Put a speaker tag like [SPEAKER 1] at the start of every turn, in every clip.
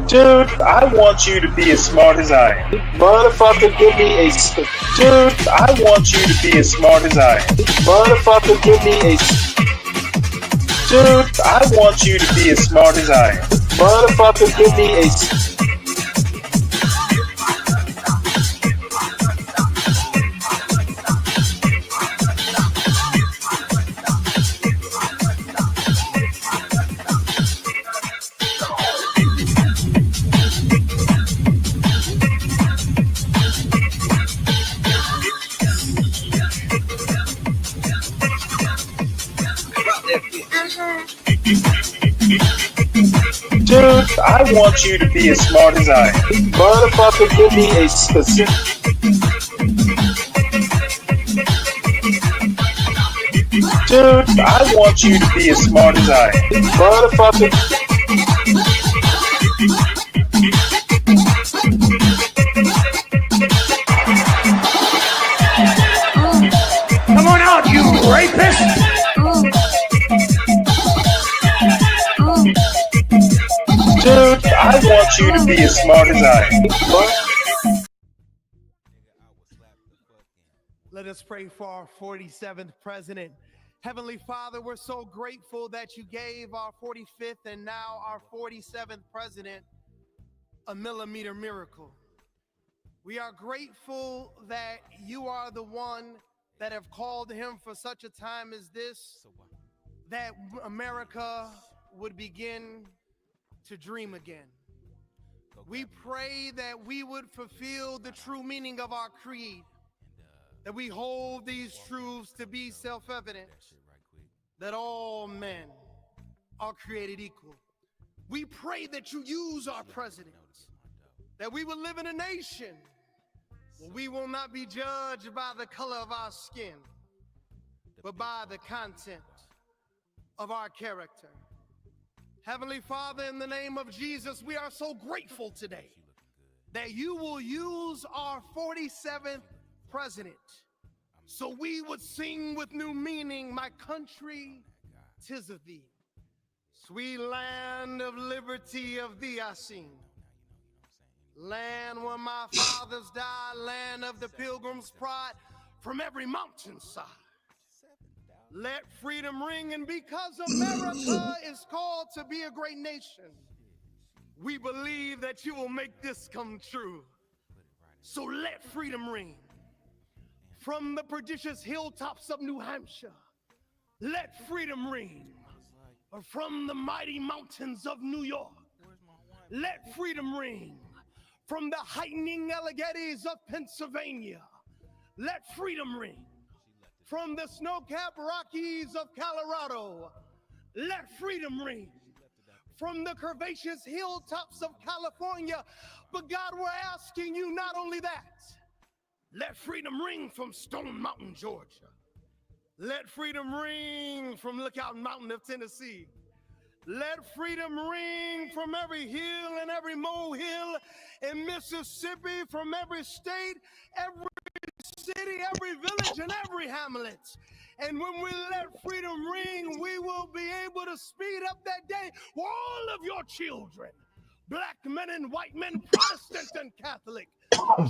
[SPEAKER 1] Dude, I want you to be as smart as I am.
[SPEAKER 2] Motherfucker, give me a...
[SPEAKER 1] Dude, I want you to be as smart as I am.
[SPEAKER 2] Motherfucker, give me a...
[SPEAKER 1] Dude, I want you to be as smart as I am.
[SPEAKER 2] Motherfucker, give me a...
[SPEAKER 1] Dude, I want you to be as smart as I am.
[SPEAKER 2] Motherfucker, give me a specific...
[SPEAKER 1] Dude, I want you to be as smart as I am.
[SPEAKER 2] Motherfucker...
[SPEAKER 3] Come on out, you rapist!
[SPEAKER 1] Dude, I want you to be as smart as I am.
[SPEAKER 4] Let us pray for our 47th president. Heavenly Father, we're so grateful that you gave our 45th and now our 47th president a millimeter miracle. We are grateful that you are the one that have called him for such a time as this, that America would begin to dream again. We pray that we would fulfill the true meaning of our creed, that we hold these truths to be self-evident, that all men are created equal. We pray that you use our president, that we will live in a nation where we will not be judged by the color of our skin, but by the content of our character. Heavenly Father, in the name of Jesus, we are so grateful today that you will use our 47th president so we would sing with new meaning, my country, 'tis of thee. Sweet land of liberty, of thee I sing. Land where my fathers died, land of the pilgrim's pride, from every mountainside. Let freedom ring, and because America is called to be a great nation, we believe that you will make this come true. So let freedom ring. From the prodigious hilltops of New Hampshire, let freedom ring. Or from the mighty mountains of New York, let freedom ring. From the heightening Alleghenies of Pennsylvania, let freedom ring. From the snow-capped Rockies of Colorado, let freedom ring. From the curvaceous hilltops of California, but God, we're asking you not only that, let freedom ring from Stone Mountain, Georgia. Let freedom ring from Lookout Mountain of Tennessee. Let freedom ring from every hill and every molehill in Mississippi, from every state, every city, every village, and every hamlet. And when we let freedom ring, we will be able to speed up that day where all of your children, black men and white men, Protestant and Catholic,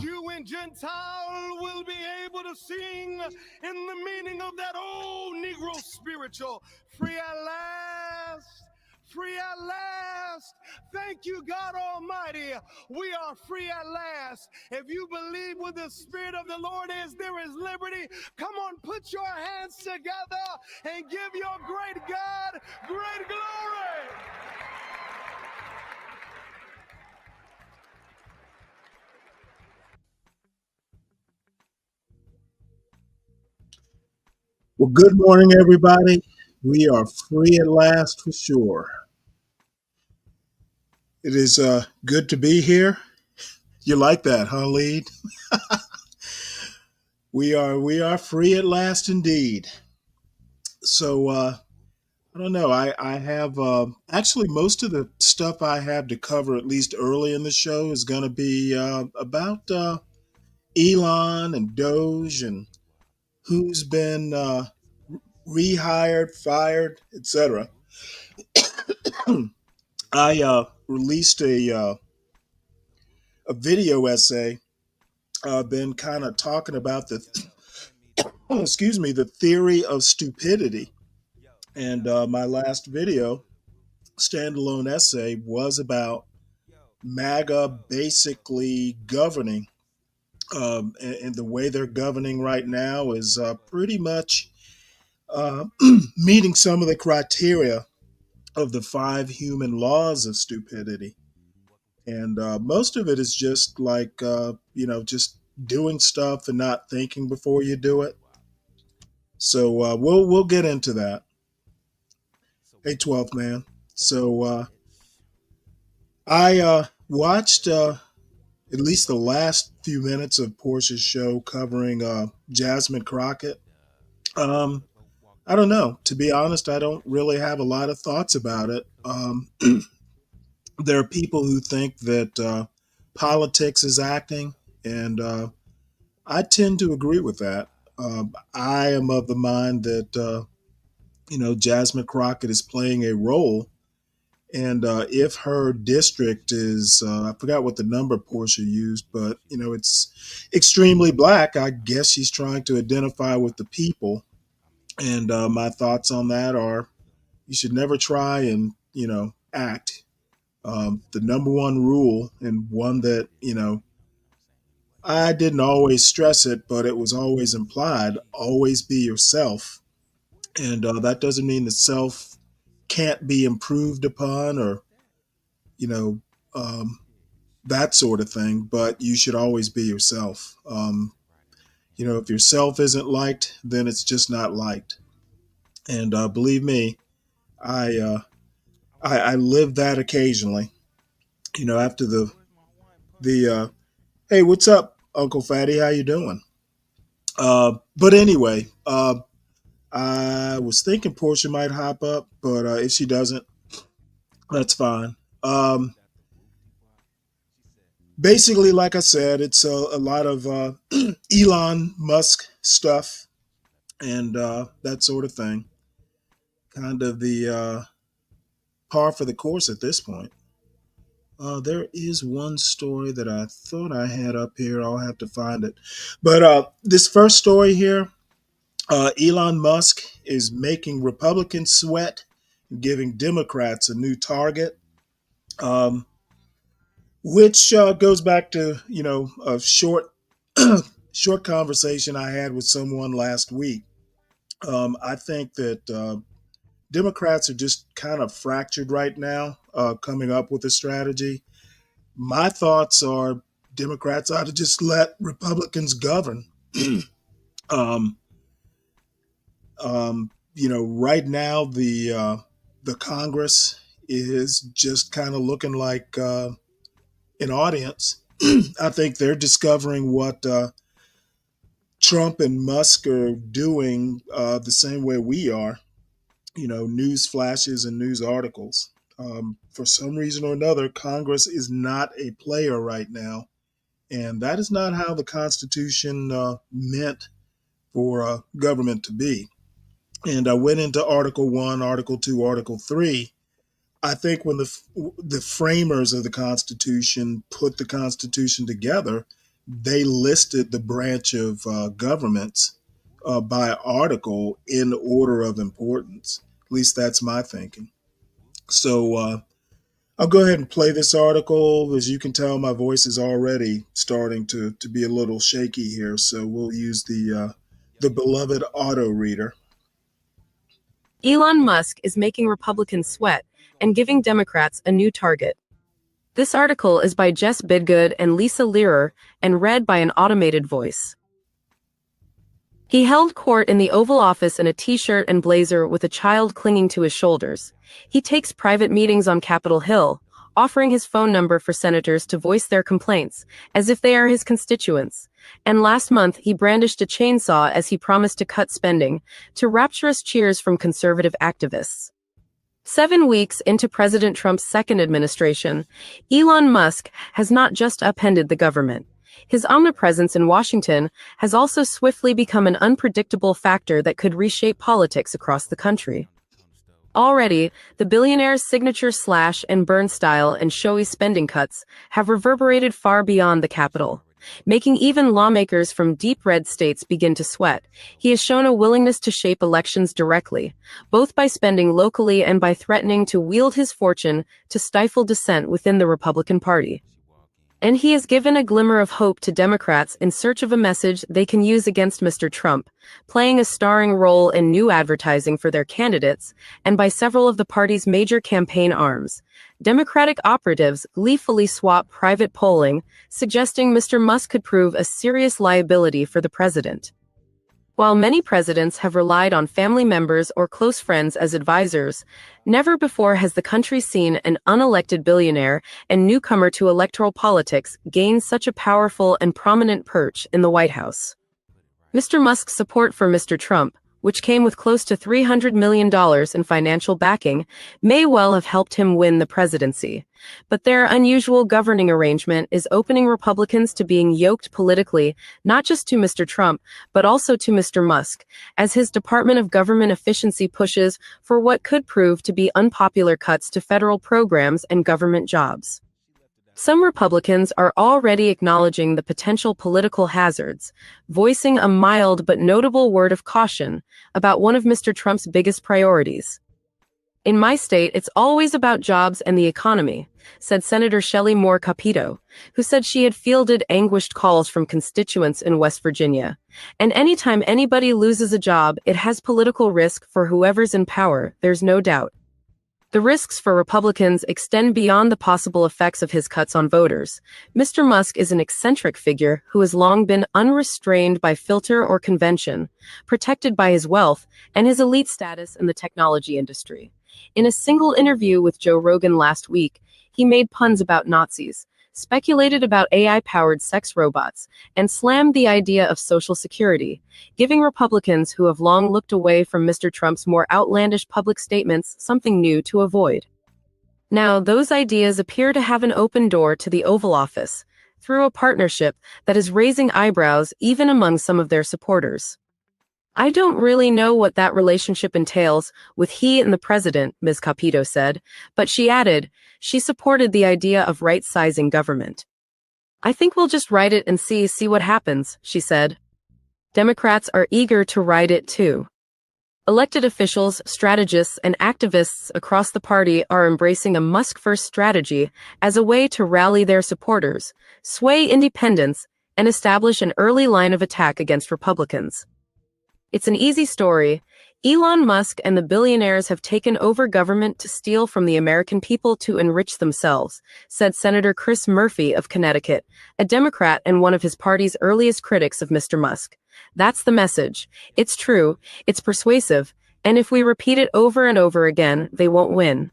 [SPEAKER 4] Jew and Gentile, will be able to sing in the meaning of that old Negro spiritual, free at last. Free at last. Thank you, God Almighty. We are free at last. If you believe where the Spirit of the Lord is, there is liberty. Come on, put your hands together and give your great God great glory.
[SPEAKER 5] Well, good morning, everybody. We are free at last for sure. It is good to be here. You like that, huh, Lead? We are free at last indeed. So I don't know. I have actually most of the stuff I have to cover, at least early in the show, is going to be about Elon and Doge and who's been rehired, fired, etc. I released a video essay. Been kind of talking about the excuse me, the theory of stupidity. And my last video, standalone essay, was about MAGA basically governing. And the way they're governing right now is pretty much uh, meeting some of the criteria of the five human laws of stupidity. And most of it is just like, just doing stuff and not thinking before you do it. So we'll get into that. Hey, 12th man. So I watched at least the last few minutes of Portia's show covering Jasmine Crockett. I don't know. To be honest, I don't really have a lot of thoughts about it. There are people who think that politics is acting, and I tend to agree with that. I am of the mind that Jasmine Crockett is playing a role, and if her district is, I forgot what the number Portia used, but it's extremely black. I guess she's trying to identify with the people, and my thoughts on that are, you should never try and act. The number one rule, and one that I didn't always stress it, but it was always implied: always be yourself. And that doesn't mean that self can't be improved upon, or you know um, that sort of thing, but you should always be yourself. If yourself isn't liked, then it's just not liked. And believe me, I, uh, I live that occasionally. After the hey, what's up, Uncle Fatty? How you doing? But anyway, I was thinking Portia might hop up, but if she doesn't, that's fine. Basically, like I said, it's a lot of Elon Musk stuff and that sort of thing. Kind of the par for the course at this point. There is one story that I thought I had up here. I'll have to find it. But this first story here, Elon Musk is making Republicans sweat, giving Democrats a new target, um, which goes back to a short conversation I had with someone last week. I think that Democrats are just kind of fractured right now, coming up with a strategy. My thoughts are Democrats ought to just let Republicans govern. um, right now the Congress is just kind of looking like an audience. I think they're discovering what Trump and Musk are doing the same way we are. News flashes and news articles. For some reason or another, Congress is not a player right now, and that is not how the Constitution meant for government to be. And I went into Article 1, Article 2, Article 3. I think when the framers of the Constitution put the Constitution together, they listed the branch of governments by article in order of importance. At least that's my thinking. So I'll go ahead and play this article. As you can tell, my voice is already starting to be a little shaky here. So we'll use the beloved auto reader.
[SPEAKER 6] Elon Musk is making Republicans sweat and giving Democrats a new target. This article is by Jess Bidgood and Lisa Learer and read by an automated voice. He held court in the Oval Office in a t-shirt and blazer with a child clinging to his shoulders. He takes private meetings on Capitol Hill, offering his phone number for senators to voice their complaints, as if they are his constituents. And last month, he brandished a chainsaw as he promised to cut spending, to rapturous cheers from conservative activists. 7 weeks into President Trump's second administration, Elon Musk has not just upended the government. His omnipresence in Washington has also swiftly become an unpredictable factor that could reshape politics across the country. Already, the billionaire's signature slash and burn style and showy spending cuts have reverberated far beyond the Capitol, making even lawmakers from deep red states begin to sweat. He has shown a willingness to shape elections directly, both by spending locally and by threatening to wield his fortune to stifle dissent within the Republican Party. And he has given a glimmer of hope to Democrats in search of a message they can use against Mr. Trump, playing a starring role in new advertising for their candidates and by several of the party's major campaign arms. Democratic operatives gleefully swap private polling, suggesting Mr. Musk could prove a serious liability for the president. While many presidents have relied on family members or close friends as advisors, never before has the country seen an unelected billionaire and newcomer to electoral politics gain such a powerful and prominent perch in the White House. Mr. Musk's support for Mr. Trump, which came with close to $300 million in financial backing, may well have helped him win the presidency. But their unusual governing arrangement is opening Republicans to being yoked politically, not just to Mr. Trump, but also to Mr. Musk, as his Department of Government Efficiency pushes for what could prove to be unpopular cuts to federal programs and government jobs. Some Republicans are already acknowledging the potential political hazards, voicing a mild but notable word of caution about one of Mr. Trump's biggest priorities. "In my state, it's always about jobs and the economy," said Senator Shelley Moore Capito, who said she had fielded anguished calls from constituents in West Virginia. "And anytime anybody loses a job, it has political risk for whoever's in power, there's no doubt." The risks for Republicans extend beyond the possible effects of his cuts on voters. Mr. Musk is an eccentric figure who has long been unrestrained by filter or convention, protected by his wealth and his elite status in the technology industry. In a single interview with Joe Rogan last week, he made puns about Nazis, speculated about AI-powered sex robots, and slammed the idea of Social Security, giving Republicans who have long looked away from Mr. Trump's more outlandish public statements something new to avoid. Now, those ideas appear to have an open door to the Oval Office, through a partnership that is raising eyebrows even among some of their supporters. "I don't really know what that relationship entails with he and the president," Ms. Capito said, but she added, she supported the idea of right-sizing government. "I think we'll just write it and see what happens," she said. Democrats are eager to write it too. Elected officials, strategists, and activists across the party are embracing a Musk-first strategy as a way to rally their supporters, sway independents, and establish an early line of attack against Republicans. "It's an easy story. Elon Musk and the billionaires have taken over government to steal from the American people to enrich themselves," said Senator Chris Murphy of Connecticut, a Democrat and one of his party's earliest critics of Mr. Musk. "That's the message. It's true, it's persuasive, and if we repeat it over and over again, they won't win."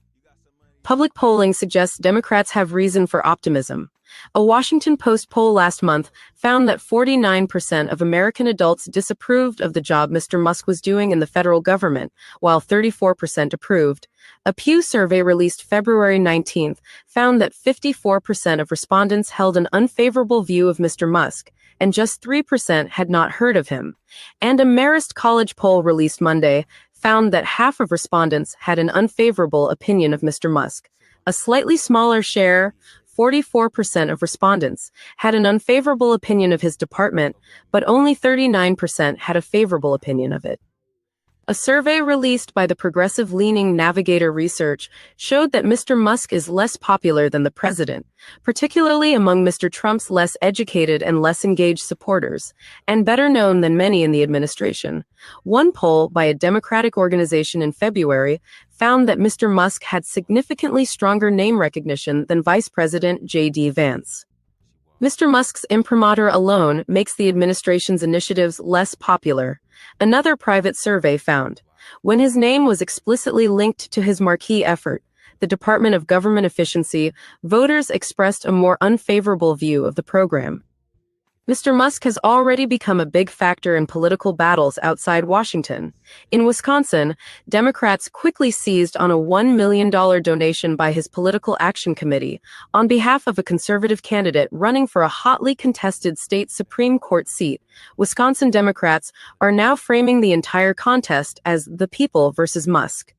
[SPEAKER 6] Public polling suggests Democrats have reason for optimism. A Washington Post poll last month found that 49% of American adults disapproved of the job Mr. Musk was doing in the federal government, while 34% approved. A Pew survey released February 19th found that 54% of respondents held an unfavorable view of Mr. Musk, and just 3% had not heard of him. And a Marist College poll released Monday found that half of respondents had an unfavorable opinion of Mr. Musk. A slightly smaller share, 44% of respondents, had an unfavorable opinion of his department, but only 39% had a favorable opinion of it. A survey released by the progressive-leaning Navigator Research showed that Mr. Musk is less popular than the president, particularly among Mr. Trump's less educated and less engaged supporters, and better known than many in the administration. One poll by a Democratic organization in February found that Mr. Musk had significantly stronger name recognition than Vice President J.D. Vance. Mr. Musk's imprimatur alone makes the administration's initiatives less popular, another private survey found. When his name was explicitly linked to his marquee effort, the Department of Government Efficiency, voters expressed a more unfavorable view of the program. Mr. Musk has already become a big factor in political battles outside Washington. In Wisconsin, Democrats quickly seized on a $1 million donation by his Political Action Committee on behalf of a conservative candidate running for a hotly contested state Supreme Court seat. Wisconsin Democrats are now framing the entire contest as the people versus Musk.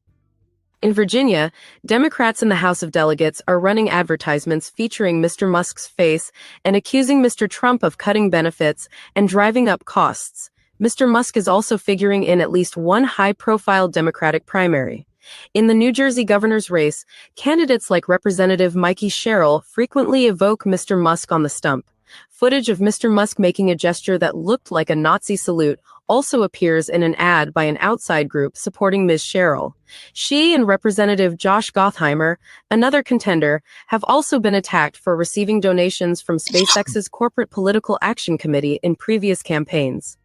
[SPEAKER 6] In Virginia, Democrats in the House of Delegates are running advertisements featuring Mr. Musk's face and accusing Mr. Trump of cutting benefits and driving up costs. Mr. Musk is also figuring in at least one high-profile Democratic primary. In the New Jersey governor's race, candidates like Representative Mikey Sherrill frequently evoke Mr. Musk on the stump. Footage of Mr. Musk making a gesture that looked like a Nazi salute also appears in an ad by an outside group supporting Ms. Sherrill. She and Representative Josh Gottheimer, another contender, have also been attacked for receiving donations from SpaceX's Corporate Political Action Committee in previous campaigns.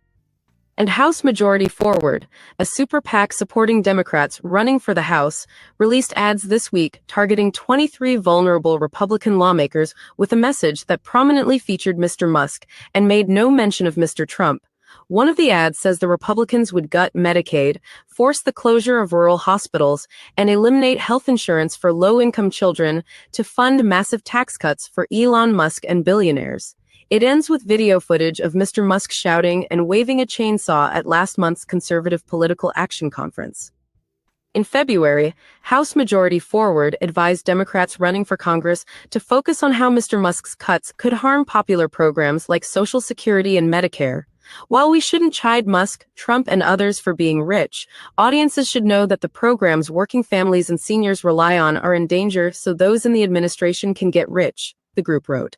[SPEAKER 6] And House Majority Forward, a super PAC supporting Democrats running for the House, released ads this week targeting 23 vulnerable Republican lawmakers with a message that prominently featured Mr. Musk and made no mention of Mr. Trump. One of the ads says the Republicans would gut Medicaid, force the closure of rural hospitals, and eliminate health insurance for low-income children to fund massive tax cuts for Elon Musk and billionaires. It ends with video footage of Mr. Musk shouting and waving a chainsaw at last month's Conservative Political Action Conference. In February, House Majority Forward advised Democrats running for Congress to focus on how Mr. Musk's cuts could harm popular programs like Social Security and Medicare. While we shouldn't chide Musk, Trump, and others for being rich, audiences should know that the programs working families and seniors rely on are in danger so those in the administration can get rich, the group wrote.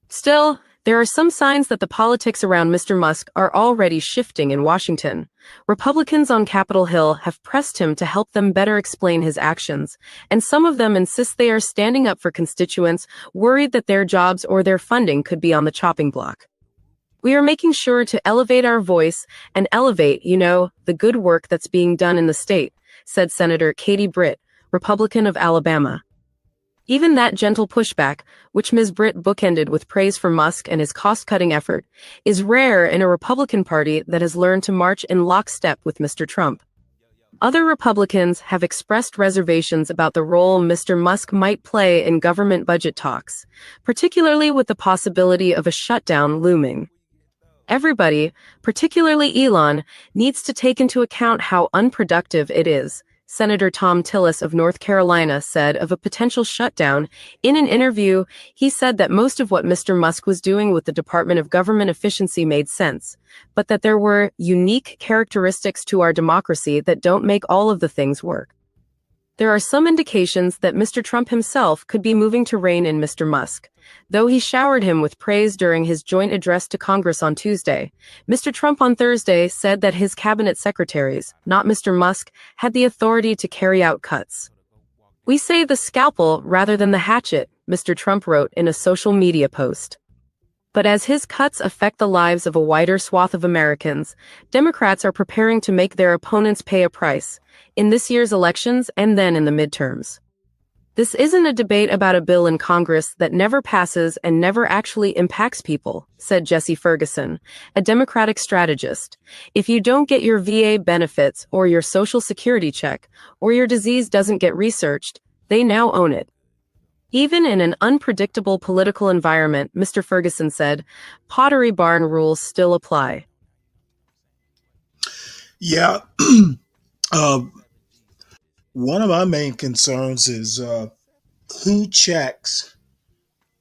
[SPEAKER 6] Still, there are some signs that the politics around Mr. Musk are already shifting in Washington. Republicans on Capitol Hill have pressed him to help them better explain his actions, and some of them insist they are standing up for constituents worried that their jobs or their funding could be on the chopping block. We are making sure to elevate our voice and elevate, the good work that's being done in the state, said Senator Katie Britt, Republican of Alabama. Even that gentle pushback, which Ms. Britt bookended with praise for Musk and his cost-cutting effort, is rare in a Republican Party that has learned to march in lockstep with Mr. Trump. Other Republicans have expressed reservations about the role Mr. Musk might play in government budget talks, particularly with the possibility of a shutdown looming. Everybody, particularly Elon, needs to take into account how unproductive it is, Senator Tom Tillis of North Carolina said of a potential shutdown. In an interview, he said that most of what Mr. Musk was doing with the Department of Government Efficiency made sense, but that there were unique characteristics to our democracy that don't make all of the things work. There are some indications that Mr. Trump himself could be moving to rein in Mr. Musk. Though he showered him with praise during his joint address to Congress on Tuesday, Mr. Trump on Thursday said that his cabinet secretaries, not Mr. Musk, had the authority to carry out cuts. "We say the scalpel rather than the hatchet," Mr. Trump wrote in a social media post. But as his cuts affect the lives of a wider swath of Americans, Democrats are preparing to make their opponents pay a price, in this year's elections and then in the midterms. This isn't a debate about a bill in Congress that never passes and never actually impacts people, said Jesse Ferguson, a Democratic strategist. If you don't get your VA benefits or your Social Security check, or your disease doesn't get researched, they now own it. Even in an unpredictable political environment, Mr. Ferguson said, Pottery Barn rules still apply.
[SPEAKER 5] Yeah. One of my main concerns is who checks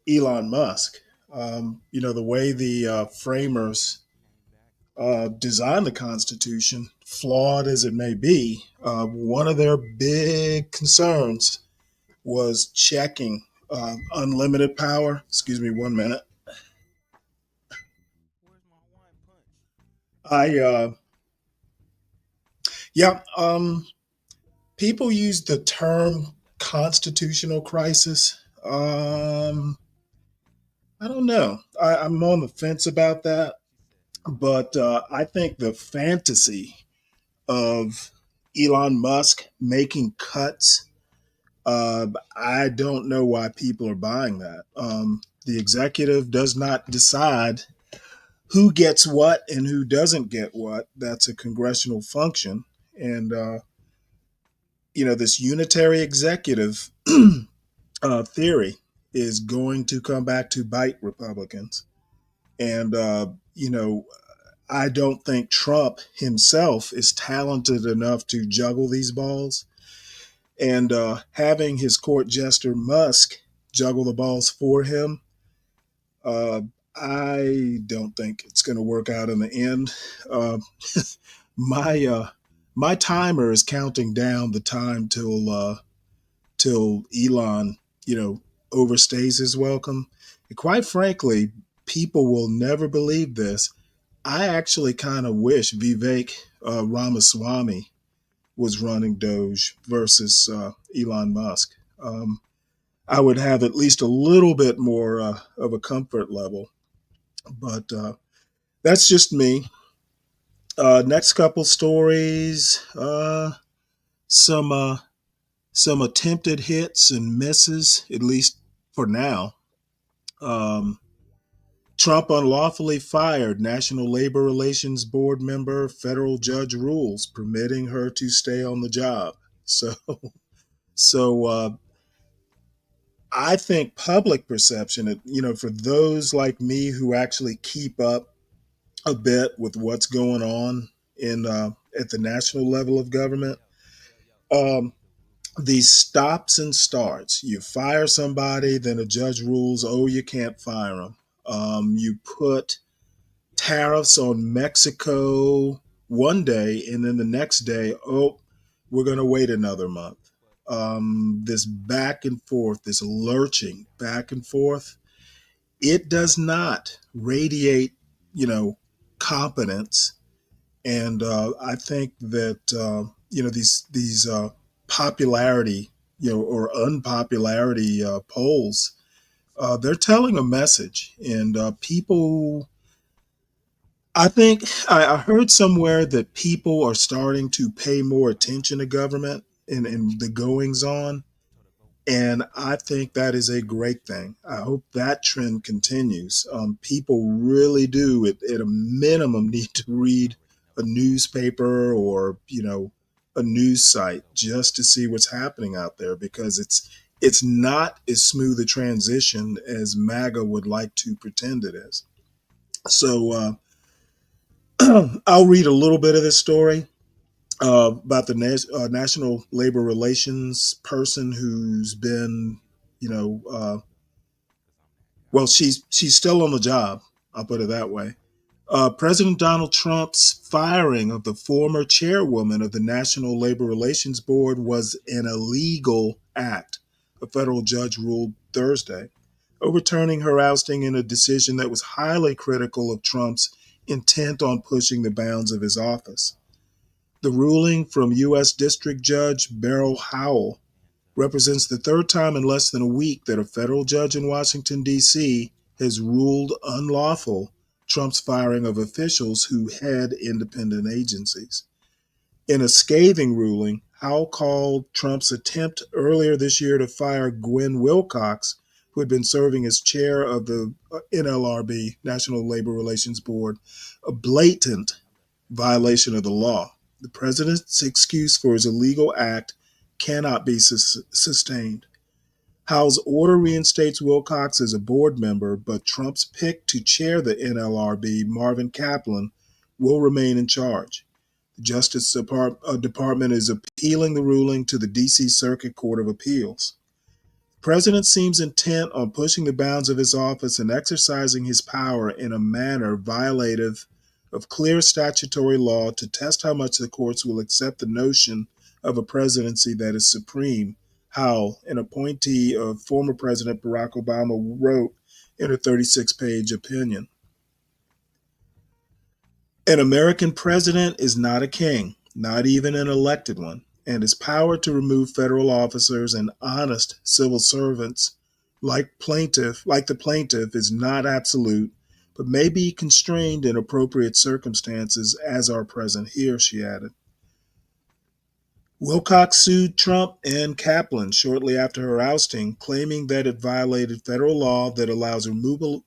[SPEAKER 5] Elon Musk. The way the framers designed the Constitution, flawed as it may be, one of their big concerns was checking unlimited power. Excuse me 1 minute. People use the term constitutional crisis. I don't know. I'm on the fence about that. But I think the fantasy of Elon Musk making cuts, I don't know why people are buying that. The executive does not decide who gets what and who doesn't get what. That's a congressional function. And, this unitary executive theory is going to come back to bite Republicans. And, I don't think Trump himself is talented enough to juggle these balls. And having his court jester Musk juggle the balls for him, I don't think it's going to work out in the end. Uh, my timer is counting down the time till Elon, overstays his welcome. And quite frankly, people will never believe this. I actually kind of wish Vivek Ramaswamy was running Doge versus Elon Musk. I would have at least a little bit more of a comfort level, but that's just me. Next couple stories, some some attempted hits and misses, at least for now. Um, Trump unlawfully fired National Labor Relations Board member. Federal judge rules permitting her to stay on the job. So, so I think public perception, for those like me who actually keep up a bit with what's going on in at the national level of government, um, these stops and starts. You fire somebody, then a judge rules, oh, you can't fire them. You put tariffs on Mexico one day, and then the next day, oh, we're going to wait another month. This back and forth, this lurching back and forth, it does not radiate, competence. And I think that these popularity, or unpopularity polls, they're telling a message, and people. I think I heard somewhere that people are starting to pay more attention to government and the goings on. And I think that is a great thing. I hope that trend continues. People really do, at a minimum, need to read a newspaper or, a news site just to see what's happening out there, because it's not as smooth a transition as MAGA would like to pretend it is. So I'll read a little bit of this story about the National Labor Relations person who's been, well, she's still on the job. I'll put it that way. President Donald Trump's firing of the former chairwoman of the National Labor Relations Board was an illegal act, a federal judge ruled Thursday, overturning her ousting in a decision that was highly critical of Trump's intent on pushing the bounds of his office. The ruling from U.S. District Judge Beryl Howell represents the third time in less than a week that a federal judge in Washington, D.C. has ruled unlawful Trump's firing of officials who head independent agencies. In a scathing ruling, Howell called Trump's attempt earlier this year to fire Gwen Wilcox, who had been serving as chair of the NLRB, National Labor Relations Board, a blatant violation of the law. The president's excuse for his illegal act cannot be sustained. Howell's order reinstates Wilcox as a board member, but Trump's pick to chair the NLRB, Marvin Kaplan, will remain in charge. The Justice Department is appealing the ruling to the D.C. Circuit Court of Appeals. The president seems intent on pushing the bounds of his office and exercising his power in a manner violative of clear statutory law to test how much the courts will accept the notion of a presidency that is supreme, Howell, an appointee of former President Barack Obama, wrote in a 36-page opinion. An American president is not a king, not even an elected one, and his power to remove federal officers and honest civil servants like the plaintiff is not absolute, but may be constrained in appropriate circumstances, as are present here, she added. Wilcox sued Trump and Kaplan shortly after her ousting, claiming that it violated federal law that allows removal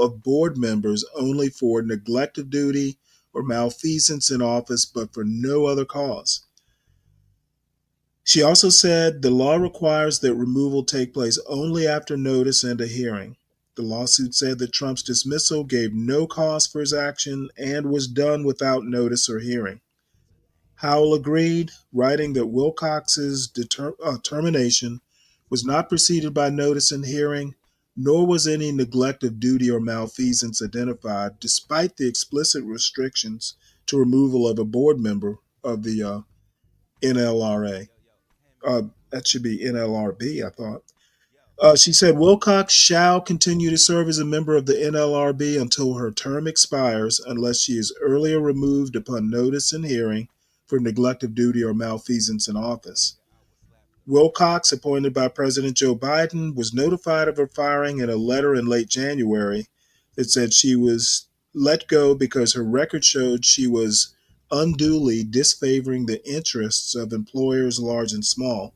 [SPEAKER 5] of board members only for neglect of duty or malfeasance in office, but for no other cause. She also said the law requires that removal take place only after notice and a hearing. The lawsuit said that Trump's dismissal gave no cause for his action and was done without notice or hearing. Howell agreed, writing that Wilcox's termination was not preceded by notice and hearing, nor was any neglect of duty or malfeasance identified, despite the explicit restrictions to removal of a board member of the NLRA. That should be NLRB, I thought. She said Wilcox shall continue to serve as a member of the NLRB until her term expires, unless she is earlier removed upon notice and hearing for neglect of duty or malfeasance in office. Wilcox, appointed by President Joe Biden, was notified of her firing in a letter in late January that said she was let go because her record showed she was unduly disfavoring the interests of employers large and small.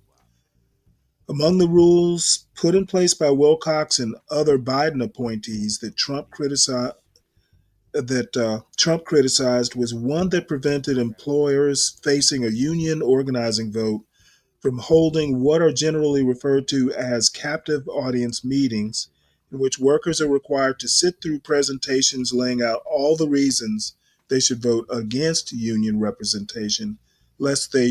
[SPEAKER 5] Among the rules put in place by Wilcox and other Biden appointees that Trump criticized was one that prevented employers facing a union organizing vote from holding what are generally referred to as captive audience meetings, in which workers are required to sit through presentations laying out all the reasons they should vote against union representation, lest they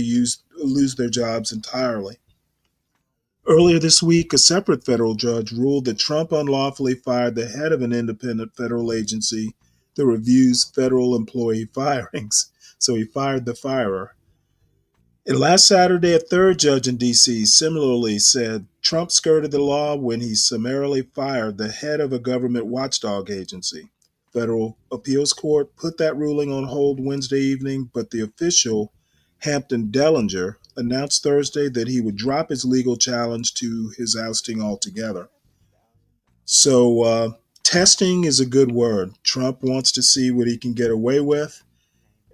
[SPEAKER 5] lose their jobs entirely. Earlier this week, a separate federal judge ruled that Trump unlawfully fired the head of an independent federal agency that reviews federal employee firings. So he fired the firer. And last Saturday, a third judge in D.C. similarly said Trump skirted the law when he summarily fired the head of a government watchdog agency. Federal appeals court put that ruling on hold Wednesday evening, but the official, Hampton Dellinger, announced Thursday that he would drop his legal challenge to his ousting altogether. So testing is a good word. Trump wants to see what he can get away with.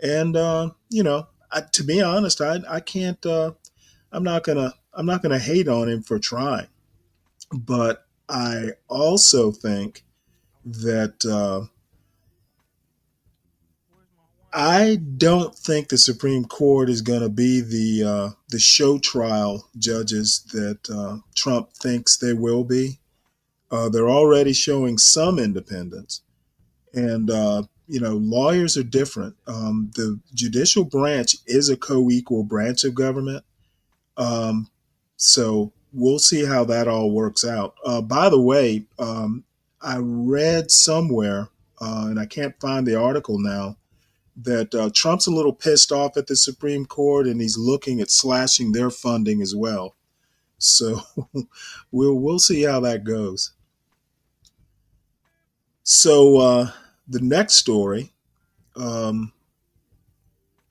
[SPEAKER 5] And, to be honest, I can't, I'm not gonna hate on him for trying. But I also think that I don't think the Supreme Court is going to be the show trial judges that Trump thinks they will be. They're already showing some independence, and lawyers are different. The judicial branch is a co-equal branch of government, so we'll see how that all works out. By the way, I read somewhere, and I can't find the article now, that Trump's a little pissed off at the Supreme Court, and he's looking at slashing their funding as well. So we'll see how that goes. So the next story,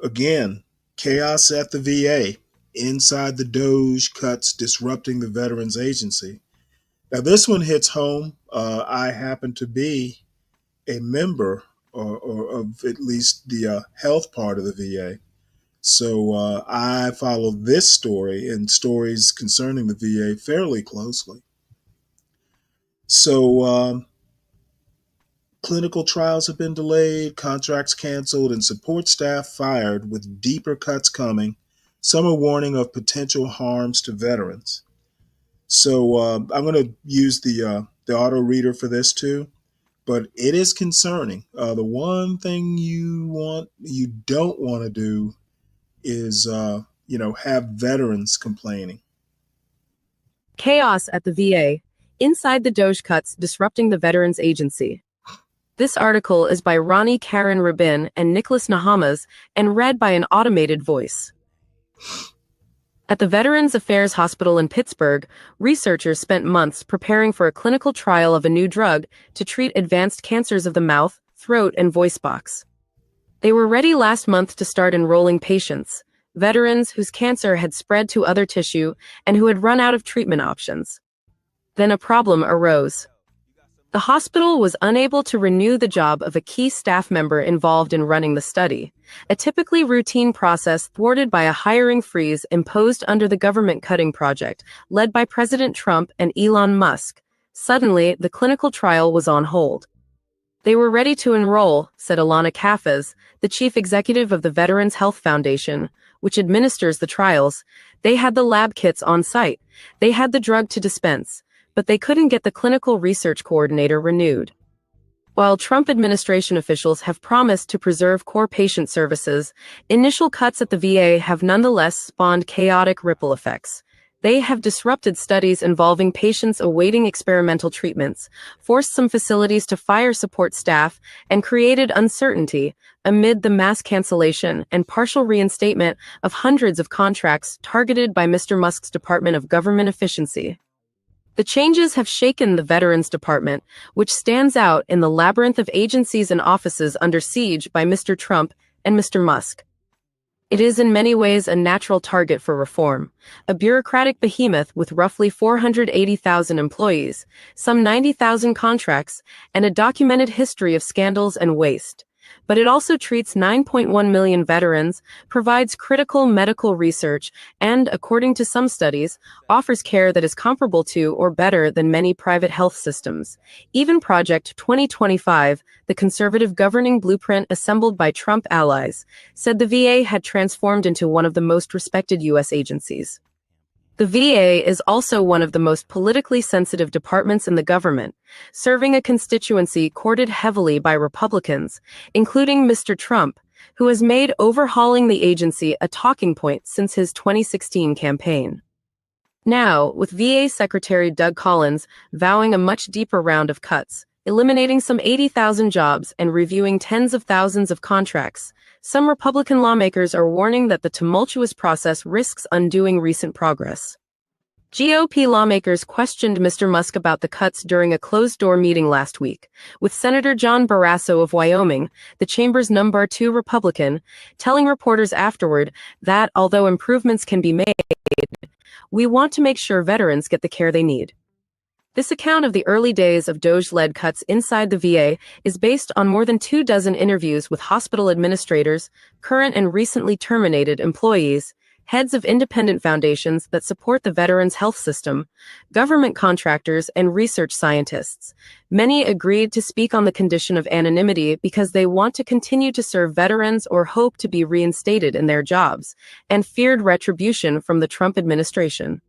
[SPEAKER 5] again, chaos at the VA, inside the Doge cuts disrupting the Veterans Agency. Now this one hits home. I happen to be a member or of at least the health part of the VA. So I follow this story and stories concerning the VA fairly closely. So clinical trials have been delayed, contracts canceled, and support staff fired with deeper cuts coming. Some are warning of potential harms to veterans. So I'm going to use the auto reader for this too. But it is concerning. The one thing you don't want to do is, have veterans complaining.
[SPEAKER 6] Chaos at the VA. Inside the Doge cuts disrupting the Veterans Agency. This article is by Ronnie Karen Rabin and Nicholas Nahamas and read by an automated voice. At the Veterans Affairs Hospital in Pittsburgh, researchers spent months preparing for a clinical trial of a new drug to treat advanced cancers of the mouth, throat, and voice box. They were ready last month to start enrolling patients, veterans whose cancer had spread to other tissue and who had run out of treatment options. Then a problem arose. The hospital was unable to renew the job of a key staff member involved in running the study, a typically routine process thwarted by a hiring freeze imposed under the government cutting project led by President Trump and Elon Musk. Suddenly, the clinical trial was on hold. They were ready to enroll, said Alana Kafez, the chief executive of the Veterans Health Foundation, which administers the trials. They had the lab kits on site. They had the drug to dispense, but they couldn't get the clinical research coordinator renewed. While Trump administration officials have promised to preserve core patient services, initial cuts at the VA have nonetheless spawned chaotic ripple effects. They have disrupted studies involving patients awaiting experimental treatments, forced some facilities to fire support staff, and created uncertainty amid the mass cancellation and partial reinstatement of hundreds of contracts targeted by Mr. Musk's Department of Government Efficiency. The changes have shaken the Veterans Department, which stands out in the labyrinth of agencies and offices under siege by Mr. Trump and Mr. Musk. It is in many ways a natural target for reform, a bureaucratic behemoth with roughly 480,000 employees, some 90,000 contracts, and a documented history of scandals and waste. But it also treats 9.1 million veterans, provides critical medical research, and, according to some studies, offers care that is comparable to or better than many private health systems. Even Project 2025, the conservative governing blueprint assembled by Trump allies, said the VA had transformed into one of the most respected U.S. agencies. The VA is also one of the most politically sensitive departments in the government, serving a constituency courted heavily by Republicans, including Mr. Trump, who has made overhauling the agency a talking point since his 2016 campaign. Now, with VA Secretary Doug Collins vowing a much deeper round of cuts, eliminating some 80,000 jobs and reviewing tens of thousands of contracts, some Republican lawmakers are warning that the tumultuous process risks undoing recent progress. GOP lawmakers questioned Mr. Musk about the cuts during a closed-door meeting last week, with Senator John Barrasso of Wyoming, the chamber's number 2 Republican, telling reporters afterward that, although improvements can be made, we want to make sure veterans get the care they need. This account of the early days of DOJ-led cuts inside the VA is based on more than 24 interviews with hospital administrators, current and recently terminated employees, heads of independent foundations that support the veterans' health system, government contractors, and research scientists. Many agreed to speak on the condition of anonymity because they want to continue to serve veterans or hope to be reinstated in their jobs, and feared retribution from the Trump administration.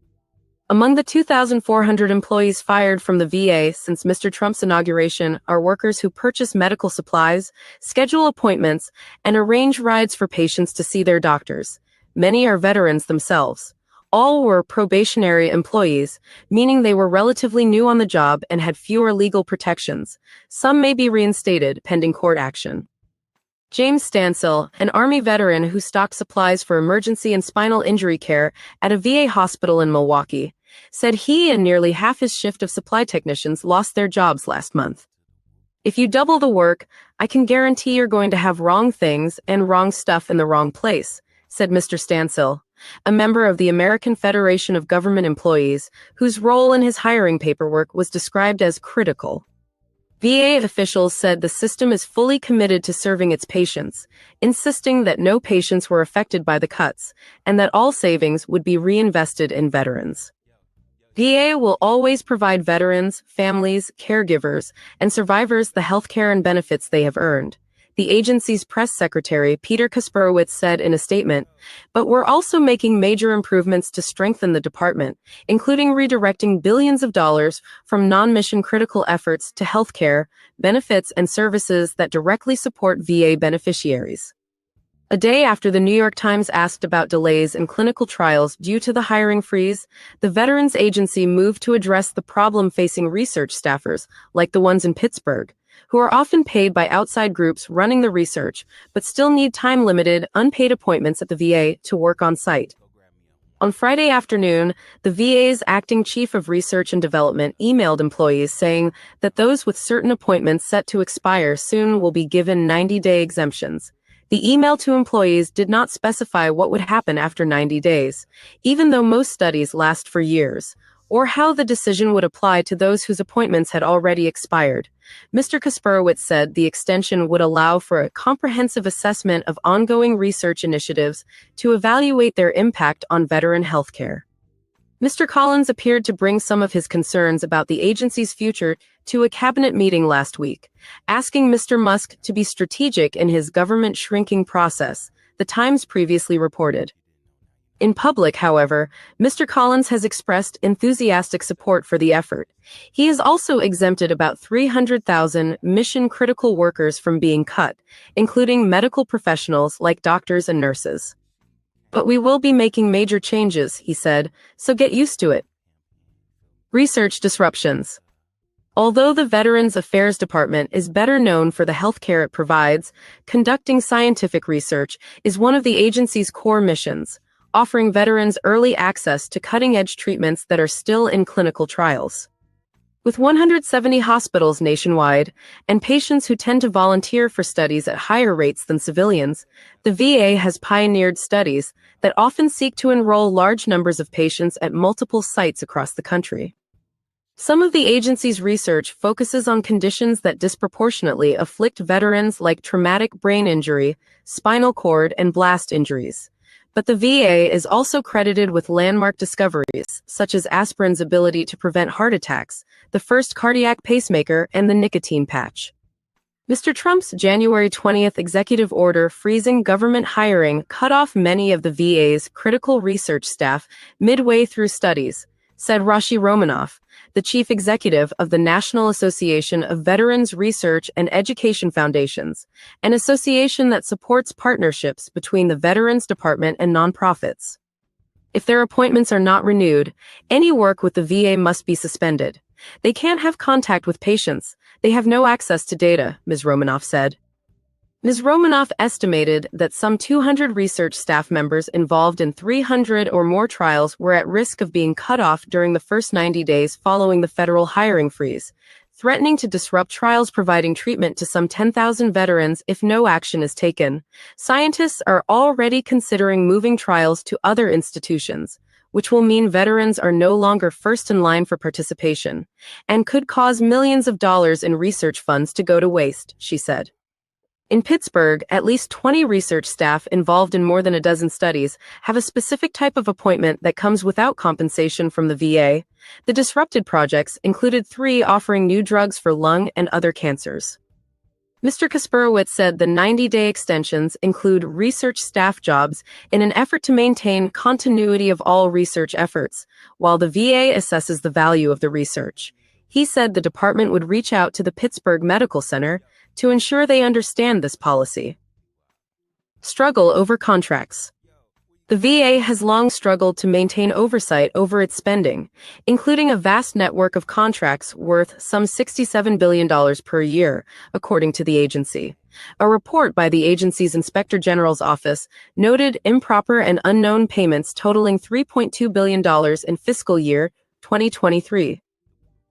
[SPEAKER 6] Among the 2,400 employees fired from the VA since Mr. Trump's inauguration are workers who purchase medical supplies, schedule appointments, and arrange rides for patients to see their doctors. Many are veterans themselves. All were probationary employees, meaning they were relatively new on the job and had fewer legal protections. Some may be reinstated pending court action. James Stanley, an Army veteran who stocked supplies for emergency and spinal injury care at a VA hospital in Milwaukee, said he and nearly half his shift of supply technicians lost their jobs last month. If you double the work, I can guarantee you're going to have wrong things and wrong stuff in the wrong place, said Mr. Stanley, a member of the American Federation of Government Employees, whose role in his hiring paperwork was described as critical. VA officials said the system is fully committed to serving its patients, insisting that no patients were affected by the cuts, and that all savings would be reinvested in veterans. VA will always provide veterans, families, caregivers, and survivors the health care and benefits they have earned, the agency's press secretary, Peter Kasperowitz, said in a statement, but we're also making major improvements to strengthen the department, including redirecting billions of dollars from non-mission critical efforts to health care, benefits, and services that directly support VA beneficiaries. A day after the New York Times asked about delays in clinical trials due to the hiring freeze, the Veterans Agency moved to address the problem facing research staffers, like the ones in Pittsburgh, who are often paid by outside groups running the research, but still need time-limited, unpaid appointments at the VA to work on site. On Friday afternoon, the VA's acting chief of research and development emailed employees saying that those with certain appointments set to expire soon will be given 90-day exemptions. The email to employees did not specify what would happen after 90 days, even though most studies last for years. or how the decision would apply to those whose appointments had already expired. Mr. Kasparowicz said the extension would allow for a comprehensive assessment of ongoing research initiatives to evaluate their impact on veteran healthcare. Mr. Collins appeared to bring some of his concerns about the agency's future to a cabinet meeting last week, asking Mr. Musk to be strategic in his government shrinking process, The Times previously reported. In public, however, Mr. Collins has expressed enthusiastic support for the effort. He has also exempted about 300,000 mission-critical workers from being cut, including medical professionals like doctors and nurses. But we will be making major changes, he said, so get used to it. Research disruptions. Although the Veterans Affairs Department is better known for the healthcare it provides, conducting scientific research is one of the agency's core missions, offering veterans early access to cutting-edge treatments that are still in clinical trials. With 170 hospitals nationwide, and patients who tend to volunteer for studies at higher rates than civilians, the VA has pioneered studies that often seek to enroll large numbers of patients at multiple sites across the country. Some of the agency's research focuses on conditions that disproportionately afflict veterans like traumatic brain injury, spinal cord and blast injuries. But the VA is also credited with landmark discoveries, such as aspirin's ability to prevent heart attacks, the first cardiac pacemaker, and the nicotine patch. Mr. Trump's January 20th executive order freezing government hiring cut off many of the VA's critical research staff midway through studies, said Rashi Romanoff, the chief executive of the National Association of Veterans Research and Education Foundations, an association that supports partnerships between the Veterans Department and nonprofits. If their appointments are not renewed, any work with the VA must be suspended. They can't have contact with patients. They have no access to data, Ms. Romanoff said. Ms. Romanoff estimated that some 200 research staff members involved in 300 or more trials were at risk of being cut off during the first 90 days following the federal hiring freeze, threatening to disrupt trials providing treatment to some 10,000 veterans if no action is taken. Scientists are already considering moving trials to other institutions, which will mean veterans are no longer first in line for participation, and could cause millions of dollars in research funds to go to waste, she said. In Pittsburgh, at least 20 research staff involved in more than a dozen studies have a specific type of appointment that comes without compensation from the VA. The disrupted projects included 3 offering new drugs for lung and other cancers. Mr. Kasparowicz said the 90-day extensions include research staff jobs in an effort to maintain continuity of all research efforts, while the VA assesses the value of the research. He said the department would reach out to the Pittsburgh Medical Center to ensure they understand this policy. Struggle over contracts. The VA has long struggled to maintain oversight over its spending, including a vast network of contracts worth some $67 billion per year, according to the agency. A report by the agency's Inspector General's office noted improper and unknown payments totaling $3.2 billion in fiscal year 2023.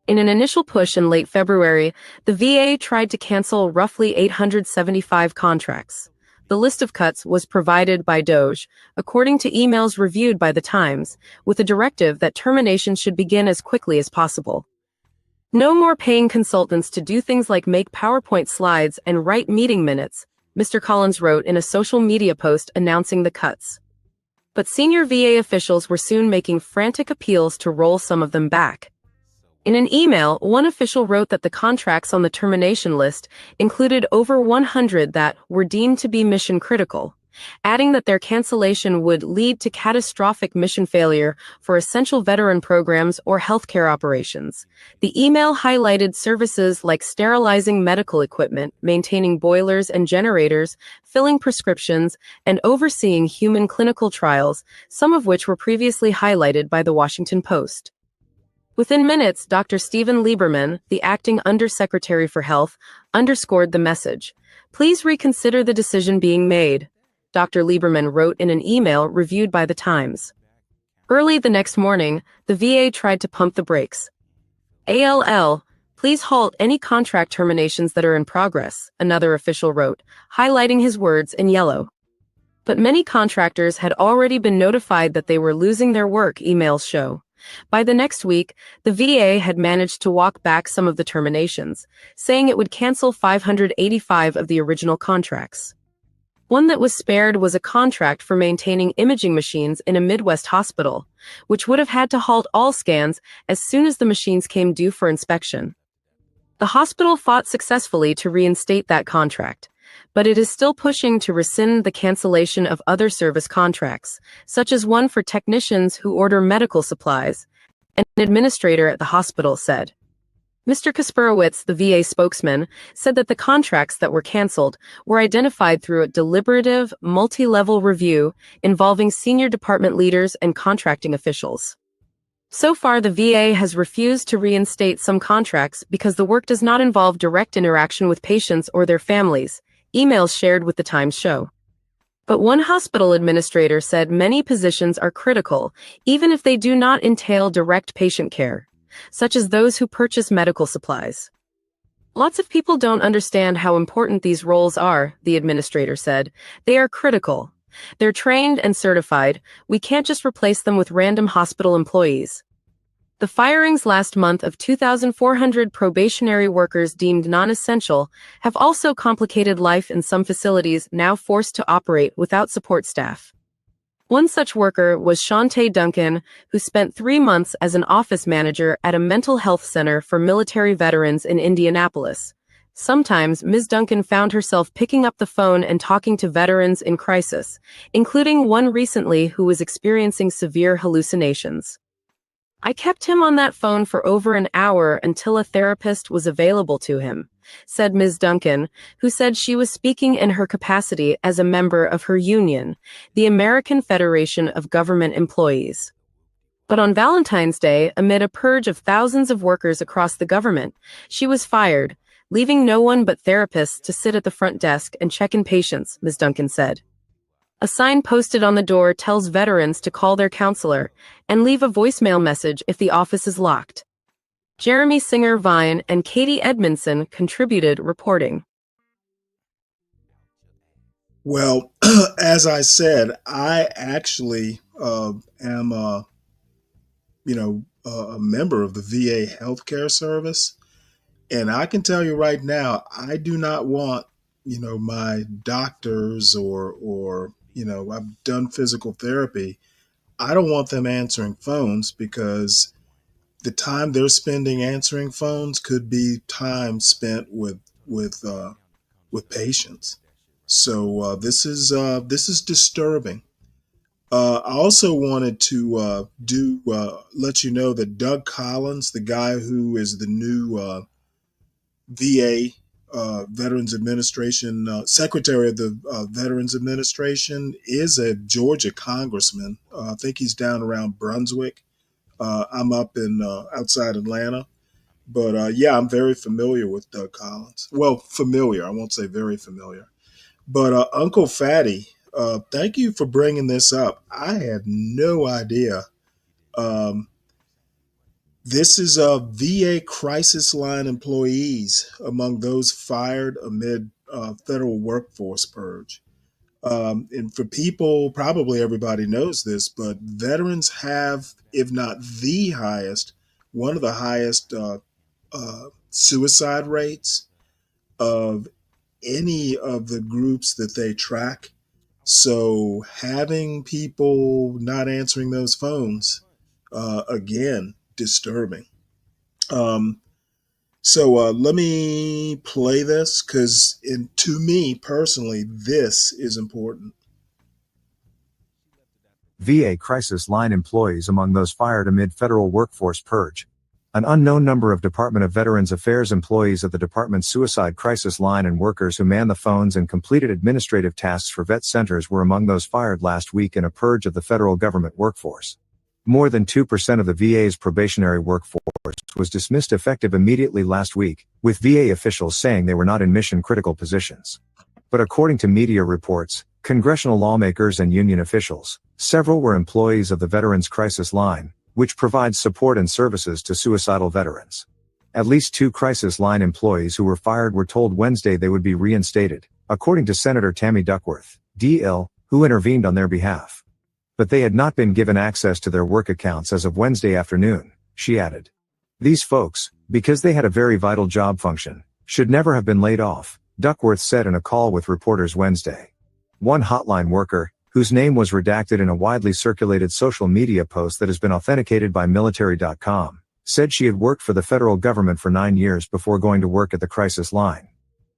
[SPEAKER 6] In an initial push in late February, the VA tried to cancel roughly 875 contracts. The list of cuts was provided by DOJ, according to emails reviewed by The Times, with a directive that termination should begin as quickly as possible. No more paying consultants to do things like make PowerPoint slides and write meeting minutes, Mr. Collins wrote in a social media post announcing the cuts. But senior VA officials were soon making frantic appeals to roll some of them back. In an email, one official wrote that the contracts on the termination list included over 100 that were deemed to be mission critical, adding that their cancellation would lead to catastrophic mission failure for essential veteran programs or healthcare operations. The email highlighted services like sterilizing medical equipment, maintaining boilers and generators, filling prescriptions, and overseeing human clinical trials, some of which were previously highlighted by the Washington Post. Within minutes, Dr. Stephen Lieberman, the acting Undersecretary for Health, underscored the message. Please reconsider the decision being made, Dr. Lieberman wrote in an email reviewed by The Times. Early the next morning, the VA tried to pump the brakes. ALL, please halt any contract terminations that are in progress, another official wrote, highlighting his words in yellow. But many contractors had already been notified that they were losing their work, emails show. By the next week, the VA had managed to walk back some of the terminations, saying it would cancel 585 of the original contracts. One that was spared was a contract for maintaining imaging machines in a Midwest hospital, which would have had to halt all scans as soon as the machines came due for inspection. The hospital fought successfully to reinstate that contract, but it is still pushing to rescind the cancellation of other service contracts, such as one for technicians who order medical supplies, an administrator at the hospital said. Mr. Kasperowitz, the VA spokesman, said that the contracts that were canceled were identified through a deliberative, multi-level review involving senior department leaders and contracting officials. So far, the VA has refused to reinstate some contracts because the work does not involve direct interaction with patients or their families, emails shared with the Times show. But one hospital administrator said many positions are critical, even if they do not entail direct patient care, such as those who purchase medical supplies. Lots of people don't understand how important these roles are, the administrator said. They are critical. They're trained and certified. We can't just replace them with random hospital employees. The firings last month of 2,400 probationary workers deemed non-essential have also complicated life in some facilities now forced to operate without support staff. One such worker was Shantae Duncan, who spent 3 months as an office manager at a mental health center for military veterans in Indianapolis. Sometimes Ms. Duncan found herself picking up the phone and talking to veterans in crisis, including one recently who was experiencing severe hallucinations. I kept him on that phone for over an hour until a therapist was available to him, said Ms. Duncan, who said she was speaking in her capacity as a member of her union, the American Federation of Government Employees. But on Valentine's Day, amid a purge of thousands of workers across the government, she was fired, leaving no one but therapists to sit at the front desk and check in patients, Ms. Duncan said. A sign posted on the door tells veterans to call their counselor and leave a voicemail message if the office is locked. Jeremy Singer-Vine and Katie Edmondson contributed reporting.
[SPEAKER 5] Well, as I said, I actually am a member of the VA healthcare service. And I can tell you right now, I do not want, my doctors or I've done physical therapy. I don't want them answering phones because the time they're spending answering phones could be time spent with patients. So this is disturbing. I also wanted to let you know that Doug Collins, the guy who is the new VA Veterans Administration Secretary of the Veterans Administration, is a Georgia congressman. I think he's down around Brunswick. I'm up in outside Atlanta, but yeah, I'm very familiar with Doug Collins. Well, familiar. I won't say very familiar. But Uncle Fatty, thank you for bringing this up. I had no idea. This is VA crisis line employees among those fired amid federal workforce purge. And for people, probably everybody knows this, but veterans have, if not the highest, one of the highest suicide rates of any of the groups that they track. So having people not answering those phones, again, disturbing. So let me play this because to me personally, this is important.
[SPEAKER 7] VA crisis line employees among those fired amid federal workforce purge. An unknown number of Department of Veterans Affairs employees at the department's suicide crisis line and workers who man the phones and completed administrative tasks for vet centers were among those fired last week in a purge of the federal government workforce. More than 2% of the VA's probationary workforce was dismissed effective immediately last week, with VA officials saying they were not in mission-critical positions. But according to media reports, congressional lawmakers and union officials, several were employees of the Veterans Crisis Line, which provides support and services to suicidal veterans. At least 2 crisis line employees who were fired were told Wednesday they would be reinstated, according to Senator Tammy Duckworth, DL, who intervened on their behalf. but they had not been given access to their work accounts as of Wednesday afternoon, she added. These folks, because they had a very vital job function, should never have been laid off, Duckworth said in a call with reporters Wednesday. One hotline worker, whose name was redacted in a widely circulated social media post that has been authenticated by military.com, said she had worked for the federal government for 9 years before going to work at the crisis line.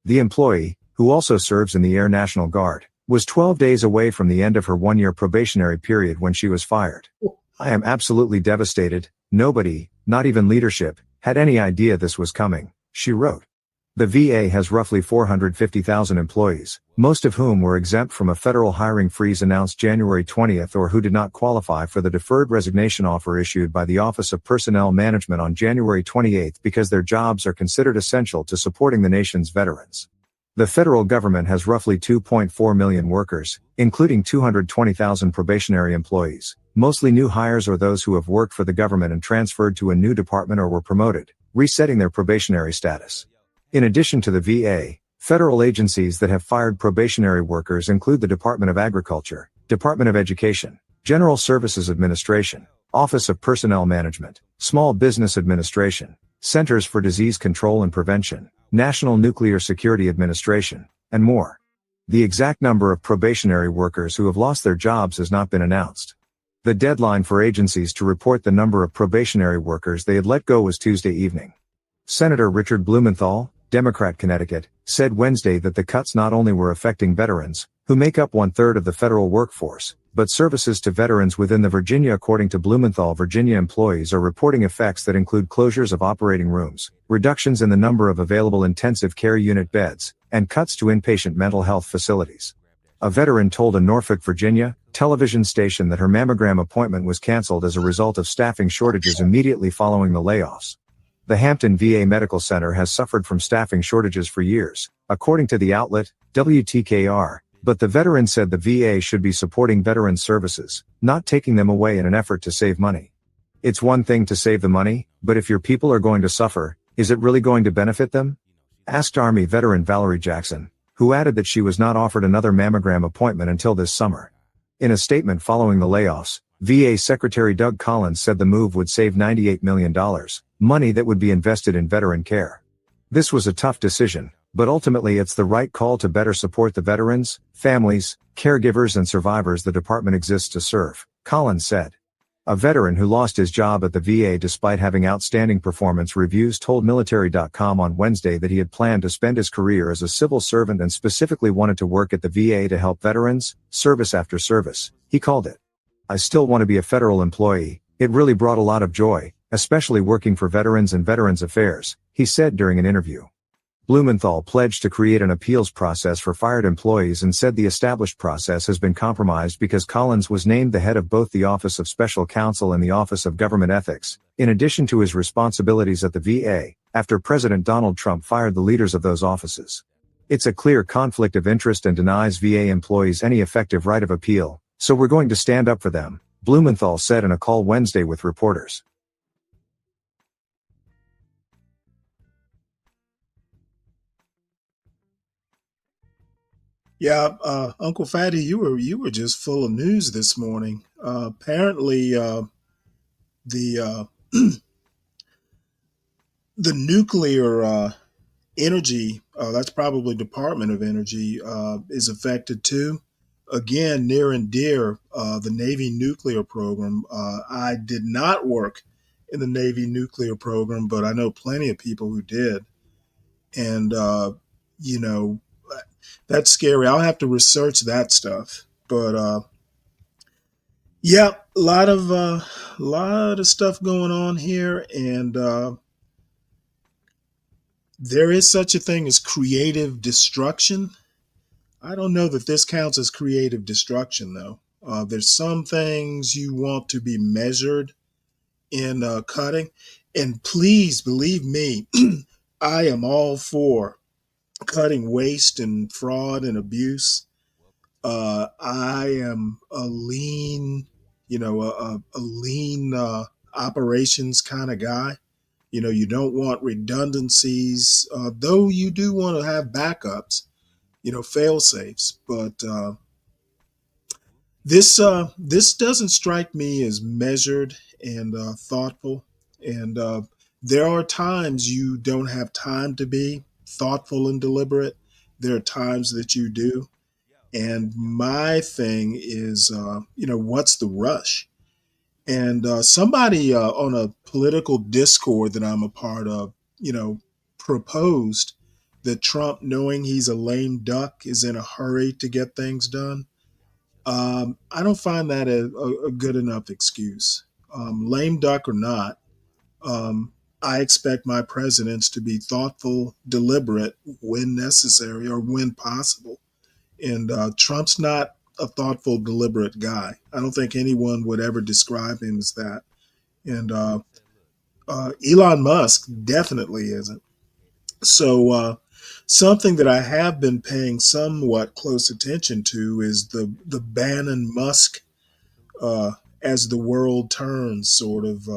[SPEAKER 7] The employee, who also serves in the Air National Guard, was 12 days away from the end of her 1-year probationary period when she was fired. I am absolutely devastated. Nobody, not even leadership, had any idea this was coming, she wrote. The VA has roughly 450,000 employees, most of whom were exempt from a federal hiring freeze announced January 20th or who did not qualify for the deferred resignation offer issued by the Office of Personnel Management on January 28th because their jobs are considered essential to supporting the nation's veterans. The federal government has roughly 2.4 million workers, including 220,000 probationary employees, mostly new hires or those who have worked for the government and transferred to a new department or were promoted, resetting their probationary status. In addition to the VA, federal agencies that have fired probationary workers include the Department of Agriculture, Department of Education, General Services Administration, Office of Personnel Management, Small Business Administration, Centers for Disease Control and Prevention, National Nuclear Security Administration, and more. The exact number of probationary workers who have lost their jobs has not been announced. The deadline for agencies to report the number of probationary workers they had let go was Tuesday evening. Senator Richard Blumenthal, Democrat Connecticut, said Wednesday that the cuts not only were affecting veterans, who make up 1/3 of the federal workforce, but services to veterans within the Virginia. According to Blumenthal, Virginia employees are reporting effects that include closures of operating rooms, reductions in the number of available intensive care unit beds, and cuts to inpatient mental health facilities. A veteran told a Norfolk, Virginia, television station that her mammogram appointment was canceled as a result of staffing shortages immediately following the layoffs. The Hampton VA Medical Center has suffered from staffing shortages for years, according to the outlet, WTKR, but the veteran said the VA should be supporting veteran services, not taking them away in an effort to save money. It's one thing to save the money, but if your people are going to suffer, is it really going to benefit them? Asked Army veteran Valerie Jackson, who added that she was not offered another mammogram appointment until this summer. In a statement following the layoffs, VA Secretary Doug Collins said the move would save $98 million, money that would be invested in veteran care. This was a tough decision, but ultimately it's the right call to better support the veterans, families, caregivers and survivors the department exists to serve, Collins said. A veteran who lost his job at the VA despite having outstanding performance reviews told military.com on Wednesday that he had planned to spend his career as a civil servant and specifically wanted to work at the VA to help veterans, service after service, he called it. I still want to be a federal employee. It really brought a lot of joy, especially working for veterans and Veterans Affairs, he said during an interview. Blumenthal pledged to create an appeals process for fired employees and said the established process has been compromised because Collins was named the head of both the Office of Special Counsel and the Office of Government Ethics, in addition to his responsibilities at the VA, after President Donald Trump fired the leaders of those offices. It's a clear conflict of interest and denies VA employees any effective right of appeal, so we're going to stand up for them, Blumenthal said in a call Wednesday with reporters.
[SPEAKER 5] Yeah, Uncle Fatty, you were just full of news this morning. Apparently, the the nuclear energy, that's probably Department of Energy, is affected too. Again, near and dear, the Navy nuclear program. I did not work in the Navy nuclear program, but I know plenty of people who did, and you know. That's scary. I'll have to research that stuff. But yeah, a lot of stuff going on here, and there is such a thing as creative destruction. I don't know that this counts as creative destruction, though. There's some things you want to be measured in cutting, and please believe me, I am all for cutting waste and fraud and abuse. I am a lean, a lean operations kind of guy. You don't want redundancies, though you do want to have backups, fail safes. But This doesn't strike me as measured and thoughtful. And there are times you don't have time to be thoughtful and deliberate. There are times that you do. And my thing is, what's the rush? And somebody on a political discord that I'm a part of, proposed that Trump, knowing he's a lame duck, is in a hurry to get things done. I don't find that a good enough excuse. Lame duck or not, I expect my presidents to be thoughtful, deliberate when necessary or when possible. And Trump's not a thoughtful, deliberate guy. I don't think anyone would ever describe him as that. And Elon Musk definitely isn't. So, something that I have been paying somewhat close attention to is the Bannon Musk uh, as the world turns sort of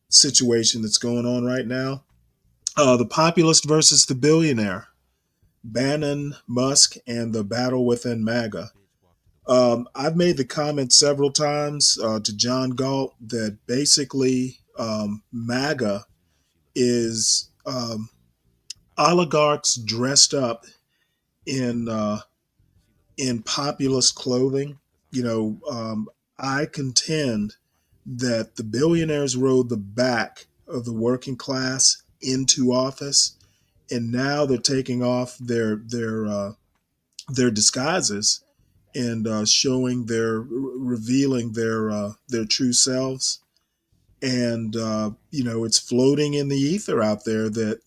[SPEAKER 5] situation that's going on right now. The populist versus the billionaire, Bannon, Musk, and the battle within MAGA. I've made the comment several times to John Galt that basically MAGA is oligarchs dressed up in populist clothing. I contend that the billionaires rode the back of the working class into office, and now they're taking off their disguises and showing revealing their true selves. And it's floating in the ether out there that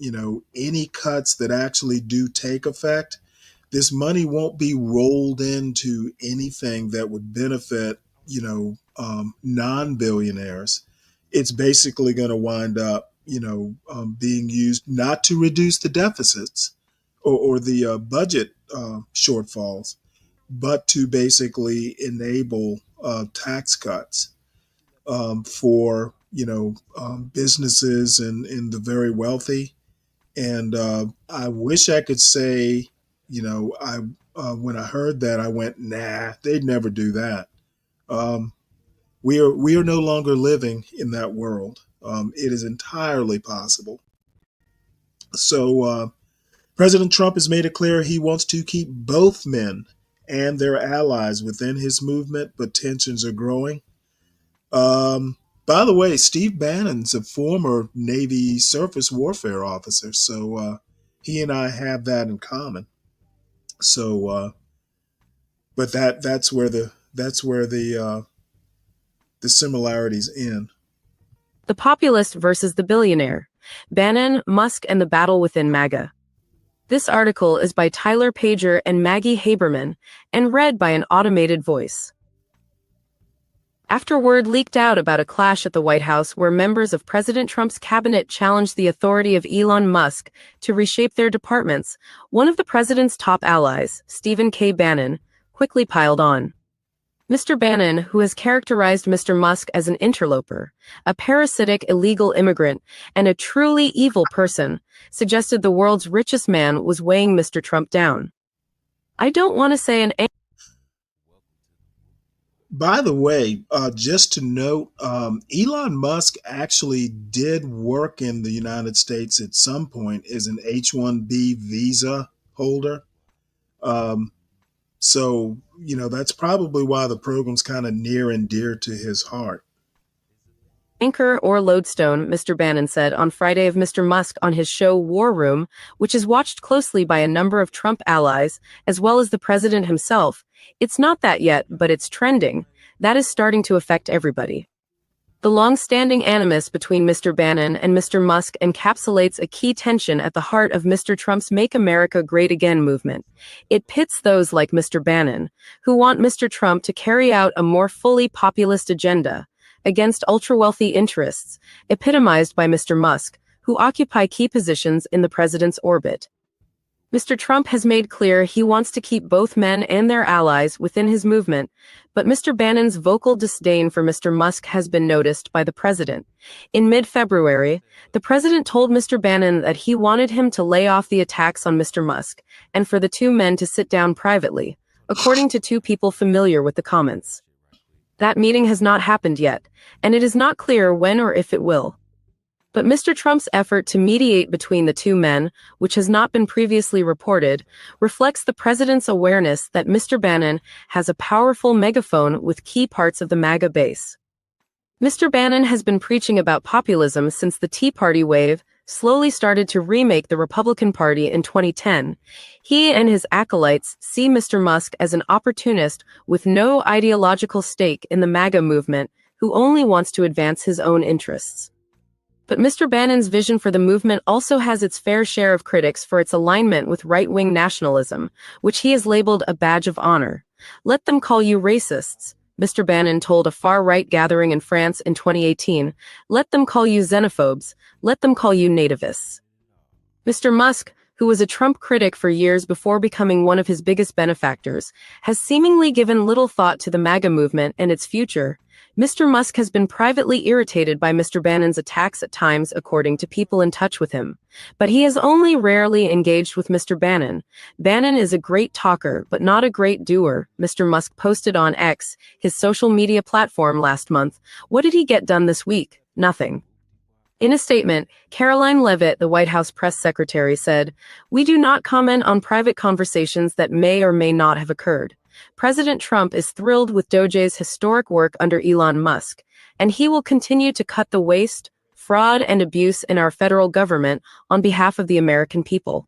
[SPEAKER 5] any cuts that actually do take effect, this money won't be rolled into anything that would benefit non-billionaires. It's basically going to wind up being used not to reduce the deficits or the budget shortfalls, but to basically enable tax cuts for businesses and the very wealthy. And I wish I could say, I when I heard that, I went, nah, they'd never do that. Um, we are no longer living in that world. It is entirely possible. So President Trump has made it clear he wants to keep both men and their allies within his movement, but tensions are growing. By the way, Steve Bannon's a former Navy surface warfare officer, so he and I have that in common. So, but that's where the similarities end.
[SPEAKER 6] The populist versus the billionaire. Bannon, Musk, and the battle within MAGA. This article is by Tyler Pager and Maggie Haberman and read by an automated voice. After word leaked out about a clash at the White House where members of President Trump's cabinet challenged the authority of Elon Musk to reshape their departments, one of the president's top allies, Stephen K. Bannon, quickly piled on. Mr. Bannon, who has characterized Mr. Musk as an interloper, a parasitic illegal immigrant, and a truly evil person, suggested the world's richest man was weighing Mr. Trump down. I don't want to say an
[SPEAKER 5] By the way, just to note, Elon Musk actually did work in the United States at some point as an H-1B visa holder. Um, so, that's probably why the program's kind of near and dear to his heart.
[SPEAKER 6] anchor or lodestone, Mr. Bannon said on Friday of Mr. Musk on his show War Room, which is watched closely by a number of Trump allies, as well as the president himself. It's not that yet, but it's trending. That is starting to affect everybody. The long-standing animus between Mr. Bannon and Mr. Musk encapsulates a key tension at the heart of Mr. Trump's Make America Great Again movement. It pits those like Mr. Bannon, who want Mr. Trump to carry out a more fully populist agenda, against ultra-wealthy interests, epitomized by Mr. Musk, who occupy key positions in the president's orbit. Mr. Trump has made clear he wants to keep both men and their allies within his movement, but Mr. Bannon's vocal disdain for Mr. Musk has been noticed by the president. In mid-February, the president told Mr. Bannon that he wanted him to lay off the attacks on Mr. Musk and for the two men to sit down privately, according to two people familiar with the comments. That meeting has not happened yet, and it is not clear when or if it will. But Mr. Trump's effort to mediate between the two men, which has not been previously reported, reflects the president's awareness that Mr. Bannon has a powerful megaphone with key parts of the MAGA base. Mr. Bannon has been preaching about populism since the Tea Party wave slowly started to remake the Republican Party in 2010. He and his acolytes see Mr. Musk as an opportunist with no ideological stake in the MAGA movement, who only wants to advance his own interests. But Mr. Bannon's vision for the movement also has its fair share of critics for its alignment with right-wing nationalism, which he has labeled a badge of honor. Let them call you racists, Mr. Bannon told a far-right gathering in France in 2018. Let them call you xenophobes. Let them call you nativists. Mr. Musk, who was a Trump critic for years before becoming one of his biggest benefactors, has seemingly given little thought to the MAGA movement and its future. Mr. Musk has been privately irritated by Mr. Bannon's attacks at times, according to people in touch with him. But he has only rarely engaged with Mr. Bannon. Bannon is a great talker, but not a great doer, Mr. Musk posted on X, his social media platform, last month. What did he get done this week? Nothing. In a statement, Caroline Leavitt, the White House press secretary, said, "We do not comment on private conversations that may or may not have occurred. President Trump is thrilled with Doge's historic work under Elon Musk, and he will continue to cut the waste, fraud, and abuse in our federal government on behalf of the American people."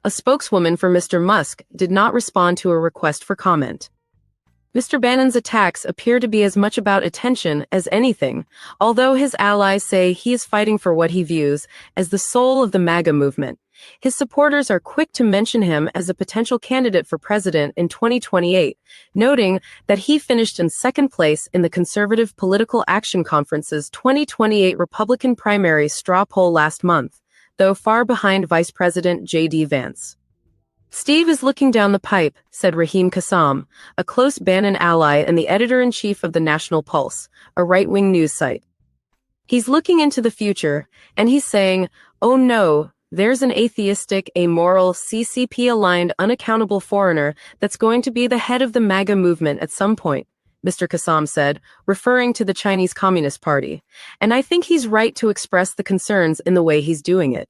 [SPEAKER 6] A spokeswoman for Mr. Musk did not respond to a request for comment. Mr. Bannon's attacks appear to be as much about attention as anything, although his allies say he is fighting for what he views as the soul of the MAGA movement. His supporters are quick to mention him as a potential candidate for president in 2028, noting that he finished in second place in the Conservative Political Action Conference's 2028 Republican primary straw poll last month, though far behind Vice President J.D. Vance. "Steve is looking down the pipe," said Raheem Kassam, a close Bannon ally and the editor-in-chief of the National Pulse, a right-wing news site. "He's looking into the future, and he's saying, oh no, there's an atheistic, amoral, CCP-aligned, unaccountable foreigner that's going to be the head of the MAGA movement at some point," Mr. Kassam said, referring to the Chinese Communist Party. "And I think he's right to express the concerns in the way he's doing it."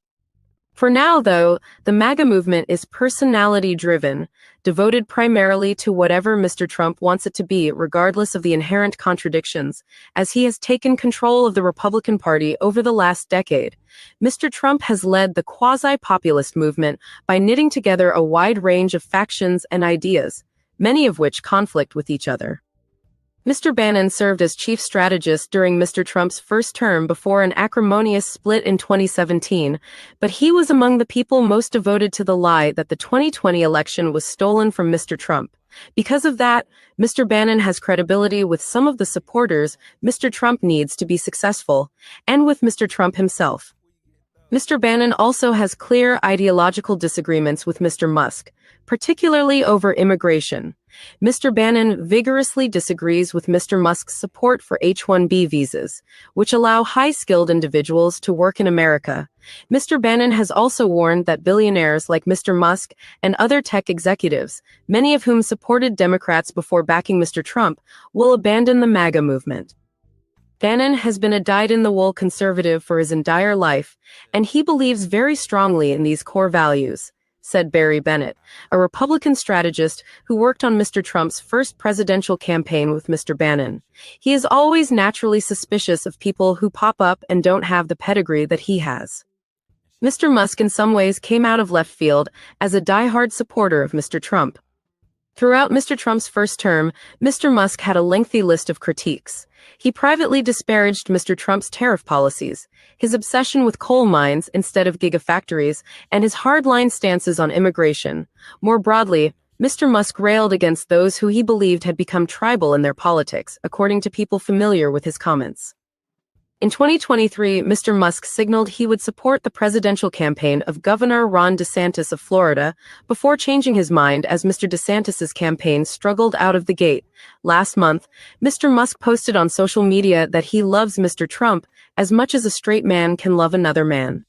[SPEAKER 6] For now, though, the MAGA movement is personality-driven, devoted primarily to whatever Mr. Trump wants it to be, regardless of the inherent contradictions, as he has taken control of the Republican Party over the last decade. Mr. Trump has led the quasi-populist movement by knitting together a wide range of factions and ideas, many of which conflict with each other. Mr. Bannon served as chief strategist during Mr. Trump's first term before an acrimonious split in 2017, but he was among the people most devoted to the lie that the 2020 election was stolen from Mr. Trump. Because of that, Mr. Bannon has credibility with some of the supporters Mr. Trump needs to be successful, and with Mr. Trump himself. Mr. Bannon also has clear ideological disagreements with Mr. Musk, particularly over immigration. Mr. Bannon vigorously disagrees with Mr. Musk's support for H-1B visas, which allow high-skilled individuals to work in America. Mr. Bannon has also warned that billionaires like Mr. Musk and other tech executives, many of whom supported Democrats before backing Mr. Trump, will abandon the MAGA movement. Bannon has been a dyed-in-the-wool conservative for his entire life, and he believes very strongly in these core values, said Barry Bennett, a Republican strategist who worked on Mr. Trump's first presidential campaign with Mr. Bannon. He is always naturally suspicious of people who pop up and don't have the pedigree that he has. Mr. Musk in some ways came out of left field as a diehard supporter of Mr. Trump. Throughout Mr. Trump's first term, Mr. Musk had a lengthy list of critiques. He privately disparaged Mr. Trump's tariff policies, his obsession with coal mines instead of gigafactories, and his hardline stances on immigration. More broadly, Mr. Musk railed against those who he believed had become tribal in their politics, according to people familiar with his comments. In 2023, Mr. Musk signaled he would support the presidential campaign of Governor Ron DeSantis of Florida before changing his mind as Mr. DeSantis's campaign struggled out of the gate. Last month, Mr. Musk posted on social media that he loves Mr. Trump as much as a straight man can love another man.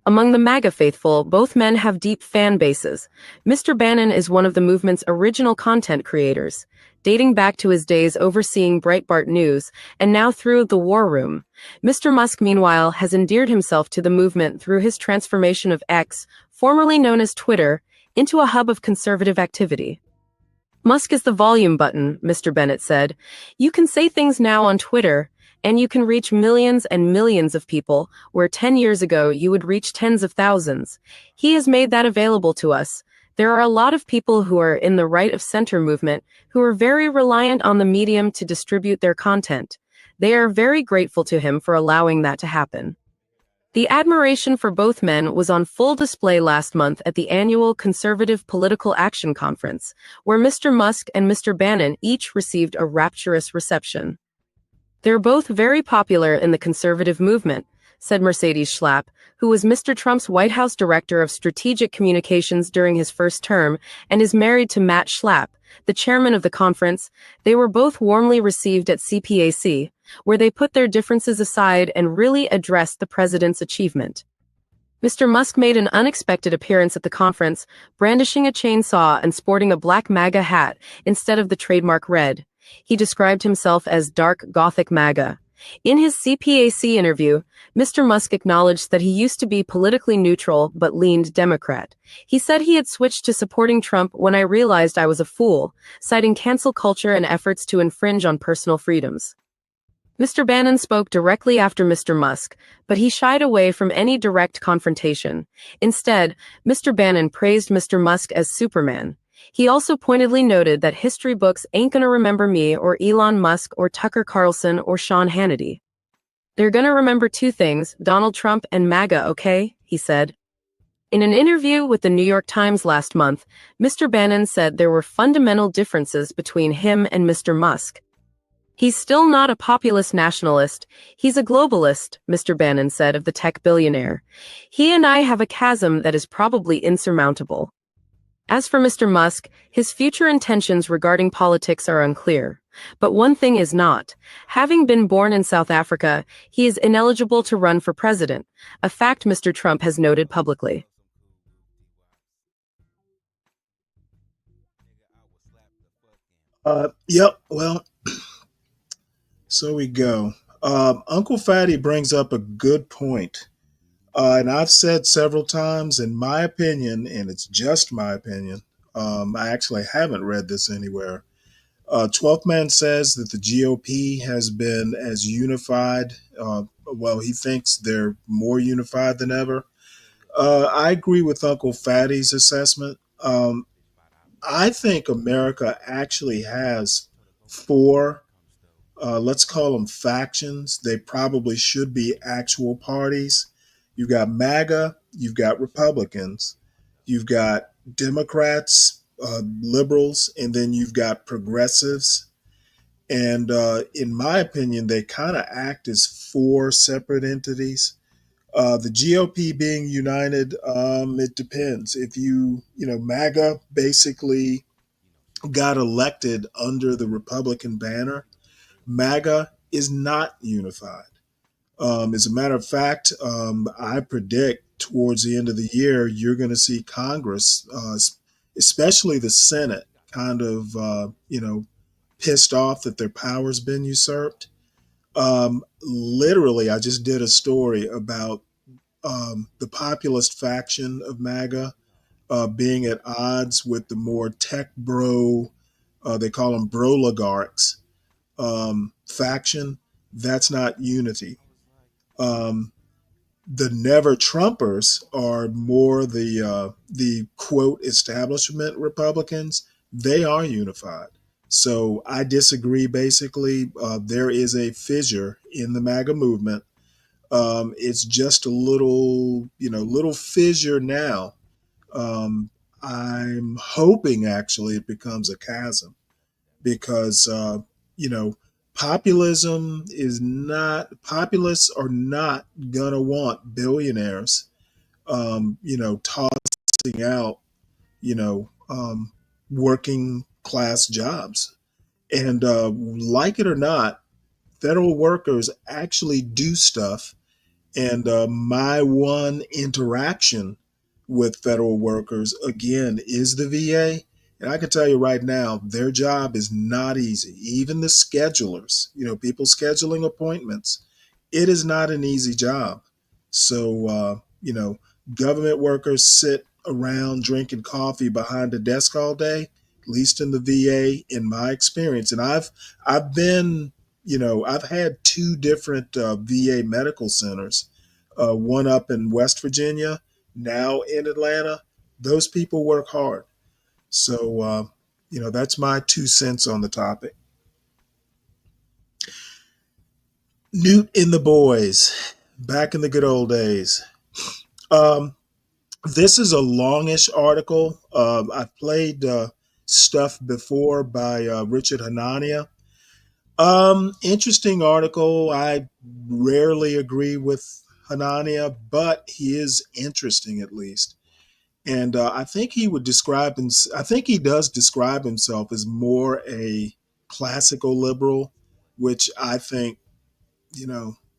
[SPEAKER 6] Among the MAGA faithful, both men have deep fan bases. Mr. Bannon is one of the movement's original content creators, dating back to his days overseeing Breitbart News and now through The War Room. Mr. Musk, meanwhile, has endeared himself to the movement through his transformation of X, formerly known as Twitter, into a hub of conservative activity. Musk is the volume button, Mr. Bennett said. You can say things now on Twitter, and you can reach millions and millions of people, where 10 years ago you would reach tens of thousands. He has made that available to us. There are a lot of people who are in the right of center movement who are very reliant on the medium to distribute their content. They are very grateful to him for allowing that to happen. The admiration for both men was on full display last month at the annual Conservative Political Action Conference, where Mr. Musk and Mr. Bannon each received a rapturous reception. They're both very popular in the conservative movement, said Mercedes Schlapp, who was Mr. Trump's White House Director of Strategic Communications during his first term and is married to Matt Schlapp, the chairman of the conference. They were both warmly received at CPAC, where they put their differences aside and really addressed the president's achievement. Mr. Musk made an unexpected appearance at the conference, brandishing a chainsaw and sporting a black MAGA hat instead of the trademark red. He described himself as dark Gothic MAGA. In his CPAC interview, Mr. Musk acknowledged that he used to be politically neutral but leaned Democrat. He said he had switched to supporting Trump when I realized I was a fool, citing cancel culture and efforts to infringe on personal freedoms. Mr. Bannon spoke directly after Mr. Musk, but he shied away from any direct confrontation. Instead, Mr. Bannon praised Mr. Musk as Superman. He also pointedly noted that history books ain't gonna remember me or Elon Musk or Tucker Carlson or Sean Hannity. They're gonna remember two things, Donald Trump and MAGA, okay? He said. In an interview with the New York Times last month, Mr. Bannon said there were fundamental differences between him and Mr. Musk. He's still not a populist nationalist, he's a globalist, Mr. Bannon said of the tech billionaire. He and I have a chasm that is probably insurmountable. As for Mr. Musk, his future intentions regarding politics are unclear. But one thing is not. Having been born in South Africa, he is ineligible to run for president, a fact Mr. Trump has noted publicly.
[SPEAKER 5] Yep, well, so we go. Uncle Fatty brings up a good point. And I've said several times, in my opinion, and it's just my opinion, I actually haven't read this anywhere. 12th Man says that the GOP has been as unified. Well, he thinks they're more unified than ever. I agree with Uncle Fatty's assessment. I think America actually has four, let's call them factions. They probably should be actual parties. You've got MAGA, you've got Republicans, you've got Democrats, liberals, and then you've got progressives. And in my opinion, they kind of act as four separate entities. The GOP being united, it depends. If MAGA basically got elected under the Republican banner, MAGA is not unified. As a matter of fact, I predict towards the end of the year, you're going to see Congress, especially the Senate, kind of, pissed off that their power's been usurped. Literally, I just did a story about the populist faction of MAGA being at odds with the more tech bro, they call them broligarchs, faction. That's not unity. The never Trumpers are more the quote establishment Republicans. They are unified. So I disagree. Basically, there is a fissure in the MAGA movement. It's just a little fissure now. I'm hoping actually it becomes a chasm because populism is not populists are not gonna want billionaires tossing out working class jobs. And like it or not, federal workers actually do stuff And my one interaction with federal workers, again, is the VA. And I can tell you right now, their job is not easy. Even the schedulers, people scheduling appointments, it is not an easy job. So, government workers sit around drinking coffee behind a desk all day, at least in the VA, in my experience. And I've been, I've had two different VA medical centers, one up in West Virginia, now in Atlanta. Those people work hard. So, that's my 2 cents on the topic. Newt and the boys, back in the good old days. This is a longish article. I've played stuff before by Richard Hanania. Interesting article. I rarely agree with Hanania, but he is interesting at least. And I think he would describe him. I think he does describe himself as more a classical liberal, which I think,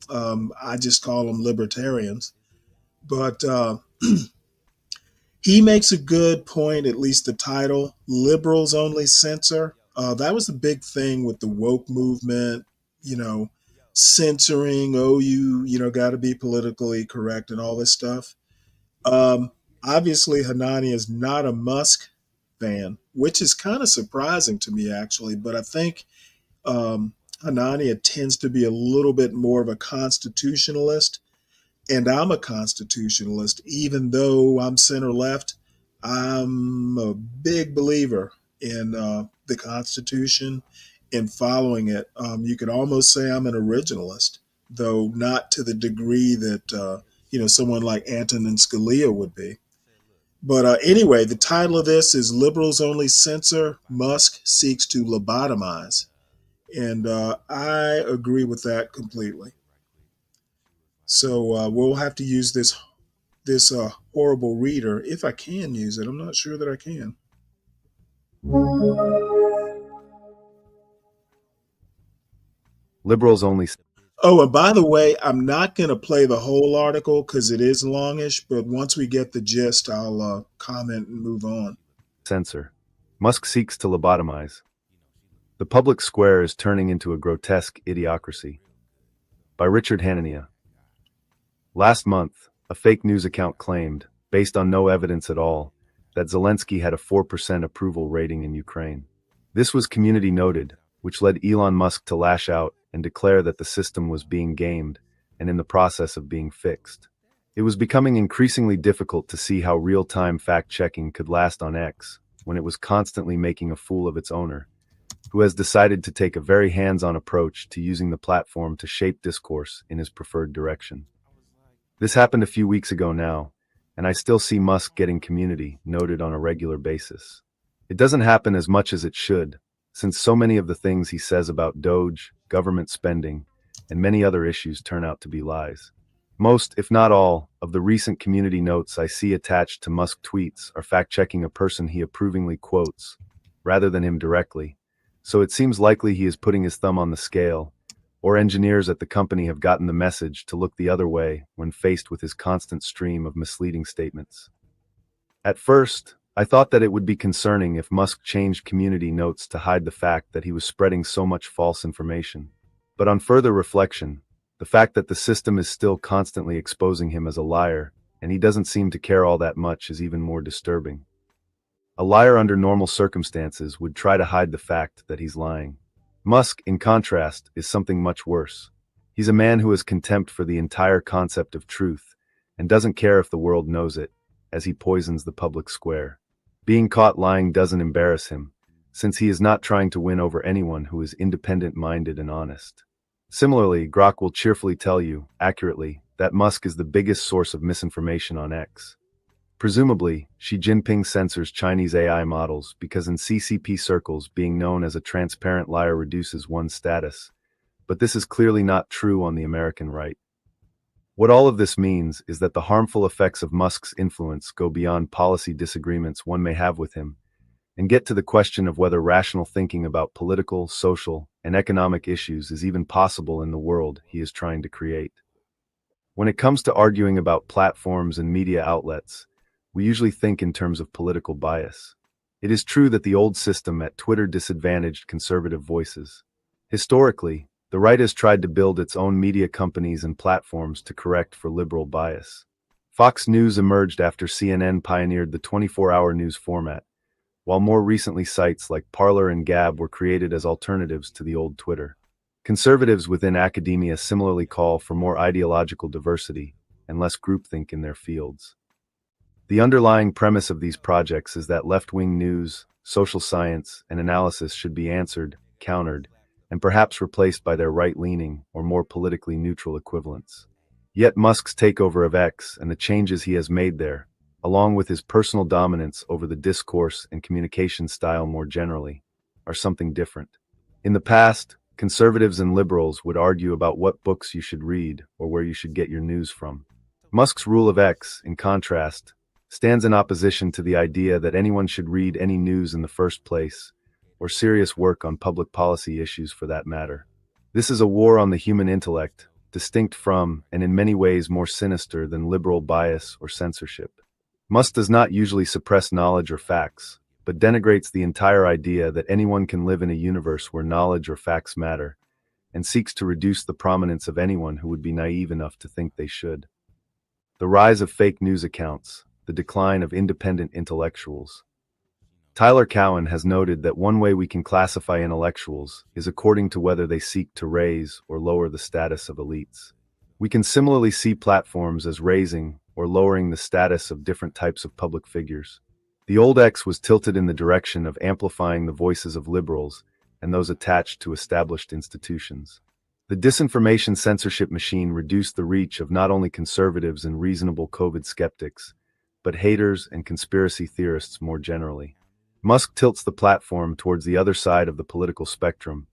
[SPEAKER 5] I just call them libertarians. But he makes a good point, at least the title, Liberals Only Censor. That was the big thing with the woke movement, censoring, got to be politically correct and all this stuff. Obviously, Hanani is not a Musk fan, which is kind of surprising to me, actually. But I think Hanani tends to be a little bit more of a constitutionalist. And I'm a constitutionalist, even though I'm center left. I'm a big believer in the Constitution and following it. You could almost say I'm an originalist, though not to the degree that someone like Antonin Scalia would be. But anyway, the title of this is Liberals Only Censor, Musk Seeks to Lobotomize. And I agree with that completely. So we'll have to use this horrible reader, if I can use it. I'm not sure that I can.
[SPEAKER 8] Liberals only.
[SPEAKER 5] Oh, and by the way, I'm not going to play the whole article because it is longish, but once we get the gist, I'll comment and move on.
[SPEAKER 8] Censor. Musk seeks to lobotomize. The public square is turning into a grotesque idiocracy. By Richard Hanania. Last month, a fake news account claimed, based on no evidence at all, that Zelensky had a 4% approval rating in Ukraine. This was community noted, which led Elon Musk to lash out and declare that the system was being gamed and in the process of being fixed. It was becoming increasingly difficult to see how real-time fact-checking could last on X when it was constantly making a fool of its owner, who has decided to take a very hands-on approach to using the platform to shape discourse in his preferred direction. This happened a few weeks ago now, and I still see Musk getting community noted on a regular basis. It doesn't happen as much as it should, since so many of the things he says about Doge, government spending, and many other issues turn out to be lies. Most, if not all, of the recent community notes I see attached to Musk tweets are fact-checking a person he approvingly quotes, rather than him directly, so it seems likely he is putting his thumb on the scale, or engineers at the company have gotten the message to look the other way when faced with his constant stream of misleading statements. At first, I thought that it would be concerning if Musk changed community notes to hide the fact that he was spreading so much false information. But on further reflection, the fact that the system is still constantly exposing him as a liar, and he doesn't seem to care all that much, is even more disturbing. A liar under normal circumstances would try to hide the fact that he's lying. Musk, in contrast, is something much worse. He's a man who has contempt for the entire concept of truth, and doesn't care if the world knows it, as he poisons the public square. Being caught lying doesn't embarrass him, since he is not trying to win over anyone who is independent-minded and honest. Similarly, Grok will cheerfully tell you, accurately, that Musk is the biggest source of misinformation on X. Presumably, Xi Jinping censors Chinese AI models because in CCP circles being known as a transparent liar reduces one's status, but this is clearly not true on the American right. What all of this means is that the harmful effects of Musk's influence go beyond policy disagreements one may have with him, and get to the question of whether rational thinking about political, social, and economic issues is even possible in the world he is trying to create. When it comes to arguing about platforms and media outlets, we usually think in terms of political bias. It is true that the old system at Twitter disadvantaged conservative voices. Historically, the right has tried to build its own media companies and platforms to correct for liberal bias. Fox News emerged after CNN pioneered the 24-hour news format, while more recently sites like Parler and Gab were created as alternatives to the old Twitter. Conservatives within academia similarly call for more ideological diversity and less groupthink in their fields. The underlying premise of these projects is that left-wing news, social science, and analysis should be answered, countered, and perhaps replaced by their right-leaning or more politically neutral equivalents. Yet Musk's takeover of X and the changes he has made there, along with his personal dominance over the discourse and communication style more generally, are something different. In the past, conservatives and liberals would argue about what books you should read or where you should get your news from. Musk's rule of X, in contrast, stands in opposition to the idea that anyone should read any news in the first place, or serious work on public policy issues for that matter. This is a war on the human intellect, distinct from, and in many ways more sinister than liberal bias or censorship. Musk does not usually suppress knowledge or facts, but denigrates the entire idea that anyone can live in a universe where knowledge or facts matter, and seeks to reduce the prominence of anyone who would be naive enough to think they should. The rise of fake news accounts, the decline of independent intellectuals. Tyler Cowen has noted that one way we can classify intellectuals is according to whether they seek to raise or lower the status of elites. We can similarly see platforms as raising or lowering the status of different types of public figures. The old X was tilted in the direction of amplifying the voices of liberals and those attached to established institutions. The disinformation censorship machine reduced the reach of not only conservatives and reasonable COVID skeptics, but haters and conspiracy theorists more generally. Musk tilts the platform towards the other side of the political spectrum,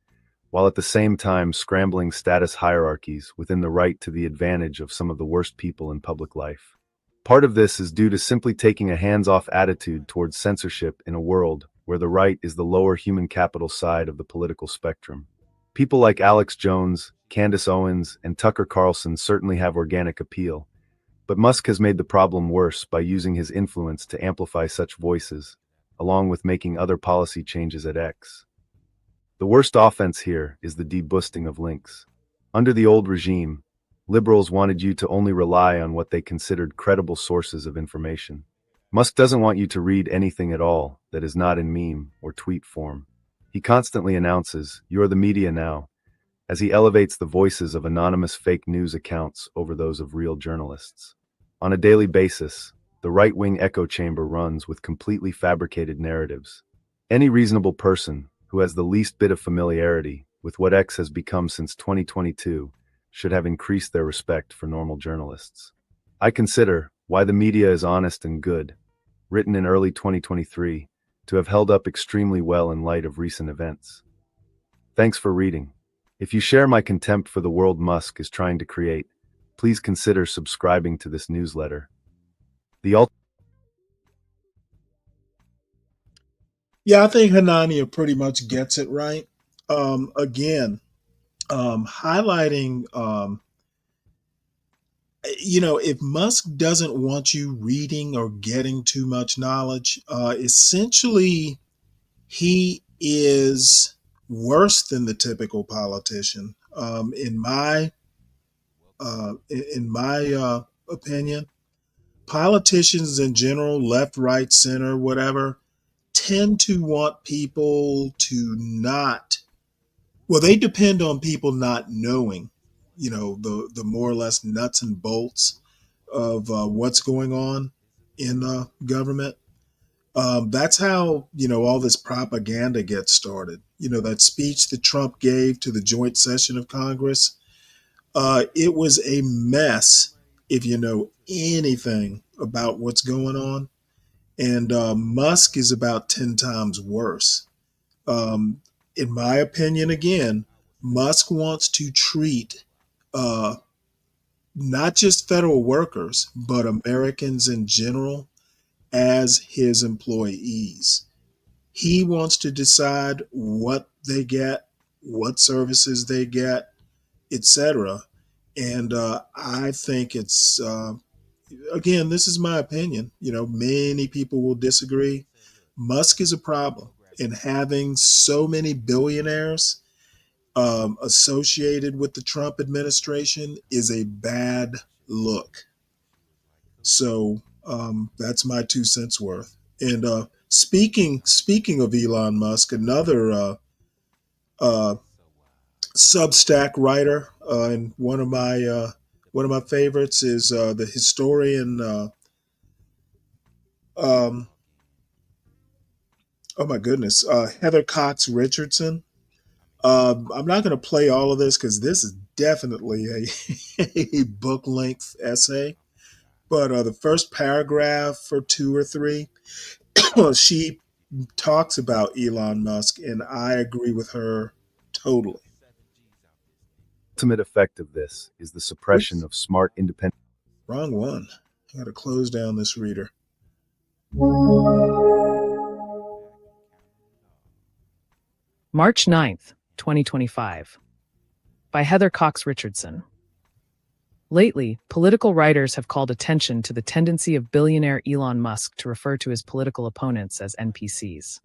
[SPEAKER 8] while at the same time scrambling status hierarchies within the right to the advantage of some of the worst people in public life. Part of this is due to simply taking a hands-off attitude towards censorship in a world where the right is the lower human capital side of the political spectrum. People like Alex Jones, Candace Owens, and Tucker Carlson certainly have organic appeal, but Musk has made the problem worse by using his influence to amplify such voices, along with making other policy changes at X. The worst offense here is the deboosting of links. Under the old regime, liberals wanted you to only rely on what they considered credible sources of information. Musk doesn't want you to read anything at all that is not in meme or tweet form. He constantly announces, "You're the media now," as he elevates the voices of anonymous fake news accounts over those of real journalists. On a daily basis, the right-wing echo chamber runs with completely fabricated narratives. Any reasonable person who has the least bit of familiarity with what X has become since 2022 should have increased their respect for normal journalists. I consider Why the Media is Honest and Good, written in early 2023, to have held up extremely well in light of recent events. Thanks for reading. If you share my contempt for the world Musk is trying to create, please consider subscribing to this newsletter.
[SPEAKER 5] Yeah, I think Hanania pretty much gets it right. Again, highlighting, if Musk doesn't want you reading or getting too much knowledge, essentially he is worse than the typical politician. In my opinion, politicians in general, left, right, center, whatever, tend to want people to they depend on people not knowing, the more or less nuts and bolts of what's going on in government. That's how, all this propaganda gets started. That speech that Trump gave to the joint session of Congress, it was a mess if you know anything about what's going on. And Musk is about 10 times worse. In my opinion, again, Musk wants to treat not just federal workers, but Americans in general as his employees. He wants to decide what they get, what services they get, etc. And I think it's, again, this is my opinion. Many people will disagree. Musk is a problem. And having so many billionaires associated with the Trump administration is a bad look. So that's my 2 cents worth. And speaking of Elon Musk, another uh, Substack writer, and one of my favorites is the historian. Um, oh my goodness, Heather Cox Richardson. I'm not going to play all of this because this is definitely a book length essay. But the first paragraph or two or three, she talks about Elon Musk, and I agree with her totally.
[SPEAKER 8] Ultimate effect of this is the suppression
[SPEAKER 5] Oops,
[SPEAKER 8] of smart, independent.
[SPEAKER 5] wrong one. I got to close down this reader.
[SPEAKER 9] March 9th, 2025. By Heather Cox Richardson. Lately, political writers have called attention to the tendency of billionaire Elon Musk to refer to his political opponents as NPCs.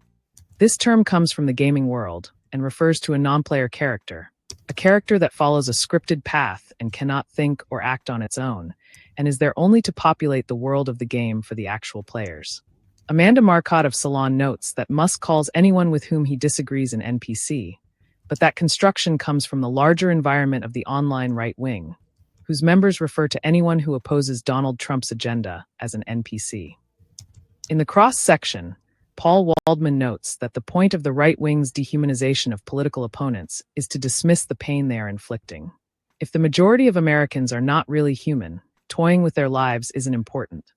[SPEAKER 9] This term comes from the gaming world and refers to a non-player character, a character that follows a scripted path and cannot think or act on its own, and is there only to populate the world of the game for the actual players. Amanda Marcotte of Salon notes that Musk calls anyone with whom he disagrees an NPC, but that construction comes from the larger environment of the online right wing, whose members refer to anyone who opposes Donald Trump's agenda as an NPC. In the cross section, Paul Waldman notes that the point of the right wing's dehumanization of political opponents is to dismiss the pain they are inflicting. If the majority of Americans are not really human, toying with their lives isn't important.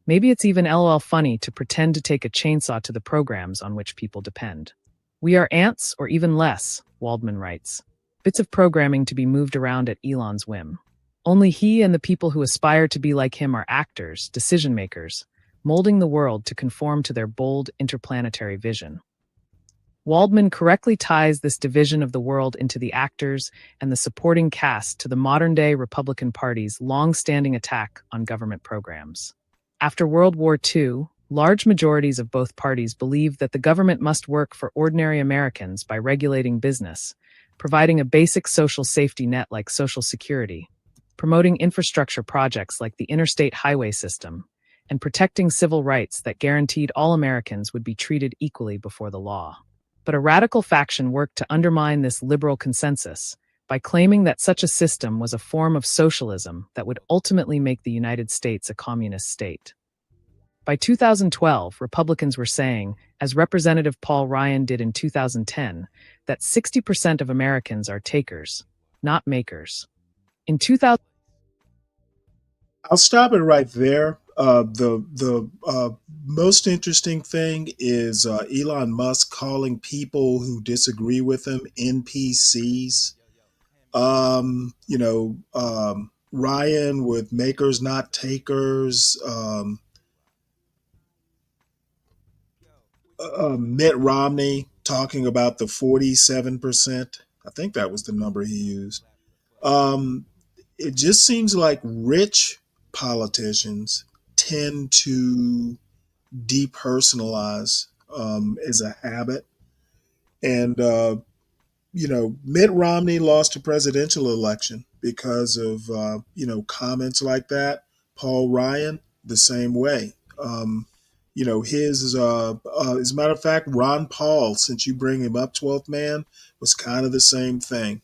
[SPEAKER 9] Maybe it's even LOL funny to pretend to take a chainsaw to the programs on which people depend. We are ants or even less, Waldman writes. Bits of programming to be moved around at Elon's whim. Only he and the people who aspire to be like him are actors, decision makers, molding the world to conform to their bold interplanetary vision. Waldman correctly ties this division of the world into the actors and the supporting cast to the modern-day Republican Party's long-standing attack on government programs. After World War II, large majorities of both parties believed that the government must work for ordinary Americans by regulating business, providing a basic social safety net like Social Security, promoting infrastructure projects like the interstate highway system, and protecting civil rights that guaranteed all Americans would be treated equally before the law. But a radical faction worked to undermine this liberal consensus by claiming that such a system was a form of socialism that would ultimately make the United States a communist state. By 2012, Republicans were saying, as Representative Paul Ryan did in 2010, that 60% of Americans are takers, not makers. In 2000,
[SPEAKER 5] I'll stop it right there. The most interesting thing is Elon Musk calling people who disagree with him NPCs. Ryan with makers not takers. Mitt Romney talking about the 47%. I think that was the number he used. Um, it just seems like rich politicians tend to depersonalize as a habit. And, Mitt Romney lost a presidential election because of, comments like that. Paul Ryan, the same way. As a matter of fact, Ron Paul, since you bring him up, 12th man, was kind of the same thing.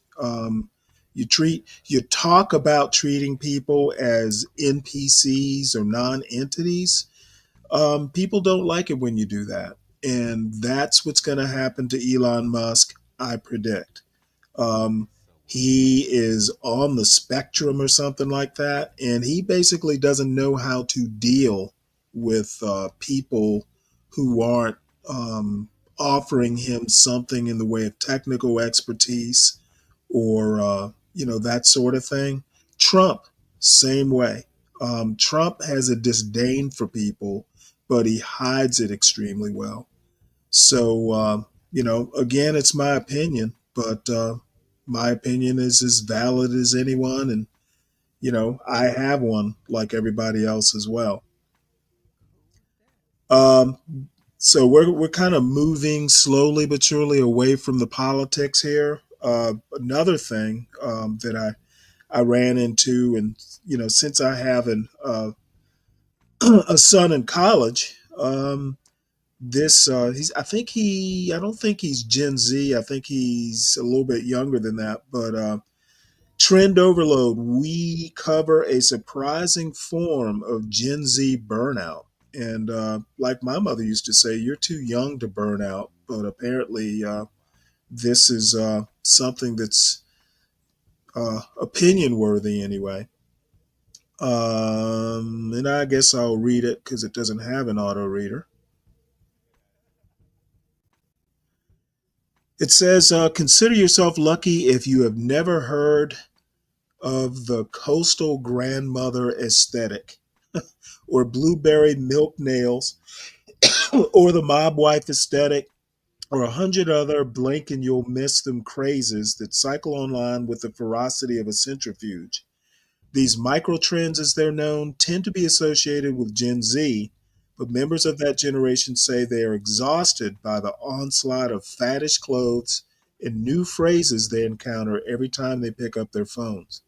[SPEAKER 5] You talk about treating people as NPCs or non-entities. People don't like it when you do that. And that's what's going to happen to Elon Musk, I predict. Um, he is on the spectrum or something like that. And he basically doesn't know how to deal with people who aren't offering him something in the way of technical expertise or that sort of thing. Trump, same way. Trump has a disdain for people, but he hides it extremely well. So again, it's my opinion, but my opinion is as valid as anyone, and I have one like everybody else as well. Um, so we're kind of moving slowly but surely away from the politics here. Another thing that I ran into, and since I have a son in college, this he's I don't think he's Gen Z. I think he's a little bit younger than that. But trend overload. We cover a surprising form of Gen Z burnout. And like my mother used to say, you're too young to burn out. But apparently, this is something that's opinion worthy anyway. And I guess I'll read it because it doesn't have an auto reader. It says, consider yourself lucky if you have never heard of the coastal grandmother aesthetic, or blueberry milk nails, or the mob wife aesthetic, or 100 other blink and you'll miss them crazes that cycle online with the ferocity of a centrifuge. These micro trends, as they're known, tend to be associated with Gen Z, but members of that generation say they are exhausted by the onslaught of faddish clothes and new phrases they encounter every time they pick up their phones.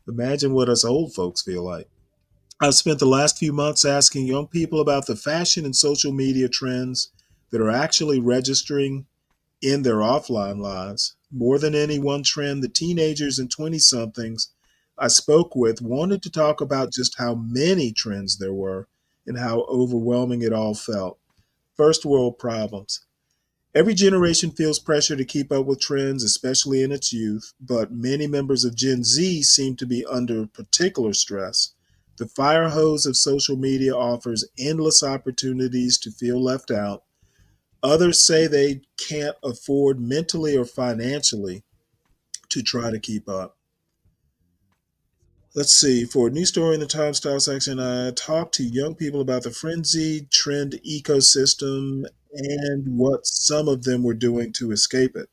[SPEAKER 5] Imagine what us old folks feel like. I've spent the last few months asking young people about the fashion and social media trends that are actually registering in their offline lives. More than any one trend, the teenagers and 20 somethings I spoke with wanted to talk about just how many trends there were and how overwhelming it all felt. First world problems. Every generation feels pressure to keep up with trends, especially in its youth, but many members of Gen Z seem to be under particular stress. The fire hose of social media offers endless opportunities to feel left out. Others say they can't afford mentally or financially to try to keep up. Let's see. For a new story in the Time Style section, I talked to young people about the frenzied trend ecosystem and what some of them were doing to escape it.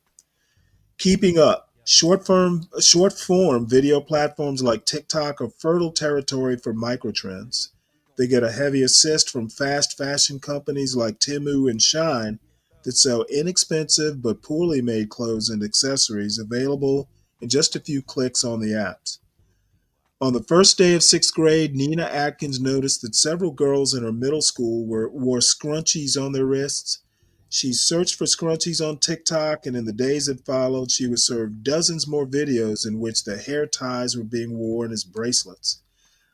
[SPEAKER 5] Keeping up. Short form video platforms like TikTok are fertile territory for microtrends. They get a heavy assist from fast fashion companies like Temu and Shine that sell inexpensive but poorly made clothes and accessories available in just a few clicks on the apps. On the first day of sixth grade, Nina Atkins noticed that several girls in her middle school wore scrunchies on their wrists. She searched for scrunchies on TikTok, and in the days that followed, she was served dozens more videos in which the hair ties were being worn as bracelets.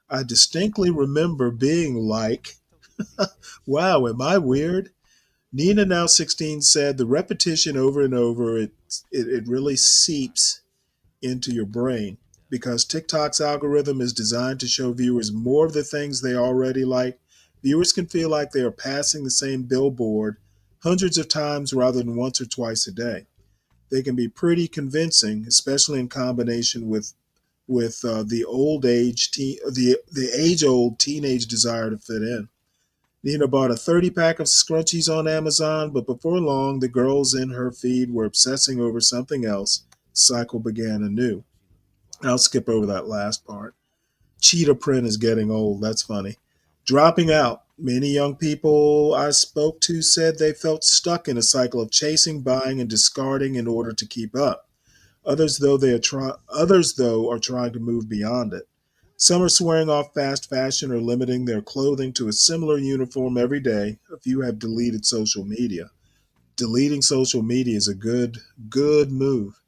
[SPEAKER 5] I distinctly remember being like, wow, am I weird? Nina, now 16, said the repetition over and over, it really seeps into your brain because TikTok's algorithm is designed to show viewers more of the things they already like. Viewers can feel like they are passing the same billboard hundreds of times rather than once or twice a day. They can be pretty convincing, especially in combination with the age old teenage desire to fit in. Nina bought a 30 pack of scrunchies on Amazon, but before long, the girls in her feed were obsessing over something else. The cycle began anew. I'll skip over that last part. Cheetah print is getting old. That's funny. Dropping out. Many young people I spoke to said they felt stuck in a cycle of chasing, buying, and discarding in order to keep up. Others though are trying to move beyond it. Some are swearing off fast fashion or limiting their clothing to a similar uniform every day. A few have deleted social media. Deleting social media is a good move.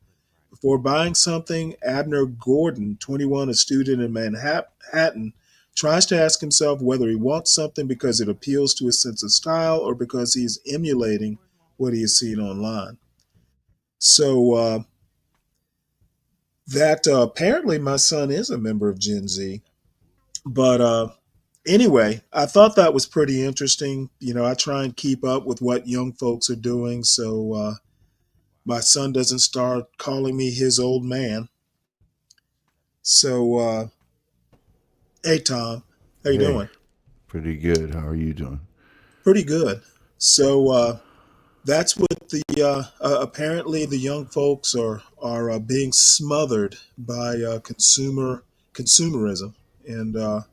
[SPEAKER 5] Before buying something, Abner Gordon, 21, a student in Manhattan, tries to ask himself whether he wants something because it appeals to his sense of style or because he is emulating what he has seen online. So that apparently my son is a member of Gen Z. But anyway, I thought that was pretty interesting. I try and keep up with what young folks are doing so my son doesn't start calling me his old man. So, hey, Tom, how you
[SPEAKER 10] Hey,
[SPEAKER 5] doing?
[SPEAKER 10] pretty good. How are you doing?
[SPEAKER 5] Pretty good. So, That's what the apparently the young folks are being smothered by consumerism, and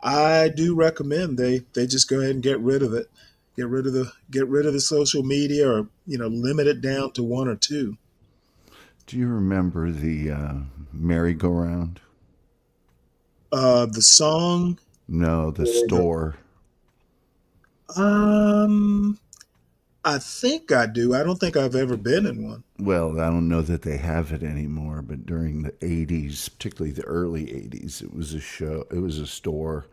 [SPEAKER 5] I do recommend they just go ahead and get rid of it, get rid of the social media, or limit it down to one or two.
[SPEAKER 10] Do you remember the merry-go-round?
[SPEAKER 5] The song.
[SPEAKER 10] No, the store.
[SPEAKER 5] I think I do. I don't think I've ever been in one.
[SPEAKER 10] Well, I don't know that they have it anymore, but during the 80s, particularly the early 80s, it was a store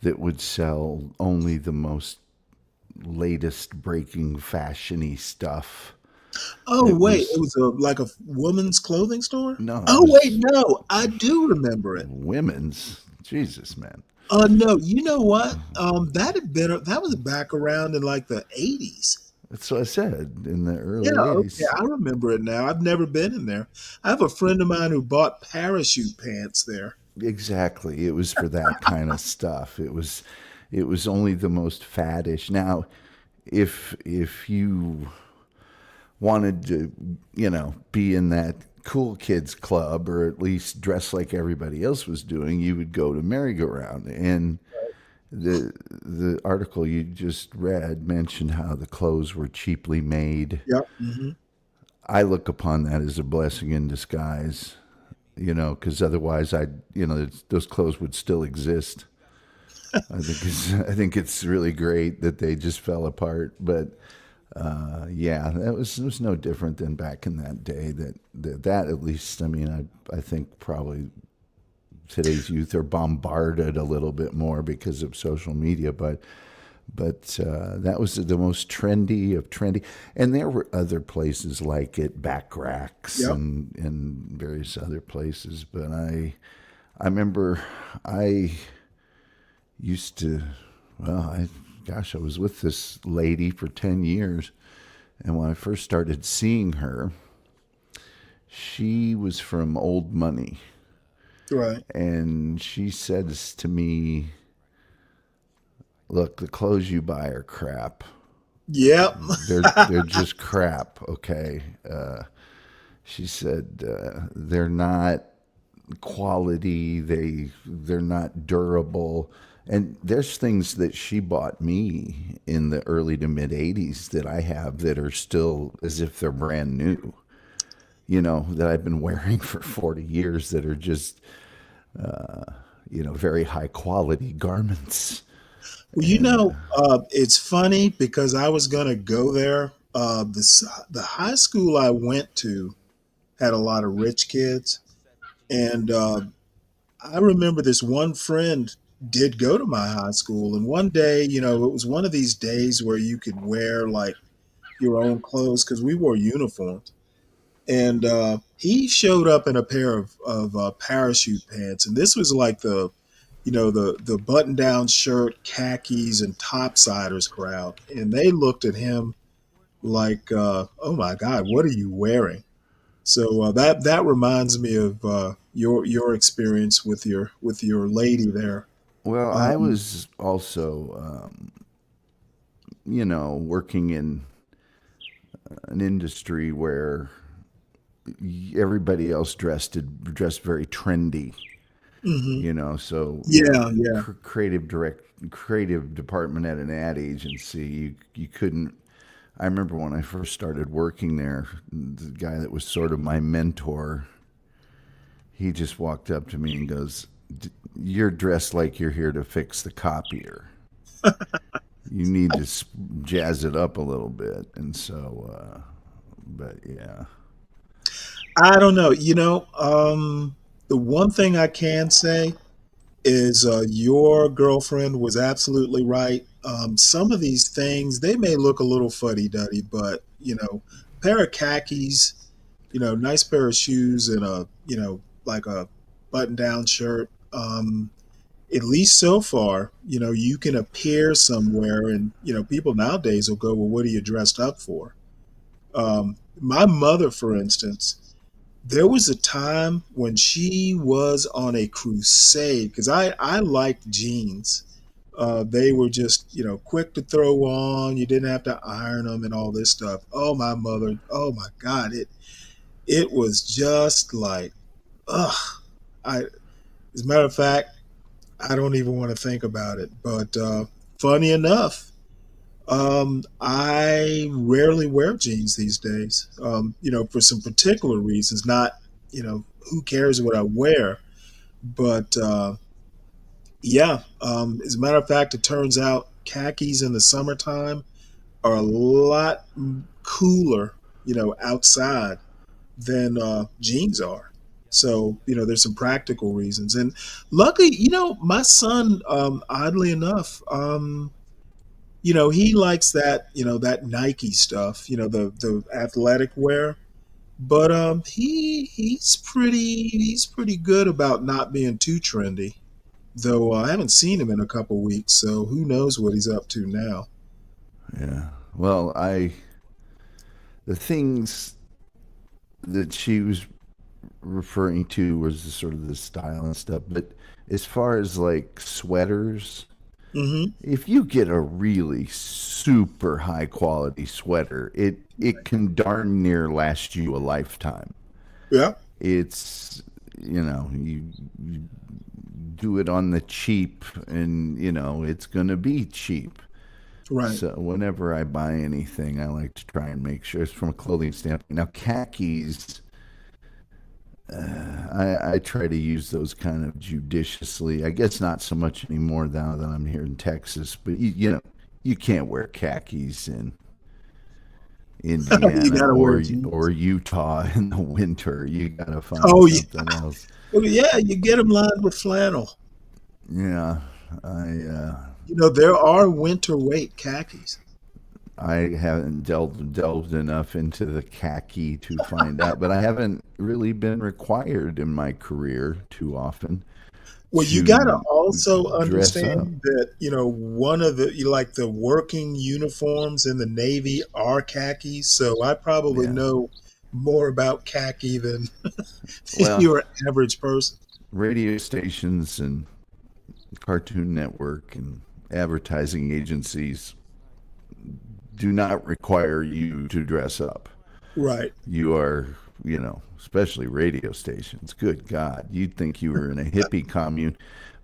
[SPEAKER 10] that would sell only the most latest breaking fashion-y stuff.
[SPEAKER 5] Oh, it was like a woman's clothing store?
[SPEAKER 10] No.
[SPEAKER 5] Oh, wait, no. I do remember it.
[SPEAKER 10] Women's? Jesus, man.
[SPEAKER 5] No, you know what? That was back around in like the 80s.
[SPEAKER 10] That's what I said, in the early 80s.
[SPEAKER 5] Yeah, I remember it now. I've never been in there. I have a friend of mine who bought parachute pants there.
[SPEAKER 10] Exactly. It was for that kind of stuff. It was only the most faddish. Now, if you wanted to, be in that cool kids club, or at least dress like everybody else was doing, you would go to merry-go-round. And the article you just read mentioned how the clothes were cheaply made.
[SPEAKER 5] Yep. Mm-hmm. I
[SPEAKER 10] look upon that as a blessing in disguise, because otherwise those clothes would still exist. I think it's really great that they just fell apart, but that was no different than back in that day. That at least, I think probably today's youth are bombarded a little bit more because of social media, but that was the most trendy of trendy. And there were other places like it, Back Racks,
[SPEAKER 5] yep,
[SPEAKER 10] and various other places. But I remember I used to, I was with this lady for 10 years. And when I first started seeing her, she was from Old Money.
[SPEAKER 5] Right.
[SPEAKER 10] And she says to me, "Look, the clothes you buy are crap.
[SPEAKER 5] Yep.
[SPEAKER 10] They're just crap, okay?" She said, "They're not quality. They're not durable." And there's things that she bought me in the early to mid 80s that I have that are still as if they're brand new, that I've been wearing for 40 years, that are just, very high quality garments.
[SPEAKER 5] Well, it's funny because I was going to go there. The high school I went to had a lot of rich kids. And I remember this one friend did go to my high school. And one day, it was one of these days where you could wear like your own clothes because we wore uniforms. And he showed up in a pair of parachute pants. And this was like the button-down shirt, khakis, and topsiders crowd. And they looked at him like, oh my God, what are you wearing? So that reminds me of your experience with your lady there.
[SPEAKER 10] Well, I was also, working in an industry where everybody else dressed very trendy.
[SPEAKER 5] Mm-hmm.
[SPEAKER 10] So creative department at an ad agency, you couldn't. I remember when I first started working there, the guy that was sort of my mentor, he just walked up to me and goes, "You're dressed like you're here to fix the copier. You need to jazz it up a little bit." And so, but yeah.
[SPEAKER 5] I don't know. The one thing I can say is your girlfriend was absolutely right. Some of these things, they may look a little fuddy-duddy, but, pair of khakis, nice pair of shoes and like a button-down shirt. At least so far, you can appear somewhere and, people nowadays will go, "Well, what are you dressed up for?" My mother, for instance, there was a time when she was on a crusade because I liked jeans. They were just, quick to throw on. You didn't have to iron them and all this stuff. Oh, my mother. Oh, my God. It was just like, ugh. As a matter of fact, I don't even want to think about it. But funny enough, I rarely wear jeans these days, for some particular reasons. Not, who cares what I wear? But yeah, as a matter of fact, it turns out khakis in the summertime are a lot cooler, outside than jeans are. So, there's some practical reasons. And luckily, my son, oddly enough, he likes that, that Nike stuff, the athletic wear. But he's pretty good about not being too trendy. Though I haven't seen him in a couple weeks, so who knows what he's up to now.
[SPEAKER 10] Yeah. Well, the things that she was referring to was the sort of the style and stuff. But as far as like sweaters, if you get a really super high quality sweater, it can darn near last you a lifetime.
[SPEAKER 5] Yeah.
[SPEAKER 10] It's, you do it on the cheap and, it's going to be cheap.
[SPEAKER 5] Right.
[SPEAKER 10] So whenever I buy anything, I like to try and make sure it's from a clothing standpoint. Now, khakis, I try to use those kind of judiciously. I guess not so much anymore now that I'm here in Texas, but you can't wear khakis in Indiana or Utah in the winter. You got to find something else.
[SPEAKER 5] Well, yeah, you get them lined with flannel.
[SPEAKER 10] Yeah,
[SPEAKER 5] there are winter weight khakis.
[SPEAKER 10] I haven't delved enough into the khaki to find out, but I haven't really been required in my career too often.
[SPEAKER 5] Well, you got to also understand that, one of the working uniforms in the Navy are khakis. So I probably know more about khaki than your average person.
[SPEAKER 10] Radio stations and Cartoon Network and advertising agencies do not require you to dress up.
[SPEAKER 5] Right.
[SPEAKER 10] You are, especially radio stations. Good God. You'd think you were in a hippie commune.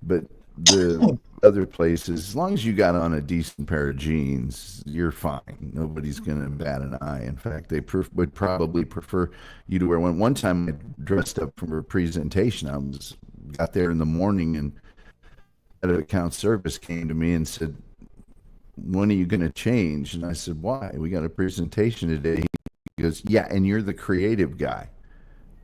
[SPEAKER 10] But the other places, as long as you got on a decent pair of jeans, you're fine. Nobody's going to bat an eye. In fact, they would probably prefer you to wear one. One time I dressed up for a presentation. Got there in the morning and head of account service came to me and said, "When are you going to change?" And I said, "Why? We got a presentation today." He goes, "Yeah, and you're the creative guy.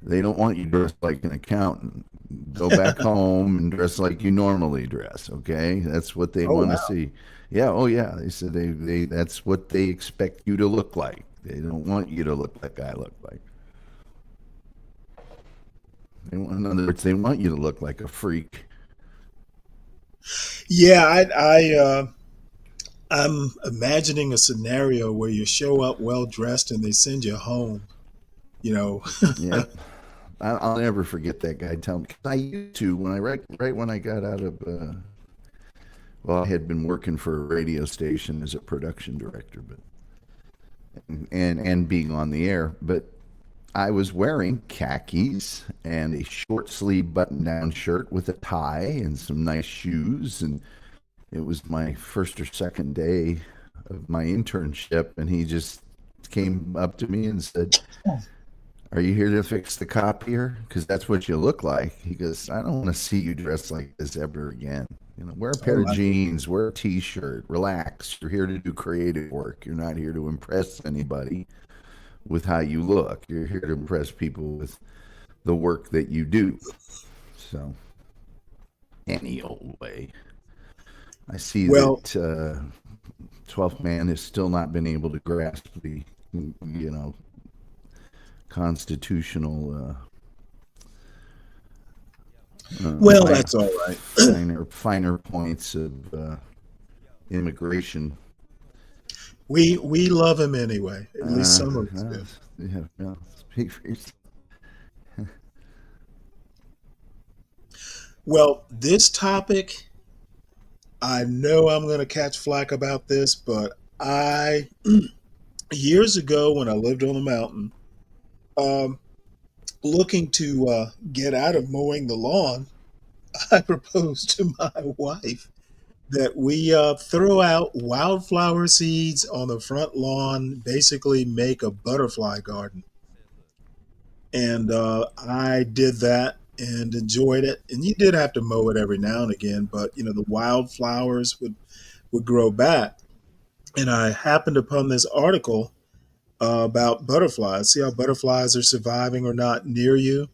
[SPEAKER 10] They don't want you dressed like an accountant. Go back home and dress like you normally dress, okay? That's what they want to see." Yeah, oh yeah. They said they that's what they expect you to look like. They don't want you to look like I look like. In other words, they want you to look like a freak.
[SPEAKER 5] Yeah, I'm imagining a scenario where you show up well dressed and they send you home.
[SPEAKER 10] Yeah, I'll never forget that guy telling me. Cause I used to right when I got out of. I had been working for a radio station as a production director, but and being on the air, but I was wearing khakis and a short sleeve button down shirt with a tie and some nice shoes, and it was my first or second day of my internship, and he just came up to me and said, "Are you here to fix the copier? Because that's what you look like." He goes, "I don't want to see you dressed like this ever again. Wear a pair of jeans, wear a t-shirt, relax. You're here to do creative work. You're not here to impress anybody with how you look. You're here to impress people with the work that you do." So, any old way. I see that 12th Man has still not been able to grasp the, constitutional.
[SPEAKER 5] That's all right.
[SPEAKER 10] Finer points of immigration.
[SPEAKER 5] We love him anyway. At least some of us do.
[SPEAKER 10] Yeah, no, speak for yourself.
[SPEAKER 5] Well, this topic I know I'm going to catch flack about this, but I years ago when I lived on the mountain, um, looking to get out of mowing the lawn, I proposed to my wife that we throw out wildflower seeds on the front lawn, basically make a butterfly garden. And I did that and enjoyed it. And you did have to mow it every now and again, but the wildflowers would grow back. And I happened upon this article about butterflies. See how butterflies are surviving or not near you.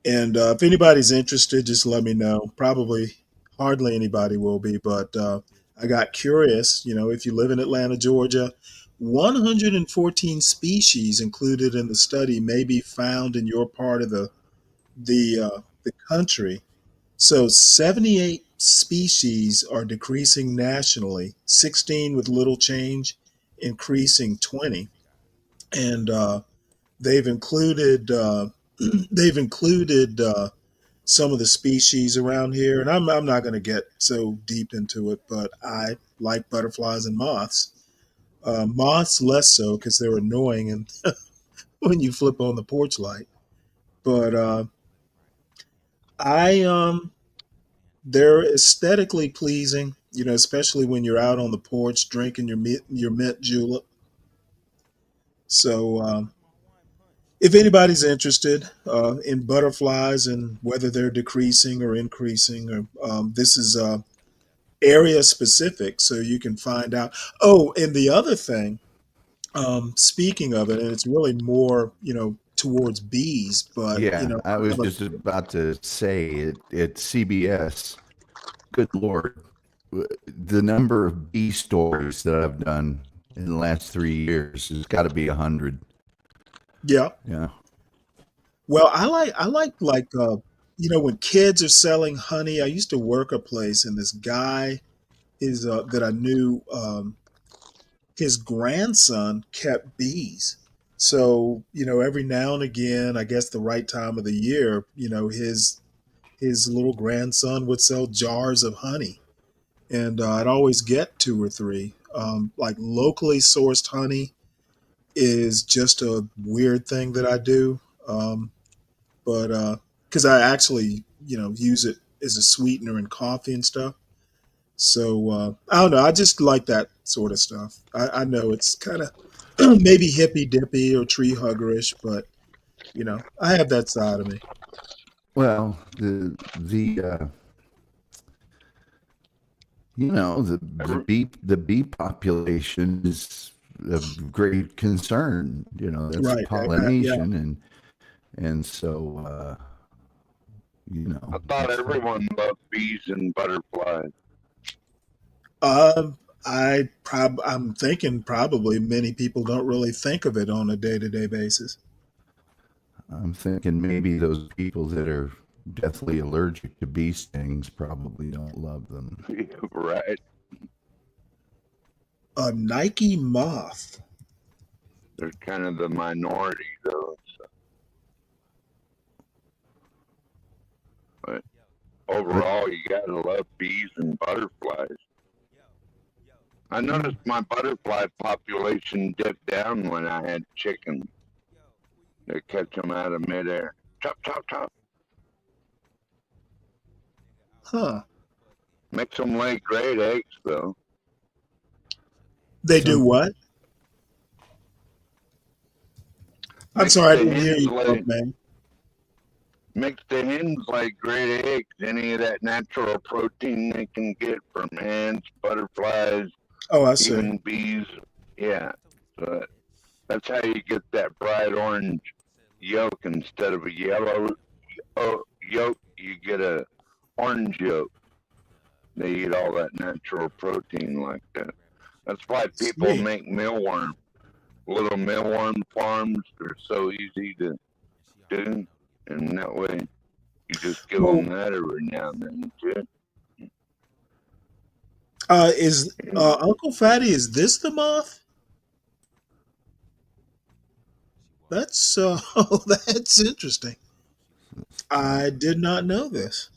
[SPEAKER 5] And if anybody's interested, just let me know. Probably hardly anybody will be, but I got curious. If you live in Atlanta, Georgia, 114 species included in the study may be found in your part of the country. So 78 species are decreasing nationally, 16 with little change, increasing 20, and they've included they've included some of the species around here, and I'm not going to get so deep into it, but I like butterflies and moths. Moths less so because they're annoying and when you flip on the porch light. But I they're aesthetically pleasing, especially when you're out on the porch drinking your mint julep. So if anybody's interested in butterflies and whether they're decreasing or increasing, or this is area specific, so you can find out. Oh, and the other thing, speaking of it, and it's really more, towards bees, but
[SPEAKER 10] Yeah, I
[SPEAKER 5] I
[SPEAKER 10] was
[SPEAKER 5] have a
[SPEAKER 10] just about to say at CBS. Good Lord, the number of bee stories that I've done in the last 3 years has got to be 100.
[SPEAKER 5] yeah.
[SPEAKER 10] Yeah.
[SPEAKER 5] Well, I like when kids are selling honey. I used to work a place, and this guy is that I knew. His grandson kept bees. So, every now and again, I guess the right time of the year, his little grandson would sell jars of honey, and I'd always get two or three. Like locally sourced honey is just a weird thing that I do, but because I actually, use it as a sweetener in coffee and stuff. So I don't know. I just like that sort of stuff. I know it's kind of maybe hippy dippy or tree huggerish, but I have that side of me.
[SPEAKER 10] Well, the bee population is of great concern. That's
[SPEAKER 5] Right. Yeah.
[SPEAKER 10] pollination, and so
[SPEAKER 11] I thought
[SPEAKER 10] it's
[SPEAKER 11] everyone loved bees and butterflies.
[SPEAKER 5] I'm thinking probably many people don't really think of it on a day to day basis.
[SPEAKER 10] I'm thinking maybe those people that are deathly allergic to bee stings probably don't love them.
[SPEAKER 11] Right.
[SPEAKER 5] A Nike moth.
[SPEAKER 11] They're kind of the minority, though. So. But
[SPEAKER 10] But
[SPEAKER 11] overall, you gotta love bees and butterflies. I noticed my butterfly population dipped down when I had chickens. They catch them out of midair. Chop, chop, chop.
[SPEAKER 5] Huh.
[SPEAKER 11] Makes them lay great eggs, though.
[SPEAKER 5] They do
[SPEAKER 10] some
[SPEAKER 5] what? I'm
[SPEAKER 11] Makes
[SPEAKER 5] sorry, I
[SPEAKER 11] the
[SPEAKER 5] didn't hear
[SPEAKER 11] hens
[SPEAKER 5] you,
[SPEAKER 11] lay
[SPEAKER 5] man.
[SPEAKER 11] makes the hens lay great eggs. Any of that natural protein they can get from ants, butterflies,
[SPEAKER 5] Oh, I see.
[SPEAKER 11] even bees. Yeah, but that's how you get that bright orange yolk instead of a yellow yolk. You get a orange yolk. They eat all that natural protein like that. That's why people
[SPEAKER 5] Sweet.
[SPEAKER 11] make mealworm. Little mealworm farms are so easy to do, and that way you just give them
[SPEAKER 5] Well,
[SPEAKER 11] that every now and then too.
[SPEAKER 5] is
[SPEAKER 11] Yeah.
[SPEAKER 5] Uncle Fatty? Is this the moth? That's oh, that's interesting. I did not know this.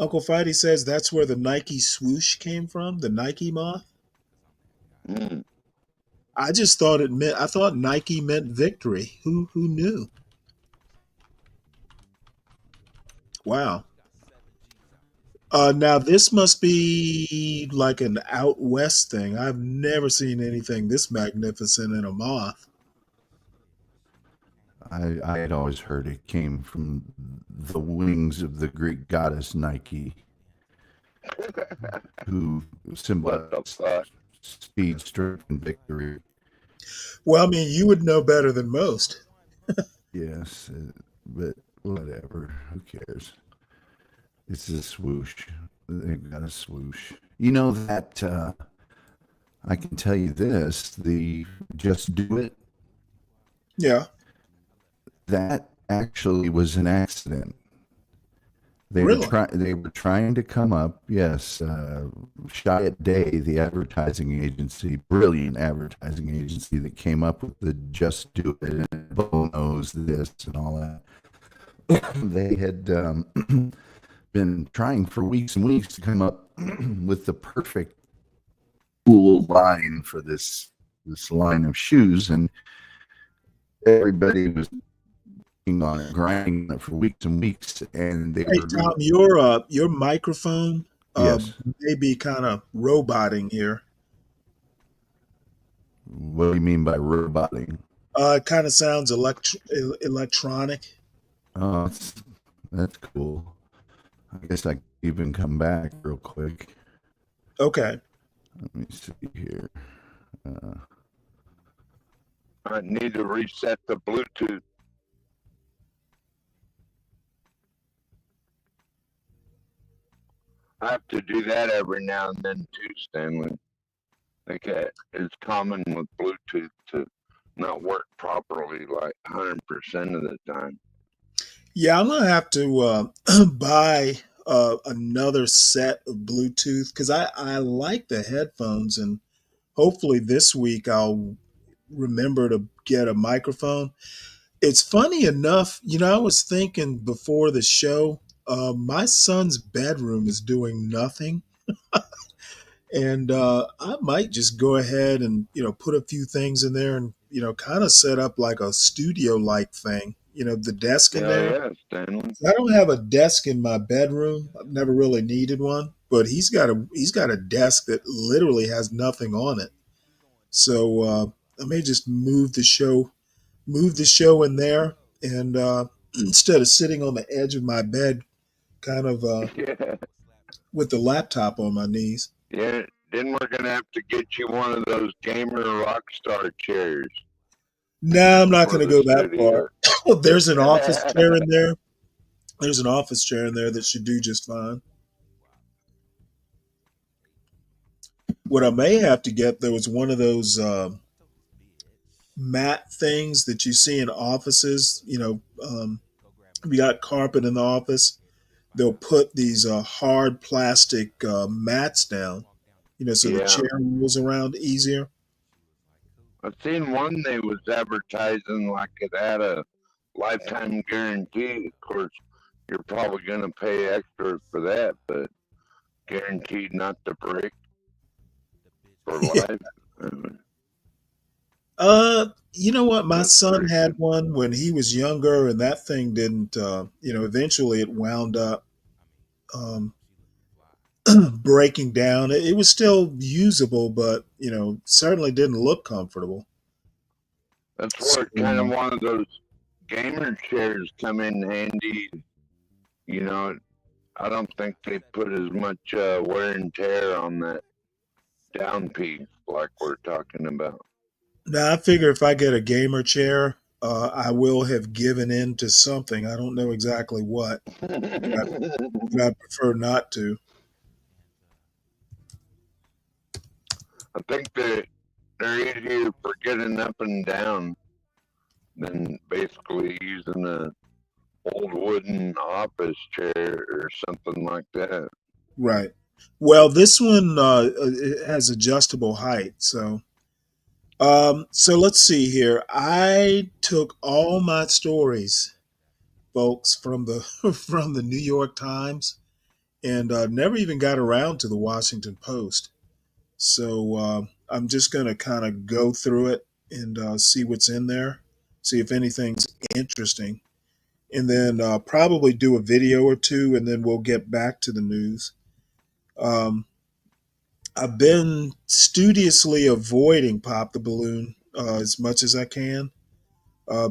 [SPEAKER 5] Uncle Fighty says that's where the Nike swoosh came from, the Nike moth.
[SPEAKER 11] Mm.
[SPEAKER 5] I just thought it meant. I thought Nike meant victory. Who knew? Wow. Now this must be like an out west thing. I've never seen anything this magnificent in a moth.
[SPEAKER 10] I had always heard it came from the wings of the Greek goddess Nike, who
[SPEAKER 11] What the
[SPEAKER 10] symbolizes
[SPEAKER 11] fuck?
[SPEAKER 10] speed, strength, and victory.
[SPEAKER 5] Well, I mean, you would know better than most.
[SPEAKER 10] Yes, but whatever. Who cares? It's a swoosh. They've got a swoosh. You know that I can tell you this: the "Just Do It"
[SPEAKER 5] Yeah.
[SPEAKER 10] that actually was an accident. They
[SPEAKER 5] Really?
[SPEAKER 10] were trying to come up. Yes, Chiat Day, the advertising agency, brilliant advertising agency that came up with the "Just Do It" and Bo knows this and all that. They had been trying for weeks and weeks to come up with the perfect cool line for this line of shoes, and everybody was working on it, grinding on it for weeks and weeks, and they
[SPEAKER 5] Hey
[SPEAKER 10] were
[SPEAKER 5] Tom, your microphone
[SPEAKER 10] yes.
[SPEAKER 5] may be kind of roboting here.
[SPEAKER 10] What do you mean by roboting?
[SPEAKER 5] It kind of sounds electronic.
[SPEAKER 10] Oh, that's cool. I guess I can even come back real quick.
[SPEAKER 5] Okay.
[SPEAKER 10] Let me see here.
[SPEAKER 11] I need to reset the Bluetooth. I have to do that every now and then too, Stanley. Like it's common with Bluetooth to not work properly like 100% of the time.
[SPEAKER 5] Yeah, I'm gonna have to buy another set of Bluetooth because I like the headphones, and hopefully this week I'll remember to get a microphone. It's funny enough, I was thinking before the show, my son's bedroom is doing nothing. And I might just go ahead and, put a few things in there and, kind of set up like a studio like thing, the desk in
[SPEAKER 11] Hell
[SPEAKER 5] there.
[SPEAKER 11] yeah, Stanley.
[SPEAKER 5] I don't have a desk in my bedroom. I've never really needed one, but he's got a desk that literally has nothing on it. So I may just move the show in there, and instead of sitting on the edge of my bed, kind of
[SPEAKER 11] Yeah.
[SPEAKER 5] with the laptop on my knees.
[SPEAKER 11] Yeah. Then we're gonna have to get you one of those gamer rock star chairs
[SPEAKER 5] No, I'm not
[SPEAKER 11] for
[SPEAKER 5] going to
[SPEAKER 11] the
[SPEAKER 5] go that
[SPEAKER 11] studio.
[SPEAKER 5] far. There's an office chair in there. There's an office chair in there that should do just fine. What I may have to get though is one of those mat things that you see in offices. If you got carpet in the office, they'll put these hard plastic mats down. So the
[SPEAKER 11] Yeah.
[SPEAKER 5] chair rolls around easier.
[SPEAKER 11] I've seen one they was advertising like it had a lifetime guarantee. Of course, you're probably gonna pay extra for that, but guaranteed not to break for
[SPEAKER 5] Yeah.
[SPEAKER 11] life.
[SPEAKER 5] You know what? My
[SPEAKER 11] That's
[SPEAKER 5] son
[SPEAKER 11] pretty
[SPEAKER 5] had one when he was younger, and that thing didn't. Eventually it wound up um, breaking down. It was still usable, but certainly didn't look comfortable.
[SPEAKER 11] That's
[SPEAKER 5] So,
[SPEAKER 11] where kind of one of those gamer chairs come in handy. You know, I don't think they put as much wear and tear on that down piece like we're talking about.
[SPEAKER 5] now I figure if I get a gamer chair, I will have given in to something. I don't know exactly what, but I prefer not to.
[SPEAKER 11] I think they're easier for getting up and down than basically using a old wooden office chair or something like that.
[SPEAKER 5] Right. Well, this one it has adjustable height, so let's see here. I took all my stories, folks, from the from the New York Times, and never even got around to the Washington Post. So I'm just going to kind of go through it and see what's in there, see if anything's interesting, and then probably do a video or two, and then we'll get back to the news. Um, I've been studiously avoiding Pop the Balloon as much as I can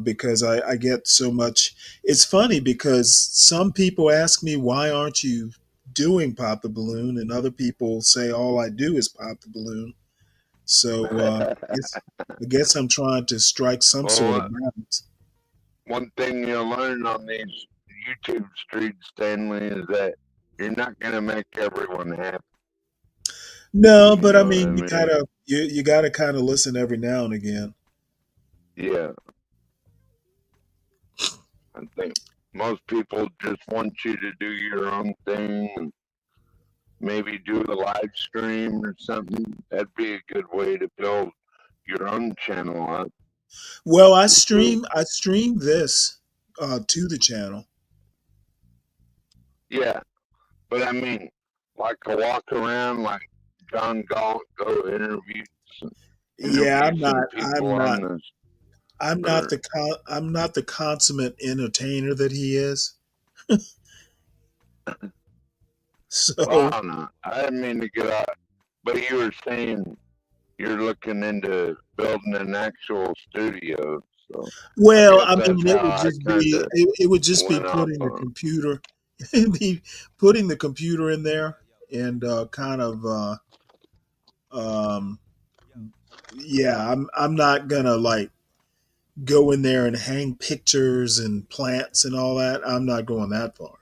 [SPEAKER 5] because I get so much. It's funny because some people ask me, why aren't you doing Pop the Balloon? And other people say, all I do is Pop the Balloon. So I guess I'm trying to strike some sort of balance.
[SPEAKER 11] One thing you'll learn on these YouTube streets, Stanley, is that you're not going to make everyone happy.
[SPEAKER 5] No, but I
[SPEAKER 11] know what
[SPEAKER 5] mean,
[SPEAKER 11] I
[SPEAKER 5] you
[SPEAKER 11] mean?
[SPEAKER 5] gotta you gotta kind of listen every now and again.
[SPEAKER 11] Yeah. I think most people just want you to do your own thing and maybe do a live stream or something. That'd be a good way to build your own channel up.
[SPEAKER 5] Well, I stream this to the channel.
[SPEAKER 11] Yeah. But I mean, like a walk around, like John Galt, go interview
[SPEAKER 5] Yeah, I'm
[SPEAKER 11] some
[SPEAKER 5] not.
[SPEAKER 11] people on this.
[SPEAKER 5] I'm not the consummate entertainer that he is. So
[SPEAKER 11] Well, I don't know. I didn't mean to get out, but you were saying you're looking into building an actual studio. So
[SPEAKER 5] well,
[SPEAKER 11] I
[SPEAKER 5] I
[SPEAKER 11] guess
[SPEAKER 5] mean,
[SPEAKER 11] that's
[SPEAKER 5] it
[SPEAKER 11] how
[SPEAKER 5] would
[SPEAKER 11] I
[SPEAKER 5] just
[SPEAKER 11] kind
[SPEAKER 5] be
[SPEAKER 11] of
[SPEAKER 5] it would just be
[SPEAKER 11] went off
[SPEAKER 5] putting the
[SPEAKER 11] on.
[SPEAKER 5] computer, be putting the computer in there and kind of um, yeah. I'm not gonna like go in there and hang pictures and plants and all that. I'm not going that far.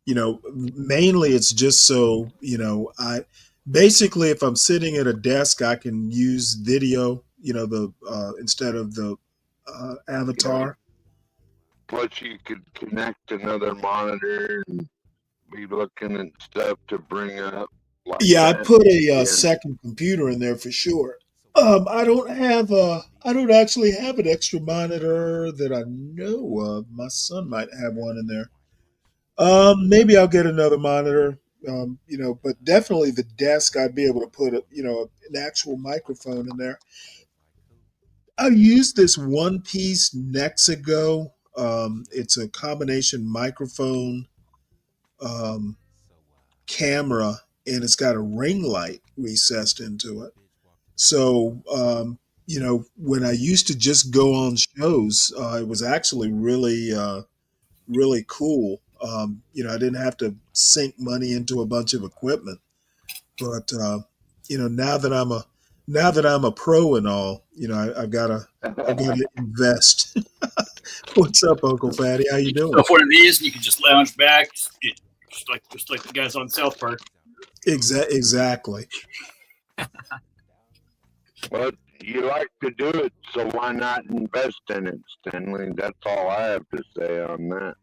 [SPEAKER 5] Mainly it's just so, I basically, if I'm sitting at a desk, I can use video, the instead of the
[SPEAKER 11] Yeah.
[SPEAKER 5] avatar.
[SPEAKER 11] Plus, you could connect another monitor and be looking at stuff to bring up like
[SPEAKER 5] Yeah, I
[SPEAKER 11] that.
[SPEAKER 5] put a
[SPEAKER 11] Yeah.
[SPEAKER 5] second computer in there for sure. I don't actually have an extra monitor that I know of. My son might have one in there. Maybe I'll get another monitor. But definitely the desk, I'd be able to put an actual microphone in there. I used this one piece Nexigo. It's a combination microphone, um, camera, and it's got a ring light recessed into it. So, when I used to just go on shows, it was actually really cool. I didn't have to sink money into a bunch of equipment, but now that I'm a pro and all, I've gotta invest. What's up, Uncle Fatty? How you
[SPEAKER 12] You get
[SPEAKER 5] doing?
[SPEAKER 12] yourself one of these, and you can just lounge back, just like the guys on South Park.
[SPEAKER 5] Exactly.
[SPEAKER 11] But you like to do it, so why not invest in it, Stanley? That's all I have to say on that.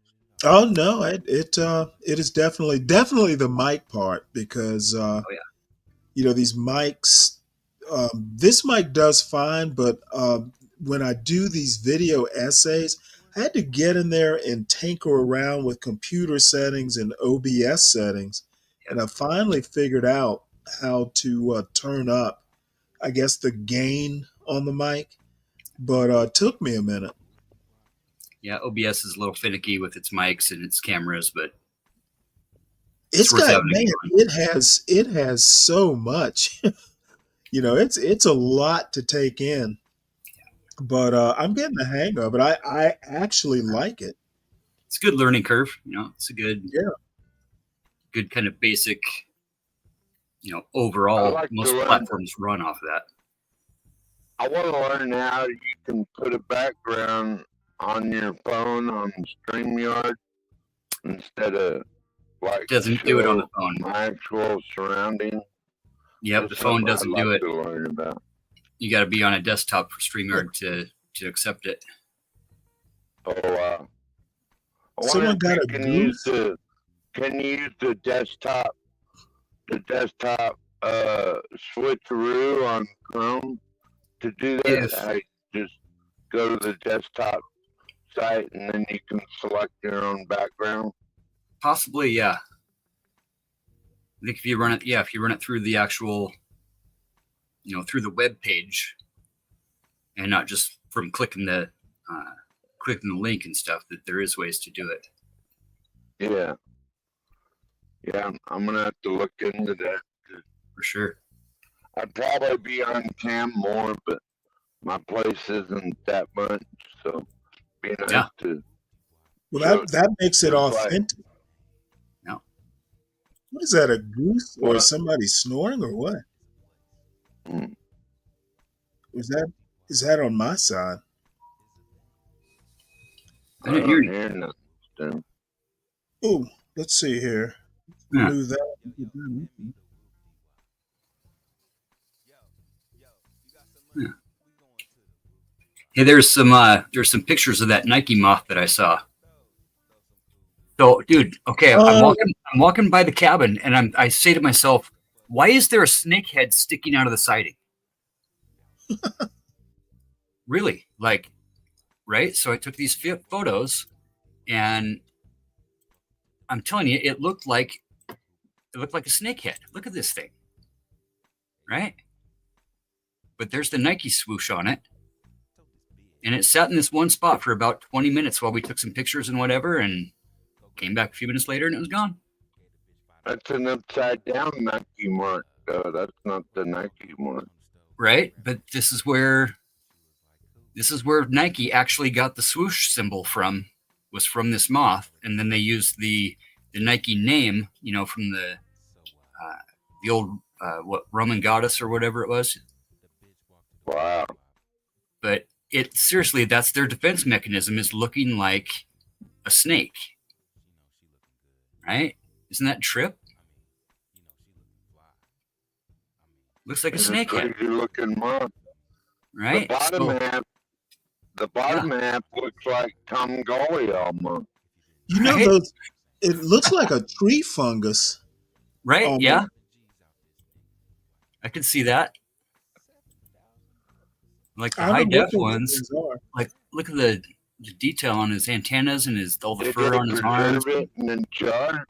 [SPEAKER 5] Oh no, it is definitely the mic part because
[SPEAKER 12] Oh yeah.
[SPEAKER 5] these mics. This mic does fine, but when I do these video essays, I had to get in there and tinker around with computer settings and OBS settings, and I finally figured out how to turn up, I guess, the gain on the mic, but it took me a minute.
[SPEAKER 12] Yeah, OBS is a little finicky with its mics and its cameras, but
[SPEAKER 5] It's
[SPEAKER 12] worth
[SPEAKER 5] got,
[SPEAKER 12] having a
[SPEAKER 5] man,
[SPEAKER 12] good one.
[SPEAKER 5] it has so much. It's a lot to take in, but I'm getting the hang of it. I actually like it.
[SPEAKER 12] It's a good learning curve. It's a good kind of basic.
[SPEAKER 11] I
[SPEAKER 12] Overall,
[SPEAKER 11] like to
[SPEAKER 12] most
[SPEAKER 11] learn.
[SPEAKER 12] platforms run off of that.
[SPEAKER 11] I want to learn how you can put a background on your phone on StreamYard instead of like
[SPEAKER 12] Doesn't do it on the phone.
[SPEAKER 11] my actual surrounding.
[SPEAKER 12] Yep, the phone doesn't do it.
[SPEAKER 11] To learn about.
[SPEAKER 12] You got to be on a desktop for StreamYard to accept it.
[SPEAKER 11] Oh wow! I
[SPEAKER 5] Someone
[SPEAKER 11] wonder
[SPEAKER 5] got
[SPEAKER 11] if
[SPEAKER 5] a
[SPEAKER 11] you can
[SPEAKER 5] goof?
[SPEAKER 11] use the desktop switcheroo on Chrome to do that.
[SPEAKER 12] If
[SPEAKER 11] I just go to the desktop site and then you can select your own background.
[SPEAKER 12] Possibly, yeah. I think if you run it through the actual, through the web page, and not just from clicking the link and stuff, that there is ways to do it.
[SPEAKER 11] Yeah. Yeah, I'm gonna have to look into that.
[SPEAKER 12] For sure.
[SPEAKER 11] I'd probably be on cam more, but my place isn't that much, so be nice to.
[SPEAKER 5] Well, that makes it authentic.
[SPEAKER 12] No.
[SPEAKER 5] What is that? A goose or somebody snoring or what? Is that on my side?
[SPEAKER 12] I didn't hear
[SPEAKER 11] nothing.
[SPEAKER 5] Oh, let's see here.
[SPEAKER 12] Yeah.
[SPEAKER 5] Move that.
[SPEAKER 12] Yeah. Hey, there's some pictures of that Nike moth that I saw. So, dude, okay, I'm walking by the cabin, and I say to myself, why is there a snake head sticking out of the siding? Really, right? So I took these photos, and I'm telling you, it looked like a snake head. Look at this thing, right? But there's the Nike swoosh on it. And it sat in this one spot for about 20 minutes while we took some pictures and whatever, and came back a few minutes later and it was gone.
[SPEAKER 11] That's an upside down Nike mark, though. That's not the Nike mark.
[SPEAKER 12] Right? But this is where Nike actually got the swoosh symbol from, was from this moth. And then they used the Nike name, from the old, Roman goddess or whatever it was.
[SPEAKER 11] Wow.
[SPEAKER 12] But seriously, that's their defense mechanism, is looking like a snake. Right? Isn't that trip? Looks like a snake head.
[SPEAKER 11] Crazy looking moth.
[SPEAKER 12] Right?
[SPEAKER 11] The bottom half looks like Tom Golly almost.
[SPEAKER 5] Those, it looks like a tree fungus.
[SPEAKER 12] Right?
[SPEAKER 5] Almost.
[SPEAKER 12] Yeah. I could see that. Like the high def ones, look at the detail on his antennas and all the fur on his arms.
[SPEAKER 11] In a jar?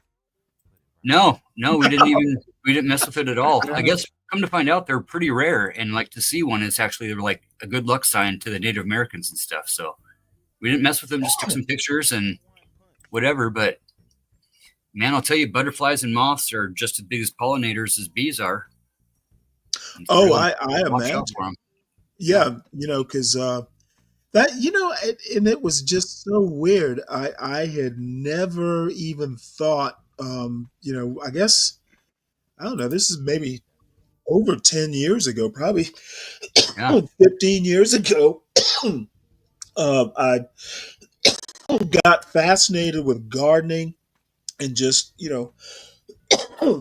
[SPEAKER 12] No, we didn't mess with it at all. I guess come to find out, they're pretty rare, and to see one is actually like a good luck sign to the Native Americans and stuff. So we didn't mess with them, just took some pictures and whatever. But man, I'll tell you, butterflies and moths are just as big as pollinators as bees are.
[SPEAKER 5] I imagine. Yeah, because that, and it was just so weird. I had never even thought, I guess, I don't know, this is maybe over 10 years ago, probably 15 years ago. I got fascinated with gardening and just,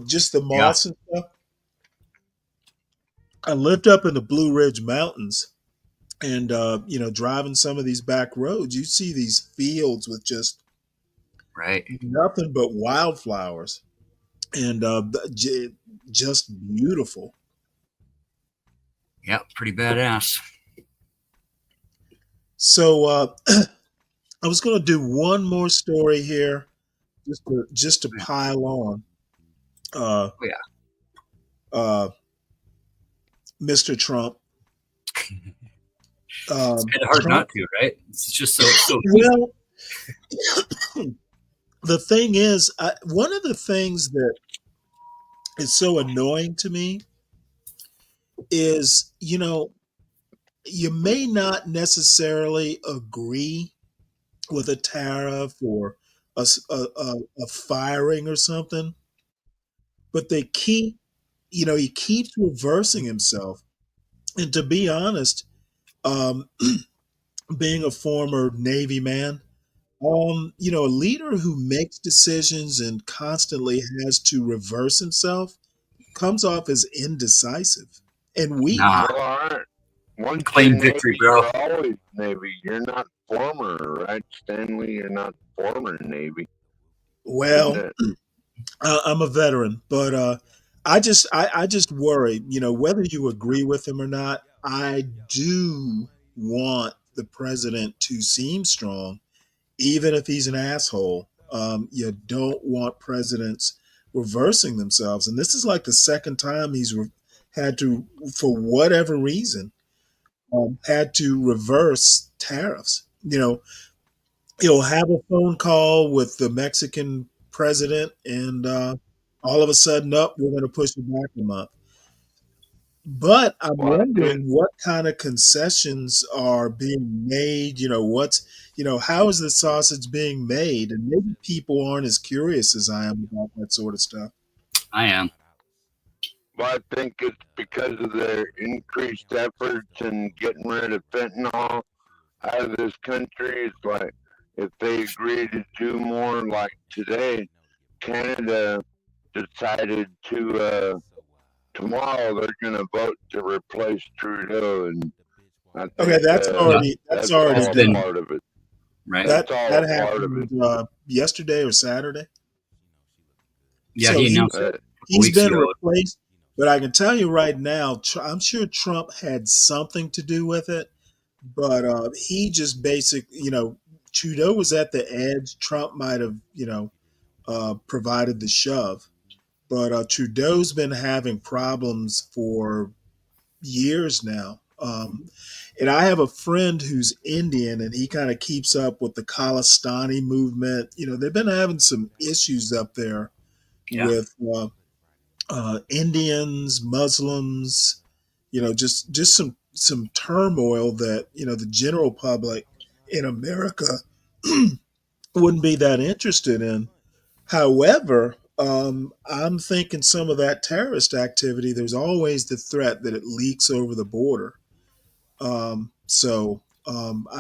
[SPEAKER 5] just the moss and stuff. I lived up in the Blue Ridge Mountains, and driving some of these back roads, you see these fields with just nothing but wildflowers, and just beautiful.
[SPEAKER 12] Yeah, pretty badass.
[SPEAKER 5] So I was going to do one more story here, just to pile on. Mr. Trump.
[SPEAKER 12] It's kind of hard not to, right? It's just so
[SPEAKER 5] well. The thing is, one of the things that is so annoying to me is, you may not necessarily agree with a tariff or a firing or something, but they keep, he keeps reversing himself. And to be honest, being a former Navy man, a leader who makes decisions and constantly has to reverse himself comes off as indecisive and weak.
[SPEAKER 11] One
[SPEAKER 12] claim victory, bro.
[SPEAKER 11] You're always Navy. You're not former, right, Stanley? You're not former Navy.
[SPEAKER 5] Well, I'm a veteran, but I just worry, whether you agree with him or not, I do want the president to seem strong, even if he's an asshole. You don't want presidents reversing themselves. And this is like the second time he's had to, for whatever reason, had to reverse tariffs. He'll have a phone call with the Mexican president, and all of a sudden, up, we're going to push it back a month. But I'm wondering what kind of concessions are being made. How is the sausage being made? And maybe people aren't as curious as I am about that sort of stuff.
[SPEAKER 12] I am.
[SPEAKER 11] Well, I think it's because of their increased efforts in getting rid of fentanyl out of this country. It's like if they agree to do more, like today, Canada decided to tomorrow they're going to vote to replace Trudeau, and I think,
[SPEAKER 5] that's already done.
[SPEAKER 11] Part of it,
[SPEAKER 12] right?
[SPEAKER 5] That happened yesterday or Saturday.
[SPEAKER 12] Yeah, so he announced it.
[SPEAKER 5] He's been replaced, but I can tell you right now, I'm sure Trump had something to do with it, but he just Trudeau was at the edge. Trump might have, provided the shove. But Trudeau's been having problems for years now. And I have a friend who's Indian, and he kind of keeps up with the Khalistani movement. They've been having some issues up there with Indians, Muslims, just some turmoil that, the general public in America wouldn't be that interested in. However, I'm thinking some of that terrorist activity, there's always the threat that it leaks over the border. I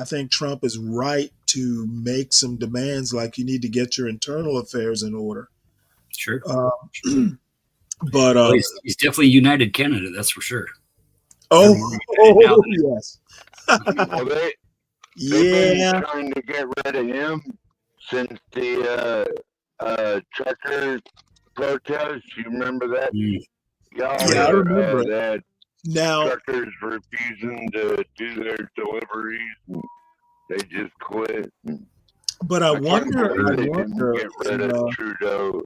[SPEAKER 5] think Trump is right to make some demands like you need to get your internal affairs in order.
[SPEAKER 12] Sure.
[SPEAKER 5] But
[SPEAKER 12] he's definitely united Canada, that's for sure.
[SPEAKER 5] Yes.
[SPEAKER 11] Well, they've been trying to get rid of him since the trucker protest. You remember that?
[SPEAKER 5] I remember
[SPEAKER 11] that.
[SPEAKER 5] Now,
[SPEAKER 11] truckers refusing to do their deliveries, and they just quit.
[SPEAKER 5] But I wonder.
[SPEAKER 11] They didn't get rid of Trudeau.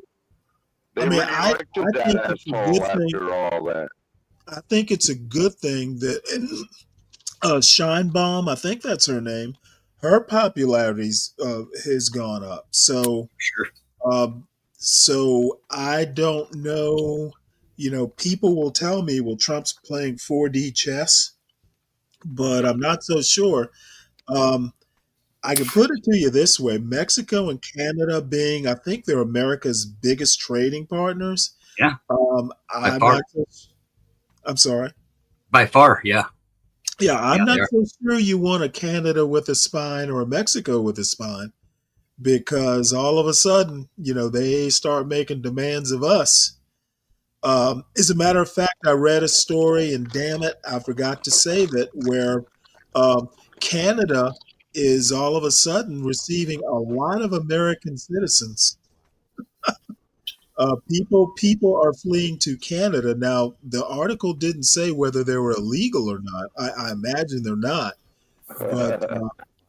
[SPEAKER 11] They
[SPEAKER 5] I think it's a good thing.
[SPEAKER 11] After all that,
[SPEAKER 5] I think it's a good thing that Sheinbaum, I think that's her name, her popularity has gone up. So
[SPEAKER 12] sure.
[SPEAKER 5] So I don't know. People will tell me, well, Trump's playing 4D chess, but I'm not so sure. I can put it to you this way: Mexico and Canada being, I think they're America's biggest trading partners.
[SPEAKER 12] Yeah.
[SPEAKER 5] I'm sorry.
[SPEAKER 12] By far, yeah.
[SPEAKER 5] Yeah, I'm not so sure you want a Canada with a spine or a Mexico with a spine, because all of a sudden, they start making demands of us. As a matter of fact, I read a story, and damn it, I forgot to save it, where Canada is all of a sudden receiving a lot of American citizens. People are fleeing to Canada. Now, the article didn't say whether they were illegal or not. I imagine they're not. But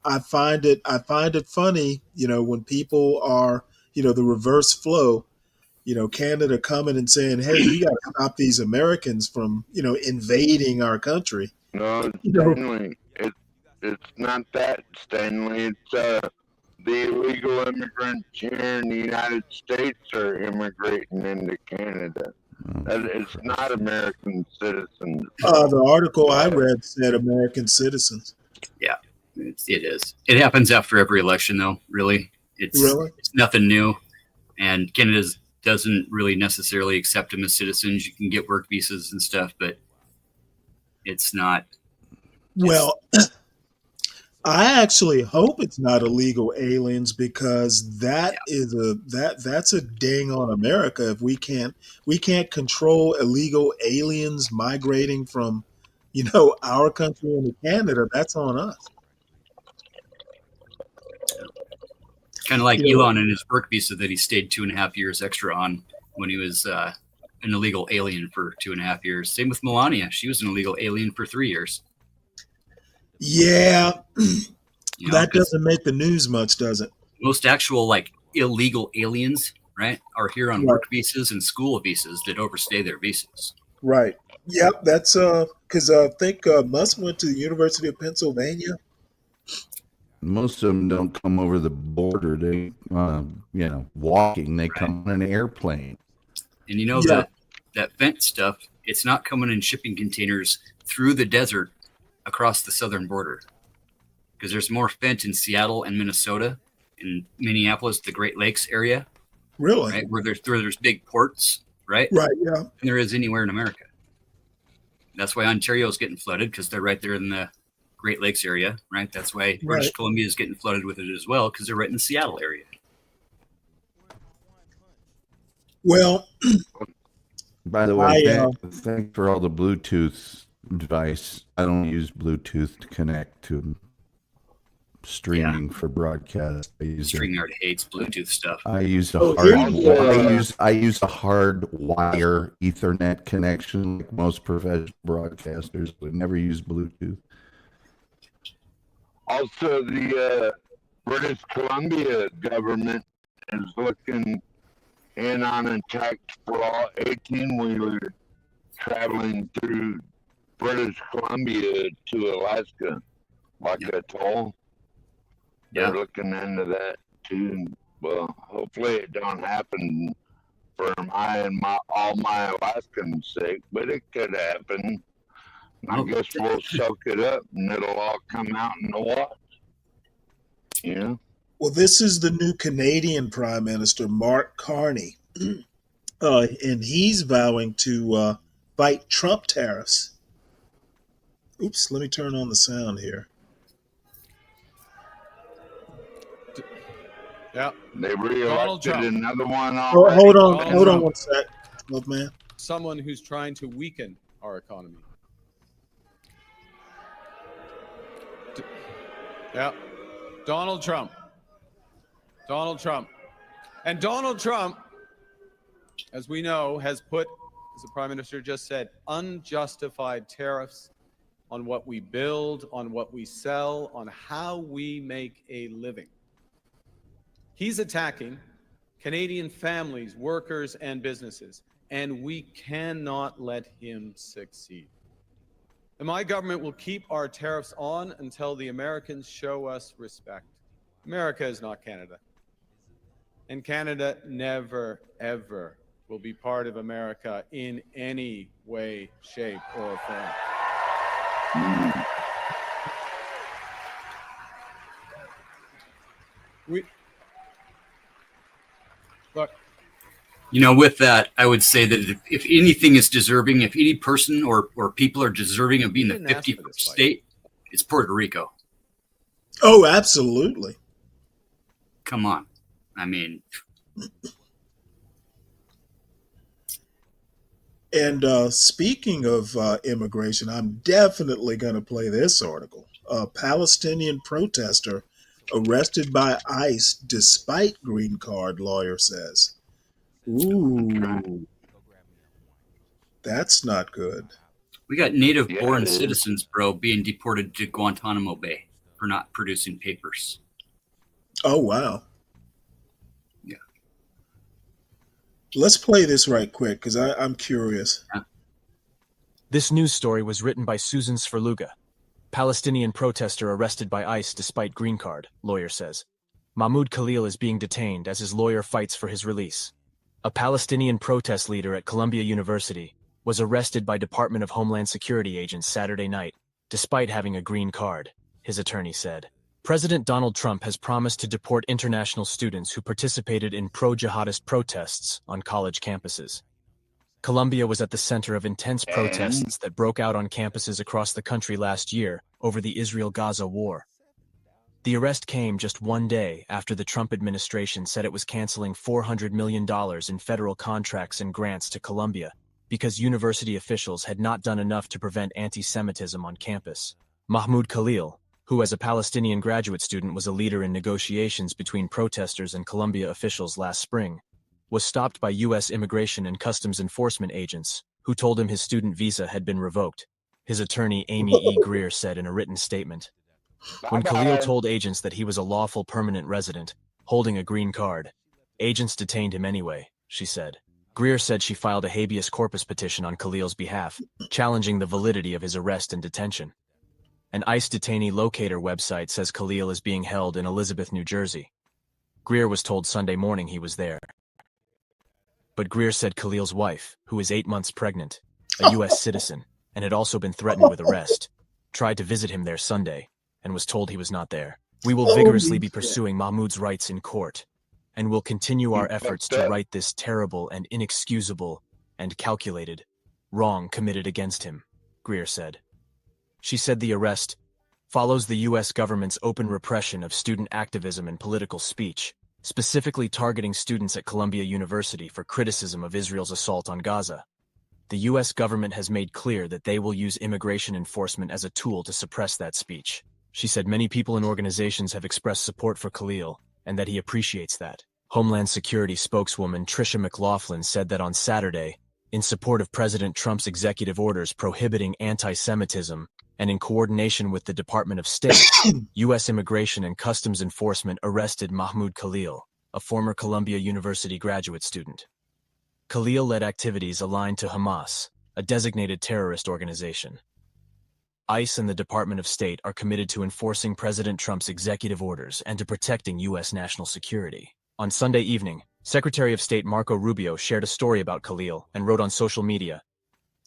[SPEAKER 5] I find it funny, when people are, the reverse flow, Canada coming and saying, hey, you got to stop these Americans from, invading our country.
[SPEAKER 11] No, Stanley, it's not that, Stanley. It's the illegal immigrants here in the United States are immigrating into Canada. It's not American citizens.
[SPEAKER 5] The article I read said American citizens.
[SPEAKER 12] Yeah, it is. It happens after every election, though, really. It's nothing new. And Canada doesn't really necessarily accept them as citizens. You can get work visas and stuff, but it's not.
[SPEAKER 5] Well, I actually hope it's not illegal aliens, because that's a ding on America. If we can't control illegal aliens migrating from, our country into Canada, that's on us.
[SPEAKER 12] Kind of like Elon and his work visa that he stayed 2.5 years extra on when he was an illegal alien for 2.5 years. Same with Melania. She was an illegal alien for 3 years.
[SPEAKER 5] Yeah. That doesn't make the news much, does it?
[SPEAKER 12] Most actual illegal aliens, right, are here on work visas and school visas that overstay their visas.
[SPEAKER 5] Right. Yep. That's because I think Musk went to the University of Pennsylvania.
[SPEAKER 10] Most of them don't come over the border. They, walking. They come on an airplane.
[SPEAKER 12] And you know that fent stuff, it's not coming in shipping containers through the desert across the southern border. Because there's more fent in Seattle and Minnesota, in Minneapolis, the Great Lakes area.
[SPEAKER 5] Really?
[SPEAKER 12] Right, where there's big ports, right?
[SPEAKER 5] Right, yeah.
[SPEAKER 12] Than there is anywhere in America. That's why Ontario's getting flooded, because they're right there in the Great Lakes area, right? That's why British Columbia is getting flooded with it as well, because they're right in the Seattle area.
[SPEAKER 5] Well,
[SPEAKER 10] by the way, thanks for all the Bluetooth device. I don't use Bluetooth to connect to streaming for broadcast.
[SPEAKER 12] StreamYard hates Bluetooth stuff.
[SPEAKER 10] I use a hard wire Ethernet connection, like most professional broadcasters would never use Bluetooth.
[SPEAKER 11] Also, the British Columbia government is looking in on a tax for all 18-wheelers traveling through British Columbia to Alaska, like a toll. They're looking into that too. Well, hopefully it don't happen for all my Alaskans' sake, but it could happen. I guess we'll soak it up and it'll all come out in the wash. Yeah.
[SPEAKER 5] Well, this is the new Canadian Prime Minister, Mark Carney, and he's vowing to fight Trump tariffs. Oops, let me turn on the sound here.
[SPEAKER 11] Yeah, they re-elected another one already.
[SPEAKER 5] Hold on one sec, love man.
[SPEAKER 13] Someone who's trying to weaken our economy. Donald Trump. And Donald Trump, as we know, has put, as the Prime Minister just said, unjustified tariffs on what we build, on what we sell, on how we make a living. He's attacking Canadian families, workers, and businesses, and we cannot let him succeed. And my government will keep our tariffs on until the Americans show us respect. America is not Canada. And Canada never, ever will be part of America in any way, shape, or form. Look.
[SPEAKER 12] You know, with that, I would say that if anything is deserving, if any person or people are deserving of being the 51st state, it's Puerto Rico.
[SPEAKER 5] Oh, absolutely.
[SPEAKER 12] Come on. I mean.
[SPEAKER 5] And speaking of immigration, I'm definitely going to play this article. A Palestinian protester arrested by ICE despite green card, lawyer says. Ooh, that's not good.
[SPEAKER 12] We got native-born citizens, bro, being deported to Guantanamo Bay for not producing papers.
[SPEAKER 5] Oh, wow.
[SPEAKER 12] Yeah.
[SPEAKER 5] Let's play this right quick, because I'm curious.
[SPEAKER 12] Yeah.
[SPEAKER 14] This news story was written by Susan Sverluga. Palestinian protester arrested by ICE despite green card, lawyer says. Mahmoud Khalil is being detained as his lawyer fights for his release. A Palestinian protest leader at Columbia University was arrested by Department of Homeland Security agents Saturday night, despite having a green card, his attorney said. President Donald Trump has promised to deport international students who participated in pro-jihadist protests on college campuses. Columbia was at the center of intense protests that broke out on campuses across the country last year over the Israel-Gaza war. The arrest came just one day after the Trump administration said it was canceling $400 million in federal contracts and grants to Columbia because university officials had not done enough to prevent anti-Semitism on campus. Mahmoud Khalil, who as a Palestinian graduate student was a leader in negotiations between protesters and Columbia officials last spring, was stopped by U.S. Immigration and Customs Enforcement agents who told him his student visa had been revoked, his attorney Amy E. Greer said in a written statement. When Khalil told agents that he was a lawful permanent resident, holding a green card, Agents detained him anyway, she said. Greer said she filed a habeas corpus petition on Khalil's behalf, challenging the validity of his arrest and detention. An ICE detainee locator website says Khalil is being held in Elizabeth, New Jersey. Greer was told Sunday morning he was there. But Greer said Khalil's wife, who is 8 months pregnant, a U.S. citizen, and had also been threatened with arrest, tried to visit him there Sunday, and was told he was not there. We will vigorously be pursuing Mahmoud's rights in court, and will continue our efforts to right this terrible and inexcusable and calculated wrong committed against him, Greer said. She said the arrest follows the U.S. government's open repression of student activism and political speech, specifically targeting students at Columbia University for criticism of Israel's assault on Gaza. The U.S. government has made clear that they will use immigration enforcement as a tool to suppress that speech. She said many people and organizations have expressed support for Khalil, and that he appreciates that. Homeland Security spokeswoman Tricia McLaughlin said that on Saturday, in support of President Trump's executive orders prohibiting anti-Semitism, and in coordination with the Department of State, U.S. Immigration and Customs Enforcement arrested Mahmoud Khalil, a former Columbia University graduate student. Khalil led activities aligned to Hamas, a designated terrorist organization. ICE and the Department of State are committed to enforcing President Trump's executive orders and to protecting U.S. national security. On Sunday evening, Secretary of State Marco Rubio shared a story about Khalil and wrote on social media,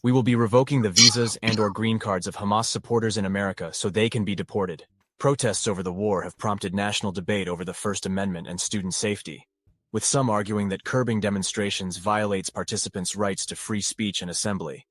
[SPEAKER 14] "We will be revoking the visas and/or green cards of Hamas supporters in America so they can be deported." Protests over the war have prompted national debate over the First Amendment and student safety, with some arguing that curbing demonstrations violates participants' rights to free speech and assembly,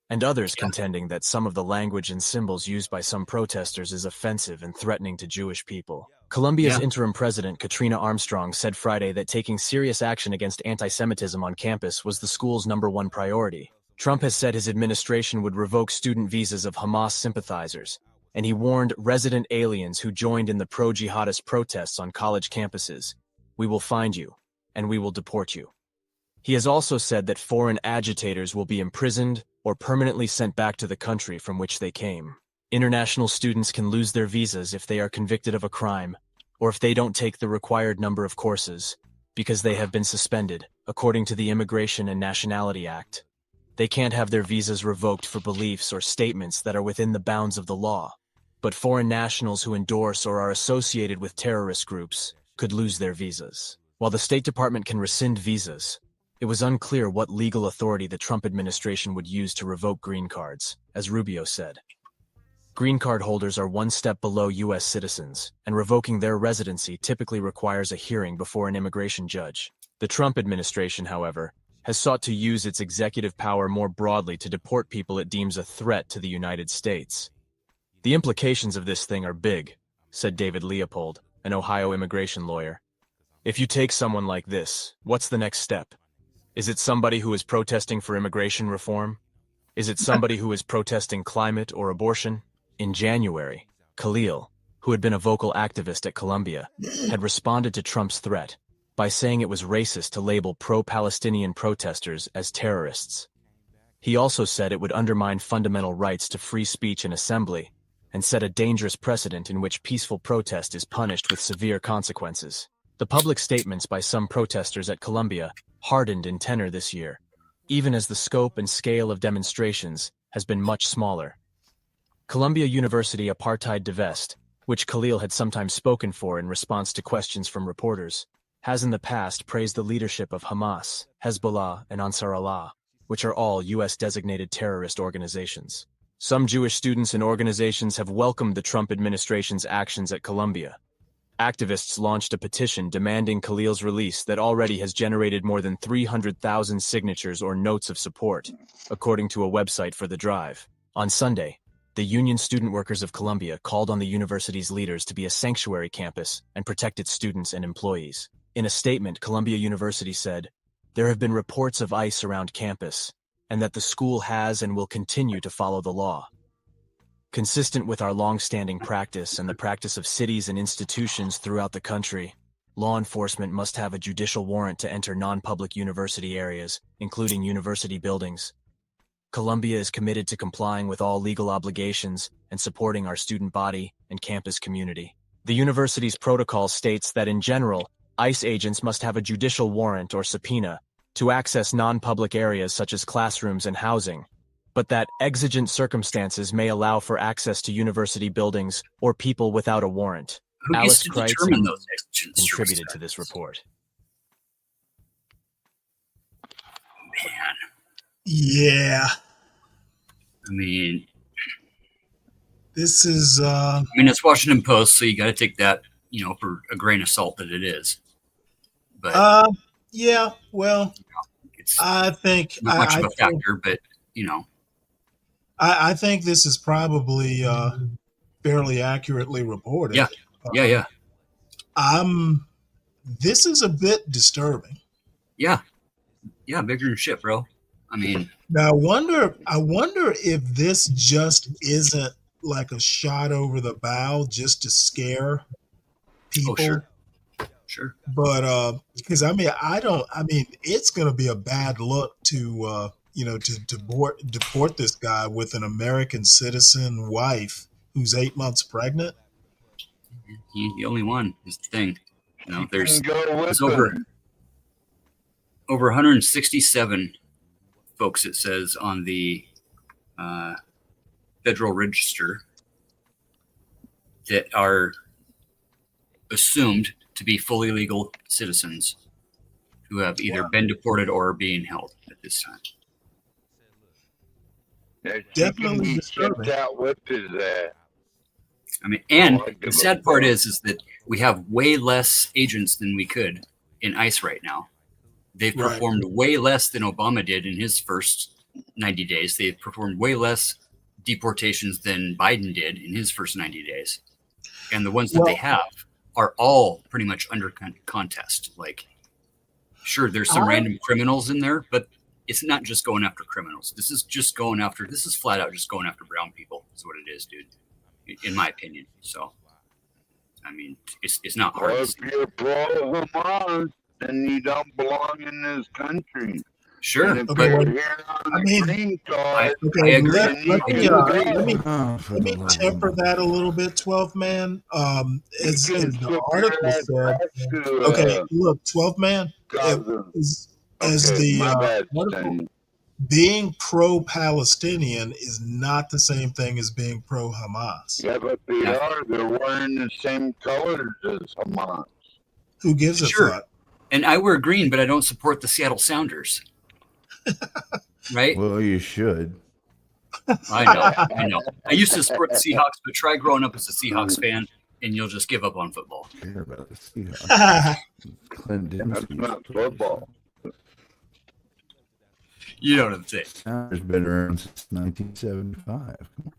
[SPEAKER 14] and others contending that some of the language and symbols used by some protesters is offensive and threatening to Jewish people. Colombia's interim president, Katrina Armstrong, said Friday that taking serious action against anti-Semitism on campus was the school's #1 priority. Trump has said his administration would revoke student visas of Hamas sympathizers, and he warned resident aliens who joined in the pro-jihadist protests on college campuses, "We will find you, and we will deport you." He has also said that foreign agitators will be imprisoned or permanently sent back to the country from which they came. International students can lose their visas if they are convicted of a crime, or if they don't take the required number of courses, because they have been suspended, according to the Immigration and Nationality Act. They can't have their visas revoked for beliefs or statements that are within the bounds of the law, but foreign nationals who endorse or are associated with terrorist groups could lose their visas. While the State Department can rescind visas, it was unclear what legal authority the Trump administration would use to revoke green cards, as Rubio said. Green card holders are one step below U.S. citizens, and revoking their residency typically requires a hearing before an immigration judge. The Trump administration, however, has sought to use its executive power more broadly to deport people it deems a threat to the United States. "The implications of this thing are big," said David Leopold, an Ohio immigration lawyer. "If you take someone like this, what's the next step? Is it somebody who is protesting for immigration reform? Is it somebody who is protesting climate or abortion?" In January, Khalil, who had been a vocal activist at Columbia, had responded to Trump's threat by saying it was racist to label pro-Palestinian protesters as terrorists. He also said it would undermine fundamental rights to free speech and assembly, and set a dangerous precedent in which peaceful protest is punished with severe consequences. The public statements by some protesters at Columbia hardened in tenor this year, even as the scope and scale of demonstrations has been much smaller. Columbia University Apartheid Divest, which Khalil had sometimes spoken for in response to questions from reporters, has in the past praised the leadership of Hamas, Hezbollah, and Ansar Allah, which are all U.S.-designated terrorist organizations. Some Jewish students and organizations have welcomed the Trump administration's actions at Columbia. Activists launched a petition demanding Khalil's release that already has generated more than 300,000 signatures or notes of support, according to a website for the drive. On Sunday, the Union Student Workers of Columbia called on the university's leaders to be a sanctuary campus and protect its students and employees. In a statement, Columbia University said, "There have been reports of ICE around campus, and that the school has and will continue to follow the law. Consistent with our long-standing practice and the practice of cities and institutions throughout the country, law enforcement must have a judicial warrant to enter non-public university areas, including university buildings. Columbia is committed to complying with all legal obligations and supporting our student body and campus community. The university's protocol states that in general, ICE agents must have a judicial warrant or subpoena to access non-public areas such as classrooms and housing, but that exigent circumstances may allow for access to university buildings or people without a warrant.
[SPEAKER 12] Who gets
[SPEAKER 14] Alice
[SPEAKER 12] to
[SPEAKER 14] Kreitz
[SPEAKER 12] determine those exigent
[SPEAKER 14] contributed to this
[SPEAKER 12] circumstances?
[SPEAKER 14] report.
[SPEAKER 12] Man,
[SPEAKER 5] Yeah,
[SPEAKER 12] I mean,
[SPEAKER 5] this is.
[SPEAKER 12] it's Washington Post, so you got to take that, for a grain of salt that it is. But
[SPEAKER 5] Yeah, well,
[SPEAKER 12] it's
[SPEAKER 5] I think
[SPEAKER 12] not much of a
[SPEAKER 5] think,
[SPEAKER 12] factor, but
[SPEAKER 5] I think this is probably fairly accurately reported.
[SPEAKER 12] Yeah.
[SPEAKER 5] This is a bit disturbing.
[SPEAKER 12] Yeah, bigger than shit, bro. I mean,
[SPEAKER 5] now I wonder if this just isn't like a shot over the bow just to scare people.
[SPEAKER 12] Oh, sure.
[SPEAKER 5] But because it's going to be a bad look to to deport this guy with an American citizen wife who's 8 months pregnant.
[SPEAKER 12] He's the only one is the thing. There's
[SPEAKER 11] over
[SPEAKER 12] 167 folks, it says, on the Federal Register that are assumed to be fully legal citizens who have either been deported or are being held at this time.
[SPEAKER 11] Definitely disturbing. Out with his ass.
[SPEAKER 12] I mean, and the sad part is that we have way less agents than we could in ICE right now. They've performed way less than Obama did in his first 90 days. They've performed way less deportations than Biden did in his first 90 days. And the ones that they have are all pretty much under contest. Like, sure, there's some random criminals in there, but it's not just going after criminals. This is flat out just going after brown people. That's what it is, dude, in my opinion. So, I mean, it's not hard.
[SPEAKER 11] Well, if you're pro-Hamas, then you don't belong in this country.
[SPEAKER 12] Sure.
[SPEAKER 11] Okay.
[SPEAKER 5] Let me temper that a little bit, 12 man. As the article said, look, 12 man, being pro-Palestinian is not the same thing as being pro-Hamas.
[SPEAKER 11] Yeah, but they're wearing the same colors as Hamas.
[SPEAKER 5] Who gives a fuck?
[SPEAKER 12] And I wear green, but I don't support the Seattle Sounders. Right?
[SPEAKER 10] Well, you should.
[SPEAKER 12] I know. I used to support the Seahawks, but try growing up as a Seahawks fan, and you'll just give up on football.
[SPEAKER 10] Care about the Seahawks.
[SPEAKER 11] That's not football.
[SPEAKER 12] You know what I'm saying?
[SPEAKER 10] There's been around since 1975. Come on,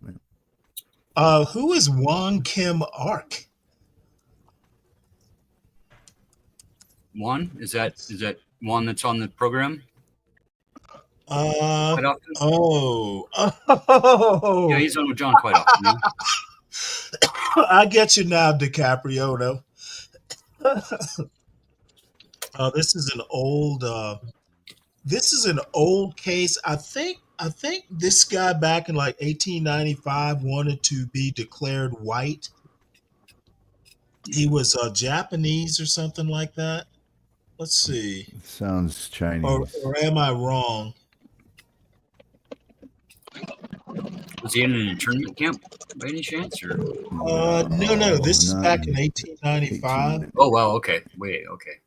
[SPEAKER 5] man. Who is Wong Kim Ark?
[SPEAKER 12] Juan? Is that Juan that's on the program?
[SPEAKER 5] Oh.
[SPEAKER 12] Yeah, he's on with John quite often. Yeah?
[SPEAKER 5] I get you now, DiCaprio. This is an old case. I think this guy back in like 1895 wanted to be declared white. He was Japanese or something like that. Let's see.
[SPEAKER 10] It sounds Chinese.
[SPEAKER 5] Or am I wrong?
[SPEAKER 12] Was he in an internment camp by any chance? Or?
[SPEAKER 5] No. This is back in 1895.
[SPEAKER 12] Oh, wow. Okay. Wait, okay.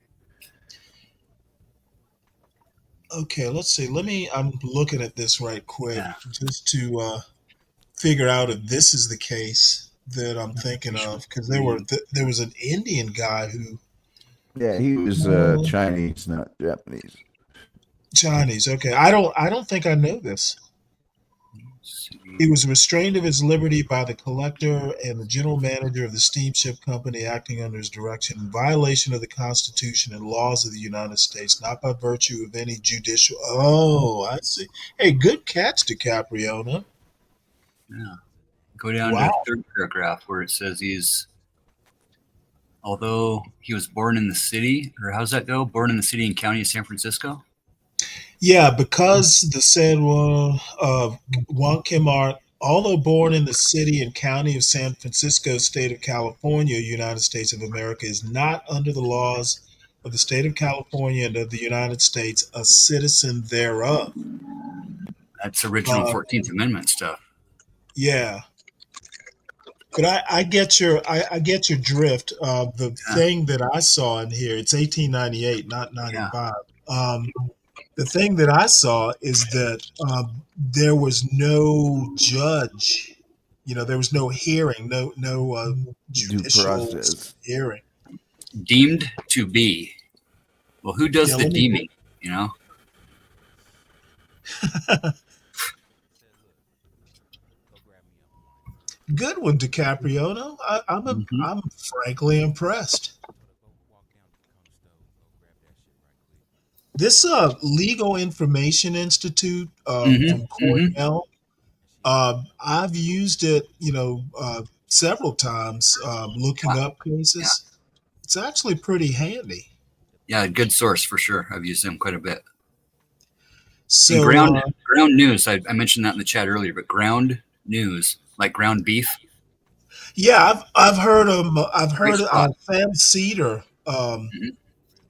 [SPEAKER 5] Okay, let's see. I'm looking at this right quick just to figure out if this is the case that I'm thinking of. Because there was an Indian guy who...
[SPEAKER 10] Yeah, he was Chinese, not Japanese.
[SPEAKER 5] Chinese, okay. I don't think I know this. He was restrained of his liberty by the collector and the general manager of the steamship company acting under his direction in violation of the Constitution and laws of the United States, not by virtue of any judicial... Oh, I see. Hey, good catch, DiCaprio.
[SPEAKER 12] Yeah. Go down to the third paragraph where it says although he was born in the city, or how's that go? Born in the city and county of San Francisco?
[SPEAKER 5] Yeah, because the said Wong Kim Ark, although born in the city and county of San Francisco, state of California, United States of America, is not under the laws of the state of California and of the United States, a citizen thereof.
[SPEAKER 12] That's original 14th Amendment stuff.
[SPEAKER 5] Yeah. But I get I get your drift. The thing that I saw in here, it's 1898, not 95. The thing that I saw is that there was no judge. There was no hearing, no judicial hearing.
[SPEAKER 12] Deemed to be. Well, who does the deeming?
[SPEAKER 5] Good one, DiCaprio. No, I'm frankly impressed. This Legal Information Institute from Cornell, I've used it, several times looking up cases. It's actually pretty handy.
[SPEAKER 12] Yeah, good source for sure. I've used them quite a bit.
[SPEAKER 5] So
[SPEAKER 12] ground news. I mentioned that in the chat earlier, but ground news, like ground beef.
[SPEAKER 5] Yeah, I've heard them. I've heard Sam Cedar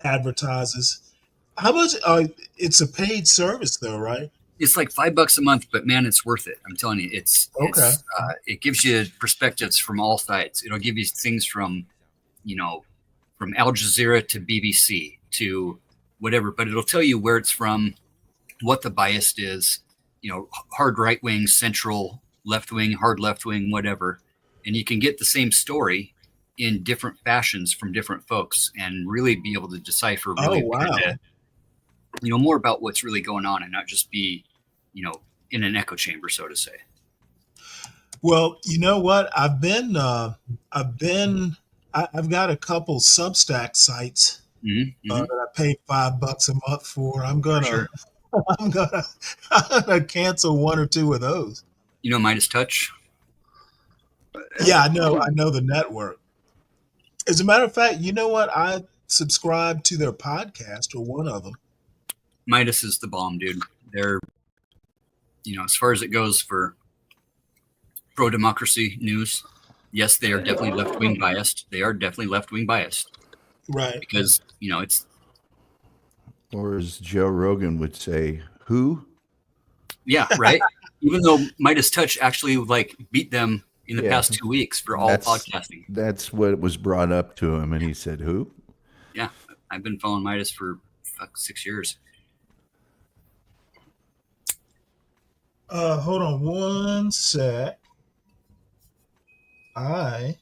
[SPEAKER 5] advertises. How much? It's a paid service, though, right?
[SPEAKER 12] It's like $5 a month, but man, it's worth it. I'm telling you,
[SPEAKER 5] okay.
[SPEAKER 12] It gives you perspectives from all sides. It'll give you things from, from Al Jazeera to BBC to whatever, but it'll tell you where it's from, what the bias is, hard right wing, central left wing, hard left wing, whatever. And you can get the same story in different fashions from different folks and really be able to decipher more about what's really going on and not just be, in an echo chamber, so to say.
[SPEAKER 5] Well, you know what? I've got a couple Substack sites that I paid $5 a month for. I'm gonna cancel one or two of those.
[SPEAKER 12] Midas Touch.
[SPEAKER 5] Yeah, I know the network. As a matter of fact, you know what? I subscribe to their podcast, or one of them.
[SPEAKER 12] Midas is the bomb, dude. They're, as far as it goes for pro-democracy news, yes, they are definitely left-wing biased. They are definitely left-wing biased.
[SPEAKER 5] Right.
[SPEAKER 12] Because, it's...
[SPEAKER 10] Or as Joe Rogan would say, who?
[SPEAKER 12] Yeah, right? Even though Midas Touch actually, beat them in the past 2 weeks for all podcasting.
[SPEAKER 10] That's what was brought up to him, and he said, who?
[SPEAKER 12] Yeah, I've been following Midas for 6 years.
[SPEAKER 5] Hold on one sec. I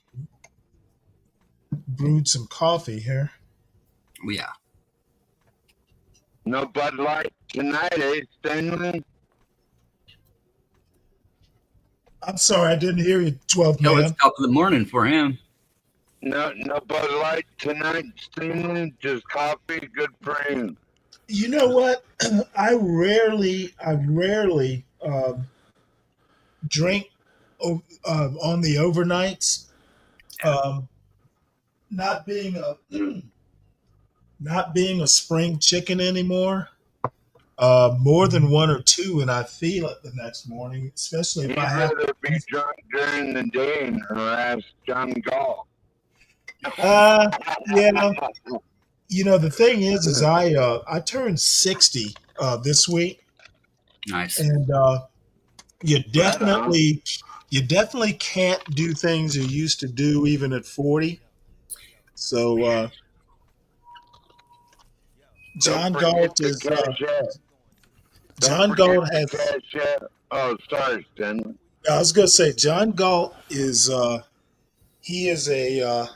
[SPEAKER 5] brewed some coffee here.
[SPEAKER 12] Oh, yeah.
[SPEAKER 11] No Bud Light tonight, Stanley?
[SPEAKER 5] I'm sorry, I didn't hear you, 12 man.
[SPEAKER 12] It's top of the morning for him.
[SPEAKER 11] No Bud Light tonight, Stanley. Just coffee, good for him.
[SPEAKER 5] You know what? I rarely drink on the overnights. Not being a spring chicken anymore. More than one or two, and I feel it the next morning, especially if I have
[SPEAKER 11] to be drunk during the day and harass John Galt.
[SPEAKER 5] Yeah. The thing is I turned 60 this week.
[SPEAKER 12] Nice.
[SPEAKER 5] And you definitely can't do things you used to do even at 40. So John Galt is John Galt has.
[SPEAKER 11] Oh, sorry, Stanley.
[SPEAKER 5] I was going to say John Galt is he is a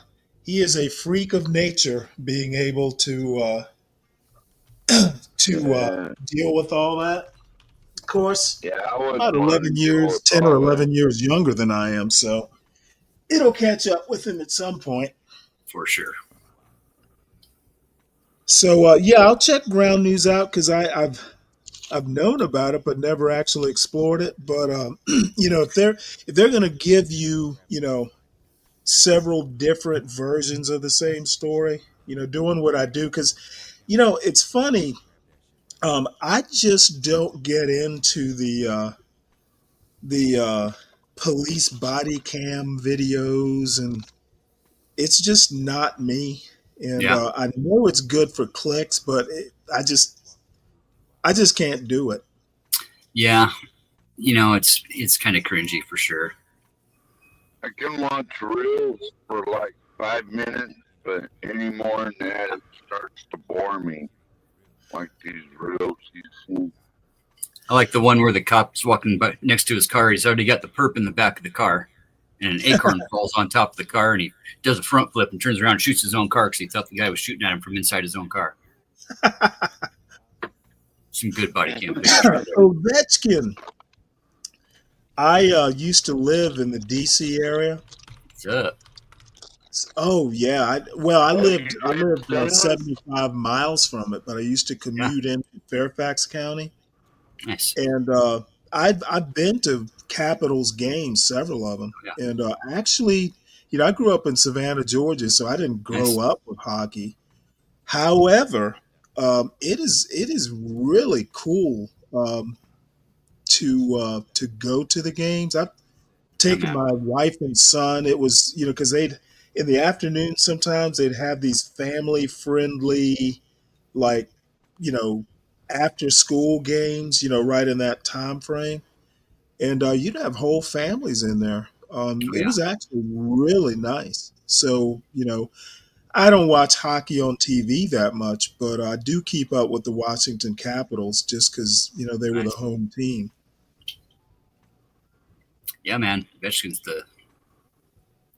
[SPEAKER 5] freak of nature, being able to deal with all that. Of course, about 11 years, 10 or 11 years younger than I am, so it'll catch up with him at some point.
[SPEAKER 12] For sure.
[SPEAKER 5] So I'll check ground news out because I've known about it but never actually explored it. But if they're going to give you several different versions of the same story, doing what I do, because it's funny. I just don't get into the police body cam videos, and it's just not me. and
[SPEAKER 12] Yeah.
[SPEAKER 5] I know it's good for clicks, but I just can't do it.
[SPEAKER 12] Yeah. It's kind of cringy for sure.
[SPEAKER 11] I can watch reels for like 5 minutes, but any more than that, it starts to bore me. Like these reels you see.
[SPEAKER 12] I like the one where the cop's walking by next to his car. He's already got the perp in the back of the car, and an acorn falls on top of the car, and he does a front flip and turns around and shoots his own car because he thought the guy was shooting at him from inside his own car. Some good body cam pictures.
[SPEAKER 5] Ovechkin. I used to live in the DC area.
[SPEAKER 12] What's up?
[SPEAKER 5] Oh yeah, I lived 75 miles from it, but I used to commute in Fairfax County.
[SPEAKER 12] Nice.
[SPEAKER 5] And I've been to Capitals games, several of them, and actually, I grew up in Savannah, Georgia, so I didn't grow up with hockey. However, it is really cool to go to the games. I've taken my wife and son. It was because they'd in the afternoon sometimes they'd have these family friendly like after school games right in that time frame, and you'd have whole families in there. It was actually really nice. So I don't watch hockey on TV that much, but I do keep up with the Washington Capitals just because they were the home team.
[SPEAKER 12] Yeah, man. Ovechkin's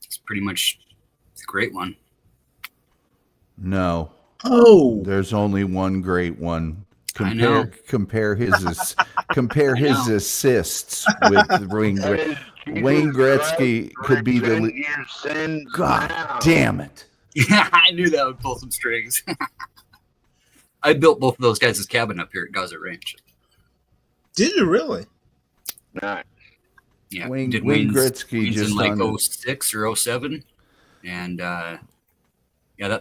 [SPEAKER 12] it's pretty much the great one.
[SPEAKER 10] No.
[SPEAKER 5] Oh,
[SPEAKER 10] there's only one great one.
[SPEAKER 12] Compare
[SPEAKER 10] his assists with Wayne Gretzky. Wayne Gretzky could be the God damn it.
[SPEAKER 12] Yeah, I knew that would pull some strings. I built both of those guys' cabin up here at Gaza Ranch.
[SPEAKER 5] Did you really?
[SPEAKER 11] Not.
[SPEAKER 12] Yeah,
[SPEAKER 10] Wayne
[SPEAKER 12] Gretzky
[SPEAKER 10] Gretzky just
[SPEAKER 12] in like
[SPEAKER 10] on
[SPEAKER 12] 06 or 07. And that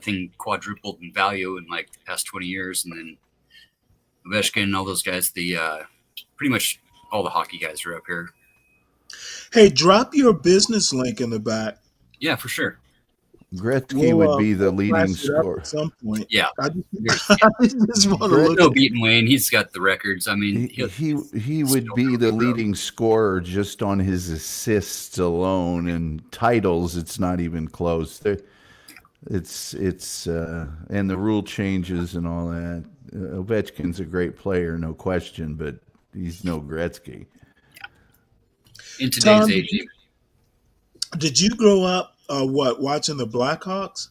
[SPEAKER 12] thing quadrupled in value in like the past 20 years. And then Ovechkin, all those guys, pretty much all the hockey guys are up here.
[SPEAKER 5] Hey, drop your business link in the back.
[SPEAKER 12] Yeah, for sure.
[SPEAKER 10] Gretzky would be the leading scorer
[SPEAKER 5] at some point.
[SPEAKER 12] Yeah,
[SPEAKER 5] I just want to look.
[SPEAKER 12] No beating Wayne. He's got the records. I mean,
[SPEAKER 10] he would be the leading scorer just on his assists alone, and titles. It's not even close. It's and the rule changes and all that. Ovechkin's a great player, no question, but he's no Gretzky.
[SPEAKER 12] Yeah. In today's age,
[SPEAKER 5] did you grow up watching the Blackhawks?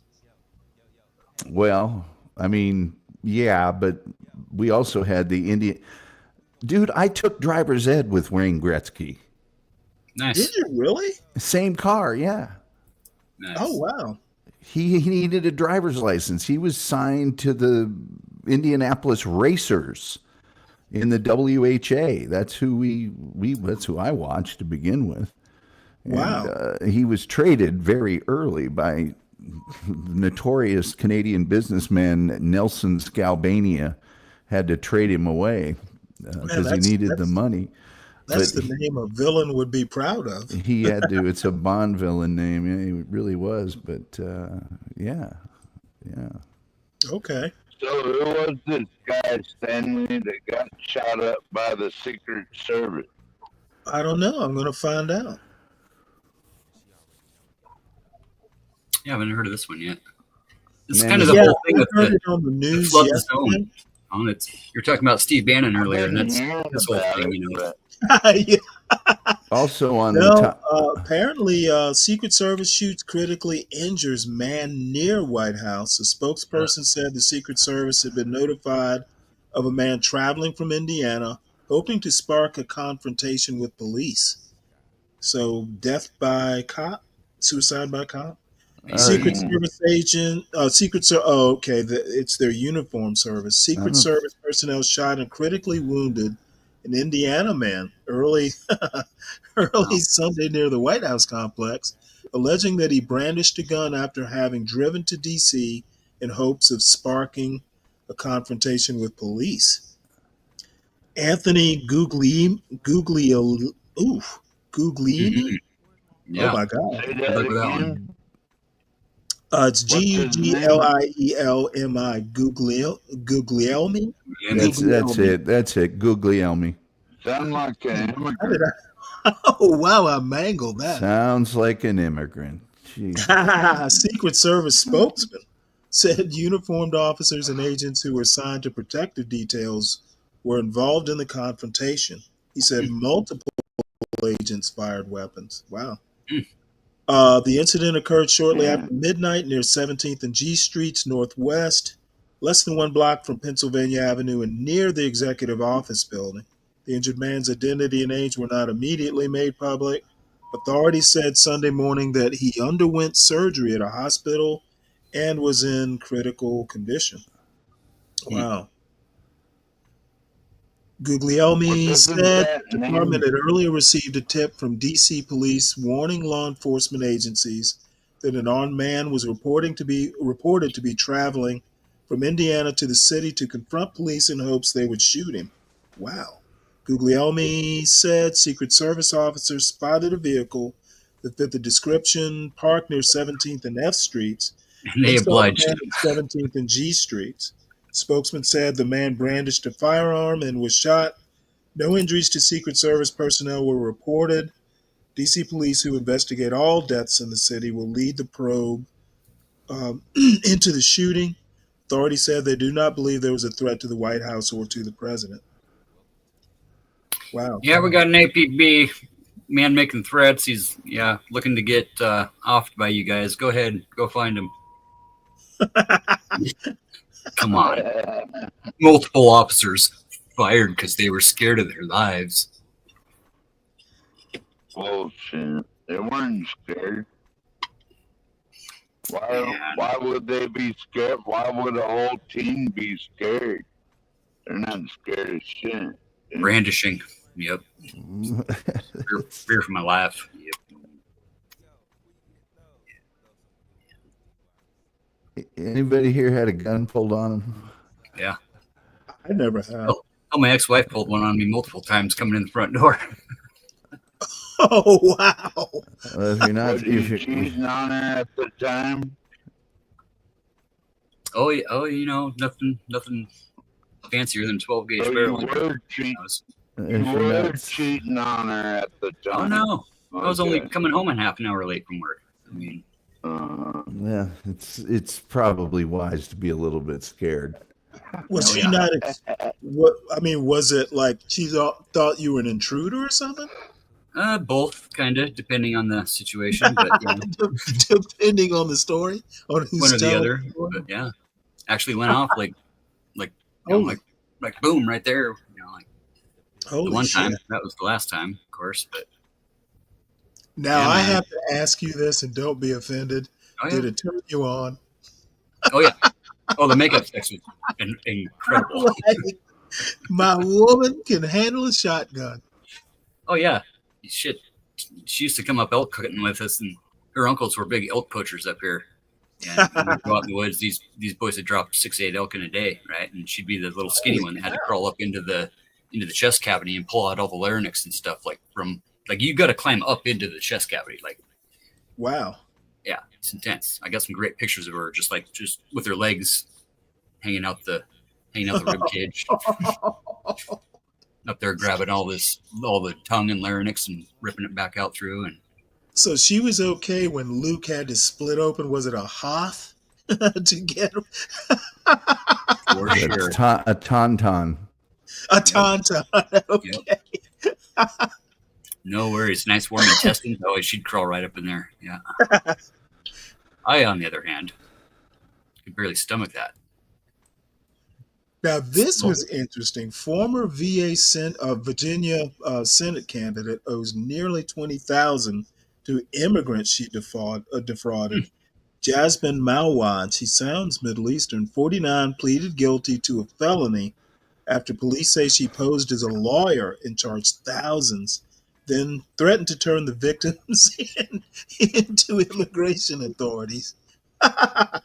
[SPEAKER 10] Well, I mean, yeah, but we also had the Indian. Dude, I took driver's ed with Wayne Gretzky.
[SPEAKER 12] Nice.
[SPEAKER 5] Did you really?
[SPEAKER 10] Same car, yeah.
[SPEAKER 12] Nice.
[SPEAKER 5] Oh wow.
[SPEAKER 10] He needed a driver's license. He was signed to the Indianapolis Racers in the WHA. That's who that's who I watched to begin with.
[SPEAKER 5] Wow.
[SPEAKER 10] And, he was traded very early by notorious Canadian businessman Nelson Scalbania. Had to trade him away because he needed the money.
[SPEAKER 5] That's the name a villain would be proud of.
[SPEAKER 10] He had to. It's a Bond villain name. Yeah, he really was. But yeah.
[SPEAKER 5] Okay.
[SPEAKER 11] So who was this guy, Stanley, that got shot up by the Secret Service?
[SPEAKER 5] I don't know. I'm going to find out.
[SPEAKER 12] Yeah, I haven't heard of this one yet. It's kind of the whole thing with
[SPEAKER 5] it on the news
[SPEAKER 12] yesterday. You're talking about Steve Bannon earlier, and that's this whole thing,
[SPEAKER 5] Yeah.
[SPEAKER 10] Also on
[SPEAKER 5] apparently, Secret Service shoots critically injures man near White House. A spokesperson said the Secret Service had been notified of a man traveling from Indiana, hoping to spark a confrontation with police. So, death by cop, suicide by cop. Secret Service agent, it's their uniform service. Secret Service personnel shot and critically wounded an Indiana man early Sunday near the White House complex, alleging that he brandished a gun after having driven to D.C. in hopes of sparking a confrontation with police. Anthony Guglielmi.
[SPEAKER 12] Yeah.
[SPEAKER 5] Oh my God. It's Guglielmi. Guglielmi.
[SPEAKER 10] That's it. That's it. Guglielmi.
[SPEAKER 11] Sound like an
[SPEAKER 5] How did
[SPEAKER 11] immigrant.
[SPEAKER 5] Oh wow, I mangled that.
[SPEAKER 10] Sounds like an immigrant. Jeez.
[SPEAKER 5] Secret Service spokesman said uniformed officers and agents who were assigned to protective details were involved in the confrontation. He said multiple agents fired weapons. Wow. The incident occurred shortly after midnight near 17th and G Streets Northwest, less than 1 block from Pennsylvania Avenue and near the executive office building. The injured man's identity and age were not immediately made public. Authorities said Sunday morning that he underwent surgery at a hospital and was in critical condition. Wow. Guglielmi said the department had earlier received a tip from D.C. police warning law enforcement agencies that an armed man was reported to be traveling from Indiana to the city to confront police in hopes they would shoot him. Wow. Guglielmi said Secret Service officers spotted a vehicle that fit the description parked near 17th and F Streets.
[SPEAKER 12] And they obliged him.
[SPEAKER 5] 17th and G Streets. Spokesman said the man brandished a firearm and was shot. No injuries to Secret Service personnel were reported. D.C. police, who investigate all deaths in the city, will lead the probe into the shooting. Authorities said they do not believe there was a threat to the White House or to the president. Wow.
[SPEAKER 12] Yeah, we got an APB man making threats. He's looking to get offed by you guys. Go ahead, go find him. Come on. Multiple officers fired because they were scared of their lives.
[SPEAKER 11] Bullshit. They weren't scared. Why would they be scared? Why would a whole team be scared? They're not scared of shit.
[SPEAKER 12] Brandishing. Yep. Fear for my life. Yep.
[SPEAKER 10] Anybody here had a gun pulled on them?
[SPEAKER 12] Yeah.
[SPEAKER 5] I never have.
[SPEAKER 12] Oh, my ex-wife pulled one on me multiple times coming in the front door.
[SPEAKER 5] Oh, wow.
[SPEAKER 10] Well, if you're not,
[SPEAKER 11] Was you cheating on her at the time?
[SPEAKER 12] Oh, you know, nothing fancier than 12 gauge
[SPEAKER 11] So
[SPEAKER 12] barrel.
[SPEAKER 11] you were cheating on her at the time.
[SPEAKER 12] Oh no, I was only coming home and half an hour late from work. I mean,
[SPEAKER 10] yeah, it's probably wise to be a little bit scared.
[SPEAKER 5] Was she not? Was it like she thought you were an intruder or something?
[SPEAKER 12] Both, kind of, depending on the situation. But
[SPEAKER 5] depending on the story, on who's
[SPEAKER 12] one or the
[SPEAKER 5] telling
[SPEAKER 12] other. But yeah, actually went off like boom right there. You know, like
[SPEAKER 5] Holy
[SPEAKER 12] the one time.
[SPEAKER 5] shit.
[SPEAKER 12] That was the last time, of course. But
[SPEAKER 5] Now
[SPEAKER 12] yeah,
[SPEAKER 5] I
[SPEAKER 12] man.
[SPEAKER 5] have to ask you this, and don't be offended.
[SPEAKER 12] Oh, yeah.
[SPEAKER 5] Did it turn you on?
[SPEAKER 12] Oh yeah. Oh, the makeup sex was incredible.
[SPEAKER 5] Like, my woman can handle a shotgun.
[SPEAKER 12] Oh yeah, shit. She used to come up elk hunting with us, and her uncles were big elk poachers up here. And when we'd go out in the woods, these boys had dropped 6-8 elk in a day, right? And she'd be the little skinny one that had to crawl up into the chest cavity and pull out all the larynx and stuff. Like you got to climb up into the chest cavity. Like,
[SPEAKER 5] wow.
[SPEAKER 12] Yeah, it's intense. I got some great pictures of her, just with her legs hanging out the rib cage. Up there grabbing all the tongue and larynx and ripping it back out through. And
[SPEAKER 5] So she was okay when Luke had to split open. Was it a Hoth to get him?
[SPEAKER 12] For sure.
[SPEAKER 10] A tauntaun.
[SPEAKER 5] A tauntaun. Okay.
[SPEAKER 12] Yep. No worries. Nice warm intestines. Oh, she'd crawl right up in there. Yeah. I, on the other hand, could barely stomach that.
[SPEAKER 5] Now, this was interesting. Former Virginia Senate candidate owes nearly $20,000 to immigrants she defrauded. Jasmine Mawad, she sounds Middle Eastern, 49, pleaded guilty to a felony after police say she posed as a lawyer and charged thousands, then threatened to turn the victims into immigration authorities.
[SPEAKER 12] Let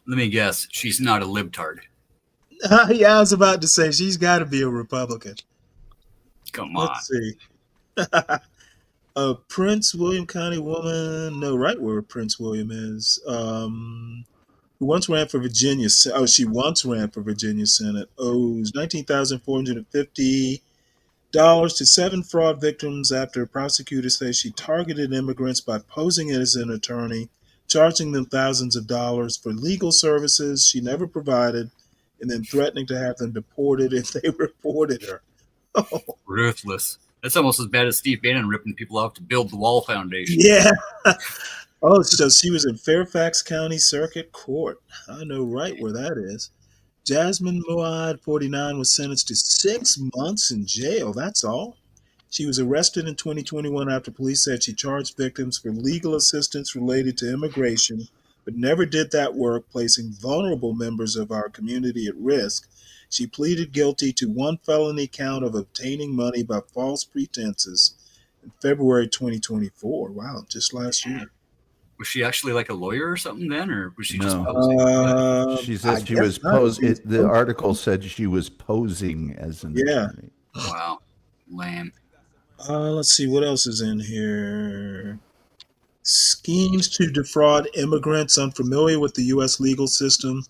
[SPEAKER 12] me guess. She's not a libtard.
[SPEAKER 5] Yeah, I was about to say she's got to be a Republican.
[SPEAKER 12] Come on.
[SPEAKER 5] Let's see. Prince William County woman, no, right where Prince William is, who once ran for Virginia. Oh, she once ran for Virginia Senate. Owes $19,450 to 7 fraud victims after prosecutors say she targeted immigrants by posing as an attorney, charging them thousands of dollars for legal services she never provided, and then threatening to have them deported if they reported her. Oh.
[SPEAKER 12] Ruthless. That's almost as bad as Steve Bannon ripping people off to build the Wall Foundation.
[SPEAKER 5] Yeah. Oh, so she was in Fairfax County Circuit Court. I know right where that is. Jasmine Muad, 49, was sentenced to 6 months in jail. That's all. She was arrested in 2021 after police said she charged victims for legal assistance related to immigration, but never did that work, placing vulnerable members of our community at risk. She pleaded guilty to one felony count of obtaining money by false pretenses in February 2024. Wow, just last year.
[SPEAKER 12] Was she actually like a lawyer or something then, or was she just
[SPEAKER 10] No.
[SPEAKER 12] posing?
[SPEAKER 10] She said she was posing. The article said she was posing as an attorney.
[SPEAKER 12] Wow. Lame.
[SPEAKER 5] Let's see what else is in here. Schemes to defraud immigrants unfamiliar with the U.S. legal system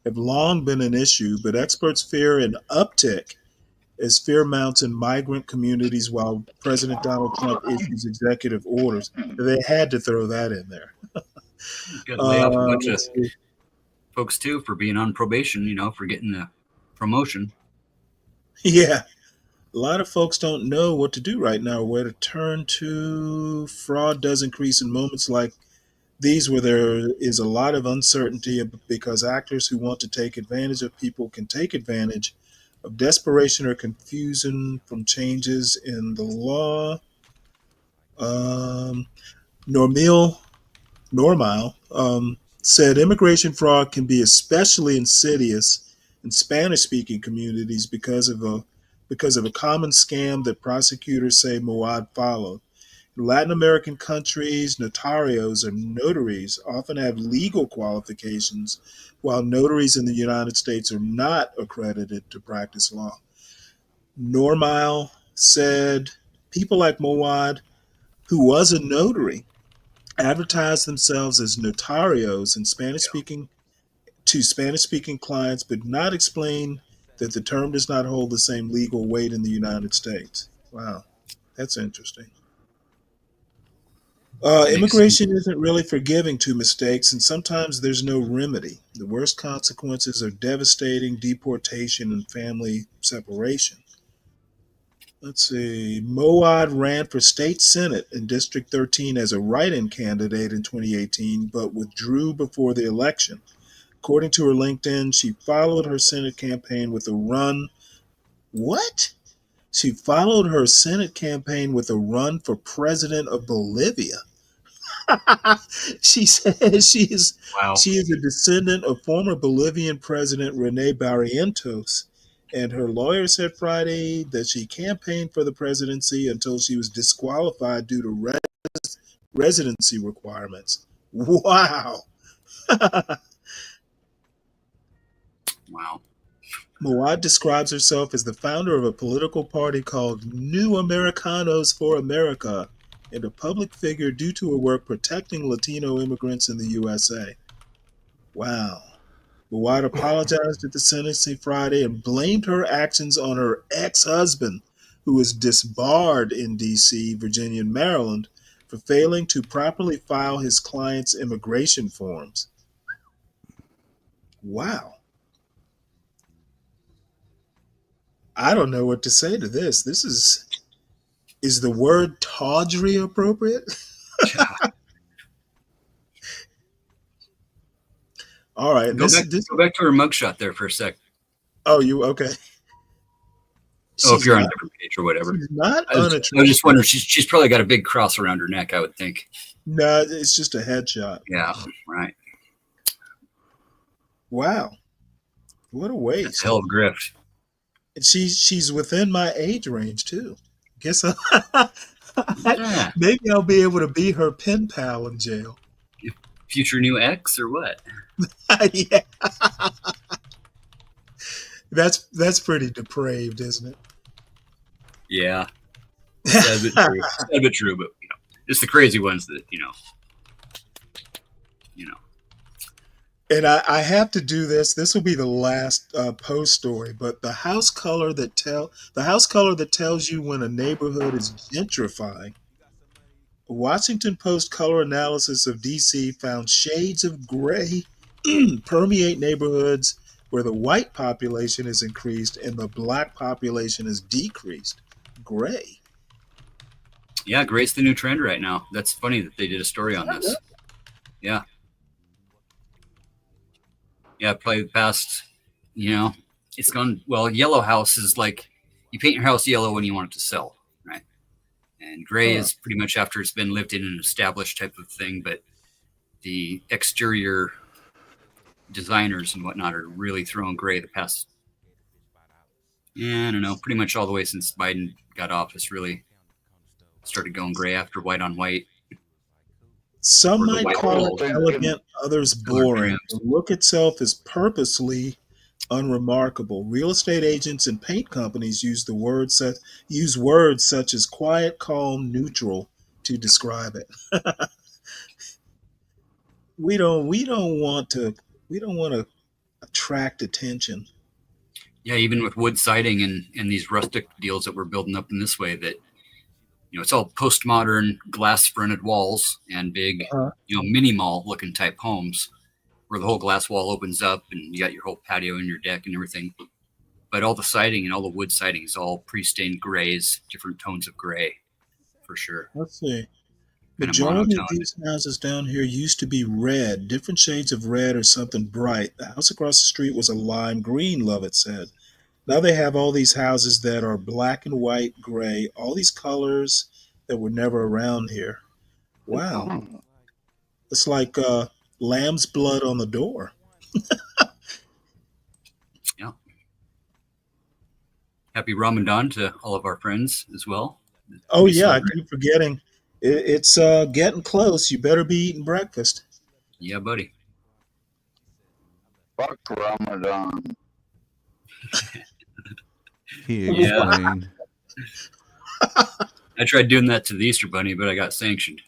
[SPEAKER 5] have long been an issue, but experts fear an uptick as fear mounts in migrant communities while President Donald Trump issues executive orders. They had to throw that in there.
[SPEAKER 12] Got to lay off a bunch of folks too for being on probation, for getting the promotion.
[SPEAKER 5] Yeah. A lot of folks don't know what to do right now, where to turn to. Fraud does increase in moments like these where there is a lot of uncertainty because actors who want to take advantage of people can take advantage of desperation or confusion from changes in the law. Normile said immigration fraud can be especially insidious in Spanish-speaking communities because of a common scam that prosecutors say Moad followed. In Latin American countries, notarios or notaries often have legal qualifications, while notaries in the United States are not accredited to practice law. Normile said people like Moad, who was a notary, advertised themselves as notarios in Spanish-speaking clients, but not explain that the term does not hold the same legal weight in the United States. Wow, that's interesting. Immigration isn't really forgiving to mistakes, and sometimes there's no remedy. The worst consequences are devastating deportation and family separation. Let's see. Moad ran for state senate in District 13 as a write-in candidate in 2018, but withdrew before the election. According to her LinkedIn, she followed her Senate campaign with a run. What? She followed her Senate campaign with a run for president of Bolivia. She says she is a descendant of former Bolivian President Rene Barrientos, and her lawyer said Friday that she campaigned for the presidency until she was disqualified due to residency requirements. Wow.
[SPEAKER 12] Wow.
[SPEAKER 5] Moad describes herself as the founder of a political party called New Americanos for America and a public figure due to her work protecting Latino immigrants in the USA. Wow. Moad apologized at the sentencing Friday and blamed her actions on her ex-husband, who is disbarred in D.C., Virginia, and Maryland, for failing to properly file his client's immigration forms. Wow. I don't know what to say to this. This is the word tawdry appropriate? All right.
[SPEAKER 12] Go back to her mugshot there for a sec.
[SPEAKER 5] Oh, you okay?
[SPEAKER 12] If you're on a different page or whatever.
[SPEAKER 5] She's not
[SPEAKER 12] I was just wondering. She's probably got a big cross around her neck, I would think.
[SPEAKER 5] No, it's just a headshot.
[SPEAKER 12] Yeah, right.
[SPEAKER 5] Wow. What a waste.
[SPEAKER 12] That's a hell of a grift.
[SPEAKER 5] And she's within my age range too. Guess maybe I'll be able to be her pen pal in jail.
[SPEAKER 12] Future new ex or what?
[SPEAKER 5] Yeah. That's pretty depraved, isn't it?
[SPEAKER 12] Yeah. That's a bit true, but Just the crazy ones that you know.
[SPEAKER 5] And I have to do this. This will be the last post story, but the house color that tells you when a neighborhood is gentrifying. A Washington Post color analysis of DC found shades of gray permeate neighborhoods where the white population is increased and the black population is decreased. Gray.
[SPEAKER 12] Yeah, gray's the new trend right now. That's funny that they did a story on this. Yeah. Yeah, probably the past, it's gone, well, yellow house is like, you paint your house yellow when you want it to sell, right? And gray is pretty much after it's been lived in and established type of thing, but the exterior designers and whatnot are really throwing gray the past, I don't know, pretty much all the way since Biden got office, really started going gray after white on white.
[SPEAKER 5] Some might call it elegant, others boring. The look itself is purposely unremarkable. Real estate agents and paint companies use words such as quiet, calm, neutral to describe it. we don't want to attract attention.
[SPEAKER 12] Yeah, even with wood siding and these rustic deals that we're building up in this way, that it's all postmodern glass fronted walls and big, mini mall looking type homes where the whole glass wall opens up and you got your whole patio and your deck and everything. But all the siding and all the wood siding is all pre-stained grays, different tones of gray, for sure.
[SPEAKER 5] Let's see. The majority of these houses down here used to be red, different shades of red or something bright. The house across the street was a lime green, Lovett said. Now they have all these houses that are black and white, gray, all these colors that were never around here. Wow. It's like lamb's blood on the door.
[SPEAKER 12] Yeah. Happy Ramadan to all of our friends as well.
[SPEAKER 5] Oh, yeah, I keep forgetting. It's getting close. You better be eating breakfast.
[SPEAKER 12] Yeah, buddy.
[SPEAKER 11] Fuck Ramadan.
[SPEAKER 10] He explained.
[SPEAKER 12] I tried doing that to the Easter Bunny, but I got sanctioned.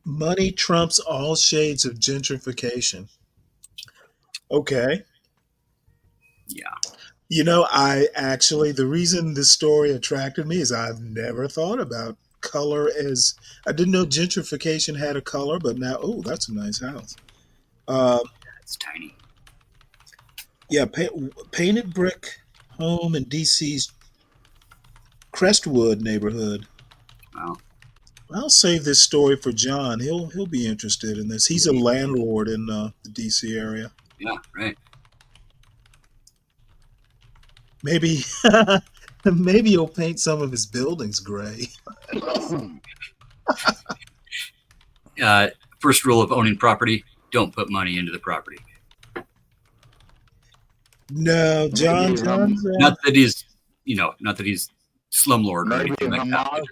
[SPEAKER 5] Money trumps all shades of gentrification. Okay.
[SPEAKER 12] Yeah.
[SPEAKER 5] The reason this story attracted me is I've never thought about color as, I didn't know gentrification had a color, but now, that's a nice house.
[SPEAKER 12] It's tiny.
[SPEAKER 5] Yeah, painted brick home in DC's Crestwood neighborhood.
[SPEAKER 12] Wow.
[SPEAKER 5] I'll save this story for John. He'll be interested in this. He's a landlord in the DC area.
[SPEAKER 12] Yeah, right.
[SPEAKER 5] Maybe he'll paint some of his buildings gray.
[SPEAKER 12] First rule of owning property: don't put money into the property.
[SPEAKER 5] No, John's
[SPEAKER 12] not that he's slumlord or anything like that.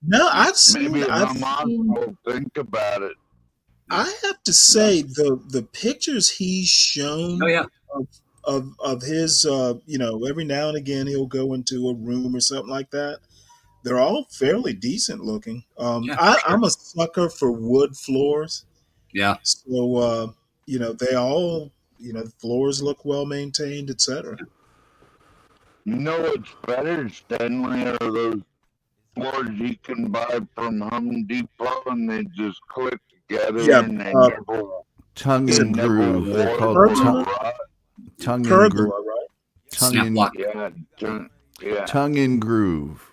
[SPEAKER 5] No, I've seen.
[SPEAKER 11] Will think about it.
[SPEAKER 5] I have to say the pictures he's shown.
[SPEAKER 12] Oh, yeah.
[SPEAKER 5] Of his, every now and again he'll go into a room or something like that. They're all fairly decent looking. I'm a sucker for wood floors.
[SPEAKER 12] Yeah.
[SPEAKER 5] So, they all, the floors look well maintained, etc.
[SPEAKER 11] You know what's better, Stanley, are those floors you can buy from Home Depot and they just click together and they never...
[SPEAKER 10] Tongue and groove. They're called tongue and groove.
[SPEAKER 5] Right?
[SPEAKER 10] Tongue and groove.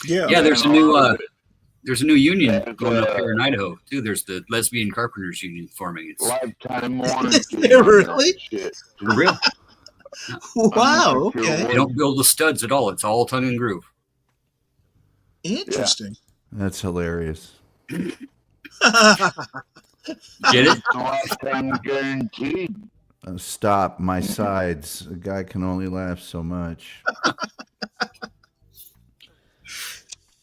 [SPEAKER 5] Yeah.
[SPEAKER 12] There's a new union going up here in Idaho too. There's the Lesbian Carpenters Union forming. It's
[SPEAKER 11] lifetime warranty.
[SPEAKER 5] Really?
[SPEAKER 12] For real.
[SPEAKER 5] Wow. Okay.
[SPEAKER 12] They don't build the studs at all. It's all tongue and groove.
[SPEAKER 5] Interesting.
[SPEAKER 10] That's hilarious.
[SPEAKER 12] Get it?
[SPEAKER 11] Lifetime guaranteed.
[SPEAKER 10] Stop my sides. A guy can only laugh so much.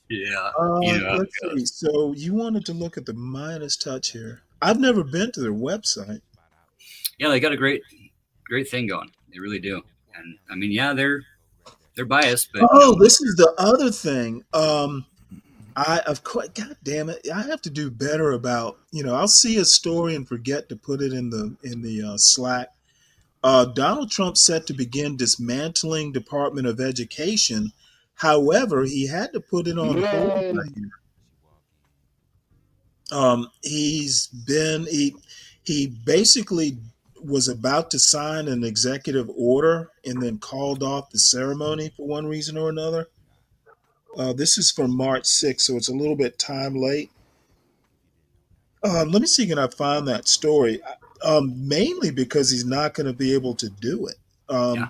[SPEAKER 12] Yeah.
[SPEAKER 5] Let's see. So you wanted to look at the Midas Touch here. I've never been to their website.
[SPEAKER 12] Yeah, they got a great thing going. They really do. And I mean, they're They're biased, but
[SPEAKER 5] Oh, this is the other thing. I of course, God damn it, I have to do better about. I'll see a story and forget to put it in the Slack. Donald Trump set to begin dismantling Department of Education. However, he had to put it on hold.
[SPEAKER 11] Yay.
[SPEAKER 5] He basically was about to sign an executive order and then called off the ceremony for one reason or another. This is from March 6th, so it's a little bit time late. Let me see, can I find that story? Mainly because he's not going to be able to do it.
[SPEAKER 12] Yeah.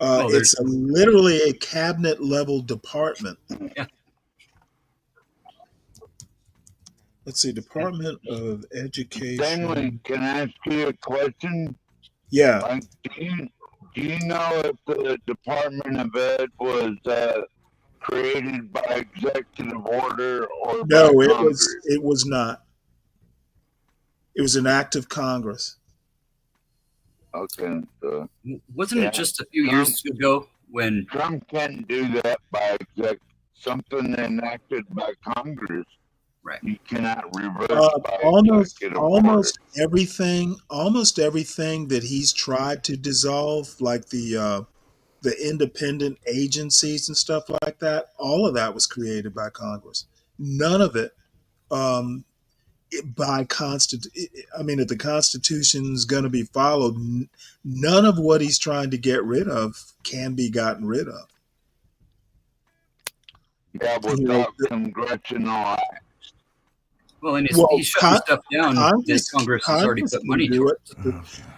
[SPEAKER 12] Well,
[SPEAKER 5] It's literally a cabinet level department.
[SPEAKER 12] Yeah.
[SPEAKER 5] Let's see, Department of Education.
[SPEAKER 11] Stanley, can I ask you a question?
[SPEAKER 5] Yeah.
[SPEAKER 11] Like, do you know if the Department of Ed was created by executive order or
[SPEAKER 5] No,
[SPEAKER 11] by
[SPEAKER 5] it
[SPEAKER 11] Congress?
[SPEAKER 5] was not. It was an act of Congress.
[SPEAKER 11] Okay.
[SPEAKER 12] Wasn't it just a few years ago when
[SPEAKER 11] Trump can't do that by something enacted by Congress?
[SPEAKER 12] Right.
[SPEAKER 11] You cannot reverse by
[SPEAKER 5] Almost
[SPEAKER 11] executive order.
[SPEAKER 5] everything that he's tried to dissolve, like the independent agencies and stuff like that, all of that was created by Congress. None of it by if the Constitution's going to be followed, none of what he's trying to get rid of can be gotten rid of.
[SPEAKER 11] Yeah, without congressional act.
[SPEAKER 12] Well, and he's shutting stuff down that Congress has already put money towards.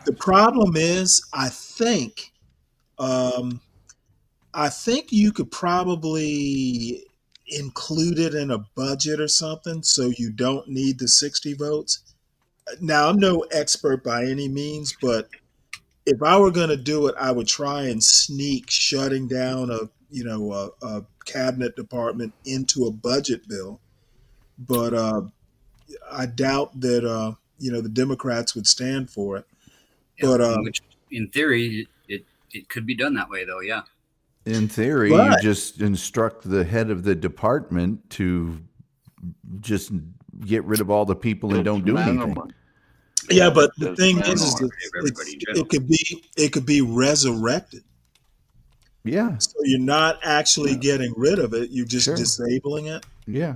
[SPEAKER 5] The problem is, I think you could probably include it in a budget or something, so you don't need the 60 votes. Now, I'm no expert by any means, but if I were going to do it, I would try and sneak shutting down a cabinet department into a budget bill. But I doubt that the Democrats would stand for it.
[SPEAKER 12] Yeah,
[SPEAKER 5] but
[SPEAKER 12] which, in theory, it could be done that way, though. Yeah.
[SPEAKER 10] In theory, you just instruct the head of the department to just get rid of all the people and don't do anything.
[SPEAKER 5] Yeah, but the thing is it could be resurrected.
[SPEAKER 10] Yeah.
[SPEAKER 5] So you're not actually getting rid of it; you're just disabling it.
[SPEAKER 10] Yeah.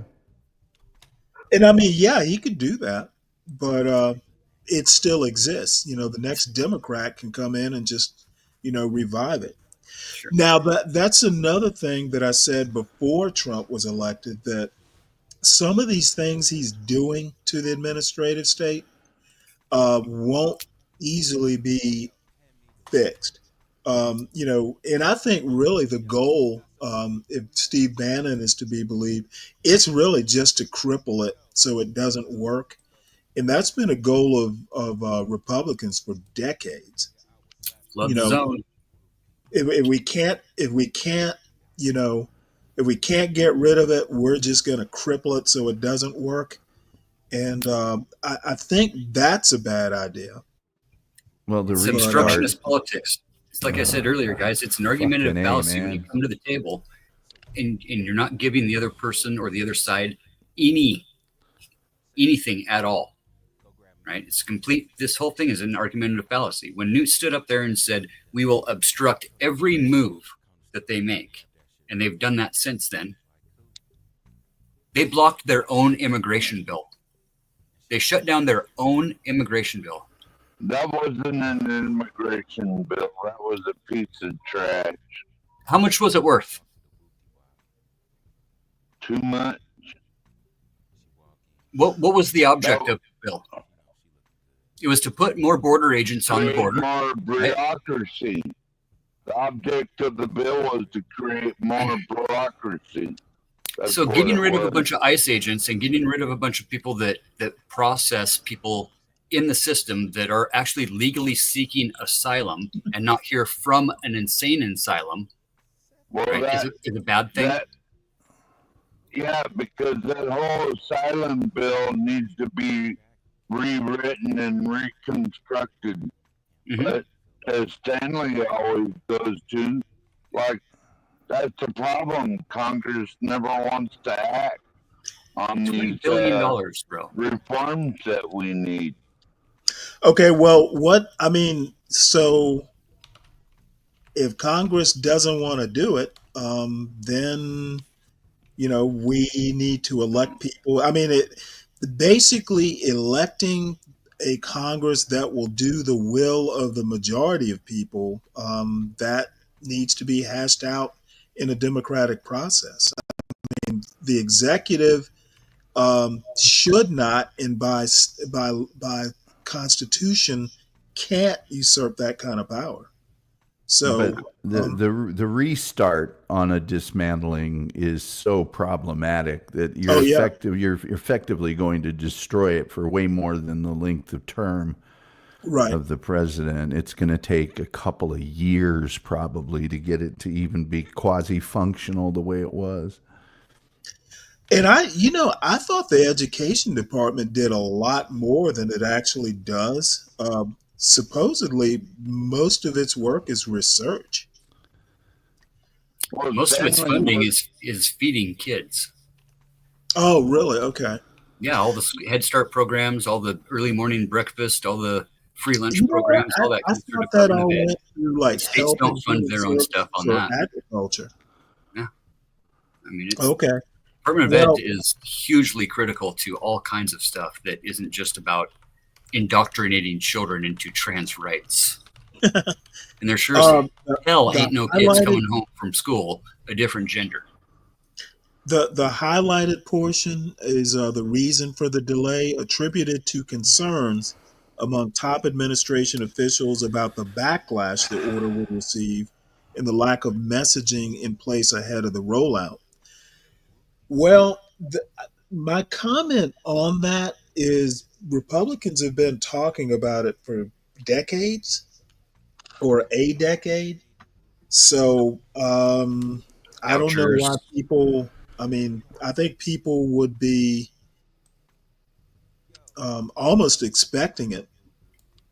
[SPEAKER 5] And I mean, yeah, he could do that, but it still exists. The next Democrat can come in and just revive it.
[SPEAKER 12] Sure.
[SPEAKER 5] Now that's another thing that I said before Trump was elected, that some of these things he's doing to the administrative state won't easily be fixed. And I think really the goal, if Steve Bannon is to be believed, it's really just to cripple it so it doesn't work. And that's been a goal of Republicans for decades.
[SPEAKER 12] Love the zone.
[SPEAKER 5] If we can't get rid of it, we're just going to cripple it so it doesn't work. And I think that's a bad idea.
[SPEAKER 10] Well,
[SPEAKER 12] it's obstructionist politics. It's like I said earlier, guys. It's an argumentative fallacy when you come to the table and you're not giving the other person or the other side anything at all. Right? It's complete. This whole thing is an argumentative fallacy. When Newt stood up there and said, "We will obstruct every move that they make," and they've done that since then. They blocked their own immigration bill. They shut down their own immigration bill.
[SPEAKER 11] That wasn't an immigration bill. That was a piece of trash.
[SPEAKER 12] How much was it worth?
[SPEAKER 11] Too much.
[SPEAKER 12] What was the object of the bill? It was to put more border agents on the border.
[SPEAKER 11] More bureaucracy. Right? The object of the bill was to create more bureaucracy.
[SPEAKER 12] So getting rid of a bunch of ICE agents and getting rid of a bunch of people that process people in the system that are actually legally seeking asylum and not here from an insane asylum, right, is a bad thing?
[SPEAKER 11] Yeah, because that whole asylum bill needs to be rewritten and reconstructed. Mm-hmm. But as Stanley always goes to, like That's the problem. Congress never wants to act on
[SPEAKER 12] $20
[SPEAKER 11] these
[SPEAKER 12] billion, bro.
[SPEAKER 11] reforms that we need.
[SPEAKER 5] Okay, well, so if Congress doesn't want to do it, then we need to elect people. I mean, basically electing a Congress that will do the will of the majority of people. That needs to be hashed out in a democratic process. I mean, the executive should not, and by constitution, can't usurp that kind of power. So,
[SPEAKER 10] But the restart on a dismantling is so problematic that you're effectively going to destroy it for way more than the length of term of the president. It's going to take a couple of years probably to get it to even be quasi-functional the way it was.
[SPEAKER 5] And I thought the education department did a lot more than it actually does. Supposedly, most of its work is research.
[SPEAKER 11] Well,
[SPEAKER 12] Most of its funding is feeding kids.
[SPEAKER 5] Oh, really? Okay.
[SPEAKER 12] Yeah, all the Head Start programs, all the early morning breakfast, all the free lunch programs, all that.
[SPEAKER 5] I thought that all went through like
[SPEAKER 12] states don't fund their own stuff on that.
[SPEAKER 5] Agriculture.
[SPEAKER 12] Yeah, I mean, it's
[SPEAKER 5] okay.
[SPEAKER 12] Department of Ed is hugely critical to all kinds of stuff that isn't just about indoctrinating children into trans rights. And there sure as hell ain't no kids coming home from school a different gender.
[SPEAKER 5] The highlighted portion is the reason for the delay attributed to concerns among top administration officials about the backlash the order would receive and the lack of messaging in place ahead of the rollout. Well, my comment on that is Republicans have been talking about it for decades or a decade. So I don't know why people, I think people would be almost expecting it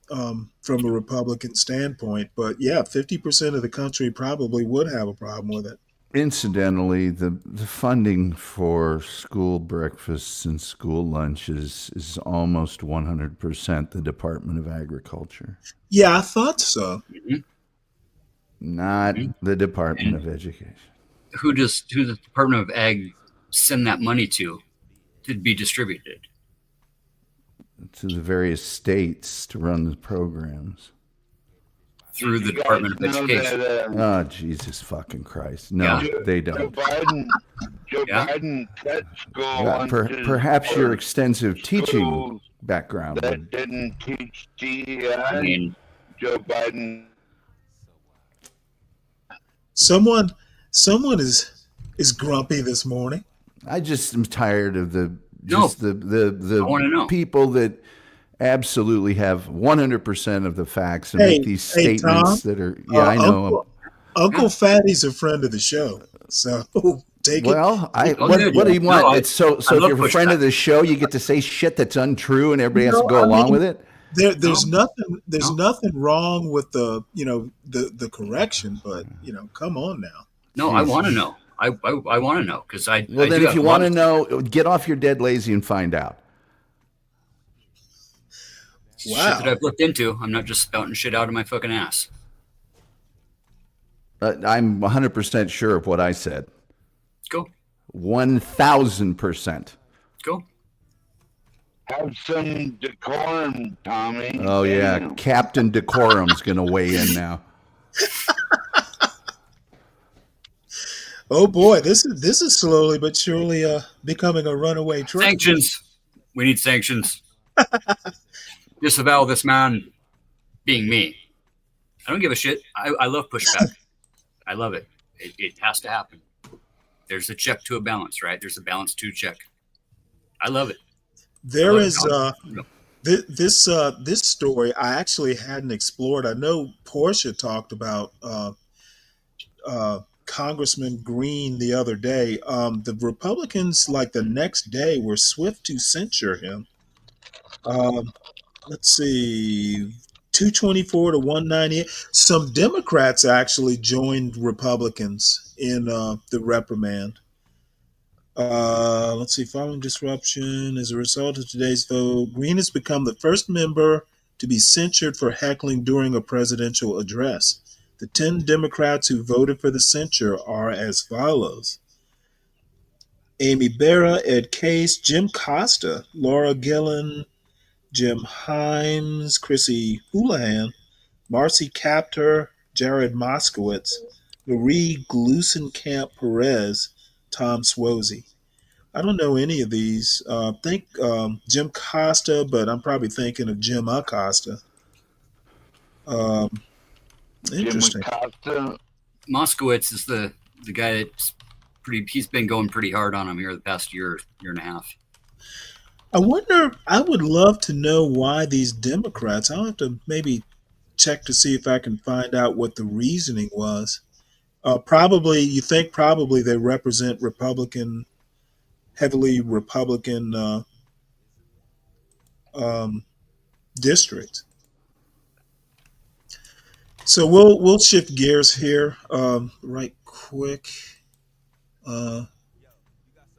[SPEAKER 5] from a Republican standpoint. But yeah, 50% of the country probably would have a problem with it.
[SPEAKER 10] Incidentally, the funding for school breakfasts and school lunches is almost 100% the Department of Agriculture.
[SPEAKER 5] Yeah, I thought so.
[SPEAKER 10] Not the Department of Education.
[SPEAKER 12] Who does the Department of Ag send that money to be distributed?
[SPEAKER 10] To the various states to run the programs.
[SPEAKER 12] Through the Department of Education.
[SPEAKER 10] Oh, Jesus fucking Christ. No, they don't.
[SPEAKER 11] Joe Biden cut school
[SPEAKER 10] perhaps your extensive teaching background.
[SPEAKER 11] That didn't teach DEI. Joe Biden.
[SPEAKER 5] Someone is grumpy this morning.
[SPEAKER 10] I just am tired of the people that absolutely have 100% of the facts and make these statements
[SPEAKER 5] Tom,
[SPEAKER 10] that are I know.
[SPEAKER 5] Uncle Fatty's a friend of the show, so take it.
[SPEAKER 10] Well, what do you want? It's so if you're a friend of the show, you get to say shit that's untrue, and everybody has to go along with it.
[SPEAKER 5] There's nothing wrong with the correction, but come on now.
[SPEAKER 12] No, I want to know. I want to know because I.
[SPEAKER 10] Well, then if you want to know, get off your dead lazy and find out.
[SPEAKER 12] Wow. Shit that I've looked into. I'm not just spouting shit out of my fucking ass.
[SPEAKER 10] I'm 100% sure of what I said.
[SPEAKER 12] Go.
[SPEAKER 10] 1,000%.
[SPEAKER 12] Go.
[SPEAKER 11] Have some decorum, Tommy.
[SPEAKER 10] Oh yeah, Captain Decorum's going to weigh in now.
[SPEAKER 5] Oh boy, this is slowly but surely becoming a runaway train.
[SPEAKER 12] Sanctions. We need sanctions. Disavow this man being me. I don't give a shit. I love pushback. I love it. It has to happen. There's a check to a balance, right? There's a balance to check. I love it.
[SPEAKER 5] There is this story I actually hadn't explored. I know Portia talked about Congressman Green the other day. The Republicans, like the next day, were swift to censure him. Let's see. 224 to 198. Some Democrats actually joined Republicans in the reprimand. Let's see. Following disruption as a result of today's vote, Green has become the first member to be censured for heckling during a presidential address. The 10 Democrats who voted for the censure are as follows: Amy Berra, Ed Case, Jim Costa, Laura Gillen, Jim Himes, Chrissy Houlihan, Marcy Kaptur, Jared Moskowitz, Marie Glusenkamp Perez, Tom Swozey. I don't know any of these. Think Jim Costa, but I'm probably thinking of Jim Acosta. Interesting.
[SPEAKER 11] Jim Acosta.
[SPEAKER 12] Moskowitz is the guy that's he's been going pretty hard on him here the past year and a half.
[SPEAKER 5] I wonder, I would love to know why these Democrats, I'll have to maybe check to see if I can find out what the reasoning was. Probably they represent heavily Republican districts. So we'll shift gears here right quick. I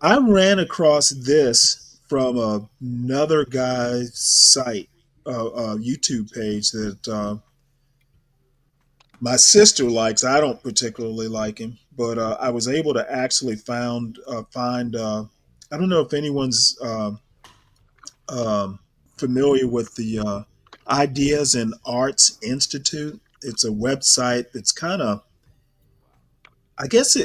[SPEAKER 5] ran across this from another guy's site, YouTube page that my sister likes. I don't particularly like him, but I was able to actually find. I don't know if anyone's familiar with the Ideas and Arts Institute. It's a website that's kind of, I guess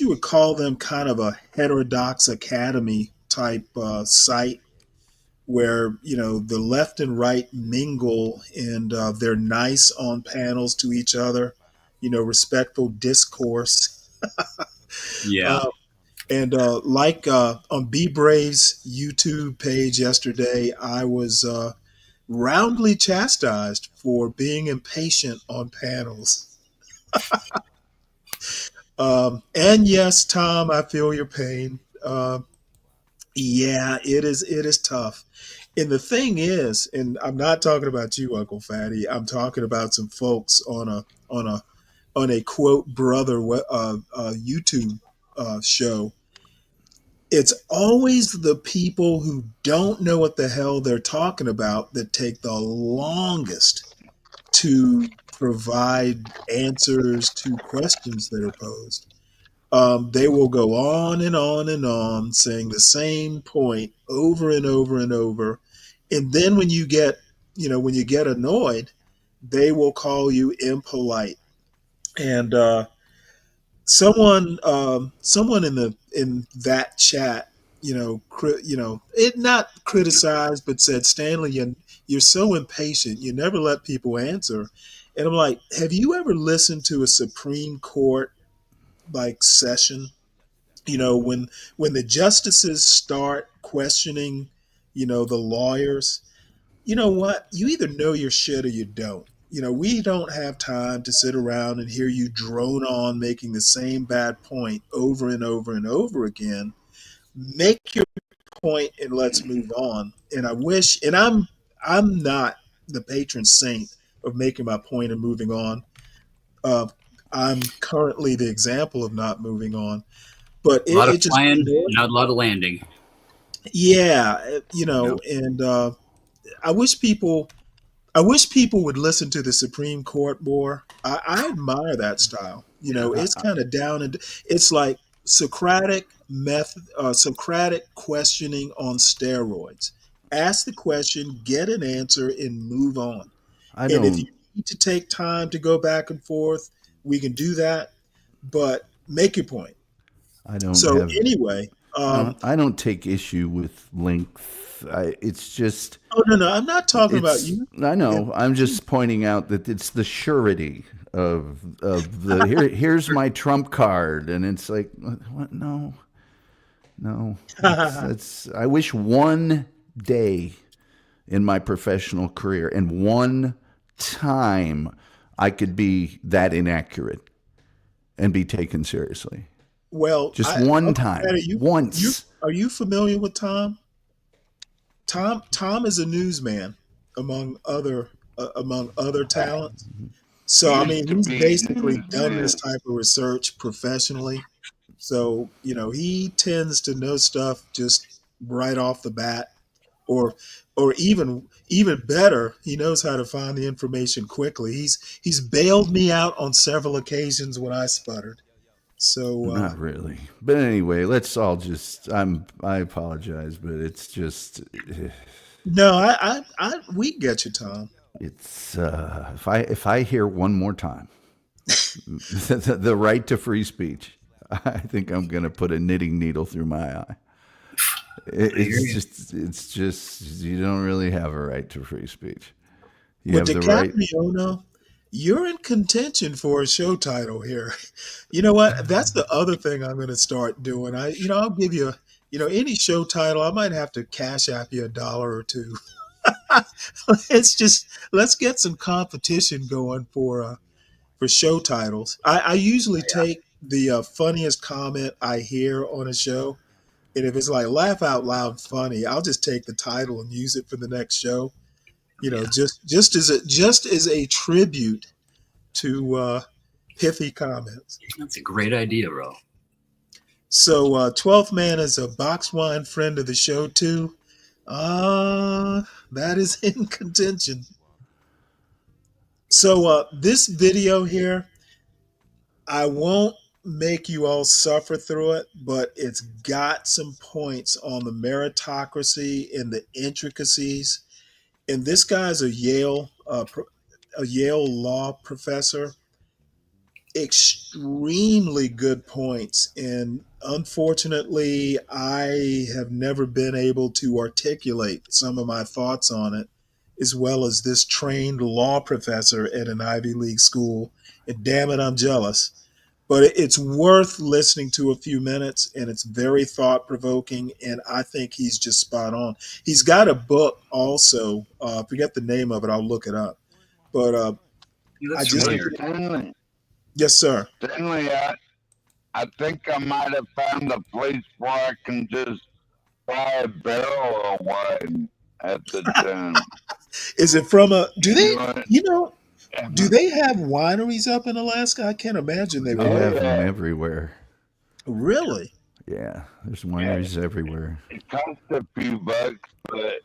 [SPEAKER 5] you would call them kind of a heterodox academy type site where the left and right mingle and they're nice on panels to each other, respectful discourse.
[SPEAKER 12] Yeah.
[SPEAKER 5] And like on Be Brave's YouTube page yesterday, I was roundly chastised for being impatient on panels. And yes, Tom, I feel your pain. Yeah, it is tough. And the thing is, and I'm not talking about you, Uncle Fatty. I'm talking about some folks on a quote brother YouTube show. It's always the people who don't know what the hell they're talking about that take the longest to provide answers to questions that are posed. They will go on and on and on saying the same point over and over and over. And then when you get annoyed, they will call you impolite. And someone in that chat, it not criticized, but said, Stanley, you're so impatient. You never let people answer. And I'm like, have you ever listened to a Supreme Court session? When the justices start questioning, the lawyers, you know what? You either know your shit or you don't. We don't have time to sit around and hear you drone on making the same bad point over and over and over again. Make your point and let's move on. And I wish, and I'm not the patron saint of making my point and moving on. I'm currently the example of not moving on. But
[SPEAKER 12] a lot of
[SPEAKER 5] it just
[SPEAKER 12] flying, not a lot of landing.
[SPEAKER 5] Yeah, and I wish people would listen to the Supreme Court more. I admire that style. It's kind of down and it's like Socratic questioning on steroids. Ask the question, get an answer, and move on. If you need to take time to go back and forth, we can do that. But make your point. Anyway,
[SPEAKER 10] I don't take issue with length. It's just.
[SPEAKER 5] Oh no, I'm not talking about you.
[SPEAKER 10] I know. I'm just pointing out that it's the surety of the here's my trump card, and it's like, what? No. I wish one day in my professional career and one time I could be that inaccurate and be taken seriously.
[SPEAKER 5] Well,
[SPEAKER 10] just one time. Once.
[SPEAKER 5] Are you familiar with Tom? Tom is a newsman, among other among other talents. So I mean, he's basically done this type of research professionally. So he tends to know stuff just right off the bat, or even better, he knows how to find the information quickly. He's bailed me out on several occasions when I sputtered. So
[SPEAKER 10] not really, but anyway, let's all just. I apologize, but it's just.
[SPEAKER 5] No, we get you, Tom.
[SPEAKER 10] It's if I hear one more time the right to free speech, I think I'm going to put a knitting needle through my eye. It's just you don't really have a right to free speech. You
[SPEAKER 5] But
[SPEAKER 10] have the right.
[SPEAKER 5] You're in contention for a show title here. You know what? That's the other thing I'm going to start doing. I'll give you, any show title. I might have to cash app you $1 or $2. Let's get some competition going for show titles. I usually take the funniest comment I hear on a show, and if it's like laugh out loud funny, I'll just take the title and use it for the next show. Just as a tribute to pithy comments.
[SPEAKER 12] That's a great idea, bro.
[SPEAKER 5] So 12th Man is a box wine friend of the show too. That is in contention. So this video here, I won't make you all suffer through it, but it's got some points on the meritocracy and the intricacies. And this guy's a Yale law professor. Extremely good points, and unfortunately, I have never been able to articulate some of my thoughts on it as well as this trained law professor at an Ivy League school. And damn it, I'm jealous. But it's worth listening to a few minutes, and it's very thought-provoking, and I think he's just spot on. He's got a book also. Forget the name of it. I'll look it up. But
[SPEAKER 11] Stanley.
[SPEAKER 5] Yes, sir.
[SPEAKER 11] Stanley, I think I might have found a place where I can just buy a barrel of wine at the time.
[SPEAKER 5] Is it from do they have wineries up in Alaska? I can't imagine they would.
[SPEAKER 10] They have them everywhere.
[SPEAKER 5] Really?
[SPEAKER 10] Yeah, there's wineries everywhere.
[SPEAKER 11] It costs a few bucks, but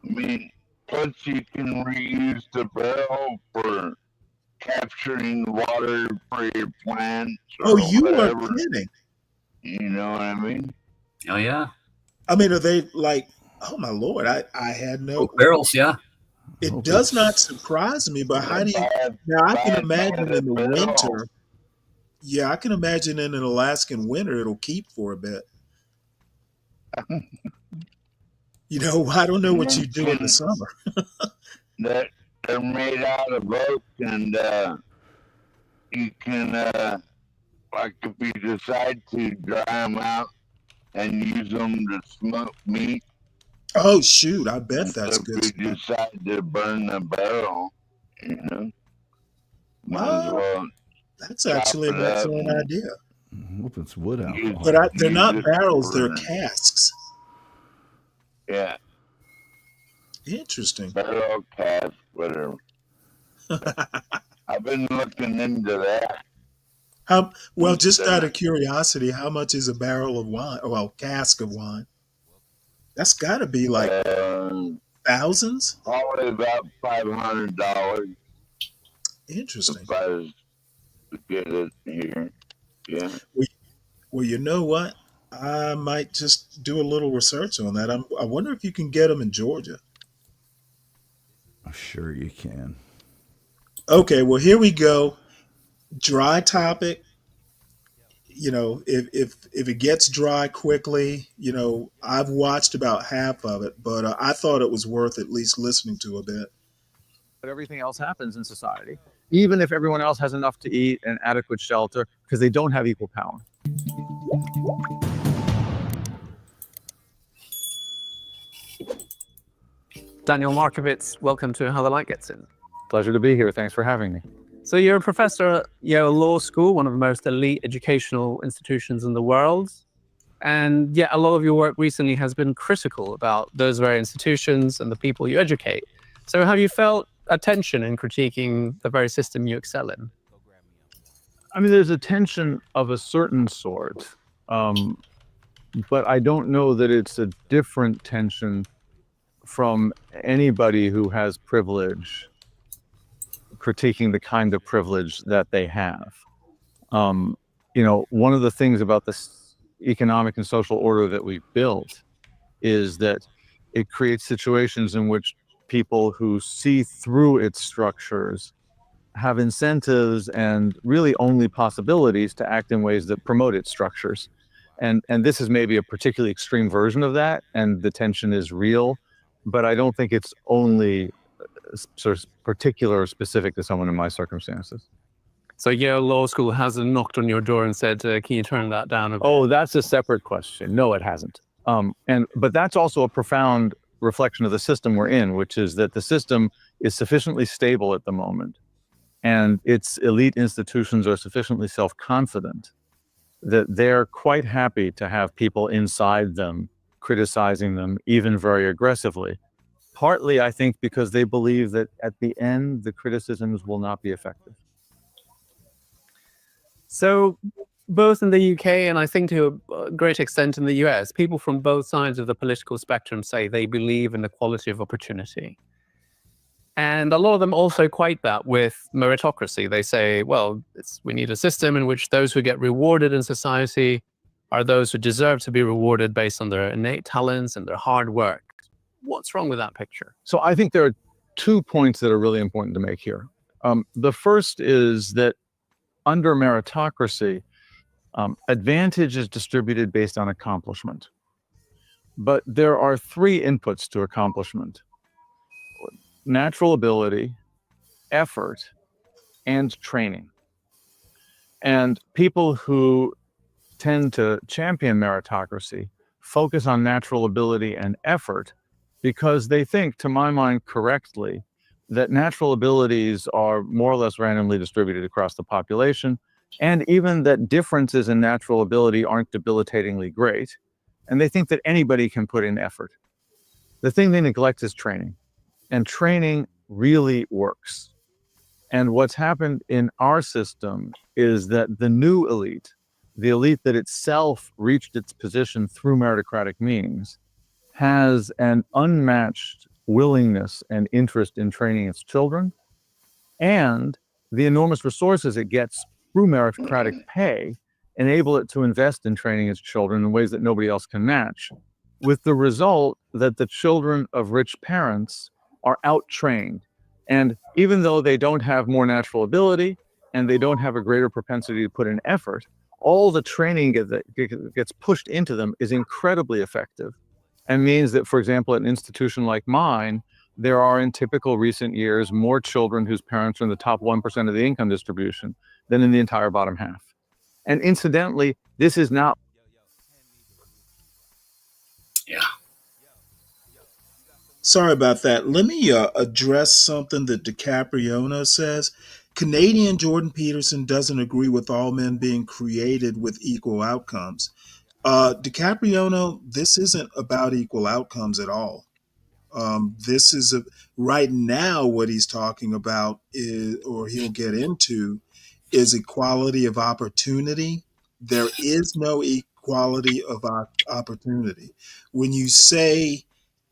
[SPEAKER 11] I mean, plus you can reuse the barrel for capturing water for your plants.
[SPEAKER 5] You
[SPEAKER 11] whatever.
[SPEAKER 5] are kidding.
[SPEAKER 11] You know what I mean?
[SPEAKER 12] Oh yeah.
[SPEAKER 5] I mean, are they like? Oh my lord! I had no
[SPEAKER 12] barrels. Yeah.
[SPEAKER 5] It does not surprise me, but how do you? Now I can imagine in the winter. Yeah, I can imagine in an Alaskan winter it'll keep for a bit. I don't know what you do in the summer.
[SPEAKER 11] They're made out of oak, and you can, like, if you decide to dry them out and use them to smoke meat.
[SPEAKER 5] Oh shoot! I bet that's good.
[SPEAKER 11] If you decide to burn the barrel, might as well.
[SPEAKER 5] That's actually an excellent idea.
[SPEAKER 10] Hope it's wood out.
[SPEAKER 5] But they're not barrels; they're casks.
[SPEAKER 11] Yeah.
[SPEAKER 5] Interesting.
[SPEAKER 11] Barrel cask, whatever. I've been looking into that.
[SPEAKER 5] Well, just out of curiosity, how much is a barrel of wine? Well, cask of wine. That's got to be like thousands.
[SPEAKER 11] Probably about $500.
[SPEAKER 5] Interesting.
[SPEAKER 11] If I was to get it here, yeah.
[SPEAKER 5] Well, you know what? I might just do a little research on that. I wonder if you can get them in Georgia.
[SPEAKER 10] I'm sure you can.
[SPEAKER 5] Okay, well, here we go. Dry topic. If it gets dry quickly, I've watched about half of it, but I thought it was worth at least listening to a bit.
[SPEAKER 15] But everything else happens in society, even if everyone else has enough to eat and adequate shelter, because they don't have equal power.
[SPEAKER 16] Daniel Markovits, welcome to How the Light Gets In.
[SPEAKER 15] Pleasure to be here. Thanks for having me.
[SPEAKER 16] So you're a professor at Yale Law School, one of the most elite educational institutions in the world. And yet a lot of your work recently has been critical about those very institutions and the people you educate. So have you felt a tension in critiquing the very system you excel in?
[SPEAKER 15] I mean, there's a tension of a certain sort, but I don't know that it's a different tension from anybody who has privilege critiquing the kind of privilege that they have. You know, one of the things about this economic and social order that we've built is that it creates situations in which people who see through its structures have incentives and really only possibilities to act in ways that promote its structures. And this is maybe a particularly extreme version of that, and the tension is real, but I don't think it's only sort of particular or specific to someone in my circumstances.
[SPEAKER 16] So Yale Law School hasn't knocked on your door and said, can you turn that down a bit?
[SPEAKER 15] Oh, that's a separate question. No, it hasn't. But that's also a profound reflection of the system we're in, which is that the system is sufficiently stable at the moment, and its elite institutions are sufficiently self-confident that they're quite happy to have people inside them criticizing them, even very aggressively. Partly, I think, because they believe that at the end, the criticisms will not be effective.
[SPEAKER 16] So both in the UK and I think to a great extent in the US, people from both sides of the political spectrum say they believe in equality of opportunity. And a lot of them also equate that with meritocracy. They say, well, we need a system in which those who get rewarded in society are those who deserve to be rewarded based on their innate talents and their hard work. What's wrong with that picture?
[SPEAKER 15] So I think there are 2 points that are really important to make here. The first is that under meritocracy, advantage is distributed based on accomplishment. But there are 3 inputs to accomplishment: natural ability, effort, and training. And people who tend to champion meritocracy focus on natural ability and effort because they think, to my mind correctly, that natural abilities are more or less randomly distributed across the population, and even that differences in natural ability aren't debilitatingly great, and they think that anybody can put in effort. The thing they neglect is training, and training really works. And what's happened in our system is that the new elite, the elite that itself reached its position through meritocratic means, has an unmatched willingness and interest in training its children, and the enormous resources it gets through meritocratic pay enable it to invest in training its children in ways that nobody else can match, with the result that the children of rich parents are out-trained. And even though they don't have more natural ability and they don't have a greater propensity to put in effort, all the training that gets pushed into them is incredibly effective, and means that, for example, at an institution like mine, there are in typical recent years more children whose parents are in the top 1% of the income distribution than in the entire bottom half. And incidentally, this is not.
[SPEAKER 12] Yeah.
[SPEAKER 5] Sorry about that. Let me address something that DiCapriona says. Canadian Jordan Peterson doesn't agree with all men being created with equal outcomes. DiCapriona, this isn't about equal outcomes at all. This is right now what he's talking about is, or he'll get into, is equality of opportunity. There is no equality of opportunity. When you say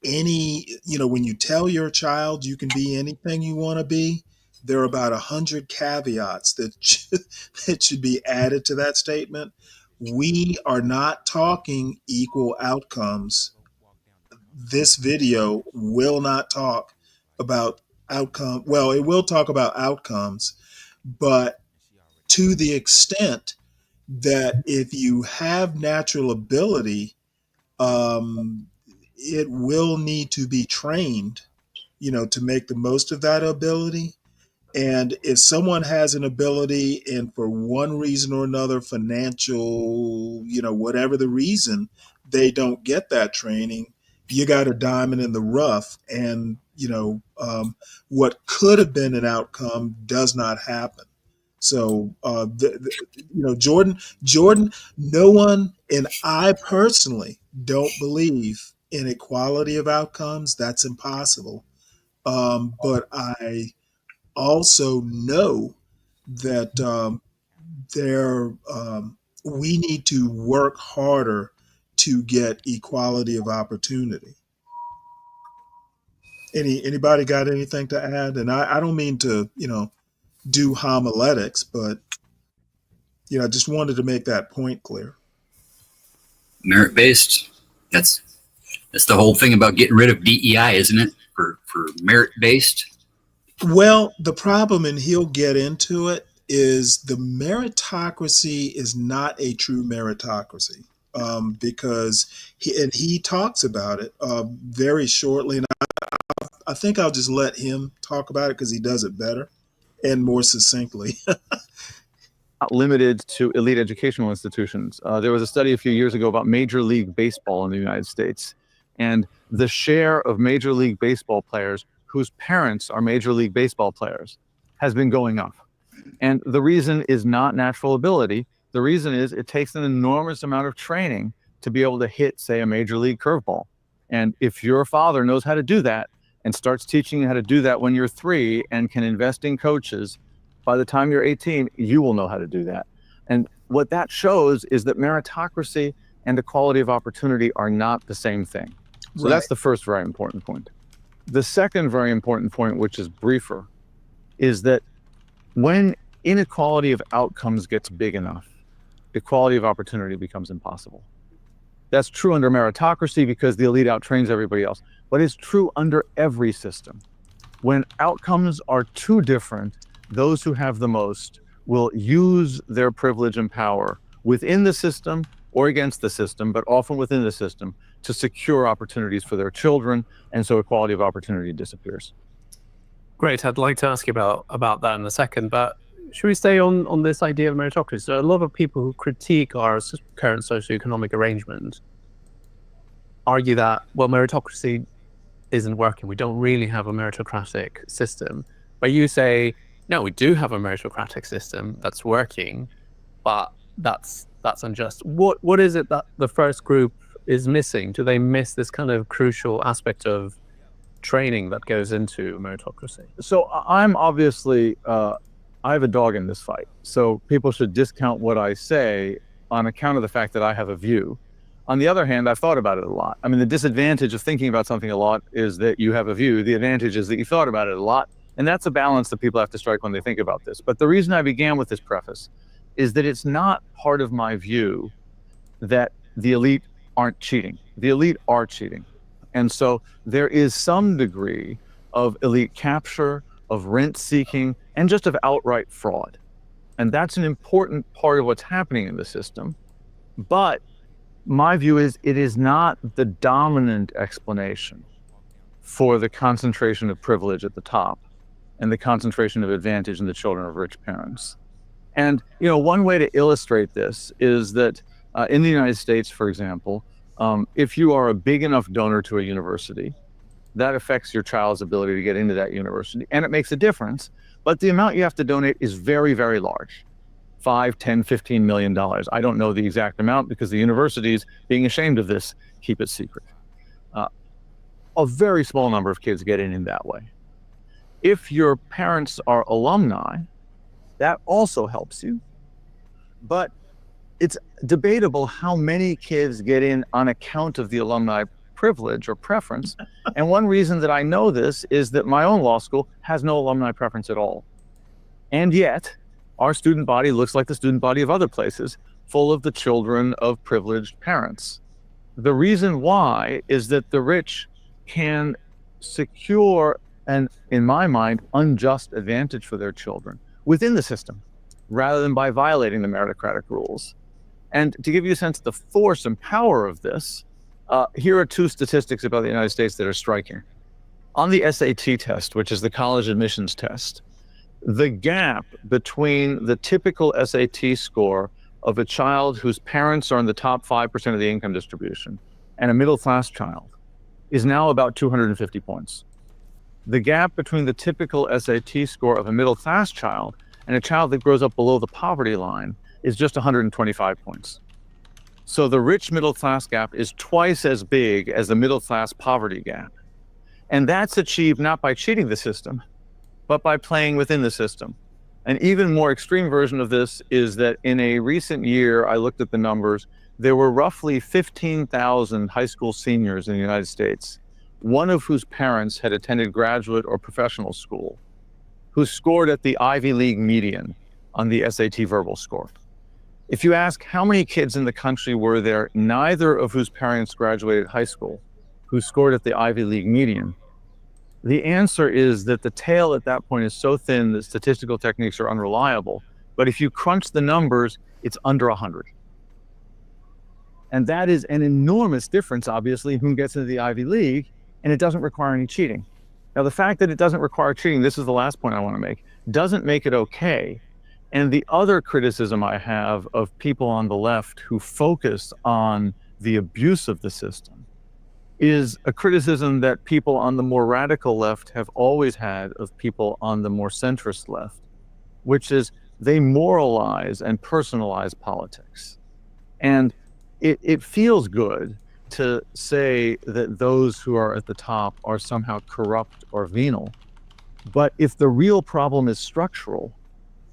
[SPEAKER 5] when you tell your child you can be anything you want to be, there are about 100 caveats that should be added to that statement. We are not talking equal outcomes. This video will not talk about outcome. Well, it will talk about outcomes, but to the extent that if you have natural ability, it will need to be trained, to make the most of that ability. And if someone has an ability and for one reason or another, financial, whatever the reason, they don't get that training, you got a diamond in the rough. And, what could have been an outcome does not happen. So, Jordan, no one, and I personally don't believe in equality of outcomes. That's impossible. but I also know that we need to work harder to get equality of opportunity. Anybody got anything to add? And I don't mean to, do homiletics, but I just wanted to make that point clear.
[SPEAKER 12] Merit based. That's the whole thing about getting rid of DEI, isn't it? For merit based.
[SPEAKER 5] Well, the problem, and he'll get into it, is the meritocracy is not a true meritocracy, because he talks about it very shortly, and I think I'll just let him talk about it because he does it better and more succinctly.
[SPEAKER 15] Not limited to elite educational institutions. There was a study a few years ago about Major League Baseball in the United States, and the share of Major League Baseball players whose parents are Major League Baseball players has been going up. And the reason is not natural ability. The reason is it takes an enormous amount of training to be able to hit, say, a major league curveball. And if your father knows how to do that and starts teaching you how to do that when you're 3 and can invest in coaches, by the time you're 18, you will know how to do that. And what that shows is that meritocracy and equality of opportunity are not the same thing. So
[SPEAKER 5] Right.
[SPEAKER 15] That's the first very important point. The second very important point, which is briefer, is that when inequality of outcomes gets big enough, equality of opportunity becomes impossible. That's true under meritocracy because the elite outtrains everybody else, but it's true under every system. When outcomes are too different, those who have the most will use their privilege and power within the system or against the system, but often within the system, to secure opportunities for their children, and so equality of opportunity disappears.
[SPEAKER 16] Great. I'd like to ask you about that in a second, but should we stay on this idea of meritocracy? So a lot of people who critique our current socioeconomic arrangement argue that, well, meritocracy isn't working. We don't really have a meritocratic system. But you say, no, we do have a meritocratic system that's working, but that's unjust. What is it that the first group is missing? Do they miss this kind of crucial aspect of training that goes into meritocracy?
[SPEAKER 15] So I'm obviously, I have a dog in this fight. So people should discount what I say on account of the fact that I have a view. On the other hand, I've thought about it a lot. I mean, the disadvantage of thinking about something a lot is that you have a view. The advantage is that you thought about it a lot. And that's a balance that people have to strike when they think about this. But the reason I began with this preface is that it's not part of my view that the elite aren't cheating. The elite are cheating. And so there is some degree of elite capture, of rent seeking, and just of outright fraud. And that's an important part of what's happening in the system. But my view is it is not the dominant explanation for the concentration of privilege at the top and the concentration of advantage in the children of rich parents. And, one way to illustrate this is that in the United States, for example, if you are a big enough donor to a university, that affects your child's ability to get into that university. And it makes a difference, but the amount you have to donate is very, very large. $5, $10, $15 million. I don't know the exact amount because the universities, being ashamed of this, keep it secret. A very small number of kids get in that way. If your parents are alumni, that also helps you. But it's debatable how many kids get in on account of the alumni privilege or preference. And one reason that I know this is that my own law school has no alumni preference at all. And yet, our student body looks like the student body of other places, full of the children of privileged parents. The reason why is that the rich can secure an, in my mind, unjust advantage for their children within the system, rather than by violating the meritocratic rules. And to give you a sense of the force and power of this, here are 2 statistics about the United States that are striking. On the SAT test, which is the college admissions test, the gap between the typical SAT score of a child whose parents are in the top 5% of the income distribution and a middle-class child is now about 250 points. The gap between the typical SAT score of a middle-class child and a child that grows up below the poverty line is just 125 points. So the rich middle-class gap is twice as big as the middle-class poverty gap. And that's achieved not by cheating the system, but by playing within the system. An even more extreme version of this is that in a recent year, I looked at the numbers, there were roughly 15,000 high school seniors in the United States, one of whose parents had attended graduate or professional school, who scored at the Ivy League median on the SAT verbal score. If you ask how many kids in the country were there, neither of whose parents graduated high school, who scored at the Ivy League median, the answer is that the tail at that point is so thin that statistical techniques are unreliable. But if you crunch the numbers, it's under 100. And that is an enormous difference, obviously, in who gets into the Ivy League, and it doesn't require any cheating. Now, the fact that it doesn't require cheating, this is the last point I want to make, doesn't make it okay. And the other criticism I have of people on the left who focus on the abuse of the system is a criticism that people on the more radical left have always had of people on the more centrist left, which is they moralize and personalize politics. And it feels good to say that those who are at the top are somehow corrupt or venal. But if the real problem is structural,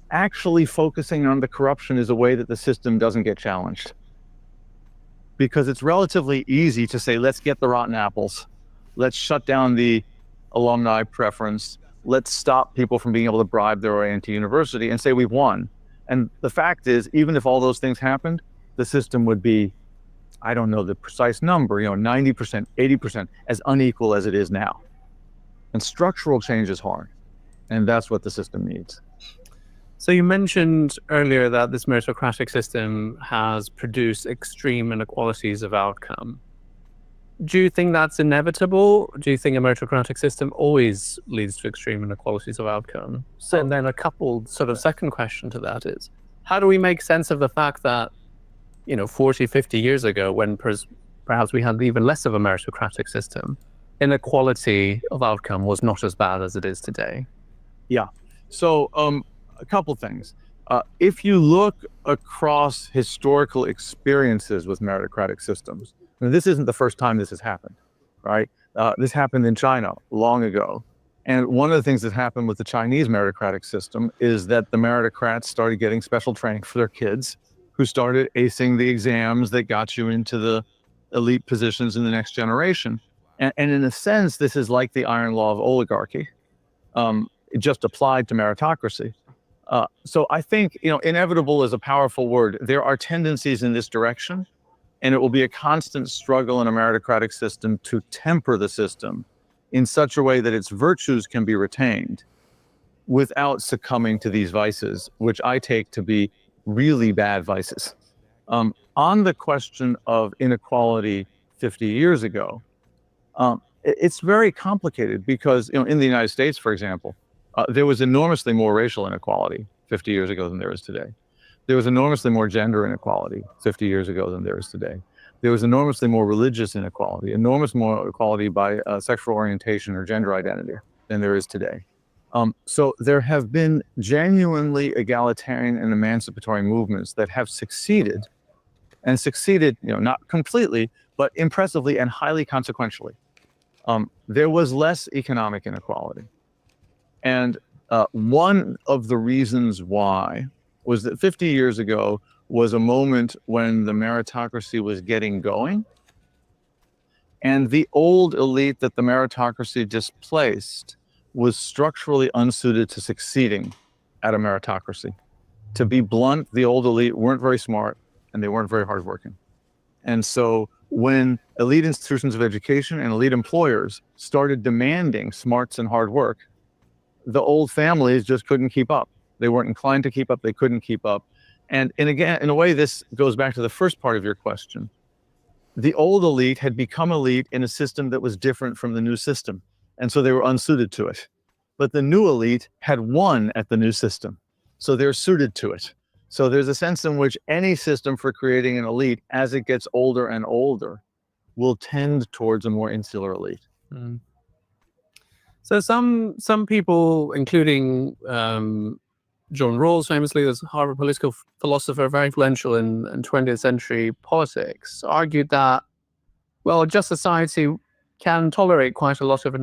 [SPEAKER 15] actually focusing on the corruption is a way that the system doesn't get challenged. Because it's relatively easy to say, let's get the rotten apples. Let's shut down the alumni preference. Let's stop people from being able to bribe their way into university and say we've won. And the fact is, even if all those things happened, the system would be, I don't know the precise number, 90%, 80%, as unequal as it is now. And structural change is hard. And that's what the system needs.
[SPEAKER 16] So you mentioned earlier that this meritocratic system has produced extreme inequalities of outcome. Do you think that's inevitable? Do you think a meritocratic system always leads to extreme inequalities of outcome? So, and then a couple sort of second question to that is, how do we make sense of the fact that, 40, 50 years ago, when perhaps we had even less of a meritocratic system, inequality of outcome was not as bad as it is today?
[SPEAKER 15] Yeah. So, a couple things. If you look across historical experiences with meritocratic systems, and this isn't the first time this has happened, right? This happened in China long ago. And one of the things that happened with the Chinese meritocratic system is that the meritocrats started getting special training for their kids, who started acing the exams that got you into the elite positions in the next generation. And in a sense, this is like the iron law of oligarchy. It just applied to meritocracy. So I think, inevitable is a powerful word. There are tendencies in this direction, and it will be a constant struggle in a meritocratic system to temper the system in such a way that its virtues can be retained without succumbing to these vices, which I take to be really bad vices. On the question of inequality 50 years ago, it's very complicated because, in the United States, for example, there was enormously more racial inequality 50 years ago than there is today. There was enormously more gender inequality 50 years ago than there is today. There was enormously more religious inequality, enormous more equality by sexual orientation or gender identity than there is today. So there have been genuinely egalitarian and emancipatory movements that have succeeded, and succeeded, not completely, but impressively and highly consequentially. There was less economic inequality. And one of the reasons why was that 50 years ago was a moment when the meritocracy was getting going. And the old elite that the meritocracy displaced was structurally unsuited to succeeding at a meritocracy. To be blunt, the old elite weren't very smart and they weren't very hardworking. And so when elite institutions of education and elite employers started demanding smarts and hard work, the old families just couldn't keep up. They weren't inclined to keep up. They couldn't keep up. And again, in a way, this goes back to the first part of your question. The old elite had become elite in a system that was different from the new system. And so they were unsuited to it. But the new elite had won at the new system. So they're suited to it. So there's a sense in which any system for creating an elite, as it gets older and older, will tend towards a more insular elite.
[SPEAKER 16] Mm. So some people, including John Rawls, famously, this Harvard political philosopher, very influential in 20th century politics, argued that, well, a just society can tolerate quite a lot of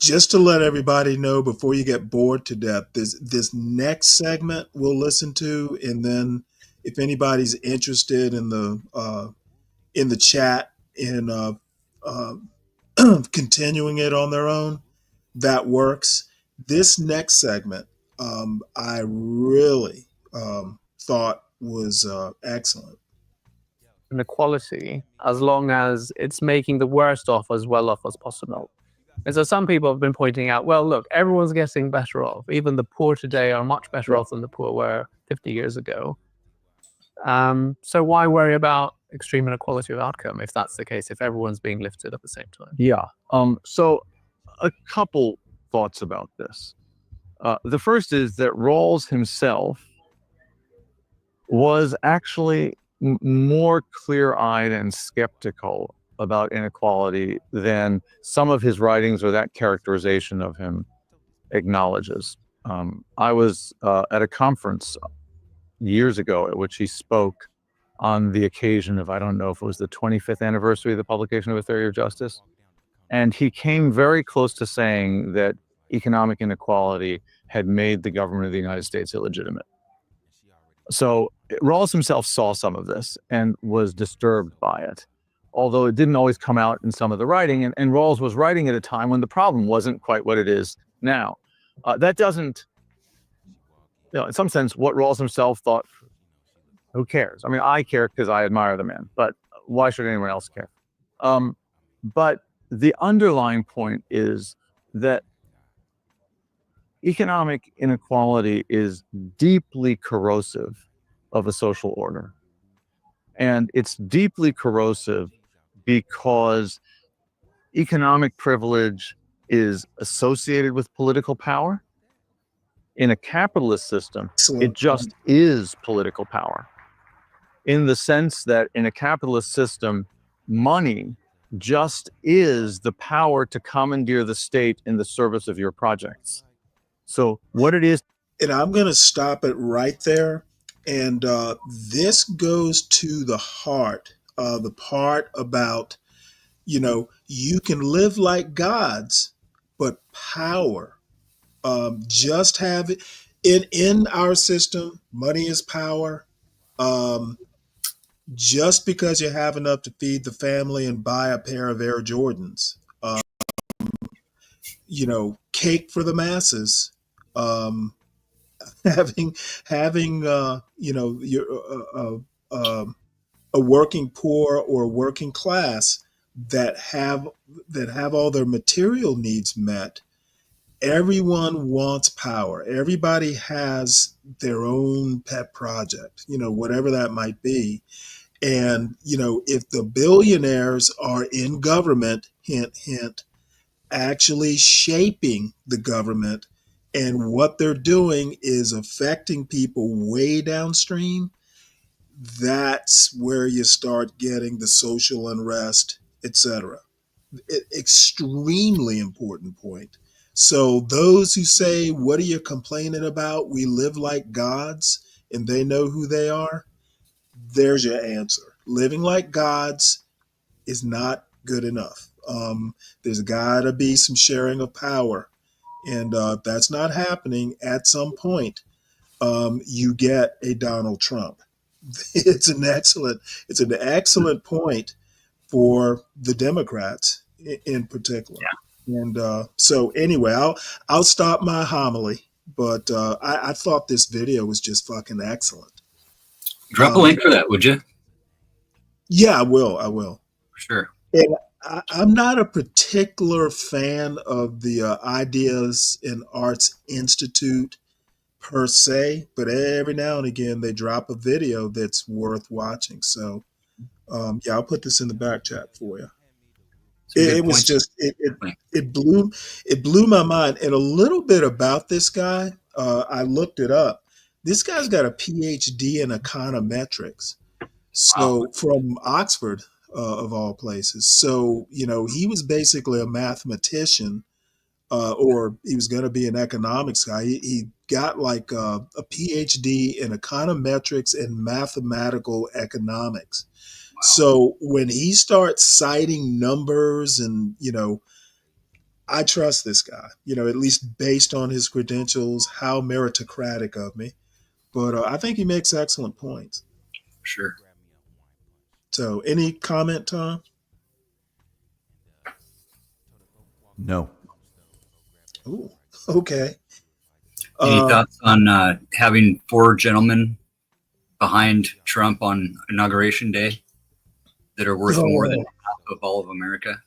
[SPEAKER 5] just to let everybody know before you get bored to death, this next segment we'll listen to, and then if anybody's interested in the chat in uh, continuing it on their own, that works. This next segment, I really thought was excellent.
[SPEAKER 16] Inequality, as long as it's making the worst off as well off as possible. And so some people have been pointing out, well, look, everyone's getting better off. Even the poor today are much better off than the poor were 50 years ago. So why worry about extreme inequality of outcome if that's the case, if everyone's being lifted at the same time?
[SPEAKER 15] Yeah. So a couple thoughts about this. The first is that Rawls himself was actually more clear-eyed and skeptical about inequality than some of his writings or that characterization of him acknowledges. I was at a conference years ago at which he spoke on the occasion of, I don't know if it was the 25th anniversary of the publication of A Theory of Justice. And he came very close to saying that economic inequality had made the government of the United States illegitimate. So Rawls himself saw some of this and was disturbed by it, although it didn't always come out in some of the writing. And Rawls was writing at a time when the problem wasn't quite what it is now. That doesn't, in some sense, what Rawls himself thought, who cares? I mean, I care because I admire the man, but why should anyone else care? But the underlying point is that economic inequality is deeply corrosive of a social order. And it's deeply corrosive because economic privilege is associated with political power. In a capitalist system, it just is political power. In the sense that in a capitalist system, money just is the power to commandeer the state in the service of your projects. So what it is.
[SPEAKER 5] And I'm going to stop it right there. And this goes to the heart, the part about, you can live like gods, but power, just have it in our system. Money is power. Just because you have enough to feed the family and buy a pair of Air Jordans, cake for the masses. Having a working poor or working class that have all their material needs met. Everyone wants power. Everybody has their own pet project, whatever that might be. And if the billionaires are in government, hint hint, actually shaping the government, and what they're doing is affecting people way downstream, that's where you start getting the social unrest, etc. Extremely important point. So those who say, what are you complaining about? We live like gods and they know who they are. There's your answer. Living like gods is not good enough. There's got to be some sharing of power. And if that's not happening, at some point, you get a Donald Trump. It's an excellent point for the Democrats in particular. Yeah. And so anyway, I'll stop my homily, but I thought this video was just fucking excellent.
[SPEAKER 12] Drop a link for that, would you?
[SPEAKER 5] Yeah, I will.
[SPEAKER 12] Sure.
[SPEAKER 5] And I'm not a particular fan of the Ideas in Arts Institute per se, but every now and again they drop a video that's worth watching. So I'll put this in the back chat for you. It was just it blew my mind. And a little bit about this guy, I looked it up. This guy's got a PhD in econometrics. So from Oxford, of all places. So, he was basically a mathematician, or he was going to be an economics guy. He got like a PhD in econometrics and mathematical economics. So when he starts citing numbers and, I trust this guy, at least based on his credentials. How meritocratic of me. But I think he makes excellent points.
[SPEAKER 12] Sure.
[SPEAKER 5] So, any comment, Tom?
[SPEAKER 10] No.
[SPEAKER 5] Ooh, okay.
[SPEAKER 12] Any thoughts on having 4 gentlemen behind Trump on Inauguration Day that are worth more than half of all of America?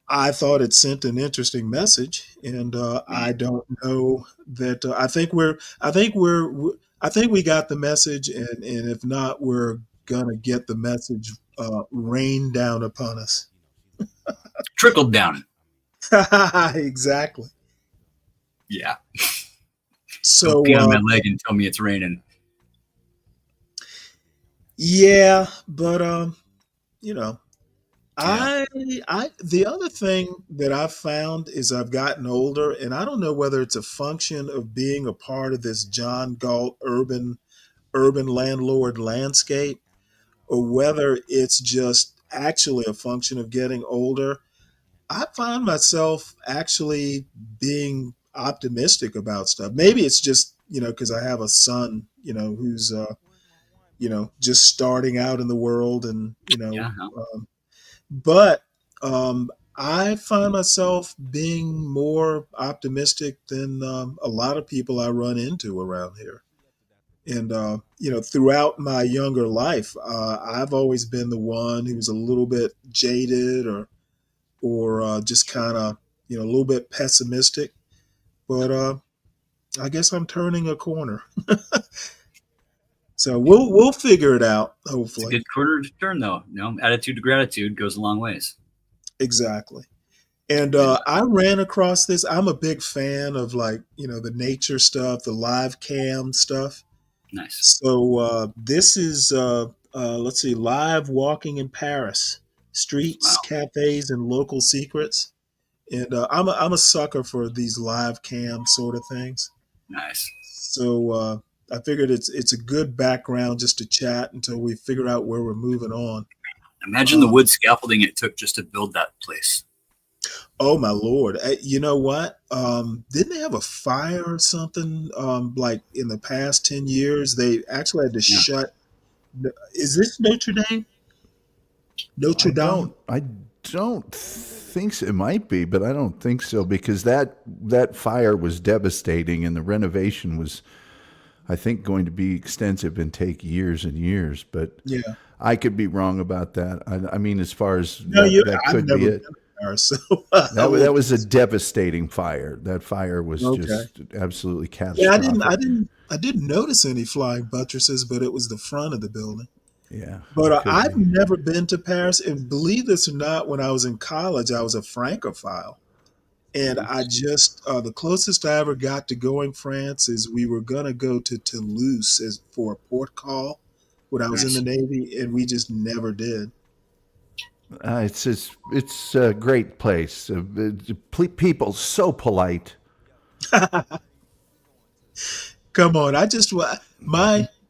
[SPEAKER 5] I thought it sent an interesting message, and I don't know that. I think we got the message, and if not, we're gonna get the message rained down upon us.
[SPEAKER 12] Trickled down.
[SPEAKER 5] Exactly.
[SPEAKER 12] Yeah.
[SPEAKER 5] So
[SPEAKER 12] don't pee on my leg and tell me it's raining.
[SPEAKER 5] Yeah, but the other thing that I've found is I've gotten older, and I don't know whether it's a function of being a part of this John Galt urban landlord landscape, or whether it's just actually a function of getting older. I find myself actually being optimistic about stuff. Maybe it's just, because I have a son, who's, just starting out in the world, and, but I find myself being more optimistic than a lot of people I run into around here. And, throughout my younger life, I've always been the one who's a little bit jaded or just kind of, a little bit pessimistic. But I guess I'm turning a corner. So we'll figure it out, hopefully.
[SPEAKER 12] It's a good corner to turn, though. Attitude to gratitude goes a long ways.
[SPEAKER 5] Exactly. And I ran across this. I'm a big fan of the nature stuff, the live cam stuff.
[SPEAKER 12] Nice.
[SPEAKER 5] So this is, let's see, live walking in Paris, streets, cafes, and local secrets. And I'm a sucker for these live cam sort of things.
[SPEAKER 12] Nice.
[SPEAKER 5] So I figured it's a good background just to chat until we figure out where we're moving on.
[SPEAKER 12] Imagine the wood scaffolding it took just to build that place.
[SPEAKER 5] Oh my Lord! You know what? Didn't they have a fire or something? Like in the past 10 years, they actually had to shut. Is this Notre Dame? Notre Dame?
[SPEAKER 10] I don't think so. It might be, but I don't think so, because that fire was devastating, and the renovation was, I think, going to be extensive and take years and years. But
[SPEAKER 5] yeah,
[SPEAKER 10] I could be wrong about that. I mean, as far as
[SPEAKER 5] that
[SPEAKER 10] could be it.
[SPEAKER 5] So,
[SPEAKER 10] that was a devastating fire. That fire was just absolutely catastrophic.
[SPEAKER 5] Yeah, I didn't notice any flying buttresses, but it was the front of the building.
[SPEAKER 10] Yeah.
[SPEAKER 5] But I've never been to Paris, and believe this or not, when I was in college, I was a Francophile. And I just, the closest I ever got to going France is we were going to go to Toulouse for a port call when I was in the Navy, and we just never did.
[SPEAKER 10] It's a great place. People so polite.
[SPEAKER 5] Come on,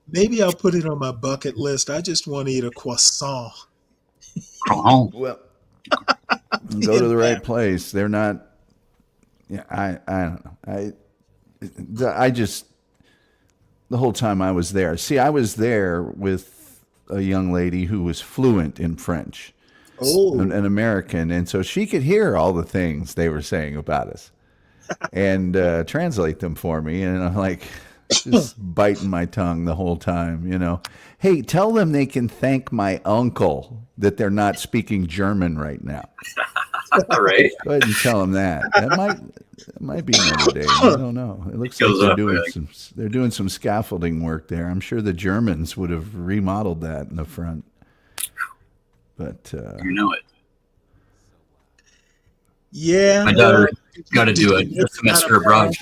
[SPEAKER 5] maybe I'll put it on my bucket list. I just want to eat a croissant.
[SPEAKER 10] Well, go to the right place. They're not. Yeah, I don't know. I just, the whole time I was there. See, I was there with a young lady who was fluent in French.
[SPEAKER 5] Oh.
[SPEAKER 10] An American, and so she could hear all the things they were saying about us and translate them for me. And I'm like, just biting my tongue the whole time, Hey, tell them they can thank my uncle that they're not speaking German right now.
[SPEAKER 12] Right.
[SPEAKER 10] Go ahead and tell them that. That might be another day. I don't know. It looks like they're doing some scaffolding work there. I'm sure the Germans would have remodeled that in the front. But
[SPEAKER 12] you know it.
[SPEAKER 5] Yeah.
[SPEAKER 12] My daughter got to do a semester abroad.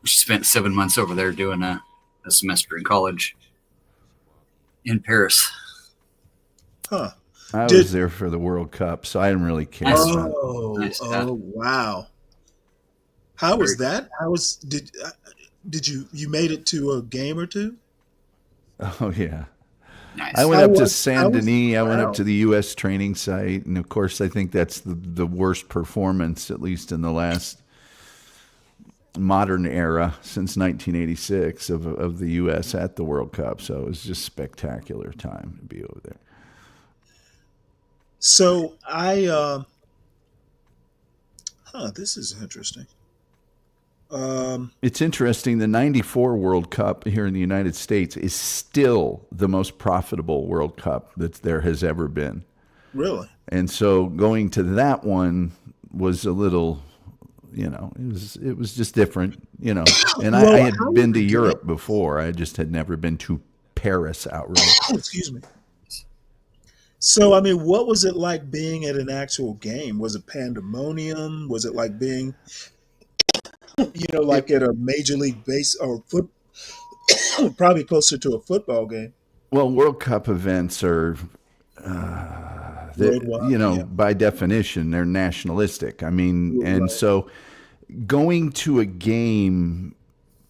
[SPEAKER 12] She spent 7 months over there doing a semester in college in Paris.
[SPEAKER 5] Huh.
[SPEAKER 10] I was there for the World Cup, so I didn't really care.
[SPEAKER 5] Oh, wow. How was that? Did you made it to a game or two?
[SPEAKER 10] Oh yeah.
[SPEAKER 12] Nice.
[SPEAKER 10] I went up to
[SPEAKER 5] I
[SPEAKER 10] Saint
[SPEAKER 5] was
[SPEAKER 10] Denis. I went up
[SPEAKER 5] wow.
[SPEAKER 10] to the U.S. training site, and of course, I think that's the worst performance, at least in the last modern era since 1986 of the U.S. at the World Cup. So it was just spectacular time to be over there.
[SPEAKER 5] So this is interesting.
[SPEAKER 10] It's interesting. The '94 World Cup here in the United States is still the most profitable World Cup that there has ever been.
[SPEAKER 5] Really?
[SPEAKER 10] And so going to that one was a little, it was just different, And
[SPEAKER 5] Well,
[SPEAKER 10] I had
[SPEAKER 5] how
[SPEAKER 10] been
[SPEAKER 5] was
[SPEAKER 10] to
[SPEAKER 5] the
[SPEAKER 10] Europe
[SPEAKER 5] game?
[SPEAKER 10] before. I just had never been to Paris outright.
[SPEAKER 5] Excuse me. So, I mean, what was it like being at an actual game? Was it pandemonium? Was it like being, like at a major league base or probably closer to a football game
[SPEAKER 10] Well, World Cup events are,
[SPEAKER 5] worldwide? Yeah.
[SPEAKER 10] by definition, they're nationalistic. I mean, and
[SPEAKER 5] Right.
[SPEAKER 10] so going to a game,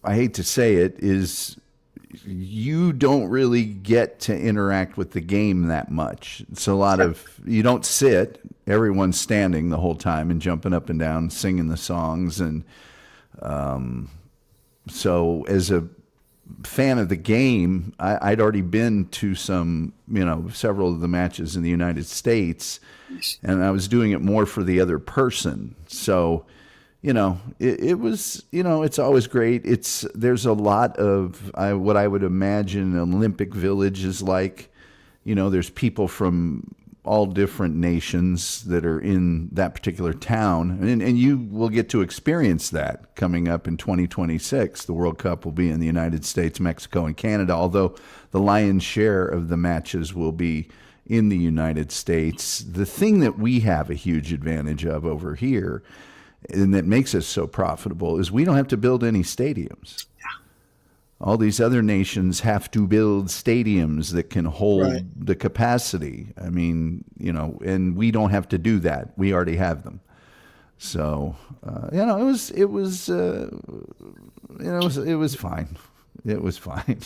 [SPEAKER 10] I hate to say it, is you don't really get to interact with the game that much. It's a lot of, you don't sit, everyone's standing the whole time and jumping up and down, singing the songs. And so as a fan of the game, I'd already been to several of the matches in the United States, and I was doing it more for the other person. So, it was, it's always great. There's a lot of what I would imagine an Olympic Village is like. There's people from all different nations that are in that particular town. And you will get to experience that coming up in 2026. The World Cup will be in the United States, Mexico, and Canada, although the lion's share of the matches will be in the United States. The thing that we have a huge advantage of over here, and that makes us so profitable, is we don't have to build any stadiums. All these other nations have to build stadiums that can hold the capacity. I mean, and we don't have to do that. We already have them. So, it was fine. It was fine.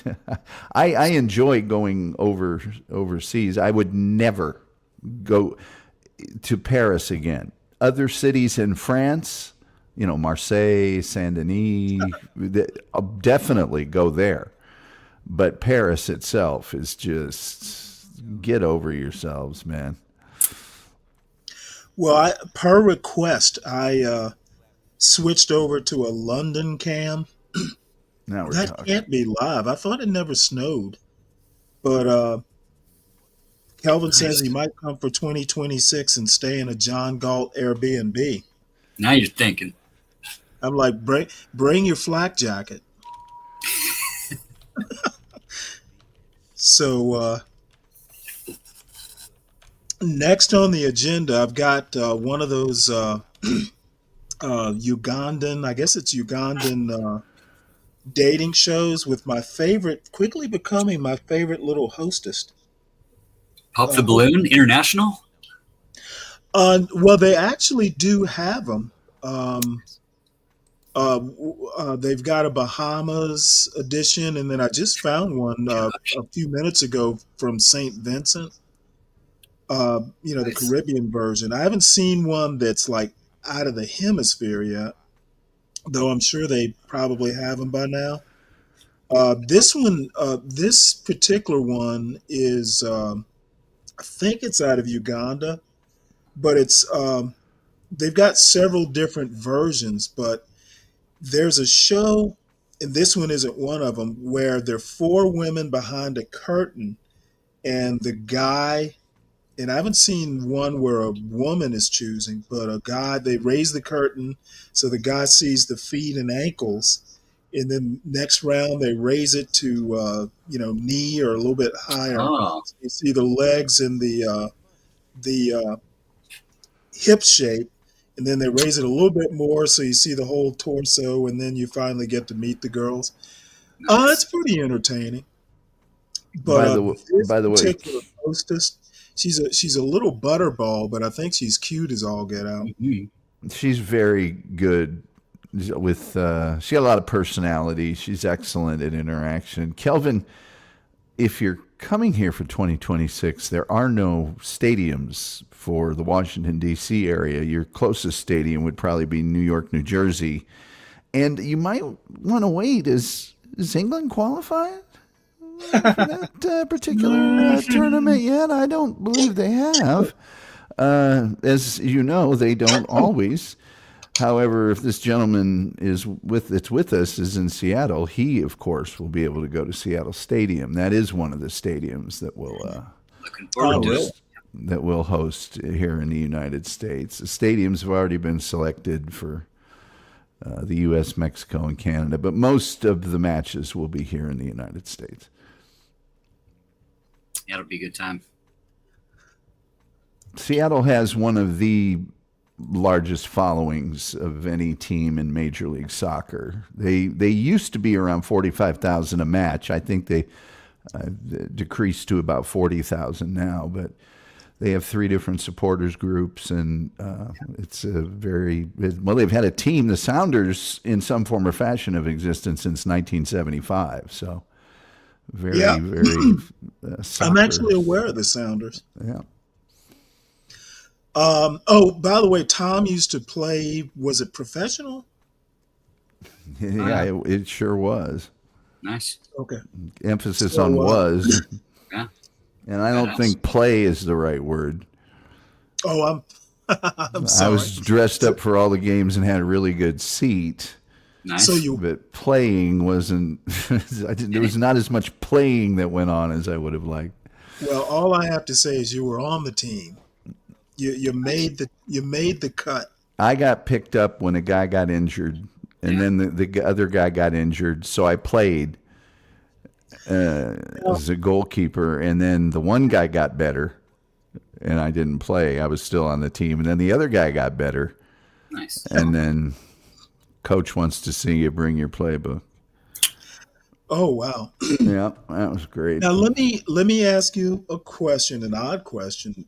[SPEAKER 10] I enjoy going overseas. I would never go to Paris again. Other cities in France, Marseille, Saint Denis, I'll definitely go there. But Paris itself is just, get over yourselves, man.
[SPEAKER 5] Well, per request, I switched over to a London cam.
[SPEAKER 10] Now we're
[SPEAKER 5] That
[SPEAKER 10] talking.
[SPEAKER 5] can't be live. I thought it never snowed. But Kelvin says he might come for 2026 and stay in a John Galt Airbnb.
[SPEAKER 12] Now you're thinking.
[SPEAKER 5] I'm like, bring your flak jacket. So next on the agenda, I've got one of those Ugandan, I guess it's Ugandan dating shows with my favorite, quickly becoming my favorite little hostess.
[SPEAKER 12] Pop the Balloon International?
[SPEAKER 5] Well, they actually do have them. They've got a Bahamas edition, and then I just found one a few minutes ago from St. Vincent. The Caribbean version. I haven't seen one that's like out of the hemisphere yet, though I'm sure they probably have them by now. This particular one is, I think it's out of Uganda, but it's they've got several different versions, but there's a show, and this one isn't one of them, where there are four women behind a curtain, and the guy, and I haven't seen one where a woman is choosing, but a guy, they raise the curtain so the guy sees the feet and ankles, and then next round they raise it to knee or a little bit higher.
[SPEAKER 12] Oh.
[SPEAKER 5] So you see the legs and the hip shape, and then they raise it a little bit more so you see the whole torso, and then you finally get to meet the girls. It's pretty entertaining. But
[SPEAKER 10] by the way,
[SPEAKER 5] particular hostess, she's a little butterball, but I think she's cute as all get out.
[SPEAKER 10] She's very good with she got a lot of personality. She's excellent at interaction. Kelvin, if you're coming here for 2026, there are no stadiums for the Washington, D.C. area. Your closest stadium would probably be New York, New Jersey. And you might want to wait. Is England qualified for that particular tournament yet? I don't believe they have. As you know, they don't always. However, if this gentleman is with us is in Seattle, he of course will be able to go to Seattle Stadium. That is one of the stadiums that will host here in the United States. The stadiums have already been selected for the U.S., Mexico, and Canada, but most of the matches will be here in the United States.
[SPEAKER 12] Yeah, it'll be a good time.
[SPEAKER 10] Seattle has one of the largest followings of any team in Major League Soccer. They used to be around 45,000 a match. I think they decreased to about 40,000 now, but they have 3 different supporters groups, and it's a very well. They've had a team, the Sounders, in some form or fashion of existence since 1975. So very.
[SPEAKER 5] I'm actually aware of the Sounders.
[SPEAKER 10] Yeah.
[SPEAKER 5] Oh, by the way, Tom used to play, was it professional?
[SPEAKER 10] Yeah, it sure was.
[SPEAKER 12] Nice.
[SPEAKER 5] Okay.
[SPEAKER 10] Emphasis on was.
[SPEAKER 12] Yeah.
[SPEAKER 10] And I don't think play is the right word.
[SPEAKER 5] Oh, I'm sorry.
[SPEAKER 10] I was dressed up for all the games and had a really good seat.
[SPEAKER 12] Nice.
[SPEAKER 10] But playing wasn't, there was not as much playing that went on as I would have liked.
[SPEAKER 5] Well, all I have to say is you were on the team. You made the cut.
[SPEAKER 10] I got picked up when a guy got injured, and then the other guy got injured, so I played as a goalkeeper, and then the one guy got better, and I didn't play. I was still on the team, and then the other guy got better.
[SPEAKER 12] Nice.
[SPEAKER 10] And then coach wants to see you bring your playbook.
[SPEAKER 5] Oh, wow.
[SPEAKER 10] Yeah, that was great.
[SPEAKER 5] Now let me ask you a question, an odd question.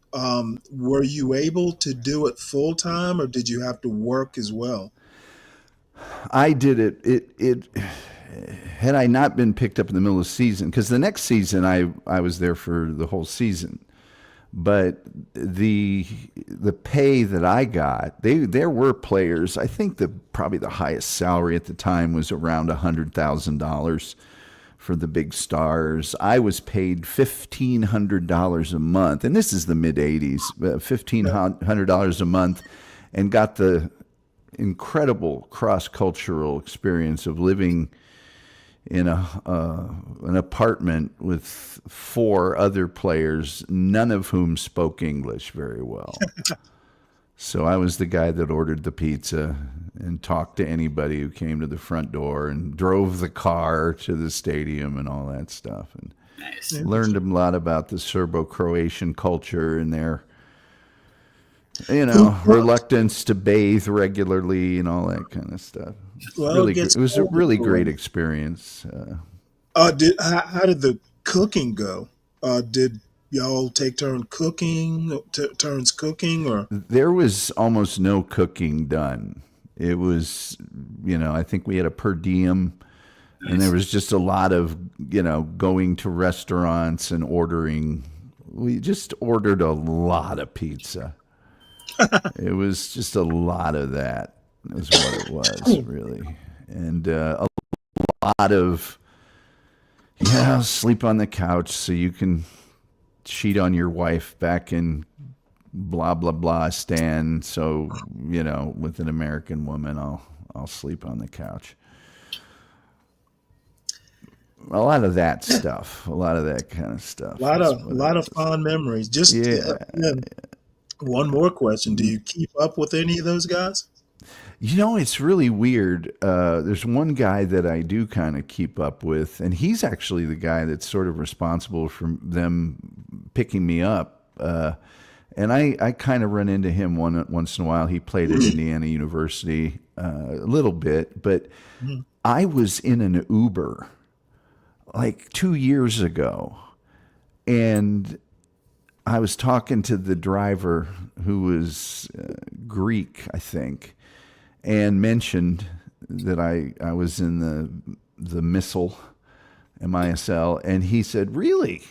[SPEAKER 5] Were you able to do it full time, or did you have to work as well?
[SPEAKER 10] I did it. It had I not been picked up in the middle of the season, because the next season I was there for the whole season. But the pay that I got, there were players. I think probably the highest salary at the time was around $100,000 for the big stars. I was paid $1,500 a month, and this is the mid '80s. $1,500 a month, and got the incredible cross-cultural experience of living in an apartment with 4 other players, none of whom spoke English very well. So I was the guy that ordered the pizza and talked to anybody who came to the front door and drove the car to the stadium and all that stuff. And
[SPEAKER 12] Nice.
[SPEAKER 10] learned a lot about the Serbo-Croatian culture and their reluctance to bathe regularly and all that kind of stuff.
[SPEAKER 5] Well,
[SPEAKER 10] It was a really great experience.
[SPEAKER 5] How did the cooking go? Did y'all take turns cooking, or?
[SPEAKER 10] There was almost no cooking done. It was, I think we had a per diem, and there was just a lot of, going to restaurants and ordering. We just ordered a lot of pizza. It was just a lot of that is what it was, really. And a lot of, sleep on the couch so you can cheat on your wife back in blah, blah, blah, Stan. So, with an American woman, I'll sleep on the couch. A lot of that stuff, a lot of that kind of stuff.
[SPEAKER 5] A lot of fond memories. Just one more question. Do you keep up with any of those guys?
[SPEAKER 10] It's really weird. There's one guy that I do kind of keep up with, and he's actually the guy that's sort of responsible for them picking me up. And I kind of run into him once in a while. He played at Indiana University a little bit, but I was in an Uber like 2 years ago, and I was talking to the driver who was Greek, I think, and mentioned that I was in the missile MISL. And he said, really?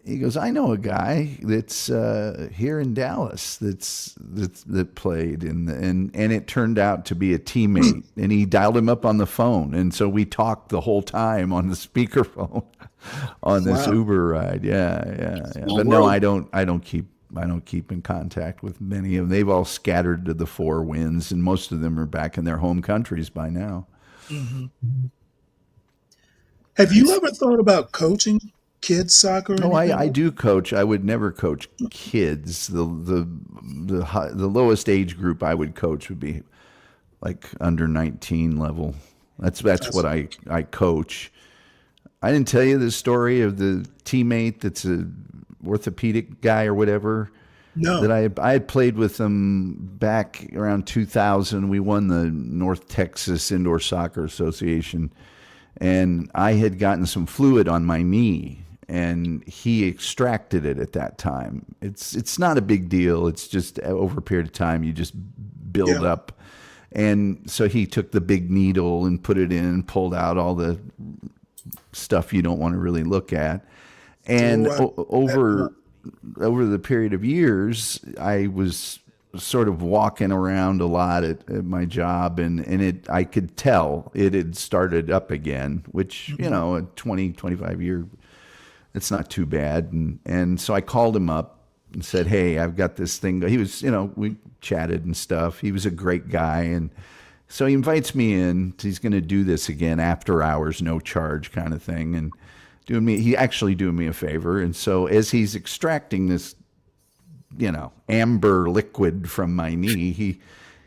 [SPEAKER 10] He goes, I know a guy that's here in Dallas that played, and it turned out to be a teammate, and he dialed him up on the phone, and so we talked the whole time on the speakerphone on this Uber ride. Yeah. But no, I don't keep in contact with many of them. They've all scattered to the four winds, and most of them are back in their home countries by now.
[SPEAKER 5] Mm-hmm. Have you ever thought about coaching kids soccer?
[SPEAKER 10] No, I do coach. I would never coach kids. The lowest age group I would coach would be like under 19 level. That's what I coach. I didn't tell you the story of the teammate that's a orthopedic guy or whatever.
[SPEAKER 5] No.
[SPEAKER 10] That I had played with them back around 2000. We won the North Texas Indoor Soccer Association, and I had gotten some fluid on my knee, and he extracted it at that time. It's not a big deal. It's just over a period of time you just build up. And so he took the big needle and put it in and pulled out all the stuff you don't want to really look at. And over the period of years, I was sort of walking around a lot at my job, and I could tell it had started up again, which, you know, a 20, 25 year, it's not too bad. And so I called him up and said, hey, I've got this thing. He was, you know, we chatted and stuff. He was a great guy. And so he invites me in. He's going to do this again after hours, no charge kind of thing. And he actually doing me a favor. And so as he's extracting this, you know, amber liquid from my knee,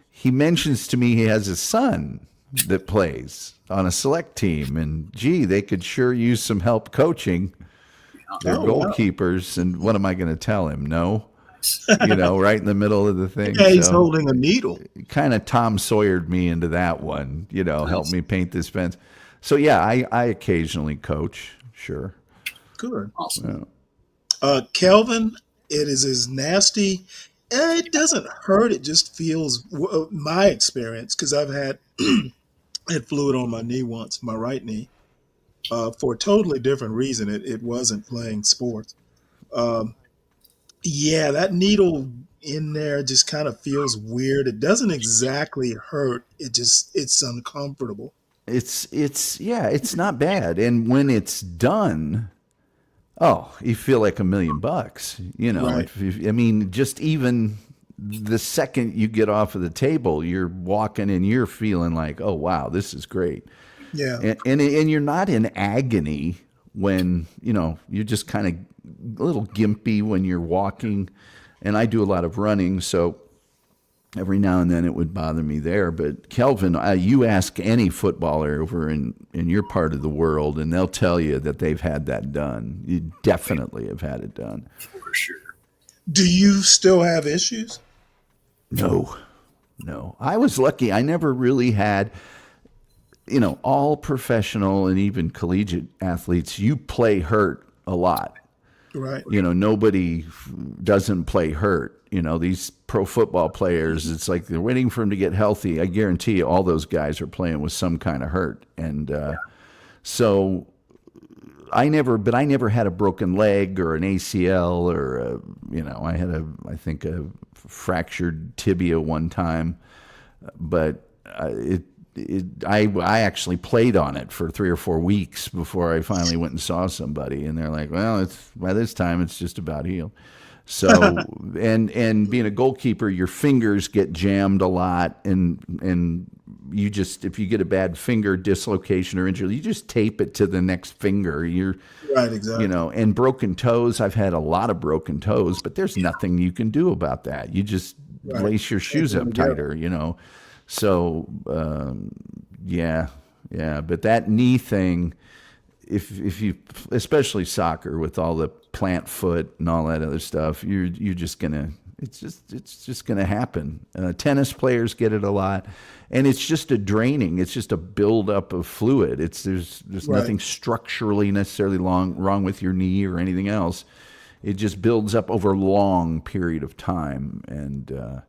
[SPEAKER 10] he mentions to me he has a son that plays on a select team, and gee, they could sure use some help coaching their goalkeepers. And what am I going to tell him? No, you know, right in the middle of the thing.
[SPEAKER 5] Yeah, he's holding a needle.
[SPEAKER 10] Kind of Tom Sawyered me into that one, you know, help me paint this fence. So yeah, I occasionally coach. Sure.
[SPEAKER 5] Good.
[SPEAKER 12] Awesome.
[SPEAKER 5] Kelvin, it is as nasty. It doesn't hurt. It just feels, my experience, because I've had fluid on my knee once, my right knee, for a totally different reason. It wasn't playing sports. Yeah, that needle in there just kind of feels weird. It doesn't exactly hurt. It's uncomfortable.
[SPEAKER 10] It's not bad. And when it's done, you feel like $1 million, you know.
[SPEAKER 5] Right.
[SPEAKER 10] I mean, just even the second you get off of the table, you're walking and you're feeling like, oh, wow, this is great.
[SPEAKER 5] Yeah.
[SPEAKER 10] And you're not in agony when, you know, you're just kind of a little gimpy when you're walking. And I do a lot of running, so every now and then it would bother me there. But Kelvin, you ask any footballer over in your part of the world, and they'll tell you that they've had that done. You definitely have had it done.
[SPEAKER 12] For sure.
[SPEAKER 5] Do you still have issues?
[SPEAKER 10] No. I was lucky. I never really had, you know, all professional and even collegiate athletes, you play hurt a lot.
[SPEAKER 5] Right.
[SPEAKER 10] You know, nobody doesn't play hurt. You know, these pro football players, it's like they're waiting for them to get healthy. I guarantee you all those guys are playing with some kind of hurt. And so I never had a broken leg or an ACL or, you know, I had I think a fractured tibia one time. But I actually played on it for 3 or 4 weeks before I finally went and saw somebody. And they're like, well, by this time it's just about healed. So, and being a goalkeeper, your fingers get jammed a lot, and you just, if you get a bad finger dislocation or injury, you just tape it to the next finger. You're
[SPEAKER 5] right, exactly.
[SPEAKER 10] You know, and broken toes. I've had a lot of broken toes, but there's nothing you can do about that. You just lace your shoes up tighter, you know. So, yeah. But that knee thing, if you, especially soccer with all the plant foot and all that other stuff, you're just gonna, it's just gonna happen. Tennis players get it a lot, and it's just a draining. It's just a buildup of fluid. There's nothing structurally necessarily wrong with your knee or anything else. It just builds up over a long period of time, and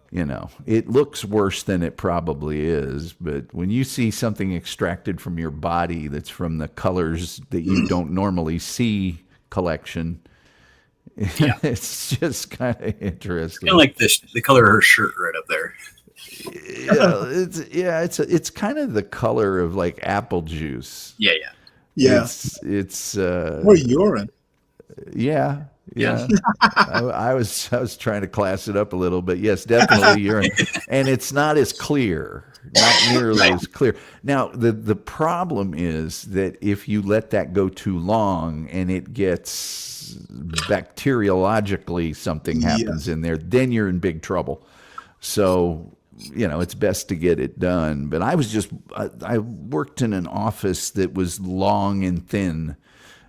[SPEAKER 10] You know, it looks worse than it probably is, but when you see something extracted from your body that's from the colors that you don't normally see collection, it's just kind of interesting.
[SPEAKER 12] Kind of like the color of her shirt right up there.
[SPEAKER 10] It's kind of the color of like apple juice.
[SPEAKER 12] Yeah.
[SPEAKER 10] It's
[SPEAKER 5] or urine.
[SPEAKER 10] Yeah. I was trying to class it up a little, but yes, definitely urine. And it's not as clear, not nearly as clear. Now, the problem is that if you let that go too long and it gets bacteriologically something happens in there, then you're in big trouble. So, you know, it's best to get it done. But I worked in an office that was long and thin.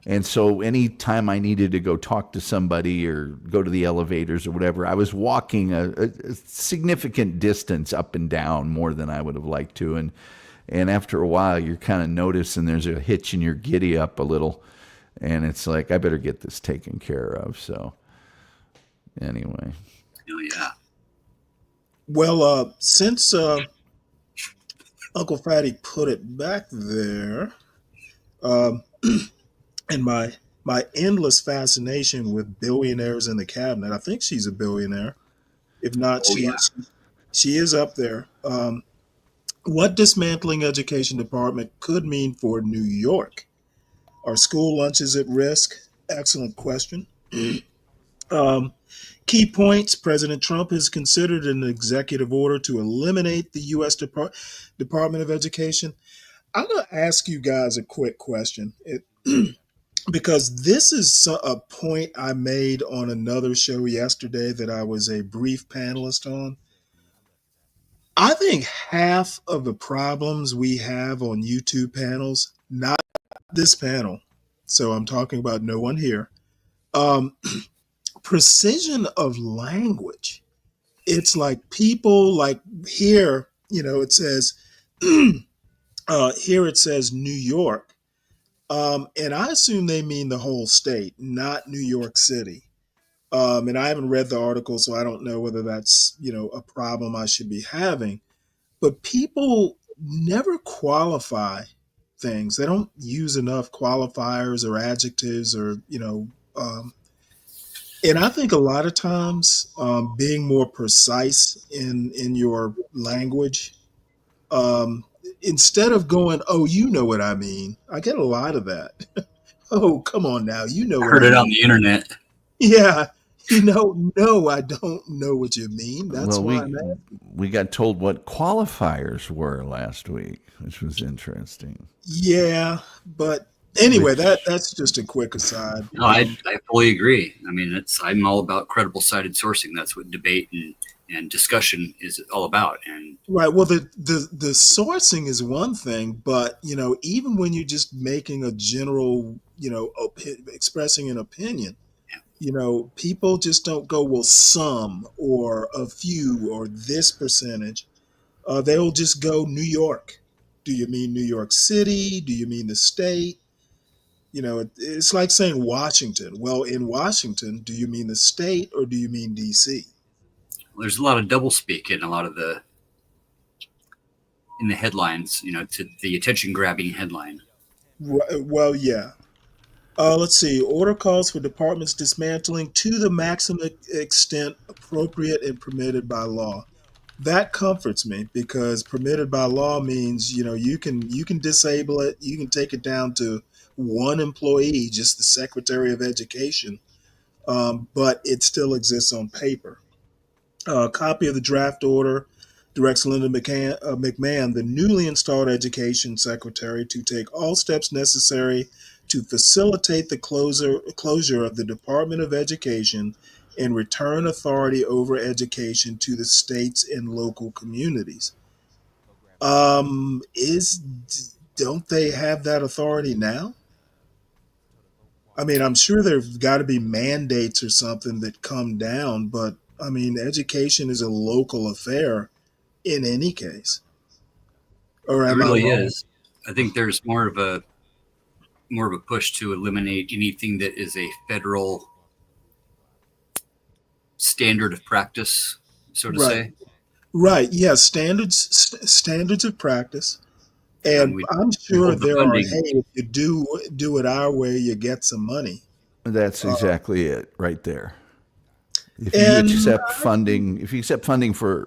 [SPEAKER 10] And so anytime I needed to go talk to somebody or go to the elevators or whatever, I was walking a significant distance up and down more than I would have liked to. And after a while, you're kind of noticing there's a hitch in your giddy up a little. And it's like, I better get this taken care of. So anyway.
[SPEAKER 12] Oh, yeah.
[SPEAKER 5] Well, since Uncle Fatty put it back there, and my endless fascination with billionaires in the cabinet, I think she's a billionaire. If not, she is up there. What dismantling education department could mean for New York? Are school lunches at risk? Excellent question. Key points: President Trump has considered an executive order to eliminate the U.S. Department of Education. I'm going to ask you guys a quick question. Because this is a point I made on another show yesterday that I was a brief panelist on. I think half of the problems we have on YouTube panels, not this panel, so I'm talking about no one here, precision of language. It's like people like here, you know, it says, here it says New York. And I assume they mean the whole state, not New York City. And I haven't read the article, so I don't know whether that's, you know, a problem I should be having. But people never qualify things. They don't use enough qualifiers or adjectives or, you know. And I think a lot of times being more precise in your language, instead of going, oh, you know what I mean. I get a lot of that. Oh, come on now. You know what I mean.
[SPEAKER 12] Heard it on the internet.
[SPEAKER 5] Yeah. You know, no, I don't know what you mean. That's why
[SPEAKER 10] we got told what qualifiers were last week, which was interesting.
[SPEAKER 5] Yeah, but anyway, that's just a quick aside.
[SPEAKER 12] No, I fully agree. I mean, I'm all about credible cited sourcing. That's what debate and discussion is all about. And
[SPEAKER 5] right. Well, the sourcing is one thing, but you know, even when you're just making a general, you know, expressing an opinion, you know, people just don't go, well, some or a few or this percentage. They'll just go New York. Do you mean New York City? Do you mean the state? You know, it's like saying Washington. Well, in Washington, do you mean the state or do you mean D.C.?
[SPEAKER 12] There's a lot of doublespeak in a lot of in the headlines, you know, to the attention grabbing headline.
[SPEAKER 5] Well, yeah. Let's see. Order calls for departments dismantling to the maximum extent appropriate and permitted by law. That comforts me because permitted by law means, you know, you can disable it. You can take it down to one employee, just the Secretary of Education, but it still exists on paper. A copy of the draft order directs Linda McMahon, the newly installed Education Secretary, to take all steps necessary to facilitate the closure of the Department of Education and return authority over education to the states and local communities. Don't they have that authority now? I mean, I'm sure there've got to be mandates or something that come down, but I mean, education is a local affair in any case. Or
[SPEAKER 12] It
[SPEAKER 5] am
[SPEAKER 12] really
[SPEAKER 5] I wrong?
[SPEAKER 12] is. I think there's more of a push to eliminate anything that is a federal standard of practice, so to
[SPEAKER 5] Right.
[SPEAKER 12] say.
[SPEAKER 5] Right. Yeah. Standards of practice.
[SPEAKER 12] And
[SPEAKER 5] And I'm
[SPEAKER 12] we
[SPEAKER 5] sure
[SPEAKER 12] hold the
[SPEAKER 5] there are,
[SPEAKER 12] funding.
[SPEAKER 5] hey, if you do it our way, you get some money.
[SPEAKER 10] That's exactly it right there. If you
[SPEAKER 5] And
[SPEAKER 10] accept funding,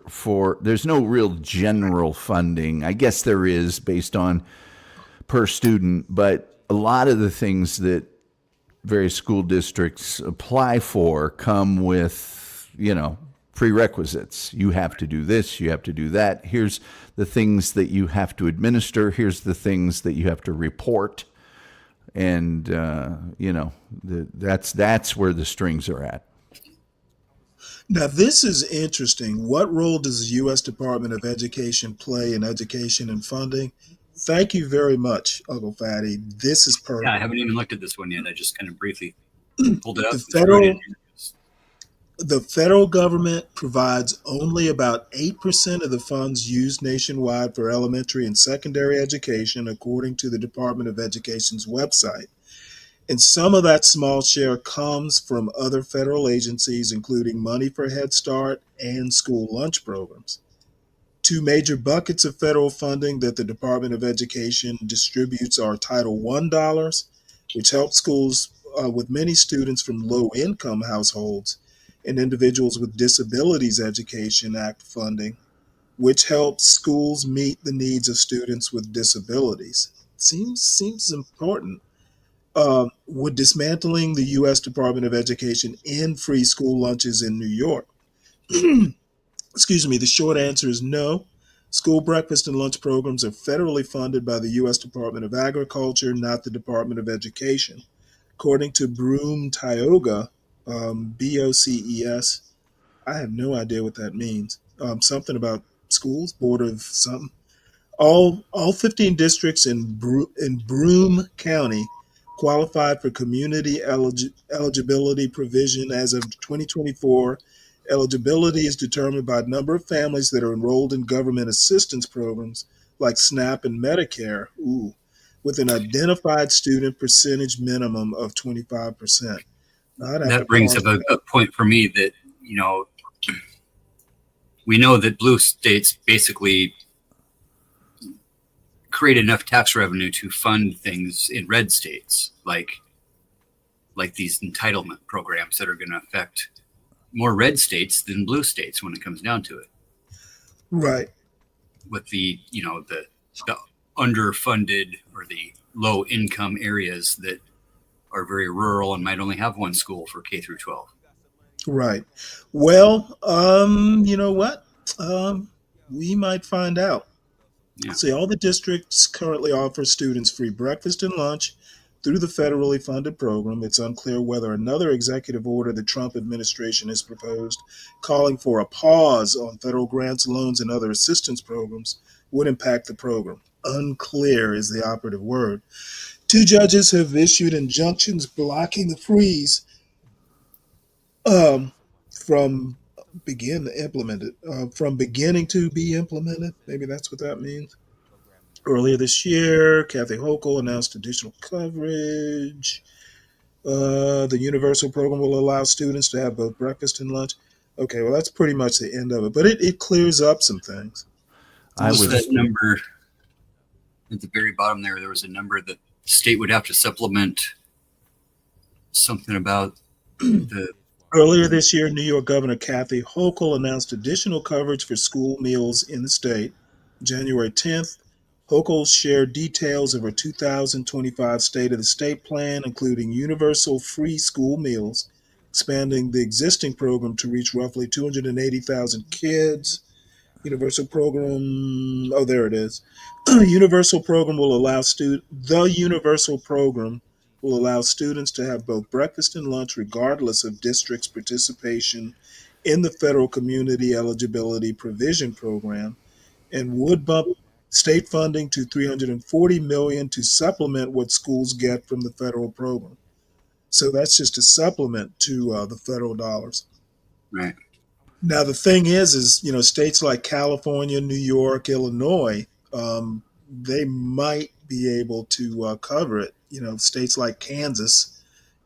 [SPEAKER 10] for there's no real general funding. I guess there is based on per student, but a lot of the things that various school districts apply for come with, prerequisites. You have to do this, you have to do that. Here's the things that you have to administer. Here's the things that you have to report. And, that's where the strings are at.
[SPEAKER 5] now this is interesting. What role does the U.S. Department of Education play in education and funding? Thank you very much, Uncle Fatty. This is perfect.
[SPEAKER 12] Yeah, I haven't even looked at this one yet. I just kind of briefly pulled it up
[SPEAKER 5] The
[SPEAKER 12] and threw it in
[SPEAKER 5] federal
[SPEAKER 12] here.
[SPEAKER 5] the federal government provides only about 8% of the funds used nationwide for elementary and secondary education, according to the Department of Education's website. And some of that small share comes from other federal agencies, including money for Head Start and school lunch programs. Two major buckets of federal funding that the Department of Education distributes are Title I dollars, which help schools with many students from low income households, and Individuals with Disabilities Education Act funding, which helps schools meet the needs of students with disabilities. Seems important. Would dismantling the U.S. Department of Education end free school lunches in New York? Excuse me, the short answer is no. School breakfast and lunch programs are federally funded by the U.S. Department of Agriculture, not the Department of Education. According to Broome Tioga, BOCES, I have no idea what that means. Something about schools, board of something. All 15 districts in Broome County qualified for community eligibility provision as of 2024. Eligibility is determined by number of families that are enrolled in government assistance programs like SNAP and Medicare, with an identified student percentage minimum of 25%. I'd have to
[SPEAKER 12] That brings
[SPEAKER 5] pause.
[SPEAKER 12] up a point for me that, we know that blue states basically create enough tax revenue to fund things in red states, like these entitlement programs that are going to affect more red states than blue states when it comes down to it.
[SPEAKER 5] Right.
[SPEAKER 12] With the underfunded or the low income areas that are very rural and might only have one school for K through 12.
[SPEAKER 5] Right. Well, you know what? We might find out.
[SPEAKER 12] Yeah.
[SPEAKER 5] See, all the districts currently offer students free breakfast and lunch through the federally funded program. It's unclear whether another executive order the Trump administration has proposed, calling for a pause on federal grants, loans, and other assistance programs, would impact the program. Unclear is the operative word. Two judges have issued injunctions blocking the freeze from from beginning to be implemented. Maybe that's what that means. Earlier this year, Kathy Hochul announced additional coverage. The universal program will allow students to have both breakfast and lunch. Okay, well, that's pretty much the end of it, but it clears up some things.
[SPEAKER 12] Was that number at the very bottom there? There was a number that the state would have to supplement something about the.
[SPEAKER 5] Earlier this year, New York Governor Kathy Hochul announced additional coverage for school meals in the state. January 10th, Hochul shared details of her 2025 State of the State plan, including universal free school meals, expanding the existing program to reach roughly 280,000 kids. Universal program, oh, there it is. Universal program will allow the universal program will allow students to have both breakfast and lunch regardless of district's participation in the federal community eligibility provision program, and would bump state funding to $340 million to supplement what schools get from the federal program. So that's just a supplement to the federal dollars.
[SPEAKER 12] Right.
[SPEAKER 5] Now the thing is states like California, New York, Illinois, they might be able to cover it. States like Kansas,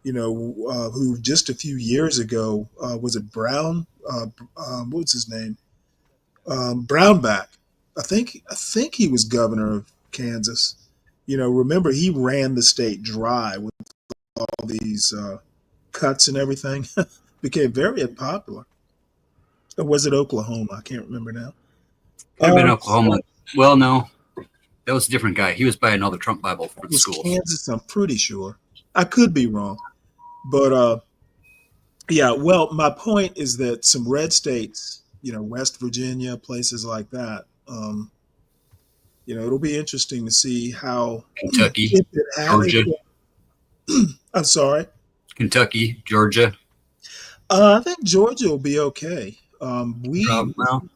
[SPEAKER 5] who just a few years ago, was it Brown? What's his name? Brownback. I think he was governor of Kansas. Remember he ran the state dry with all these cuts and everything. Became very unpopular. Or was it Oklahoma? I can't remember now.
[SPEAKER 12] Could have been Oklahoma. Well, no, that was a different guy. He was by another Trump Bible for
[SPEAKER 5] It
[SPEAKER 12] the
[SPEAKER 5] was
[SPEAKER 12] schools.
[SPEAKER 5] Kansas, I'm pretty sure. I could be wrong. But yeah, well, my point is that some red states, West Virginia, places like that, it'll be interesting to see how
[SPEAKER 12] Kentucky,
[SPEAKER 5] if it
[SPEAKER 12] Georgia.
[SPEAKER 5] I'm sorry.
[SPEAKER 12] Kentucky, Georgia.
[SPEAKER 5] I think Georgia will be okay.
[SPEAKER 12] Well,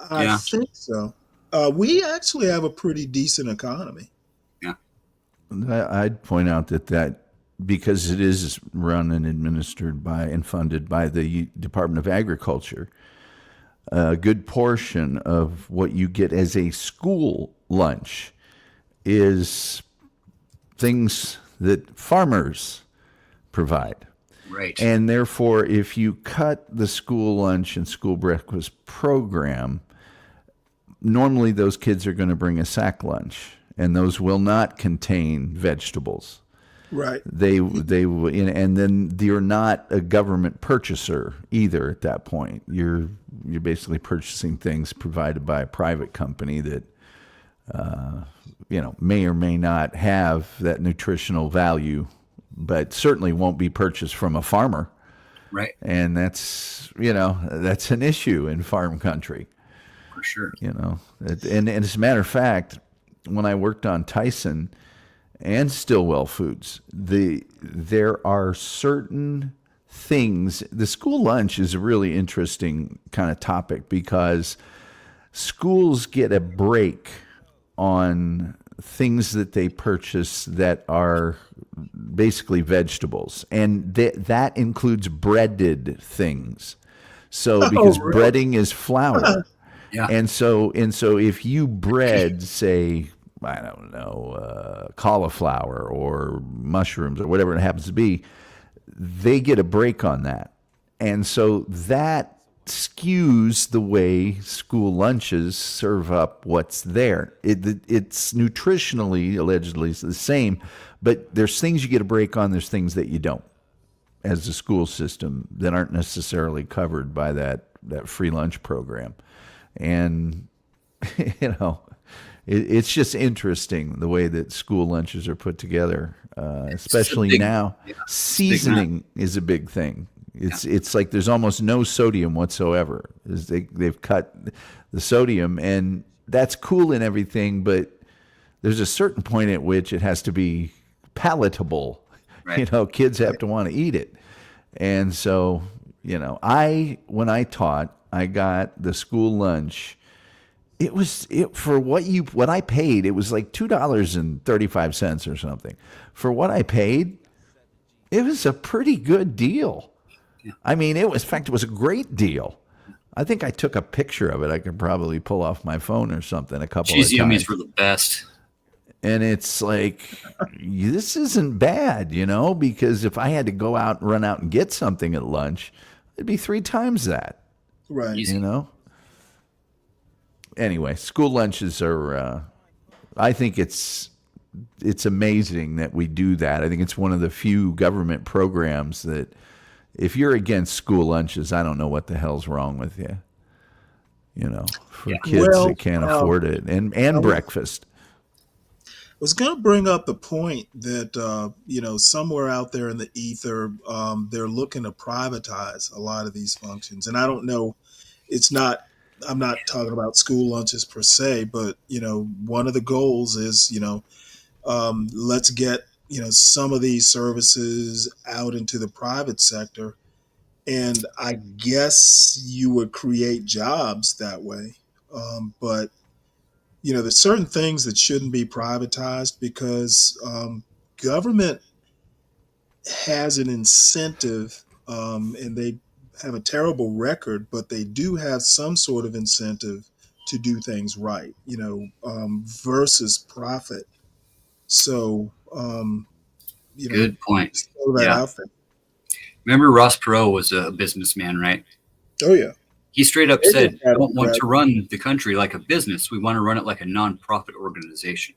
[SPEAKER 5] I
[SPEAKER 12] yeah.
[SPEAKER 5] think so. We actually have a pretty decent economy.
[SPEAKER 12] Yeah.
[SPEAKER 10] I'd point out that because it is run and administered by and funded by the Department of Agriculture, a good portion of what you get as a school lunch is things that farmers provide.
[SPEAKER 12] Right.
[SPEAKER 10] And therefore, if you cut the school lunch and school breakfast program, normally those kids are going to bring a sack lunch, and those will not contain vegetables.
[SPEAKER 5] Right.
[SPEAKER 10] And then you're not a government purchaser either at that point. You're basically purchasing things provided by a private company that may or may not have that nutritional value, but certainly won't be purchased from a farmer.
[SPEAKER 12] Right.
[SPEAKER 10] And that's an issue in farm country.
[SPEAKER 12] For sure.
[SPEAKER 10] And as a matter of fact, when I worked on Tyson and Stillwell Foods, there are certain things. The school lunch is a really interesting kind of topic because schools get a break on things that they purchase that are basically vegetables, and that includes breaded things. So because breading is flour.
[SPEAKER 12] Yeah.
[SPEAKER 10] And so if you bread, say, I don't know, cauliflower or mushrooms or whatever it happens to be, they get a break on that. And so that skews the way school lunches serve up what's there. It's nutritionally, allegedly, the same, but there's things you get a break on, there's things that you don't as a school system that aren't necessarily covered by that free lunch program. And, it's just interesting the way that school lunches are put together, especially now.
[SPEAKER 12] Yeah,
[SPEAKER 10] seasoning is a big thing. It's like there's almost no sodium whatsoever. They've cut the sodium, and that's cool and everything, but there's a certain point at which it has to be palatable.
[SPEAKER 12] Right.
[SPEAKER 10] Kids have to want to eat it. And so, when I taught, I got the school lunch. For what I paid, it was like $2.35 or something. For what I paid, it was a pretty good deal.
[SPEAKER 12] Yeah.
[SPEAKER 10] I mean, it was a great deal. I think I took a picture of it. I could probably pull off my phone or something a couple
[SPEAKER 12] Cheesy
[SPEAKER 10] of times.
[SPEAKER 12] yummies were the best.
[SPEAKER 10] And it's like, this isn't bad, because if I had to go out and run out and get something at lunch, it'd be 3 times that.
[SPEAKER 5] Right.
[SPEAKER 12] Easy.
[SPEAKER 10] Anyway, school lunches are, I think it's amazing that we do that. I think it's one of the few government programs that if you're against school lunches, I don't know what the hell's wrong with you. For kids that can't afford it and breakfast.
[SPEAKER 5] I was going to bring up the point that, somewhere out there in the ether, they're looking to privatize a lot of these functions. And I don't know, I'm not talking about school lunches per se, but, one of the goals is, let's get, some of these services out into the private sector. And I guess you would create jobs that way. But there's certain things that shouldn't be privatized because government has an incentive, and they have a terrible record, but they do have some sort of incentive to do things right, versus profit. So,
[SPEAKER 12] Good point.
[SPEAKER 5] just throw that out there.
[SPEAKER 12] Remember, Ross Perot was a businessman, right?
[SPEAKER 5] Oh yeah.
[SPEAKER 12] He straight up
[SPEAKER 5] They
[SPEAKER 12] said,
[SPEAKER 5] just had
[SPEAKER 12] "We don't want
[SPEAKER 5] that-
[SPEAKER 12] to run the country like a business. We want to run it like a nonprofit organization."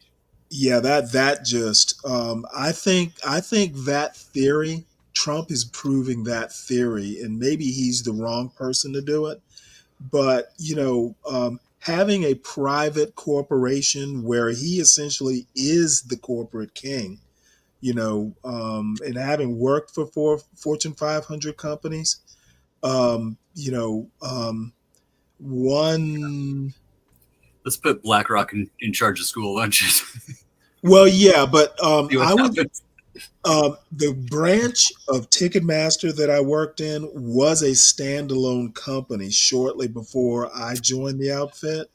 [SPEAKER 5] Yeah, that just I think that theory, Trump is proving that theory, and maybe he's the wrong person to do it. But having a private corporation where he essentially is the corporate king, and having worked for four Fortune 500 companies, one.
[SPEAKER 12] Let's put BlackRock in charge of school lunches.
[SPEAKER 5] Well, yeah, but
[SPEAKER 12] See what
[SPEAKER 5] I was
[SPEAKER 12] happens.
[SPEAKER 5] the branch of Ticketmaster that I worked in was a standalone company shortly before I joined the outfit.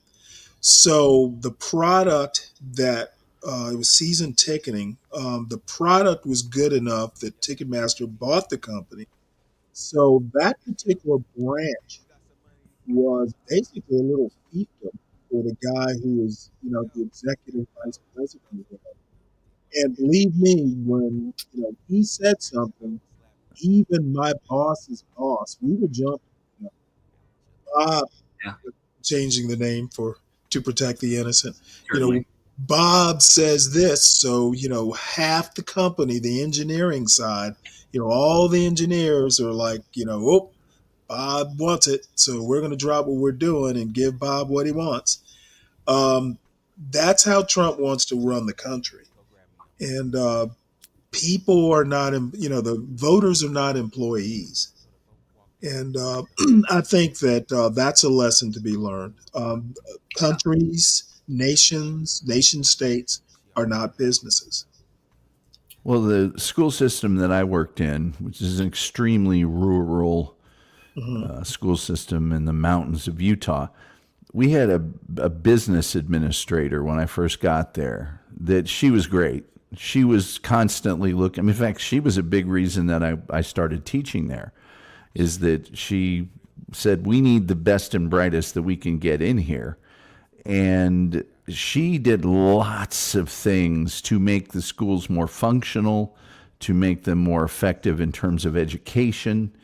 [SPEAKER 5] So the product that it was season ticketing. The product was good enough that Ticketmaster bought the company. So that particular branch was basically a little fiefdom for the guy who was, the executive vice president. And believe me, when he said something, even my boss's boss, we were jumping. Bob, changing the name to protect the innocent.
[SPEAKER 12] Certainly.
[SPEAKER 5] Bob says this, so half the company, the engineering side, all the engineers are like, oh, Bob wants it, so we're going to drop what we're doing and give Bob what he wants. That's how Trump wants to run the country. And people are not, the voters are not employees. And I think that that's a lesson to be learned. Countries, nation states are not businesses.
[SPEAKER 10] Well, the school system that I worked in, which is an extremely rural school system in the mountains of Utah, we had a business administrator when I first got there that she was great. She was constantly looking. In fact, she was a big reason that I started teaching there, is that she said, we need the best and brightest that we can get in here. And she did lots of things to make the schools more functional, to make them more effective in terms of education.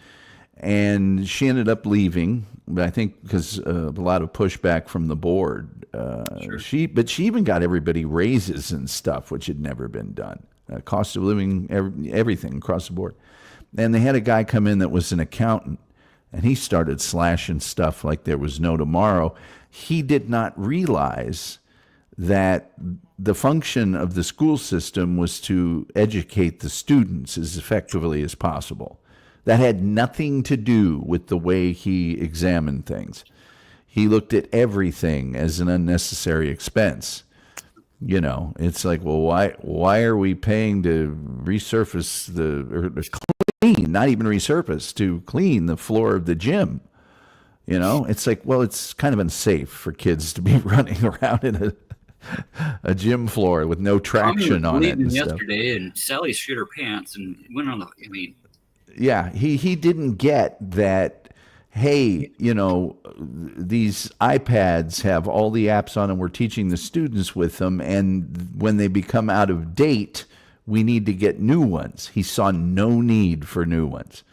[SPEAKER 10] And she ended up leaving, I think because a lot of pushback from the board.
[SPEAKER 12] Sure.
[SPEAKER 10] But she even got everybody raises and stuff, which had never been done. Cost of living, everything across the board. And they had a guy come in that was an accountant, and he started slashing stuff like there was no tomorrow. He did not realize that the function of the school system was to educate the students as effectively as possible. That had nothing to do with the way he examined things. He looked at everything as an unnecessary expense. It's like, well, why are we paying to resurface clean, not even resurface, to clean the floor of the gym? It's like, well, it's kind of unsafe for kids to be running around in a gym floor with no traction on it. And
[SPEAKER 12] yesterday, and Sally shit her pants and went on the.
[SPEAKER 10] Yeah, he didn't get that. Hey, these iPads have all the apps on them. We're teaching the students with them, and when they become out of date, we need to get new ones. He saw no need for new ones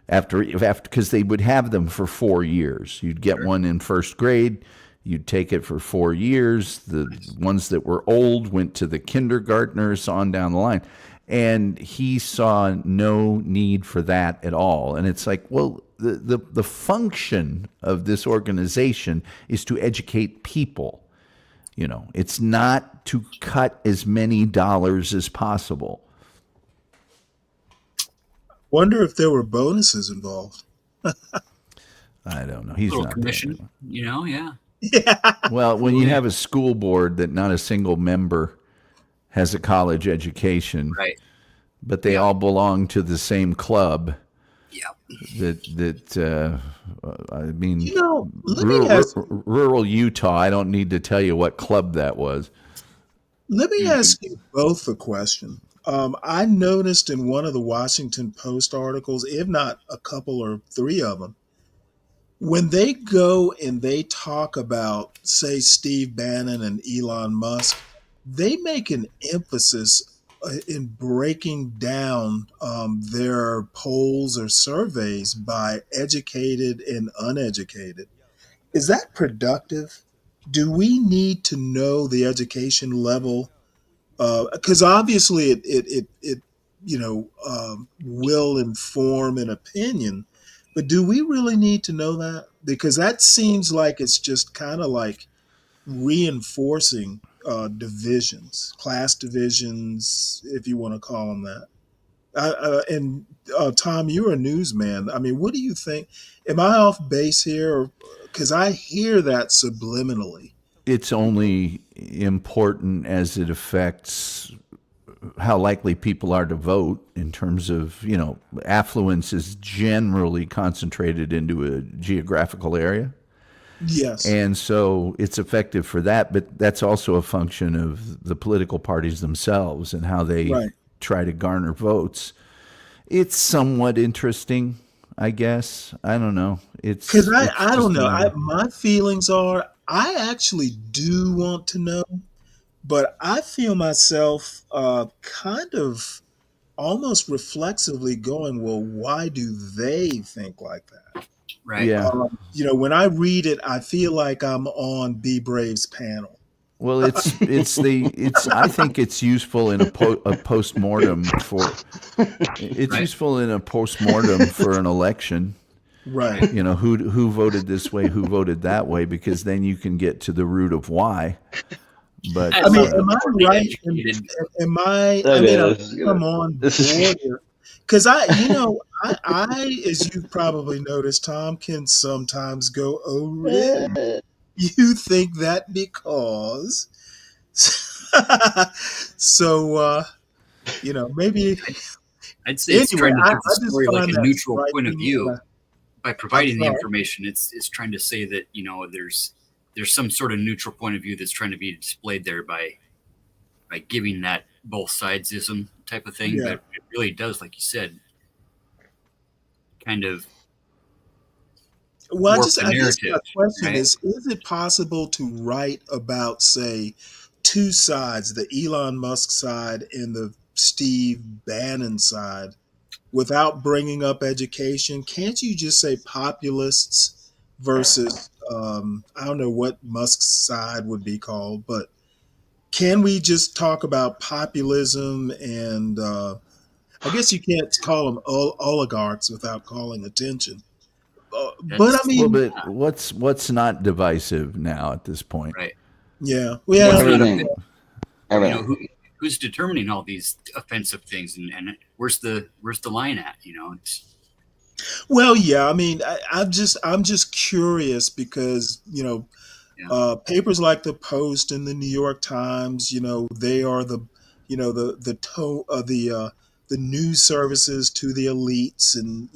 [SPEAKER 10] after because they would have them for 4 years. You'd get one in first grade. You'd take it for 4 years. The ones that were old went to the kindergartners on down the line. And he saw no need for that at all. And it's like, well, the function of this organization is to educate people. It's not to cut as many dollars as possible.
[SPEAKER 5] Wonder if there were bonuses involved.
[SPEAKER 10] I don't know. He's
[SPEAKER 12] little
[SPEAKER 10] not
[SPEAKER 12] commission,
[SPEAKER 5] Yeah.
[SPEAKER 10] Well, when you have a school board that not a single member has a college education,
[SPEAKER 12] right?
[SPEAKER 10] But they all belong to the same club.
[SPEAKER 12] Yeah.
[SPEAKER 10] I mean,
[SPEAKER 5] rural
[SPEAKER 10] Utah. I don't need to tell you what club that was.
[SPEAKER 5] Let me ask you both a question. I noticed in one of the Washington Post articles, if not a couple or three of them, when they go and they talk about, say, Steve Bannon and Elon Musk, they make an emphasis in breaking down their polls or surveys by educated and uneducated. Is that productive? Do we need to know the education level? Because obviously it will inform an opinion, but do we really need to know that? Because that seems like it's just kind of like reinforcing divisions, class divisions, if you want to call them that. And Tom, you're a newsman. I mean, what do you think? Am I off base here? Because I hear that subliminally.
[SPEAKER 10] It's only important as it affects how likely people are to vote in terms of, affluence is generally concentrated into a geographical area.
[SPEAKER 5] Yes.
[SPEAKER 10] And so it's effective for that, but that's also a function of the political parties themselves and how they try to garner votes. It's somewhat interesting, I guess. I don't know.
[SPEAKER 5] Because I don't know. My feelings are I actually do want to know, but I feel myself kind of almost reflexively going, well, why do they think like that?
[SPEAKER 12] Right.
[SPEAKER 10] Yeah.
[SPEAKER 5] When I read it, I feel like I'm on Be Brave's panel.
[SPEAKER 10] Well, I think it's useful in a postmortem for. It's useful in a postmortem for an election.
[SPEAKER 5] Right.
[SPEAKER 10] Who voted this way, who voted that way, because then you can get to the root of why. But
[SPEAKER 5] I mean, am I right? Am I? I'm on board here. Because I, as you probably noticed, Tom, can sometimes go, oh, really? You think that because? So, maybe.
[SPEAKER 12] I'd say it's trying to keep the story like a neutral point of view. By providing the information, it's trying to say that, there's some sort of neutral point of view that's trying to be displayed there by giving that both sidesism type of thing. But it really does, like you said, kind of.
[SPEAKER 5] Well, I guess my question is it possible to write about, say, two sides, the Elon Musk side and the Steve Bannon side, without bringing up education? Can't you just say populists versus, I don't know what Musk's side would be called, but can we just talk about populism and I guess you can't call them oligarchs without calling attention. But I mean,
[SPEAKER 10] but what's not divisive now at this point?
[SPEAKER 12] Right.
[SPEAKER 5] Yeah.
[SPEAKER 12] Everything. Who's determining all these offensive things, and where's the line at?
[SPEAKER 5] Well, yeah. I mean, I'm just curious because papers like the Post and the New York Times, they are the news services to the elites, and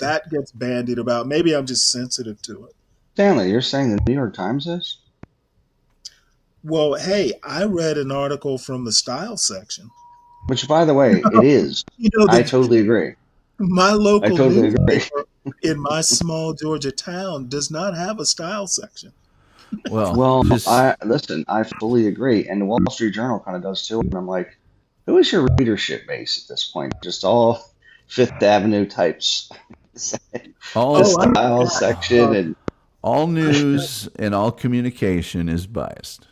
[SPEAKER 5] that gets bandied about. Maybe I'm just sensitive to it.
[SPEAKER 17] Stanley, you're saying the New York Times is?
[SPEAKER 5] Well, hey, I read an article from the style section.
[SPEAKER 17] Which, by the way, it is. I totally agree.
[SPEAKER 5] My local newspaper in my small Georgia town does not have a style section.
[SPEAKER 17] Well, I fully agree, and the Wall Street Journal kind of does too. And I'm like, who is your readership base at this point? Just all Fifth Avenue types.
[SPEAKER 10] All
[SPEAKER 17] style section and
[SPEAKER 10] all news and all communication is biased.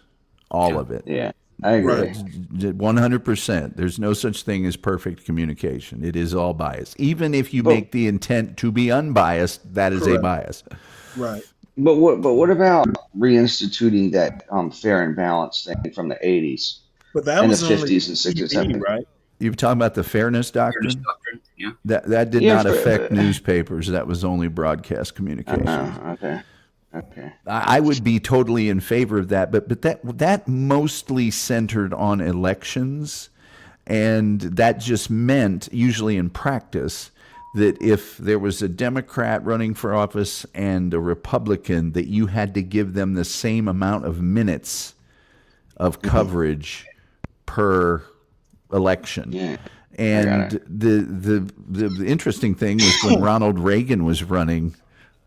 [SPEAKER 10] All of it.
[SPEAKER 17] Yeah, I agree.
[SPEAKER 10] 100%. There's no such thing as perfect communication. It is all biased. Even if you make the intent to be unbiased, that is a bias.
[SPEAKER 5] Right.
[SPEAKER 17] But what about reinstituting that fair and balanced thing from the 80s?
[SPEAKER 5] But that
[SPEAKER 17] was
[SPEAKER 5] the
[SPEAKER 17] 50s and 60s, 70s,
[SPEAKER 5] right?
[SPEAKER 10] You're talking about the fairness doctrine?
[SPEAKER 12] Fairness doctrine, yeah.
[SPEAKER 10] That did not affect newspapers. That was only broadcast communication.
[SPEAKER 17] Okay.
[SPEAKER 10] I would be totally in favor of that, but that mostly centered on elections, and that just meant, usually in practice, that if there was a Democrat running for office and a Republican, that you had to give them the same amount of minutes of coverage per election.
[SPEAKER 17] Yeah.
[SPEAKER 10] And the interesting thing was when Ronald Reagan was running,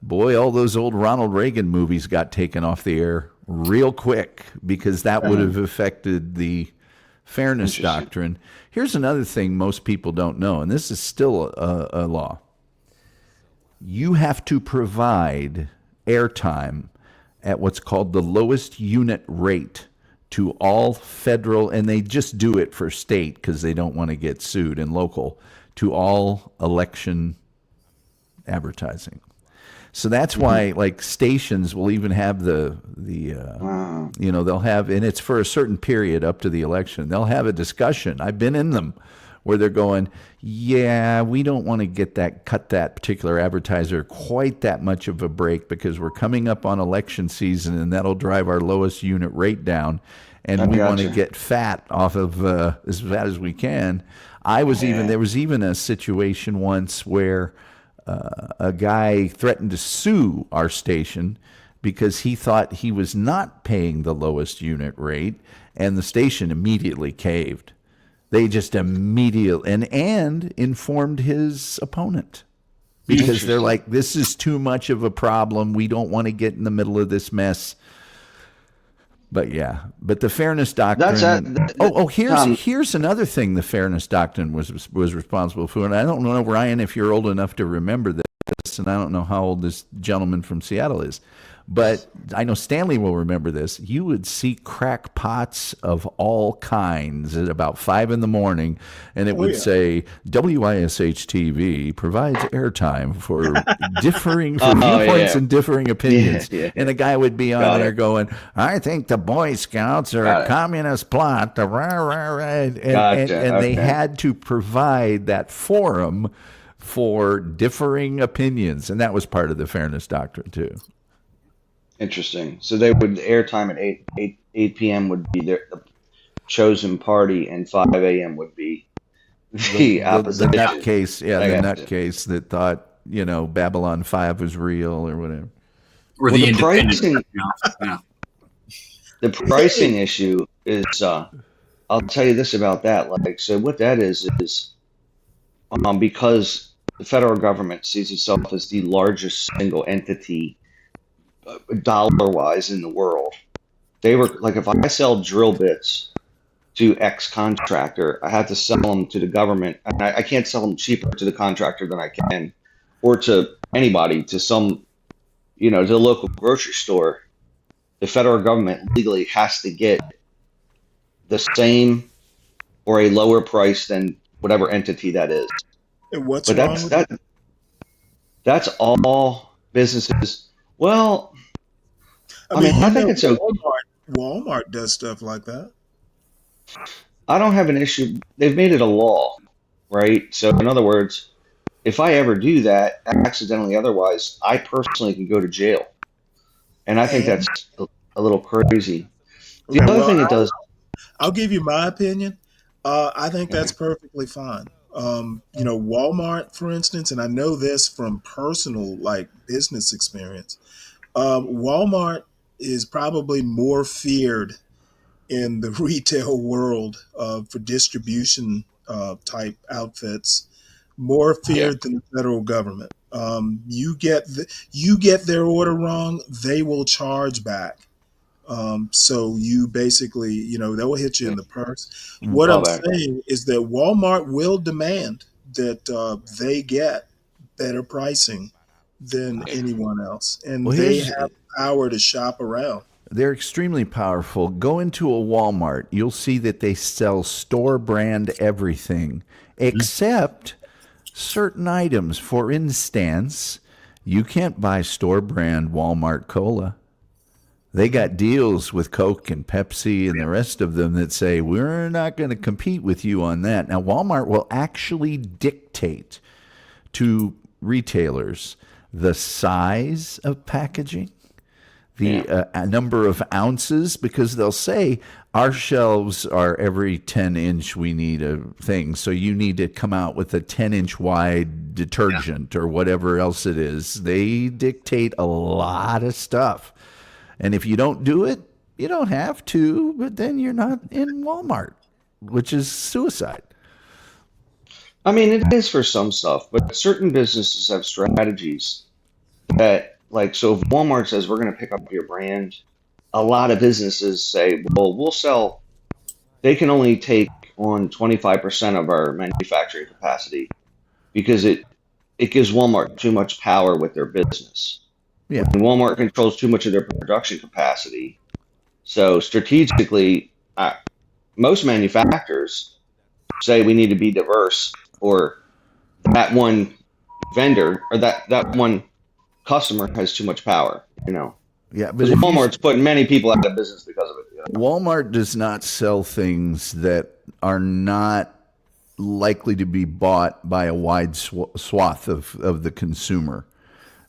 [SPEAKER 10] boy, all those old Ronald Reagan movies got taken off the air real quick because that would have affected the fairness doctrine. Here's another thing most people don't know, and this is still a law. You have to provide airtime at what's called the lowest unit rate to all federal, and they just do it for state because they don't want to get sued, and local, to all election advertising. So that's why, like, stations will even have they'll have, and it's for a certain period up to the election, they'll have a discussion. I've been in them where they're going, yeah, we don't want to cut that particular advertiser quite that much of a break because we're coming up on election season and that'll drive our lowest unit rate down. And we want to get fat off of as fat as we can. There was even a situation once where a guy threatened to sue our station because he thought he was not paying the lowest unit rate, and the station immediately caved. They just immediately and informed his opponent because they're like, this is too much of a problem. We don't want to get in the middle of this mess. But yeah, but the fairness doctrine. Here's another thing the fairness doctrine was responsible for, and I don't know, Ryan, if you're old enough to remember this, and I don't know how old this gentleman from Seattle is, but I know Stanley will remember this. You would see crackpots of all kinds at about 5 a.m, and it would say WISH-TV provides airtime for viewpoints and differing opinions. And a guy would be on there going, I think the Boy Scouts are a communist plot. And they had to provide that forum for differing opinions, and that was part of the fairness doctrine too.
[SPEAKER 17] Interesting. So they would airtime at 8 p.m. would be the chosen party, and 5 a.m. would be the opposition.
[SPEAKER 10] The nutcase that thought, Babylon 5 was real or whatever.
[SPEAKER 12] Or
[SPEAKER 17] the pricing. The pricing issue is. I'll tell you this about that. So what that is because the federal government sees itself as the largest single entity dollar-wise in the world. They were like, if I sell drill bits to X contractor, I have to sell them to the government, and I can't sell them cheaper to the contractor than I can, or to anybody, to some, to the local grocery store. The federal government legally has to get the same or a lower price than whatever entity that is.
[SPEAKER 5] And what's wrong with that?
[SPEAKER 17] That's all businesses. Well, I think it's okay.
[SPEAKER 5] Walmart does stuff like that.
[SPEAKER 17] I don't have an issue. They've made it a law, right? So in other words, if I ever do that accidentally, otherwise, I personally can go to jail. And I think that's a little crazy. The other thing it does.
[SPEAKER 5] I'll give you my opinion. I think that's perfectly fine. Walmart, for instance, and I know this from personal business experience. Walmart is probably more feared in the retail world for distribution type outfits, more feared than the federal government. You get their order wrong, they will charge back. So you basically, they'll hit you in the purse. What I'm saying is that Walmart will demand that they get better pricing than anyone else, and they have power to shop around.
[SPEAKER 10] They're extremely powerful. Go into a Walmart, you'll see that they sell store brand everything except certain items. For instance, you can't buy store brand Walmart cola. They got deals with Coke and Pepsi and the rest of them that say, we're not going to compete with you on that. Now, Walmart will actually dictate to retailers the size of packaging, the number of ounces, because they'll say, our shelves are every 10-inch, we need a thing. So you need to come out with a 10-inch wide detergent or whatever else it is. They dictate a lot of stuff. And if you don't do it, you don't have to, but then you're not in Walmart, which is suicide.
[SPEAKER 17] I mean, it is for some stuff, but certain businesses have strategies that, so if Walmart says we're going to pick up your brand, a lot of businesses say, well, we'll sell they can only take on 25% of our manufacturing capacity because it gives Walmart too much power with their business.
[SPEAKER 10] Yeah.
[SPEAKER 17] When Walmart controls too much of their production capacity, so strategically, most manufacturers say we need to be diverse, or that one vendor or that one customer has too much power,
[SPEAKER 10] Yeah, but
[SPEAKER 17] because
[SPEAKER 10] if
[SPEAKER 17] Walmart's putting many people out of business because of it.
[SPEAKER 10] Walmart does not sell things that are not likely to be bought by a wide swath of the consumer.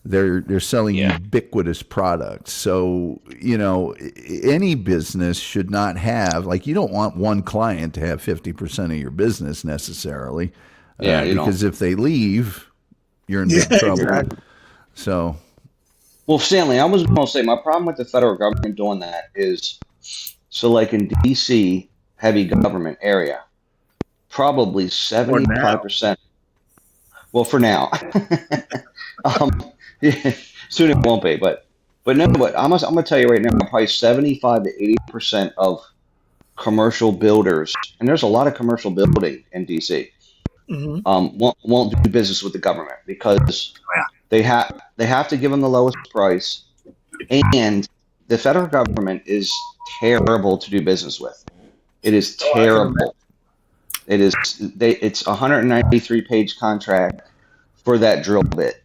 [SPEAKER 10] They're selling ubiquitous products. So, any business should not have, like, you don't want one client to have 50% of your business necessarily.
[SPEAKER 17] Yeah,
[SPEAKER 10] because if they leave, you're in big trouble.
[SPEAKER 17] Exactly.
[SPEAKER 10] So,
[SPEAKER 17] well, Stanley, I was going to say my problem with the federal government doing that is, so like in DC, heavy government area, probably 75%. Well, for now, soon it won't be, but no. But I'm gonna tell you right now, probably 75 to 80% of commercial builders, and there's a lot of commercial building in DC, won't do business with the government because they have to give them the lowest price, and the federal government is terrible to do business with. It is terrible. It's a 193-page contract for that drill bit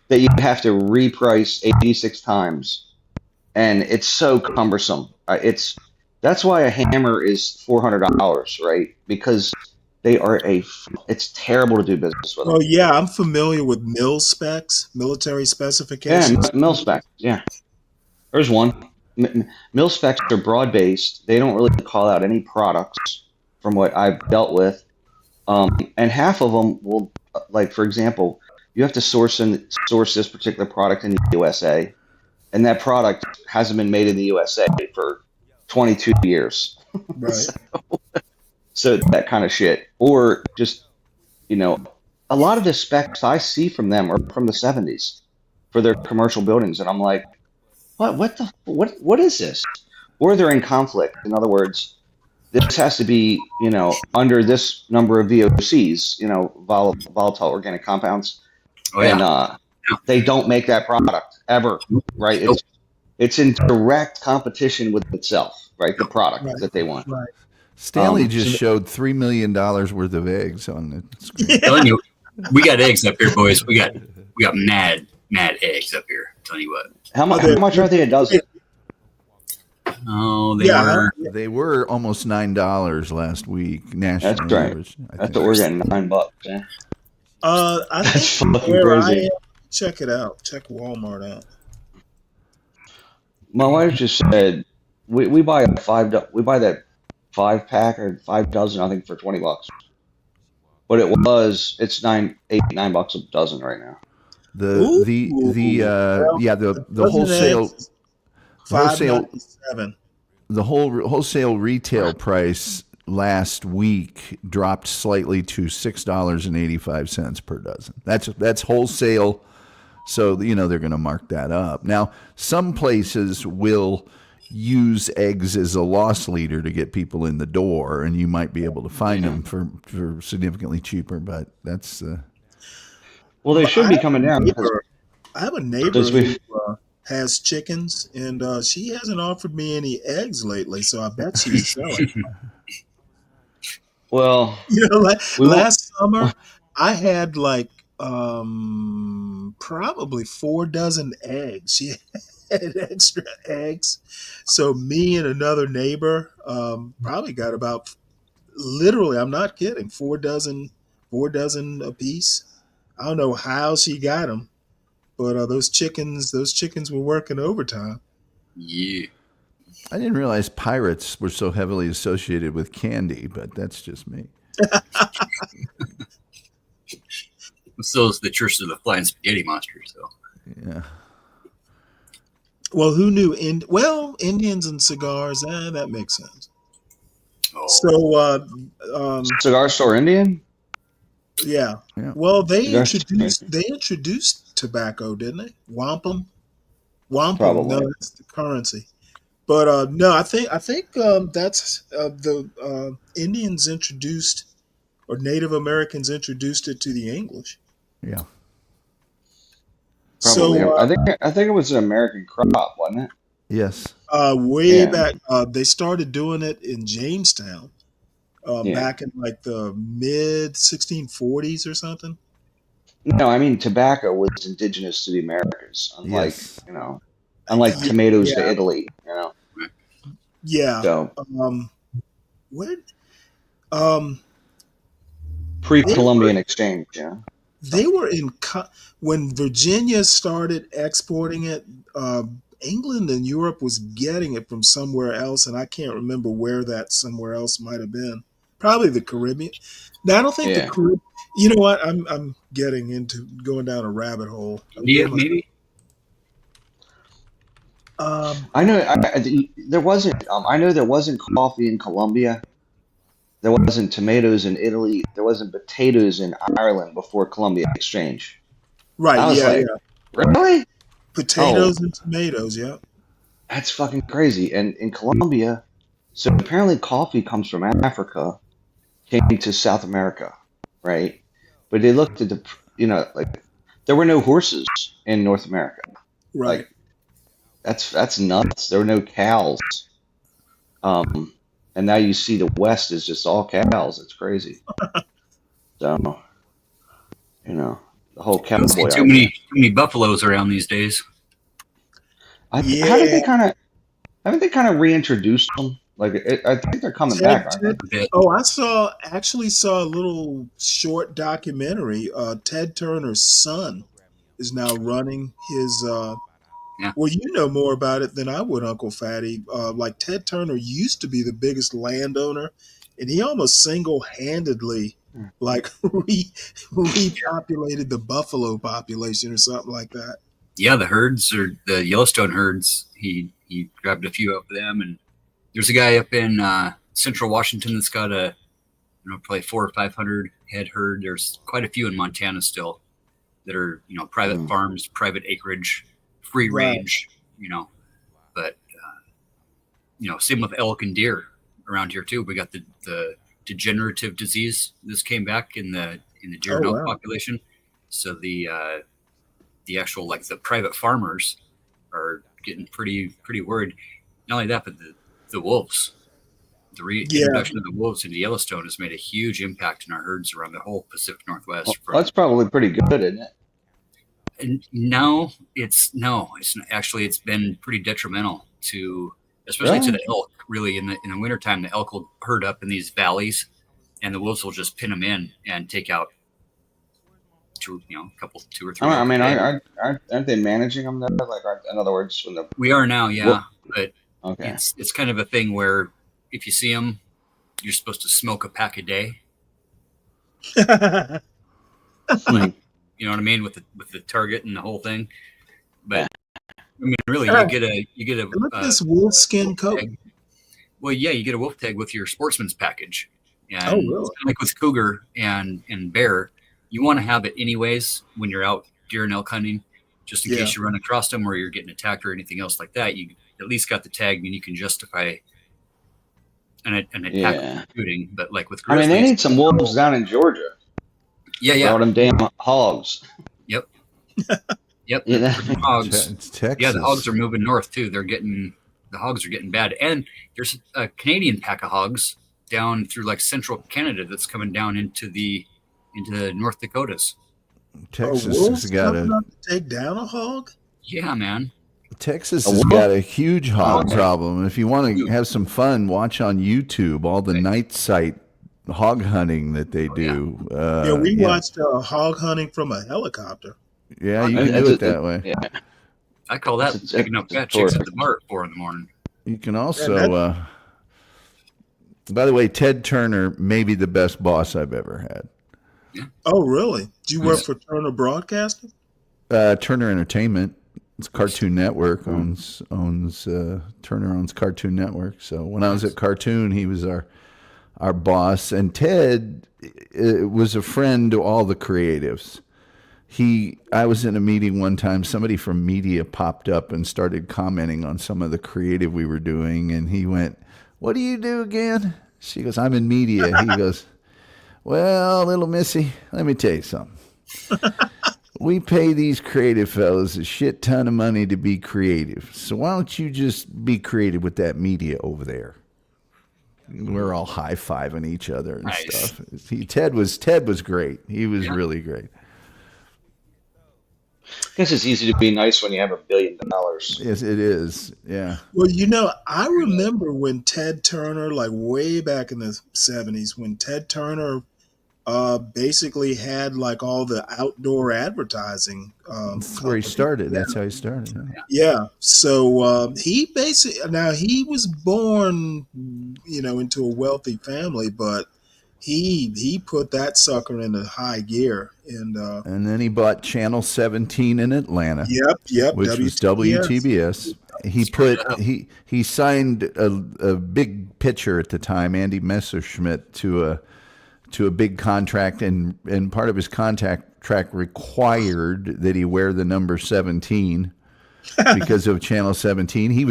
[SPEAKER 17] that you have to reprice 86 times, and it's so cumbersome. That's why a hammer is $400, right? Because it's terrible to do business with them.
[SPEAKER 5] Oh yeah, I'm familiar with mil specs, military specifications.
[SPEAKER 17] Yeah, mil specs. Yeah, there's one. Mil specs are broad based. They don't really call out any products from what I've dealt with, and half of them will, like for example, you have to source this particular product in the USA, and that product hasn't been made in the USA for 22 years.
[SPEAKER 5] Right.
[SPEAKER 17] So that kind of shit, or just a lot of the specs I see from them are from the 70s for their commercial buildings, and I'm like, what is this? Or they're in conflict. In other words, this has to be, under this number of VOCs, volatile organic compounds.
[SPEAKER 12] Oh, yeah.
[SPEAKER 17] And they don't make that product ever, right? It's in direct competition with itself, right? The product that they want.
[SPEAKER 5] Right.
[SPEAKER 10] Stanley just showed $3 million worth of eggs on the screen.
[SPEAKER 12] I'm telling you, we got eggs up here, boys. We got mad eggs up here. I'm telling you what.
[SPEAKER 17] How much are they a dozen?
[SPEAKER 12] Oh,
[SPEAKER 10] they were almost $9 last week nationally.
[SPEAKER 17] That's right. That's what we're getting, $9. Yeah.
[SPEAKER 5] I
[SPEAKER 17] That's
[SPEAKER 5] think
[SPEAKER 17] fucking
[SPEAKER 5] where
[SPEAKER 17] crazy.
[SPEAKER 5] I am, check it out. Check Walmart out.
[SPEAKER 17] My wife just said we buy that 5-pack or 5 dozen, I think, for $20. But it's $9 a dozen right now.
[SPEAKER 10] The wholesale retail price last week dropped slightly to $6.85 per dozen. That's wholesale, so they're going to mark that up. Now, some places will use eggs as a loss leader to get people in the door, and you might be able to find them for significantly cheaper, but that's
[SPEAKER 17] well, they should be coming down.
[SPEAKER 5] I have a neighbor who has chickens, and she hasn't offered me any eggs lately, so I bet she's selling.
[SPEAKER 17] Well,
[SPEAKER 5] last summer I had like probably 4 dozen eggs. She had extra eggs, so me and another neighbor probably got about, literally, I'm not kidding, 4 dozen a piece. I don't know how she got them, but those chickens were working overtime.
[SPEAKER 12] Yeah.
[SPEAKER 10] I didn't realize pirates were so heavily associated with candy, but that's just me.
[SPEAKER 12] So is the Church of the Flying Spaghetti Monster. So
[SPEAKER 10] yeah.
[SPEAKER 5] Well, who knew? Indians and cigars. That makes sense.
[SPEAKER 12] Oh.
[SPEAKER 5] So,
[SPEAKER 17] cigar store Indian.
[SPEAKER 5] Yeah. Well, they introduced tobacco, didn't they? Wampum.
[SPEAKER 17] Probably.
[SPEAKER 5] No, that's the currency. But no, I think that's the Indians introduced, or Native Americans introduced it to the English.
[SPEAKER 10] Yeah.
[SPEAKER 17] Probably.
[SPEAKER 5] So
[SPEAKER 17] I think it was an American crop, wasn't it?
[SPEAKER 10] Yes.
[SPEAKER 5] way
[SPEAKER 17] Yeah.
[SPEAKER 5] back, they started doing it in Jamestown
[SPEAKER 17] Yeah.
[SPEAKER 5] back in like the mid 1640s or something.
[SPEAKER 17] No, I mean tobacco was indigenous to the Americas, unlike
[SPEAKER 10] Yes.
[SPEAKER 17] unlike tomatoes to
[SPEAKER 5] Yeah,
[SPEAKER 17] Italy.
[SPEAKER 5] yeah.
[SPEAKER 17] So
[SPEAKER 5] What? Um, they
[SPEAKER 17] pre-Columbian
[SPEAKER 5] were
[SPEAKER 17] exchange. Yeah.
[SPEAKER 5] they were in when Virginia started exporting it. England and Europe was getting it from somewhere else, and I can't remember where that somewhere else might have been. Probably the Caribbean. Now, I don't think the
[SPEAKER 17] Yeah.
[SPEAKER 5] Caribbean. You know what? I'm getting into going down a rabbit hole. I'm
[SPEAKER 12] India,
[SPEAKER 5] getting
[SPEAKER 12] maybe.
[SPEAKER 17] I know. There wasn't. I know there wasn't coffee in Colombia. There wasn't tomatoes in Italy. There wasn't potatoes in Ireland before Columbia Exchange.
[SPEAKER 5] Right.
[SPEAKER 17] I was
[SPEAKER 5] Yeah.
[SPEAKER 17] like,
[SPEAKER 5] Yeah.
[SPEAKER 17] really?
[SPEAKER 5] Potatoes and tomatoes. Yeah.
[SPEAKER 17] That's fucking crazy. And in Colombia, so apparently coffee comes from Africa, came to South America, right? But they looked at like there were no horses in North America.
[SPEAKER 5] Right.
[SPEAKER 17] Like that's nuts. There were no cows. And now you see the West is just all cows. It's crazy. So, the whole
[SPEAKER 12] I don't see
[SPEAKER 17] cowboy
[SPEAKER 12] too
[SPEAKER 17] idea.
[SPEAKER 12] many buffaloes around these days.
[SPEAKER 5] Yeah.
[SPEAKER 17] Haven't they kind of reintroduced them? Like I think they're coming back, aren't they?
[SPEAKER 5] Oh, I actually saw a little short documentary. Ted Turner's son is now running his.
[SPEAKER 12] Yeah.
[SPEAKER 5] Well, you know more about it than I would, Uncle Fatty. Like Ted Turner used to be the biggest landowner, and he almost single-handedly like repopulated the buffalo population or something like that.
[SPEAKER 12] Yeah, the herds, or the Yellowstone herds. He grabbed a few of them, and there's a guy up in Central Washington that's got a probably 400 or 500 head herd. There's quite a few in Montana still that are private farms, private acreage, free range. But same with elk and deer around here too. We got the degenerative disease. This came back in the deer and elk population. So the actual, like, the private farmers are getting pretty worried. Not only that, but the wolves. The reintroduction of the wolves into Yellowstone has made a huge impact in our herds around the whole Pacific Northwest.
[SPEAKER 17] Well, that's probably pretty good, isn't it?
[SPEAKER 12] And no, it's actually, it's been pretty detrimental to, especially to the elk. Really, in the wintertime, the elk will herd up in these valleys, and the wolves will just pin them in and take out two or three.
[SPEAKER 17] I mean, aren't they managing them though? Like, in other words,
[SPEAKER 12] we are now, yeah. But
[SPEAKER 17] okay,
[SPEAKER 12] it's kind of a thing where if you see them, you're supposed to smoke a pack a day. Like, you know what I mean, with the target and the whole thing. But I mean, really, you get a
[SPEAKER 5] look at this wolf skin coat.
[SPEAKER 12] Well, yeah, you get a wolf tag with your sportsman's package. And
[SPEAKER 5] oh, really?
[SPEAKER 12] Like with cougar and bear, you want to have it anyways when you're out deer and elk hunting, just in case you run across them or you're getting attacked or anything else like that. You at least got the tag, and you can justify an attack shooting. But like with grizzlies,
[SPEAKER 17] they need some wolves down in Georgia.
[SPEAKER 12] Yeah.
[SPEAKER 17] All them damn hogs.
[SPEAKER 12] Yep.
[SPEAKER 10] Hogs. It's Texas.
[SPEAKER 12] Yeah, the hogs are moving north too. The hogs are getting bad, and there's a Canadian pack of hogs down through like central Canada that's coming down into the North Dakotas.
[SPEAKER 10] Texas has got
[SPEAKER 5] to take down a hog.
[SPEAKER 12] Yeah, man.
[SPEAKER 10] Texas has got a huge hog problem. If you want to have some fun, watch on YouTube all the night sight hog hunting that they do.
[SPEAKER 5] We watched hog hunting from a helicopter.
[SPEAKER 10] Yeah, you can do it that way.
[SPEAKER 17] Yeah.
[SPEAKER 12] I call that picking up fat chicks at the bar at 4 a.m.
[SPEAKER 10] You can also, by the way, Ted Turner may be the best boss I've ever had.
[SPEAKER 12] Yeah.
[SPEAKER 5] Oh, really? Do you work for Turner Broadcasting?
[SPEAKER 10] Turner Entertainment. It's Cartoon Network owns Turner owns Cartoon Network. So when I was at Cartoon, he was our boss, and Ted was a friend to all the creatives. I was in a meeting one time, somebody from media popped up and started commenting on some of the creative we were doing, and he went, "What do you do again?" She goes, "I'm in media." He goes, "Well, little missy, let me tell you something. We pay these creative fellas a shit ton of money to be creative. So why don't you just be creative with that media over there?" We're all high-fiving each other and stuff. Ted was great. He was really great.
[SPEAKER 17] I guess it's easy to be nice when you have $1 billion.
[SPEAKER 10] Yes, it is. Yeah.
[SPEAKER 5] Well, I remember when Ted Turner, like way back in the 70s, when Ted Turner basically had like all the outdoor advertising.
[SPEAKER 10] That's where he started. That's how he started.
[SPEAKER 5] Yeah. So he was born, into a wealthy family, but he put that sucker into high gear,
[SPEAKER 10] And then he bought Channel 17 in Atlanta.
[SPEAKER 5] Yep.
[SPEAKER 10] Which was WTBS. He signed a big pitcher at the time, Andy Messerschmidt, to a big contract, and part of his contract required that he wear the number 17 because of Channel 17. He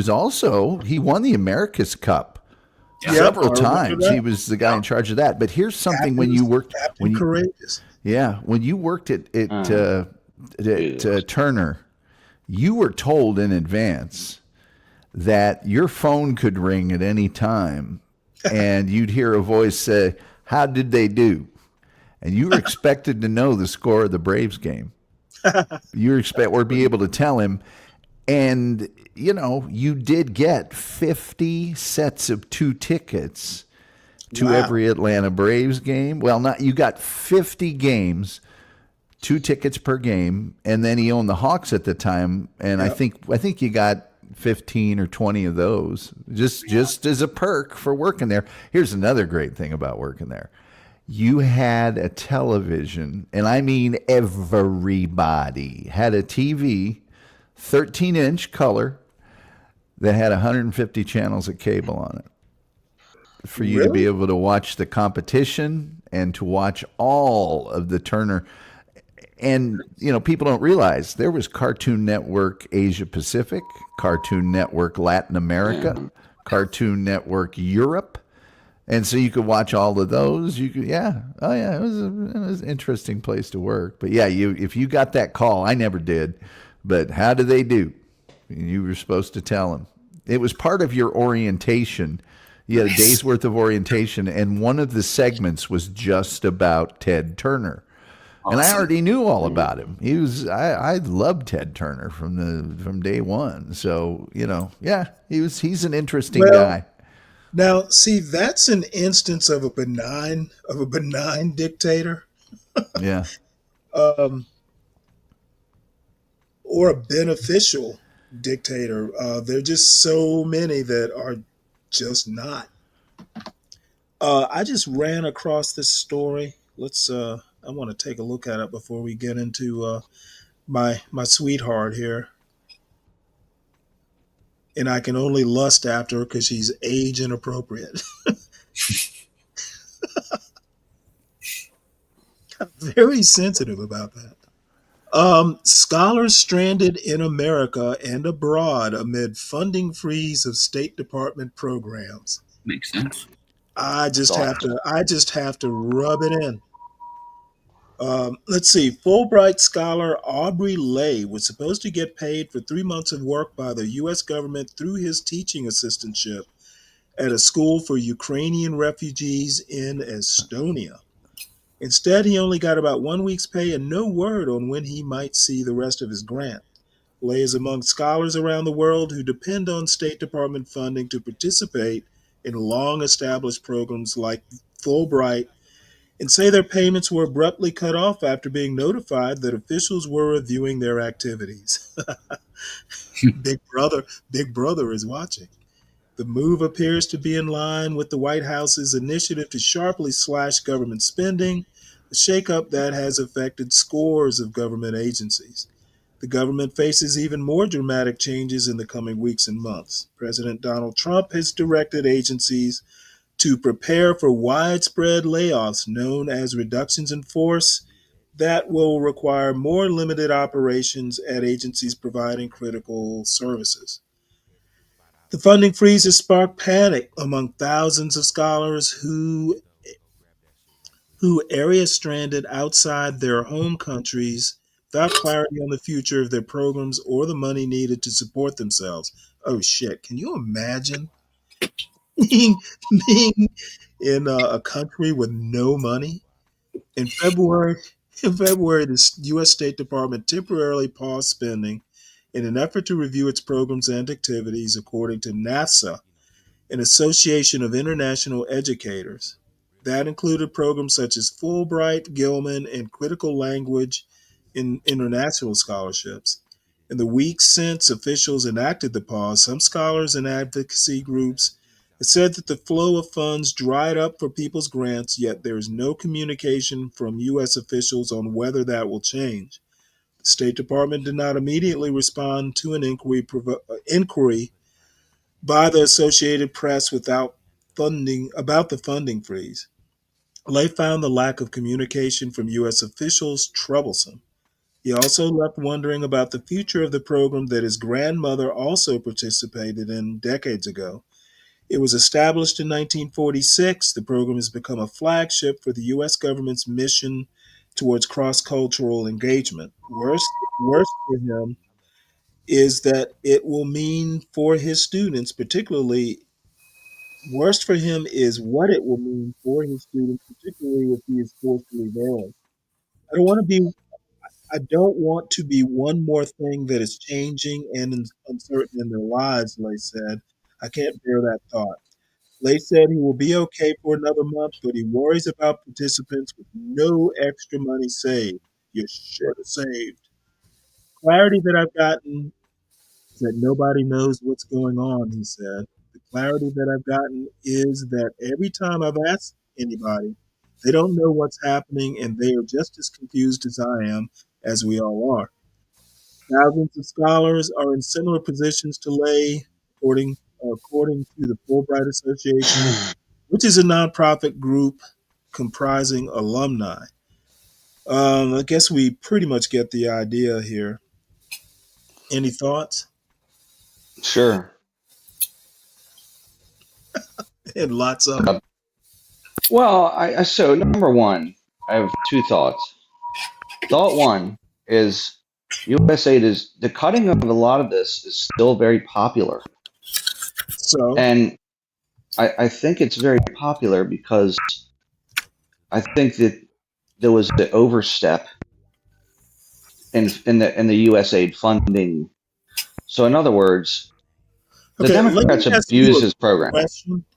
[SPEAKER 10] won the America's Cup several times. He was the guy in charge of that. But here's something: when you worked at Turner, you were told in advance that your phone could ring at any time, and you'd hear a voice say, "How did they do?" And you were expected to know the score of the Braves game. You were be able to tell him. And, you did get 50 sets of 2 tickets to every Atlanta Braves game. Well, you got 50 games, 2 tickets per game. And then he owned the Hawks at the time. And I think you got 15 or 20 of those just as a perk for working there. Here's another great thing about working there. You had a television, and I mean everybody had a TV, 13-inch color, that had 150 channels of cable on it for you to be able to watch the competition and to watch all of the Turner. And, people don't realize there was Cartoon Network Asia Pacific, Cartoon Network Latin America, Cartoon Network Europe. And so you could watch all of those. You could, it was an interesting place to work. But if you got that call, I never did. But how do they do? You were supposed to tell them. It was part of your orientation. You had a day's worth of orientation, and one of the segments was just about Ted Turner. And I already knew all about him. I loved Ted Turner from day one. So he's an interesting guy.
[SPEAKER 5] Now, see, that's an instance of a benign dictator.
[SPEAKER 10] Yeah.
[SPEAKER 5] Or a beneficial dictator. There are just so many that are just not. I just ran across this story. I want to take a look at it before we get into my sweetheart here. And I can only lust after her because she's age inappropriate. I'm very sensitive about that. Scholars stranded in America and abroad amid funding freeze of State Department programs.
[SPEAKER 12] Makes sense.
[SPEAKER 5] I just have to rub it in. Let's see. Fulbright scholar Aubrey Lay was supposed to get paid for 3 months of work by the U.S. government through his teaching assistantship at a school for Ukrainian refugees in Estonia. Instead, he only got about 1 week's pay and no word on when he might see the rest of his grant. Lay is among scholars around the world who depend on State Department funding to participate in long-established programs like Fulbright, and say their payments were abruptly cut off after being notified that officials were reviewing their activities. Big brother is watching. The move appears to be in line with the White House's initiative to sharply slash government spending, a shakeup that has affected scores of government agencies. The government faces even more dramatic changes in the coming weeks and months. President Donald Trump has directed agencies to prepare for widespread layoffs known as reductions in force that will require more limited operations at agencies providing critical services. The funding freeze has sparked panic among thousands of scholars who area stranded outside their home countries without clarity on the future of their programs or the money needed to support themselves. Oh shit! Can you imagine being in a country with no money? In February, the U.S. State Department temporarily paused spending in an effort to review its programs and activities, according to NASA, an association of international educators. That included programs such as Fulbright, Gilman, and critical language in international scholarships. In the weeks since officials enacted the pause, some scholars and advocacy groups have said that the flow of funds dried up for people's grants, yet there is no communication from U.S. officials on whether that will change. The State Department did not immediately respond to an inquiry by the Associated Press about the funding freeze. Lay found the lack of communication from U.S. officials troublesome. He also left wondering about the future of the program that his grandmother also participated in decades ago. It was established in 1946. The program has become a flagship for the U.S. government's mission towards cross-cultural engagement. Worse for him is that it will mean for his students, particularly worst for him is what it will mean for his students, particularly if he is forced to leave early. I don't want to be one more thing that is changing and uncertain in their lives, Lay said. I can't bear that thought. Lay said he will be okay for another month, but he worries about participants with no extra money saved. You should have saved. Clarity that I've gotten is that nobody knows what's going on, he said. The clarity that I've gotten is that every time I've asked anybody, they don't know what's happening and they are just as confused as I am, as we all are. Thousands of scholars are in similar positions to Lay, according to the Fulbright Association, which is a nonprofit group comprising alumni. I guess we pretty much get the idea here. Any thoughts?
[SPEAKER 17] Sure.
[SPEAKER 5] And lots of them.
[SPEAKER 17] Well, so number one, I have two thoughts. Thought one is USAID is the cutting of a lot of this is still very popular.
[SPEAKER 5] So,
[SPEAKER 17] and I think it's very popular because I think that there was the overstep in the USAID funding. So in other words, the Democrats abuse this program.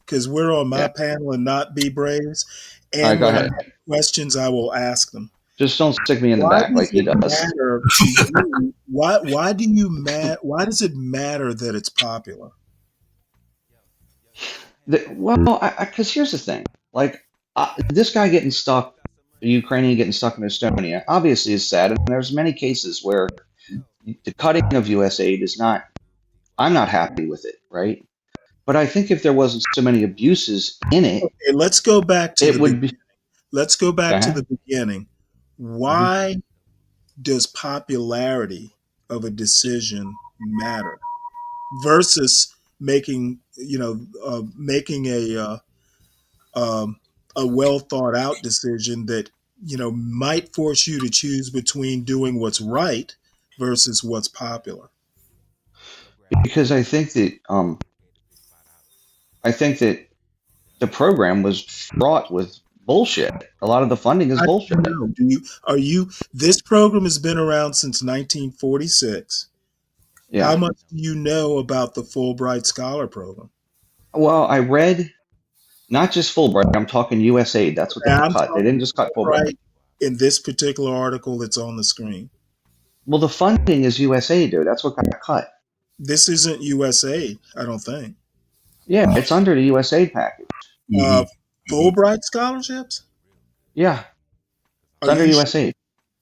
[SPEAKER 5] Because we're on my panel and not Be Braves. And
[SPEAKER 17] right, go ahead.
[SPEAKER 5] I have questions, I will ask them.
[SPEAKER 17] Just don't stick me in the back like he does.
[SPEAKER 5] Why does it matter that it's popular?
[SPEAKER 17] Because here's the thing. Like, this guy getting stuck, the Ukrainian getting stuck in Estonia, obviously is sad. And there's many cases where the cutting of USAID is not, I'm not happy with it, right? But I think if there wasn't so many abuses in it,
[SPEAKER 5] okay, let's go back to let's go back to the beginning. Why does popularity of a decision matter versus making a well thought out decision that might force you to choose between doing what's right versus what's popular?
[SPEAKER 17] Because I think that the program was fraught with bullshit. A lot of the funding is bullshit.
[SPEAKER 5] This program has been around since 1946. Yeah. How much do you know about the Fulbright Scholar Program?
[SPEAKER 17] Well, I read not just Fulbright. I'm talking USAID. That's what they cut. They didn't just cut Fulbright.
[SPEAKER 5] In this particular article that's on the screen.
[SPEAKER 17] Well, the funding is USAID, dude. That's what got cut.
[SPEAKER 5] This isn't USAID, I don't think.
[SPEAKER 17] Yeah, it's under the USAID package.
[SPEAKER 5] Fulbright scholarships?
[SPEAKER 17] Yeah, it's under USAID.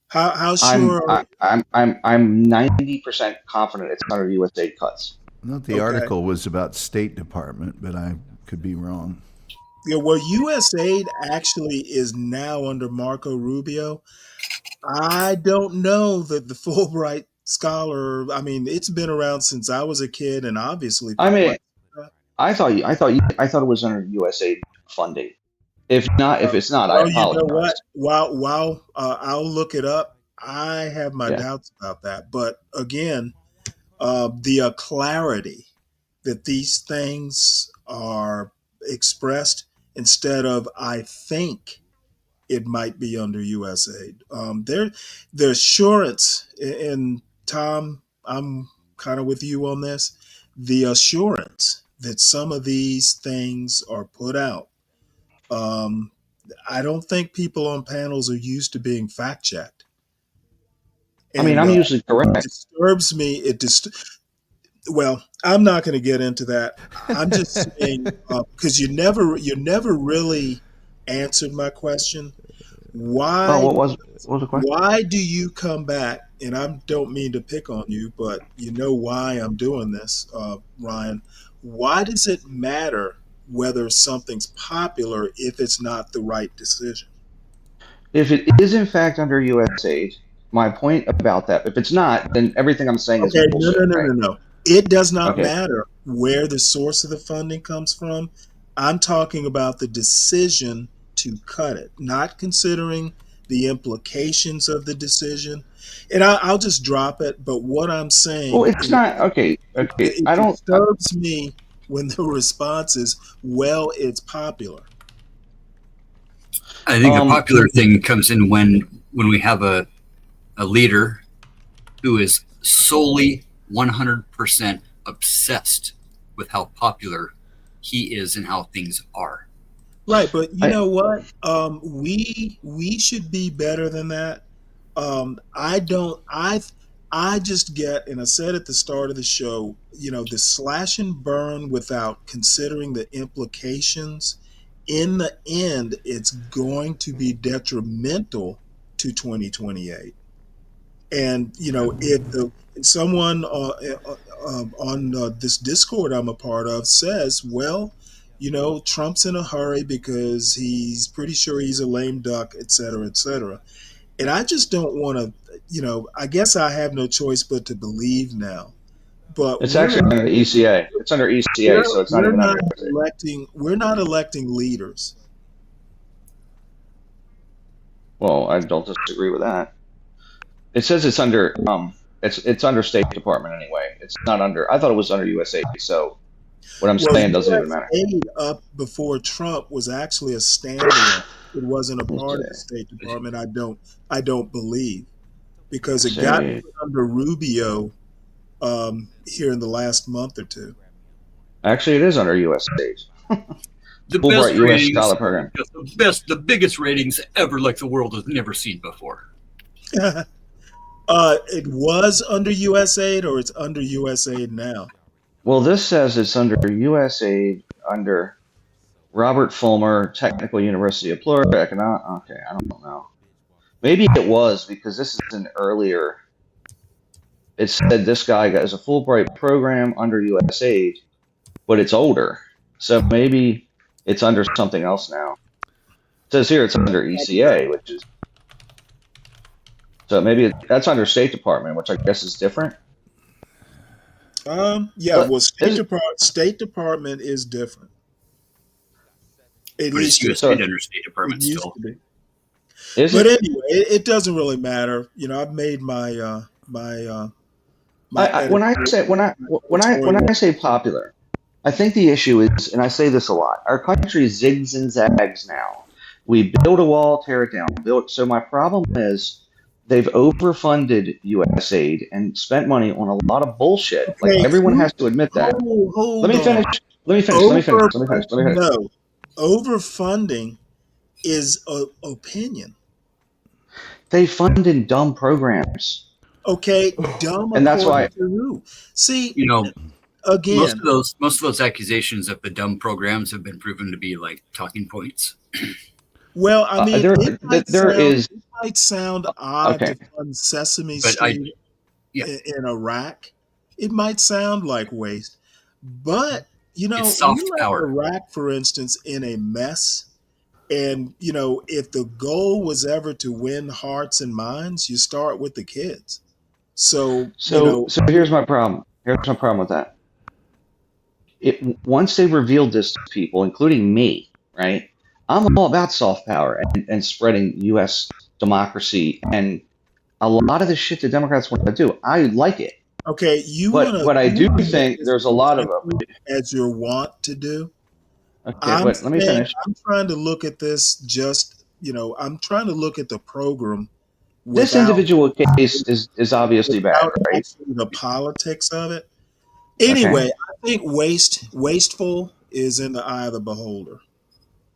[SPEAKER 5] How sure?
[SPEAKER 17] I'm 90% confident it's under USAID cuts.
[SPEAKER 10] I thought the article was about State Department, but I could be wrong.
[SPEAKER 5] Yeah, well, USAID actually is now under Marco Rubio. I don't know that the Fulbright scholar. I mean, it's been around since I was a kid, and obviously
[SPEAKER 17] I
[SPEAKER 5] people
[SPEAKER 17] mean,
[SPEAKER 5] like.
[SPEAKER 17] I thought it was under USAID funding. If not, if it's not, I
[SPEAKER 5] Well, you know
[SPEAKER 17] apologize.
[SPEAKER 5] what? While I'll look it up. I have my
[SPEAKER 17] Yeah.
[SPEAKER 5] doubts about that, but again, the clarity that these things are expressed instead of I think it might be under USAID. The assurance, and Tom, I'm kind of with you on this. The assurance that some of these things are put out. Um, I don't think people on panels are used to being fact checked,
[SPEAKER 17] I mean,
[SPEAKER 5] and
[SPEAKER 17] I'm usually
[SPEAKER 5] it
[SPEAKER 17] correct.
[SPEAKER 5] disturbs me. Well, I'm not going to get into that. I'm just saying because you never really answered my question.
[SPEAKER 17] Oh,
[SPEAKER 5] Why
[SPEAKER 17] what was the question?
[SPEAKER 5] why do you come back? And I don't mean to pick on you, but you know why I'm doing this, Ryan. Why does it matter whether something's popular if it's not the right decision?
[SPEAKER 17] If it is in fact under USAID, my point about that, if it's not, then everything I'm saying is
[SPEAKER 5] Okay, no, no,
[SPEAKER 17] bullshit,
[SPEAKER 5] no,
[SPEAKER 17] right?
[SPEAKER 5] no, no. It does not
[SPEAKER 17] Okay.
[SPEAKER 5] matter where the source of the funding comes from. I'm talking about the decision to cut it, not considering the implications of the decision. And I'll just drop it. But what I'm
[SPEAKER 17] Well,
[SPEAKER 5] saying
[SPEAKER 17] it's
[SPEAKER 5] is
[SPEAKER 17] not okay. Okay,
[SPEAKER 5] it
[SPEAKER 17] I don't.
[SPEAKER 5] disturbs me when the response is, well, it's popular.
[SPEAKER 12] I think the popular thing comes in when we have a leader who is solely 100% obsessed with how popular he is and how things are.
[SPEAKER 5] Right, but you know what? We should be better than that. I don't. I just get, and I said at the start of the show, the slash and burn without considering the implications. In the end, it's going to be detrimental to 2028. And if someone on this Discord I'm a part of says, well, Trump's in a hurry because he's pretty sure he's a lame duck, et cetera, et cetera. And I just don't want to, I guess I have no choice but to believe now. But
[SPEAKER 17] It's actually under the ECA. It's under ECA, so it's not even under USAID.
[SPEAKER 5] we're not electing leaders.
[SPEAKER 17] Well, I don't disagree with that. It says it's under it's under State Department anyway. It's not under. I thought it was under USAID. So what I'm saying doesn't even matter.
[SPEAKER 5] USAID up before Trump was actually a standalone. It wasn't a part of the State Department. I don't believe, because it got put under Rubio here in the last month or two.
[SPEAKER 17] Actually, it is under USAID.
[SPEAKER 12] The
[SPEAKER 17] Fulbright
[SPEAKER 12] best
[SPEAKER 17] U.S.
[SPEAKER 12] ratings,
[SPEAKER 17] Scholar Program.
[SPEAKER 12] the biggest ratings ever, like the world has never seen before.
[SPEAKER 5] It was under USAID, or it's under USAID now?
[SPEAKER 17] Well, this says it's under USAID under Robert Fulmer Technical University of Florida. Okay, I don't know. Maybe it was because this is an earlier. It said this guy has a Fulbright program under USAID, but it's older. So maybe it's under something else now. It says here it's under ECA, which is. So maybe that's under State Department, which I guess is different.
[SPEAKER 5] Yeah, well, State Department is different. At
[SPEAKER 12] But
[SPEAKER 5] least
[SPEAKER 12] it's USAID under State Department still.
[SPEAKER 5] But anyway, it doesn't really matter. I've made my
[SPEAKER 17] when I say popular, I think the issue is, and I say this a lot, our country zigs and zags now. We build a wall, tear it down. So my problem is they've overfunded USAID and spent money on a lot of bullshit.
[SPEAKER 5] Okay,
[SPEAKER 17] like everyone has to admit that.
[SPEAKER 5] Hold
[SPEAKER 17] Let me finish.
[SPEAKER 5] No, overfunding is opinion.
[SPEAKER 17] They funded dumb programs.
[SPEAKER 5] Okay, dumb,
[SPEAKER 17] and that's why.
[SPEAKER 5] To who? See,
[SPEAKER 12] again, most of those accusations of the dumb programs have been proven to be like talking points.
[SPEAKER 5] Well, I mean,
[SPEAKER 17] it
[SPEAKER 5] might sound odd to fund Sesame Street in Iraq. It might sound like waste, but
[SPEAKER 12] it's soft
[SPEAKER 5] we left
[SPEAKER 12] power.
[SPEAKER 5] Iraq, for instance, in a mess, And, if the goal was ever to win hearts and minds, you start with the kids. So,
[SPEAKER 17] So here's my problem. Here's my problem with that. Once they revealed this to people, including me, right? I'm all about soft power and spreading U.S. democracy and a lot of the shit the Democrats want to do. I like it.
[SPEAKER 5] Okay,
[SPEAKER 17] but I do think there's a lot of
[SPEAKER 5] as your want to do.
[SPEAKER 17] Okay, let me finish.
[SPEAKER 5] I'm trying to look at this I'm trying to look at the program.
[SPEAKER 17] This individual case is obviously bad, right?
[SPEAKER 5] The politics of it. Anyway, I think wasteful is in the eye of the beholder.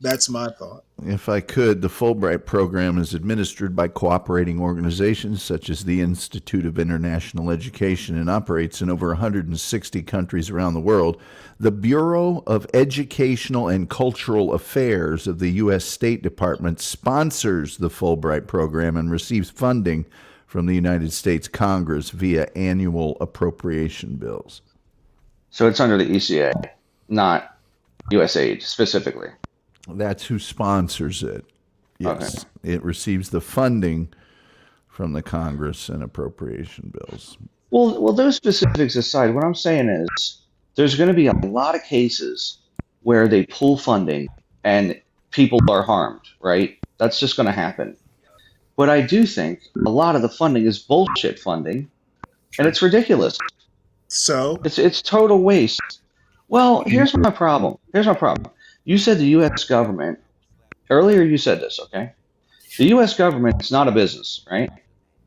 [SPEAKER 5] That's my thought.
[SPEAKER 10] If I could, the Fulbright program is administered by cooperating organizations such as the Institute of International Education and operates in over 160 countries around the world. The Bureau of Educational and Cultural Affairs of the U.S. State Department sponsors the Fulbright program and receives funding from the United States Congress via annual appropriation bills.
[SPEAKER 17] So it's under the ECA, not USAID specifically.
[SPEAKER 10] That's who sponsors it. Yes. Okay. It receives the funding from the Congress and appropriation bills.
[SPEAKER 17] Well, those specifics aside, what I'm saying is there's going to be a lot of cases where they pull funding and people are harmed, right? That's just going to happen. But I do think a lot of the funding is bullshit funding, and it's ridiculous.
[SPEAKER 5] So?
[SPEAKER 17] It's total waste. Well, here's my problem. You said the U.S. government, earlier you said this, okay? The U.S. government is not a business, right?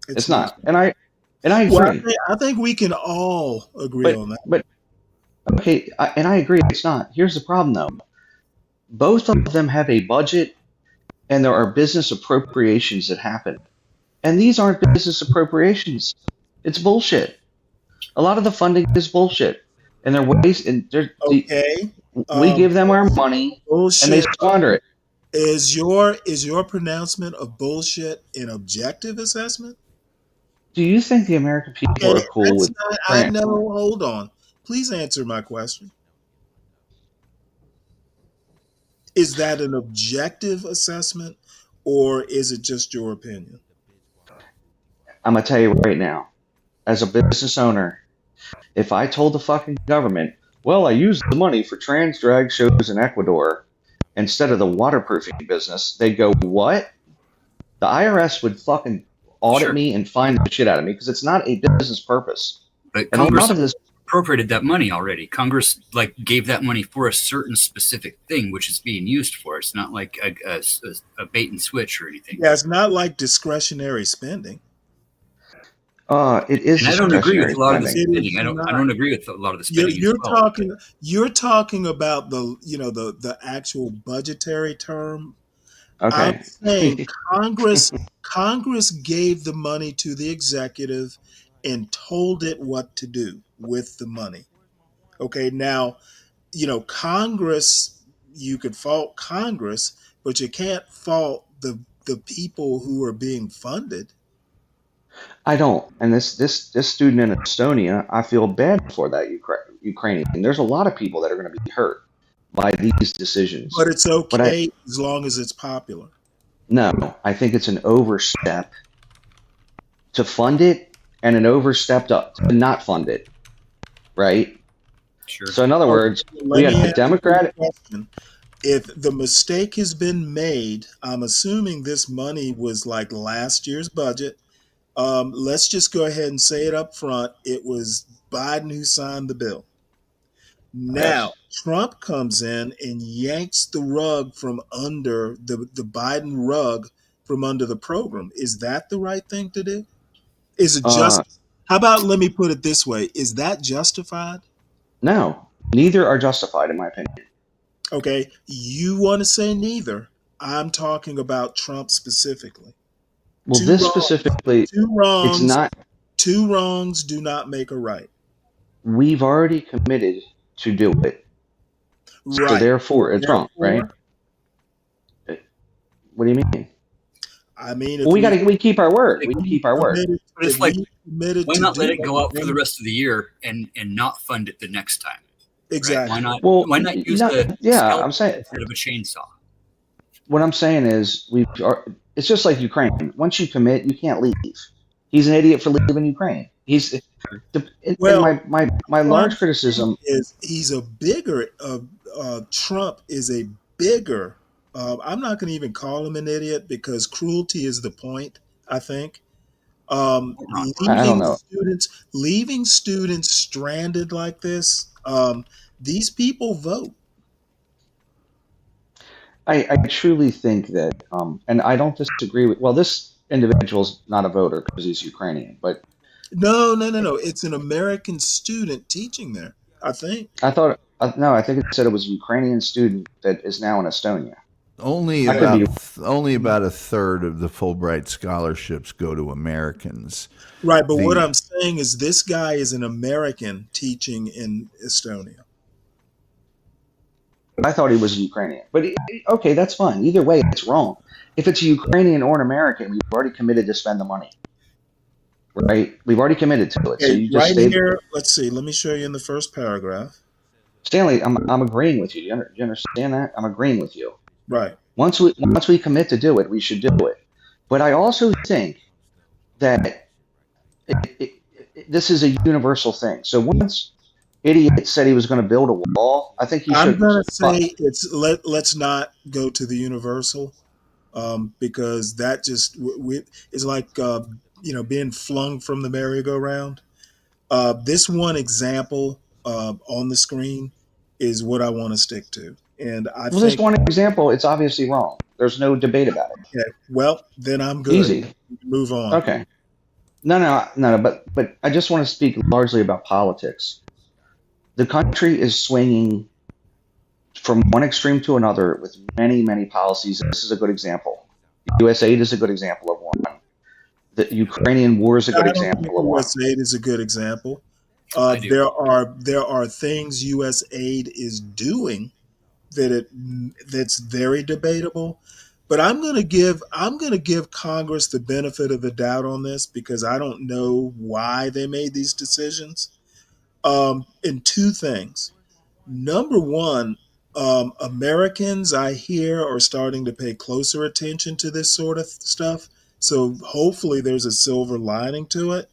[SPEAKER 17] It's not. And I agree.
[SPEAKER 5] Well, I think we can all agree on that.
[SPEAKER 17] But, okay, I agree it's not. Here's the problem, though. Both of them have a budget, and there are business appropriations that happen. And these aren't business appropriations. It's bullshit. A lot of the funding is bullshit. And they're we give them our money, bullshit, and they squander it.
[SPEAKER 5] Is your pronouncement of bullshit an objective assessment?
[SPEAKER 17] Do you think the American people are cool with?
[SPEAKER 5] I know. Hold on. Please answer my question. Is that an objective assessment, or is it just your opinion?
[SPEAKER 17] I'm gonna tell you right now, as a business owner, if I told the fucking government, well, I used the money for trans drag shows in Ecuador instead of the waterproofing business, they'd go, what? The IRS would fucking audit me and find the shit out of me because it's not a business purpose.
[SPEAKER 12] But Congress appropriated that money already. Congress gave that money for a certain specific thing, which is being used for. It's not like a bait and switch or anything.
[SPEAKER 5] Yeah, it's not like discretionary spending.
[SPEAKER 17] It is.
[SPEAKER 12] And I don't agree with a lot of the spending. I don't agree with a lot of the spending.
[SPEAKER 5] You're talking about the actual budgetary term.
[SPEAKER 17] Okay.
[SPEAKER 5] I'm saying Congress gave the money to the executive and told it what to do with the money. Okay, now, Congress, you could fault Congress, but you can't fault the people who are being funded.
[SPEAKER 17] I don't. And this student in Estonia, I feel bad for that Ukrainian. There's a lot of people that are going to be hurt by these decisions.
[SPEAKER 5] But it's okay as long as it's popular.
[SPEAKER 17] No, I think it's an overstep to fund it and an overstep to not fund it. Right?
[SPEAKER 12] Sure.
[SPEAKER 17] So in other words, we have a Democratic
[SPEAKER 5] question. If the mistake has been made, I'm assuming this money was like last year's budget. Let's just go ahead and say it up front. It was Biden who signed the bill. Now, Trump comes in and yanks the rug from under the Biden rug from under the program. Is that the right thing to do? Is it just? How about, let me put it this way. Is that justified?
[SPEAKER 17] No, neither are justified in my opinion.
[SPEAKER 5] Okay, you want to say neither. I'm talking about Trump specifically.
[SPEAKER 17] Well, specifically, it's not.
[SPEAKER 5] Two wrongs do not make a right.
[SPEAKER 17] We've already committed to do it. Right. So therefore, it's wrong, right? What do you mean?
[SPEAKER 5] I mean,
[SPEAKER 17] we keep our word. We keep our word.
[SPEAKER 12] But it's like, why not let it go out for the rest of the year and not fund it the next time?
[SPEAKER 5] Exactly.
[SPEAKER 12] Right? Why not use I'm saying instead of a chainsaw?
[SPEAKER 17] what I'm saying is it's just like Ukraine. Once you commit, you can't leave. He's an idiot for leaving Ukraine. And
[SPEAKER 5] Well,
[SPEAKER 17] my
[SPEAKER 5] what I'm
[SPEAKER 17] large
[SPEAKER 5] saying
[SPEAKER 17] criticism.
[SPEAKER 5] is he's a bigger. Trump is a bigger. I'm not going to even call him an idiot because cruelty is the point. I think
[SPEAKER 17] I don't know.
[SPEAKER 5] leaving students stranded like this. These people vote.
[SPEAKER 17] I truly think that, and I don't disagree with. Well, this individual's not a voter because he's Ukrainian, but
[SPEAKER 5] No. It's an American student teaching there. I think.
[SPEAKER 17] I thought no. I think it said it was a Ukrainian student that is now in Estonia.
[SPEAKER 10] Only
[SPEAKER 17] I could
[SPEAKER 10] about
[SPEAKER 17] be
[SPEAKER 10] only about a third of the Fulbright scholarships go to Americans.
[SPEAKER 5] Right, but what
[SPEAKER 10] The
[SPEAKER 5] I'm saying is this guy is an American teaching in Estonia.
[SPEAKER 17] I thought he was a Ukrainian, but okay, that's fine. Either way, it's wrong. If it's a Ukrainian or an American, we've already committed to spend the money, right? We've already committed to it. So
[SPEAKER 5] Okay,
[SPEAKER 17] you just
[SPEAKER 5] right
[SPEAKER 17] stay.
[SPEAKER 5] here, let's see. Let me show you in the first paragraph.
[SPEAKER 17] Stanley, I'm agreeing with you. You understand that? I'm agreeing with you.
[SPEAKER 5] Right.
[SPEAKER 17] Once we commit to do it, we should do it. But I also think that this is a universal thing. So once idiot said he was going to build a wall, I think he should.
[SPEAKER 5] I'm gonna say let's not go to the universal, because that just is like being flung from the merry-go-round. This one example on the screen is what I want to stick to, and I
[SPEAKER 17] Well,
[SPEAKER 5] think.
[SPEAKER 17] this one example, it's obviously wrong. There's no debate about it.
[SPEAKER 5] Okay, well, then I'm good.
[SPEAKER 17] Easy.
[SPEAKER 5] Move on.
[SPEAKER 17] Okay. No. But I just want to speak largely about politics. The country is swinging from one extreme to another with many, many policies. This is a good example. USAID is a good example of one. The Ukrainian war is a good example of one.
[SPEAKER 5] USAID is a good example. There are things USAID is doing that's very debatable. But I'm going to give Congress the benefit of the doubt on this because I don't know why they made these decisions. In two things. Number one, Americans I hear are starting to pay closer attention to this sort of stuff. So hopefully there's a silver lining to it.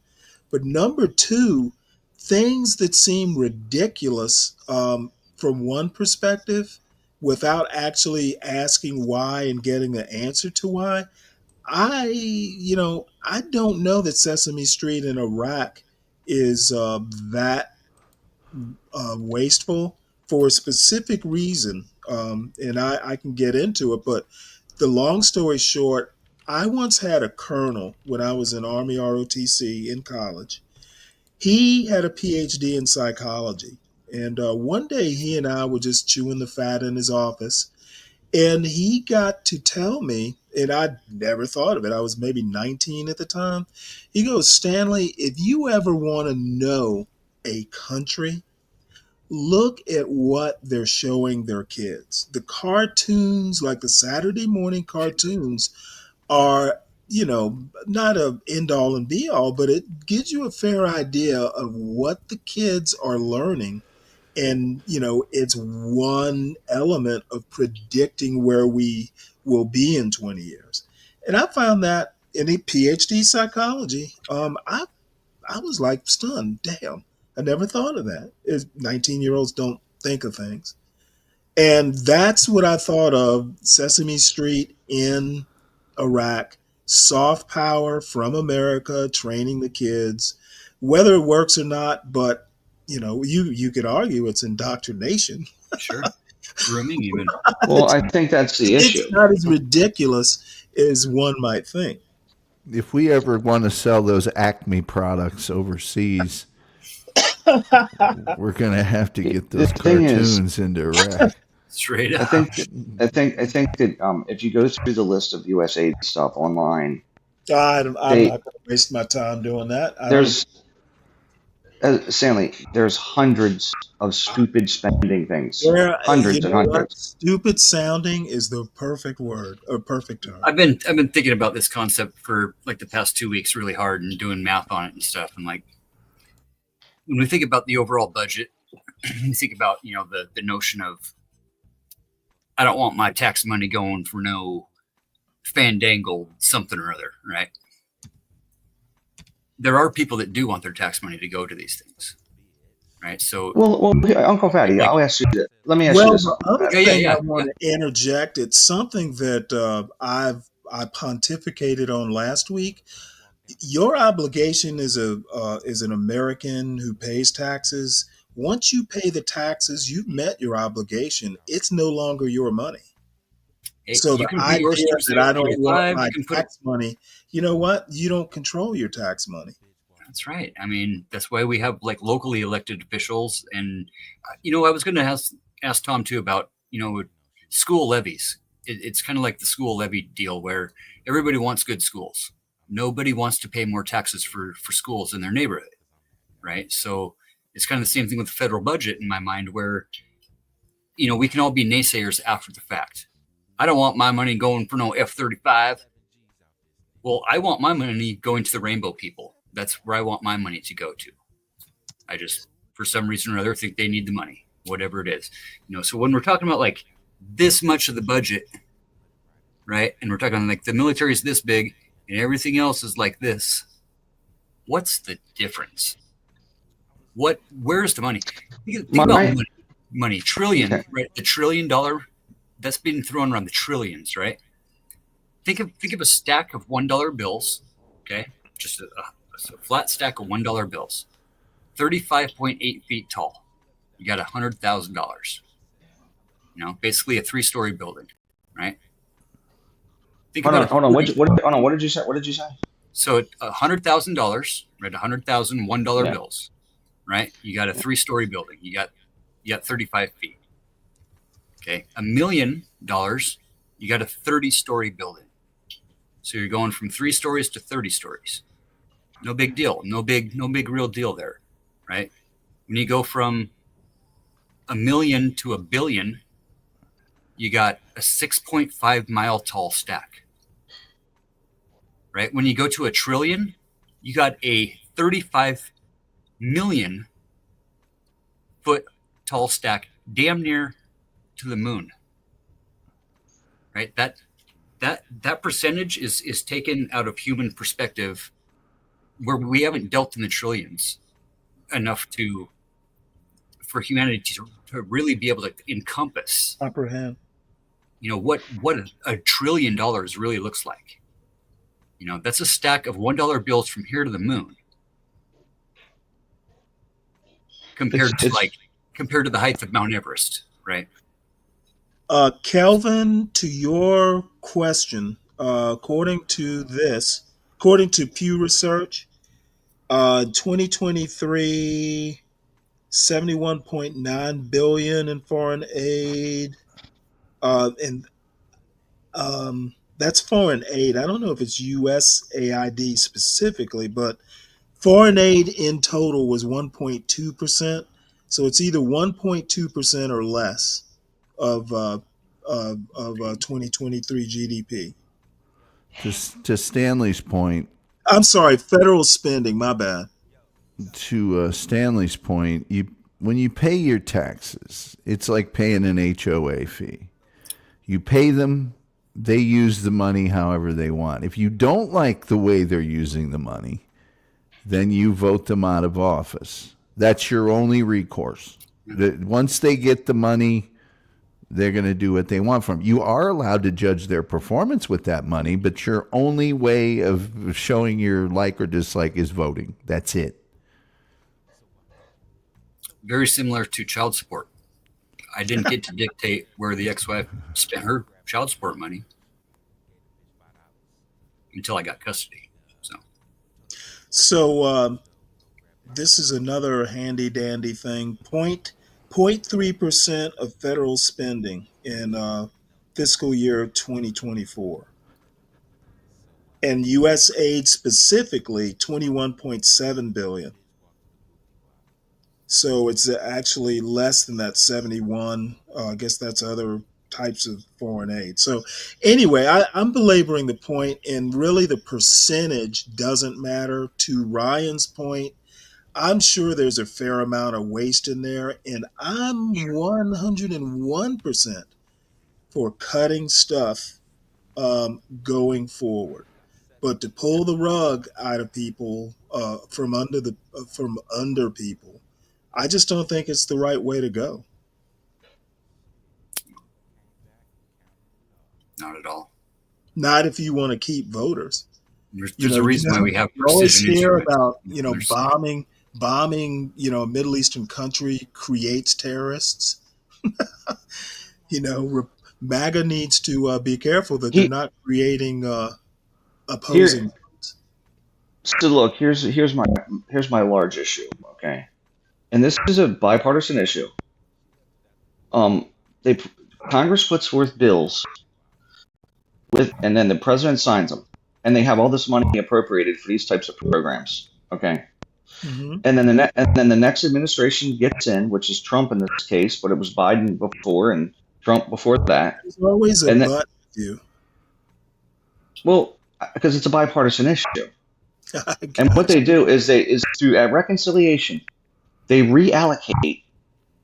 [SPEAKER 5] But number two, things that seem ridiculous from one perspective without actually asking why and getting the answer to why. I don't know that Sesame Street in Iraq is that wasteful for a specific reason. And I can get into it, but the long story short, I once had a colonel when I was in Army ROTC in college. He had a PhD in psychology. And one day he and I were just chewing the fat in his office. And he got to tell me, and I'd never thought of it. I was maybe 19 at the time. He goes, Stanley, if you ever want to know a country, look at what they're showing their kids. The cartoons, like the Saturday morning cartoons, are, not a end all and be all, but it gives you a fair idea of what the kids are learning. And, it's one element of predicting where we will be in 20 years. And I found that in a PhD psychology, I was like stunned. Damn, I never thought of that. 19-year-olds don't think of things. And that's what I thought of Sesame Street in Iraq, soft power from America, training the kids, whether it works or not. But, you could argue it's indoctrination.
[SPEAKER 12] Sure. Grooming even.
[SPEAKER 17] Well, I think that's the issue.
[SPEAKER 5] It's not as ridiculous as one might think.
[SPEAKER 10] If we ever want to sell those Acme products overseas, we're going to have to get those cartoons into Iraq.
[SPEAKER 12] Straight up.
[SPEAKER 17] I think that if you go through the list of USAID stuff online,
[SPEAKER 5] I'm not going to waste my time doing that.
[SPEAKER 17] Stanley, there's hundreds of stupid spending things. Hundreds and hundreds.
[SPEAKER 5] What? Stupid sounding is the perfect word or perfect term.
[SPEAKER 12] I've been thinking about this concept for like the past 2 weeks really hard and doing math on it and stuff. And like when we think about the overall budget, we think about the notion of I don't want my tax money going for no fandangled something or other, right? There are people that do want their tax money to go to these things, right? So,
[SPEAKER 17] well, Uncle Fatty,
[SPEAKER 12] like,
[SPEAKER 17] I'll ask you this. Let me ask you
[SPEAKER 5] Well,
[SPEAKER 17] this,
[SPEAKER 5] the
[SPEAKER 17] Uncle
[SPEAKER 5] other
[SPEAKER 17] Fatty.
[SPEAKER 5] thing I want to interject, it's something that I pontificated on last week. Your obligation as an American who pays taxes. Once you pay the taxes, you've met your obligation. It's no longer your money. So
[SPEAKER 12] you
[SPEAKER 5] the
[SPEAKER 12] can put yours
[SPEAKER 5] idea
[SPEAKER 12] through
[SPEAKER 5] that I don't want
[SPEAKER 12] 035,
[SPEAKER 5] my
[SPEAKER 12] you can put
[SPEAKER 5] tax money, you know what? You don't control your tax money.
[SPEAKER 12] That's right. I mean, that's why we have like locally elected officials. And, I was going to ask Tom too about, school levies. It's kind of like the school levy deal where everybody wants good schools. Nobody wants to pay more taxes for schools in their neighborhood, right? So it's kind of the same thing with the federal budget in my mind where, we can all be naysayers after the fact. I don't want my money going for no F-35. Well, I want my money going to the rainbow people. That's where I want my money to go to. I just, for some reason or other, think they need the money, whatever it is. So when we're talking about like this much of the budget, right? And we're talking like the military is this big and everything else is like this. What's the difference? Where's the money? Think about money, trillion,
[SPEAKER 17] Okay.
[SPEAKER 12] right? The $1 trillion that's been thrown around, the trillions, right? Think of a stack of $1 bills, okay? Just a flat stack of $1 bills, 35.8 feet tall. You got $100,000. Basically a 3-story building, right?
[SPEAKER 17] Hold on. What did you say? What did you say?
[SPEAKER 12] So $100,000, right? $100,000 $1
[SPEAKER 17] Yeah.
[SPEAKER 12] bills, right? You got a 3-story building. You got 35 feet. Okay, $1 million. You got a 30-story building. So you're going from 3 stories to 30 stories. No big deal. No big real deal there, right? When you go from $1 million to $1 billion, you got a 6.5 mile tall stack, right? When you go to $1 trillion, you got a 35 million foot tall stack, damn near to the moon, right? That percentage is taken out of human perspective, where we haven't dealt in the trillions enough for humanity to really be able to encompass,
[SPEAKER 5] comprehend,
[SPEAKER 12] what $1 trillion really looks like. That's a stack of $1 bills from here to the moon, compared to the height of Mount Everest, right?
[SPEAKER 5] Kelvin, to your question, according to Pew Research, 2023, 71.9 billion in foreign aid, and that's foreign aid. I don't know if it's USAID specifically, but foreign aid in total was 1.2%. So it's either 1.2% or less of 2023 GDP.
[SPEAKER 10] To Stanley's point,
[SPEAKER 5] I'm sorry, federal spending. My bad.
[SPEAKER 10] To Stanley's point, when you pay your taxes, it's like paying an HOA fee. You pay them, they use the money however they want. If you don't like the way they're using the money, then you vote them out of office. That's your only recourse. Once they get the money, they're going to do what they want from them. You are allowed to judge their performance with that money, but your only way of showing your like or dislike is voting. That's it.
[SPEAKER 12] Very similar to child support. I didn't get to dictate where the ex-wife spent her child support money until I got custody.
[SPEAKER 5] So this is another handy dandy thing. 0.3% of federal spending in fiscal year 2024. And U.S. aid specifically, 21.7 billion. So it's actually less than that 71. I guess that's other types of foreign aid. So anyway, I'm belaboring the point, and really the percentage doesn't matter. To Ryan's point, I'm sure there's a fair amount of waste in there, and I'm 101% for cutting stuff going forward. But to pull the rug out of people from under people, I just don't think it's the right way to go.
[SPEAKER 12] Not at all.
[SPEAKER 5] Not if you want to keep voters.
[SPEAKER 12] There's a reason why we have
[SPEAKER 5] you always
[SPEAKER 12] precision
[SPEAKER 5] hear
[SPEAKER 12] instruments.
[SPEAKER 5] about bombing. A Middle Eastern country creates terrorists. MAGA needs to be careful that they're not creating opposing.
[SPEAKER 17] So look, here's my large issue, okay, and this is a bipartisan issue. Congress puts forth bills and then the president signs them, and they have all this money appropriated for these types of programs, okay.
[SPEAKER 5] Mm-hmm.
[SPEAKER 17] And then the next administration gets in, which is Trump in this case, but it was Biden before and Trump before that.
[SPEAKER 5] There's always a but with you.
[SPEAKER 17] Well, because it's a bipartisan issue. And what they do is through reconciliation, they reallocate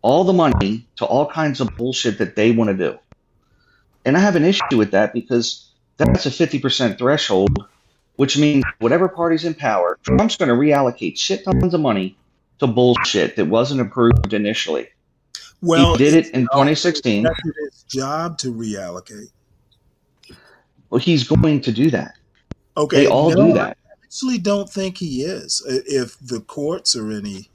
[SPEAKER 17] all the money to all kinds of bullshit that they want to do. And I have an issue with that because that's a 50% threshold, which means whatever party's in power, Trump's going to reallocate shit tons of money to bullshit that wasn't approved initially.
[SPEAKER 5] Well,
[SPEAKER 17] he did it in 2016.
[SPEAKER 5] That's his job to reallocate.
[SPEAKER 17] Well, he's going to do that.
[SPEAKER 5] Okay,
[SPEAKER 17] they all do that.
[SPEAKER 5] I actually don't think he is. If the courts are any,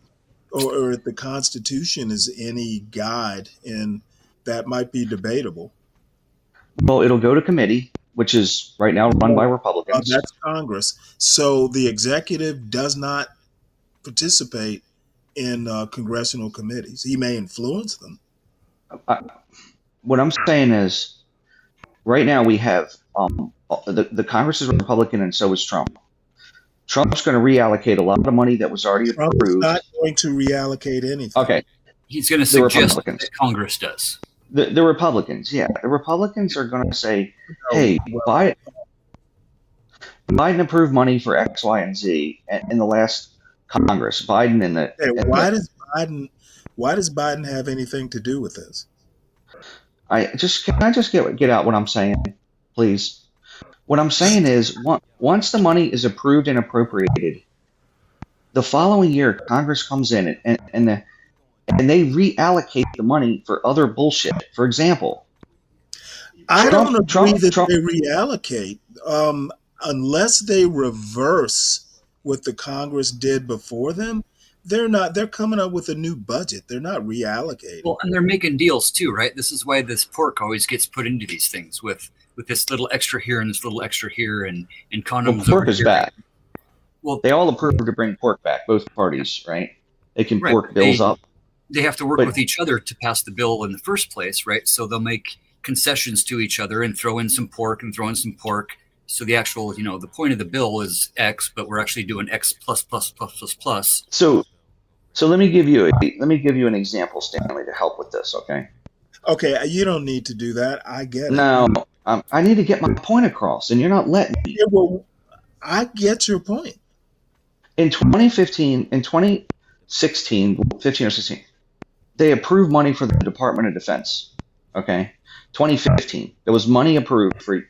[SPEAKER 5] or if the Constitution is any guide, and that might be debatable.
[SPEAKER 17] Well, it'll go to committee, which is right now run by Republicans.
[SPEAKER 5] That's Congress. So the executive does not participate in congressional committees. He may influence them.
[SPEAKER 17] What I'm saying is, right now we have the Congress is Republican, and so is Trump. Trump's going to reallocate a lot of money that was already
[SPEAKER 5] Trump
[SPEAKER 17] approved.
[SPEAKER 5] Is not going to reallocate anything.
[SPEAKER 17] Okay,
[SPEAKER 12] he's going to suggest that Congress does.
[SPEAKER 17] The Republicans, yeah, the Republicans are going to say, "Hey, Biden approved money for X, Y, and Z in the last Congress." Biden and the
[SPEAKER 5] why does Biden have anything to do with this?
[SPEAKER 17] Can I just get out what I'm saying, please? What I'm saying is, once the money is approved and appropriated, the following year Congress comes in and they reallocate the money for other bullshit. For example,
[SPEAKER 5] I don't agree that they reallocate unless they reverse what the Congress did before them. They're coming up with a new budget. They're not reallocating.
[SPEAKER 12] Well, and they're making deals too, right? This is why this pork always gets put into these things with this little extra here and this little extra here and condoms.
[SPEAKER 17] Well, pork is back.
[SPEAKER 12] Well,
[SPEAKER 17] they all approved to bring pork back, both parties, right? They can pork bills up.
[SPEAKER 12] They have to work with each other to pass the bill in the first place, right? So they'll make concessions to each other and throw in some pork and throw in some pork. So the actual, the point of the bill is X, but we're actually doing X plus plus plus plus plus.
[SPEAKER 17] So let me give you an example, Stanley, to help with this, okay?
[SPEAKER 5] Okay, you don't need to do that. I get it.
[SPEAKER 17] No, I need to get my point across, and you're not letting me.
[SPEAKER 5] Yeah, well, I get your point.
[SPEAKER 17] In 2015, in 2016, 15 or 16, they approved money for the Department of Defense, okay? 2015, there was money approved for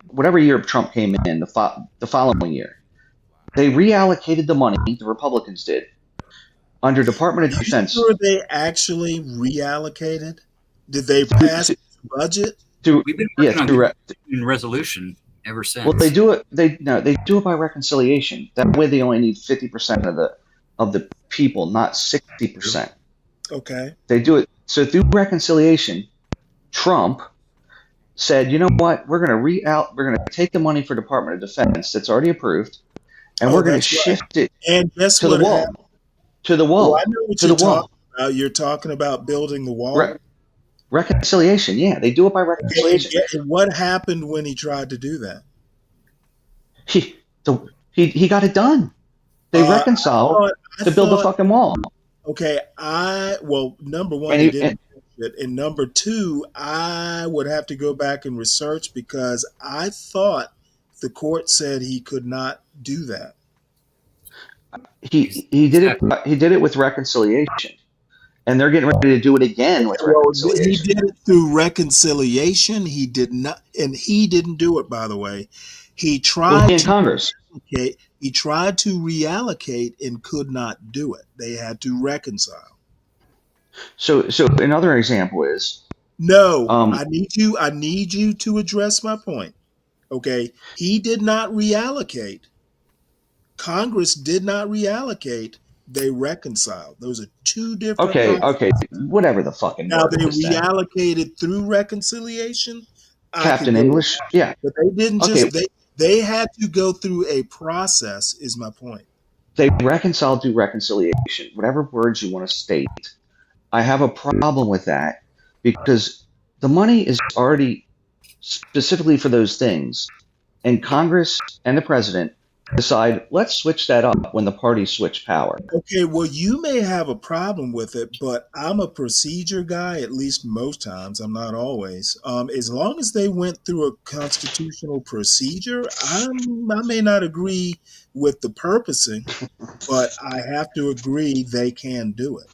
[SPEAKER 17] whatever year Trump came in, the following year. They reallocated the money, the Republicans did, under Department of Defense.
[SPEAKER 5] Sure they actually reallocated? Did they pass the budget?
[SPEAKER 12] We've been working on resolution ever since.
[SPEAKER 17] Well, they do it. They do it by reconciliation. That way, they only need 50% of the people, not 60%.
[SPEAKER 5] Okay.
[SPEAKER 17] They do it so through reconciliation. Trump said, "You know what? We're going to take the money for Department of Defense that's already approved, and we're going to shift it
[SPEAKER 5] and guess
[SPEAKER 17] to
[SPEAKER 5] what
[SPEAKER 17] the wall."
[SPEAKER 5] happened?
[SPEAKER 17] To the wall.
[SPEAKER 5] Oh, I know what
[SPEAKER 17] to
[SPEAKER 5] you're
[SPEAKER 17] the wall.
[SPEAKER 5] talking about. You're talking about building the wall.
[SPEAKER 17] Reconciliation, yeah, they do it by reconciliation.
[SPEAKER 5] And what happened when he tried to do that?
[SPEAKER 17] He got it done. They reconciled to build the fucking wall.
[SPEAKER 5] Okay, number one, he didn't finish it, and number two, I would have to go back and research because I thought the court said he could not do that.
[SPEAKER 17] He did it with reconciliation, and they're getting ready to do it again with
[SPEAKER 5] Well, he
[SPEAKER 17] reconciliation.
[SPEAKER 5] did it through reconciliation. He did not, and he didn't do it, by the way. He
[SPEAKER 17] Well, he
[SPEAKER 5] tried
[SPEAKER 17] in
[SPEAKER 5] to
[SPEAKER 17] Congress.
[SPEAKER 5] reallocate. He tried to reallocate and could not do it. They had to reconcile.
[SPEAKER 17] So another example is
[SPEAKER 5] No,
[SPEAKER 17] um,
[SPEAKER 5] I need you to address my point. Okay, he did not reallocate. Congress did not reallocate. They reconciled. Those are two different processes.
[SPEAKER 17] okay, whatever the fucking
[SPEAKER 5] Now
[SPEAKER 17] word
[SPEAKER 5] they
[SPEAKER 17] is then.
[SPEAKER 5] reallocated through reconciliation. I could
[SPEAKER 17] Captain
[SPEAKER 5] go with
[SPEAKER 17] English,
[SPEAKER 5] that.
[SPEAKER 17] yeah.
[SPEAKER 5] But they didn't
[SPEAKER 17] Okay,
[SPEAKER 5] just they had to go through a process, is my point.
[SPEAKER 17] they reconciled through reconciliation. Whatever words you want to state, I have a problem with that because the money is already specifically for those things, and Congress and the president decide let's switch that up when the parties switch power.
[SPEAKER 5] Okay, well, you may have a problem with it, but I'm a procedure guy, at least most times. I'm not always. As long as they went through a constitutional procedure, I may not agree with the purposing, but I have to agree they can do it.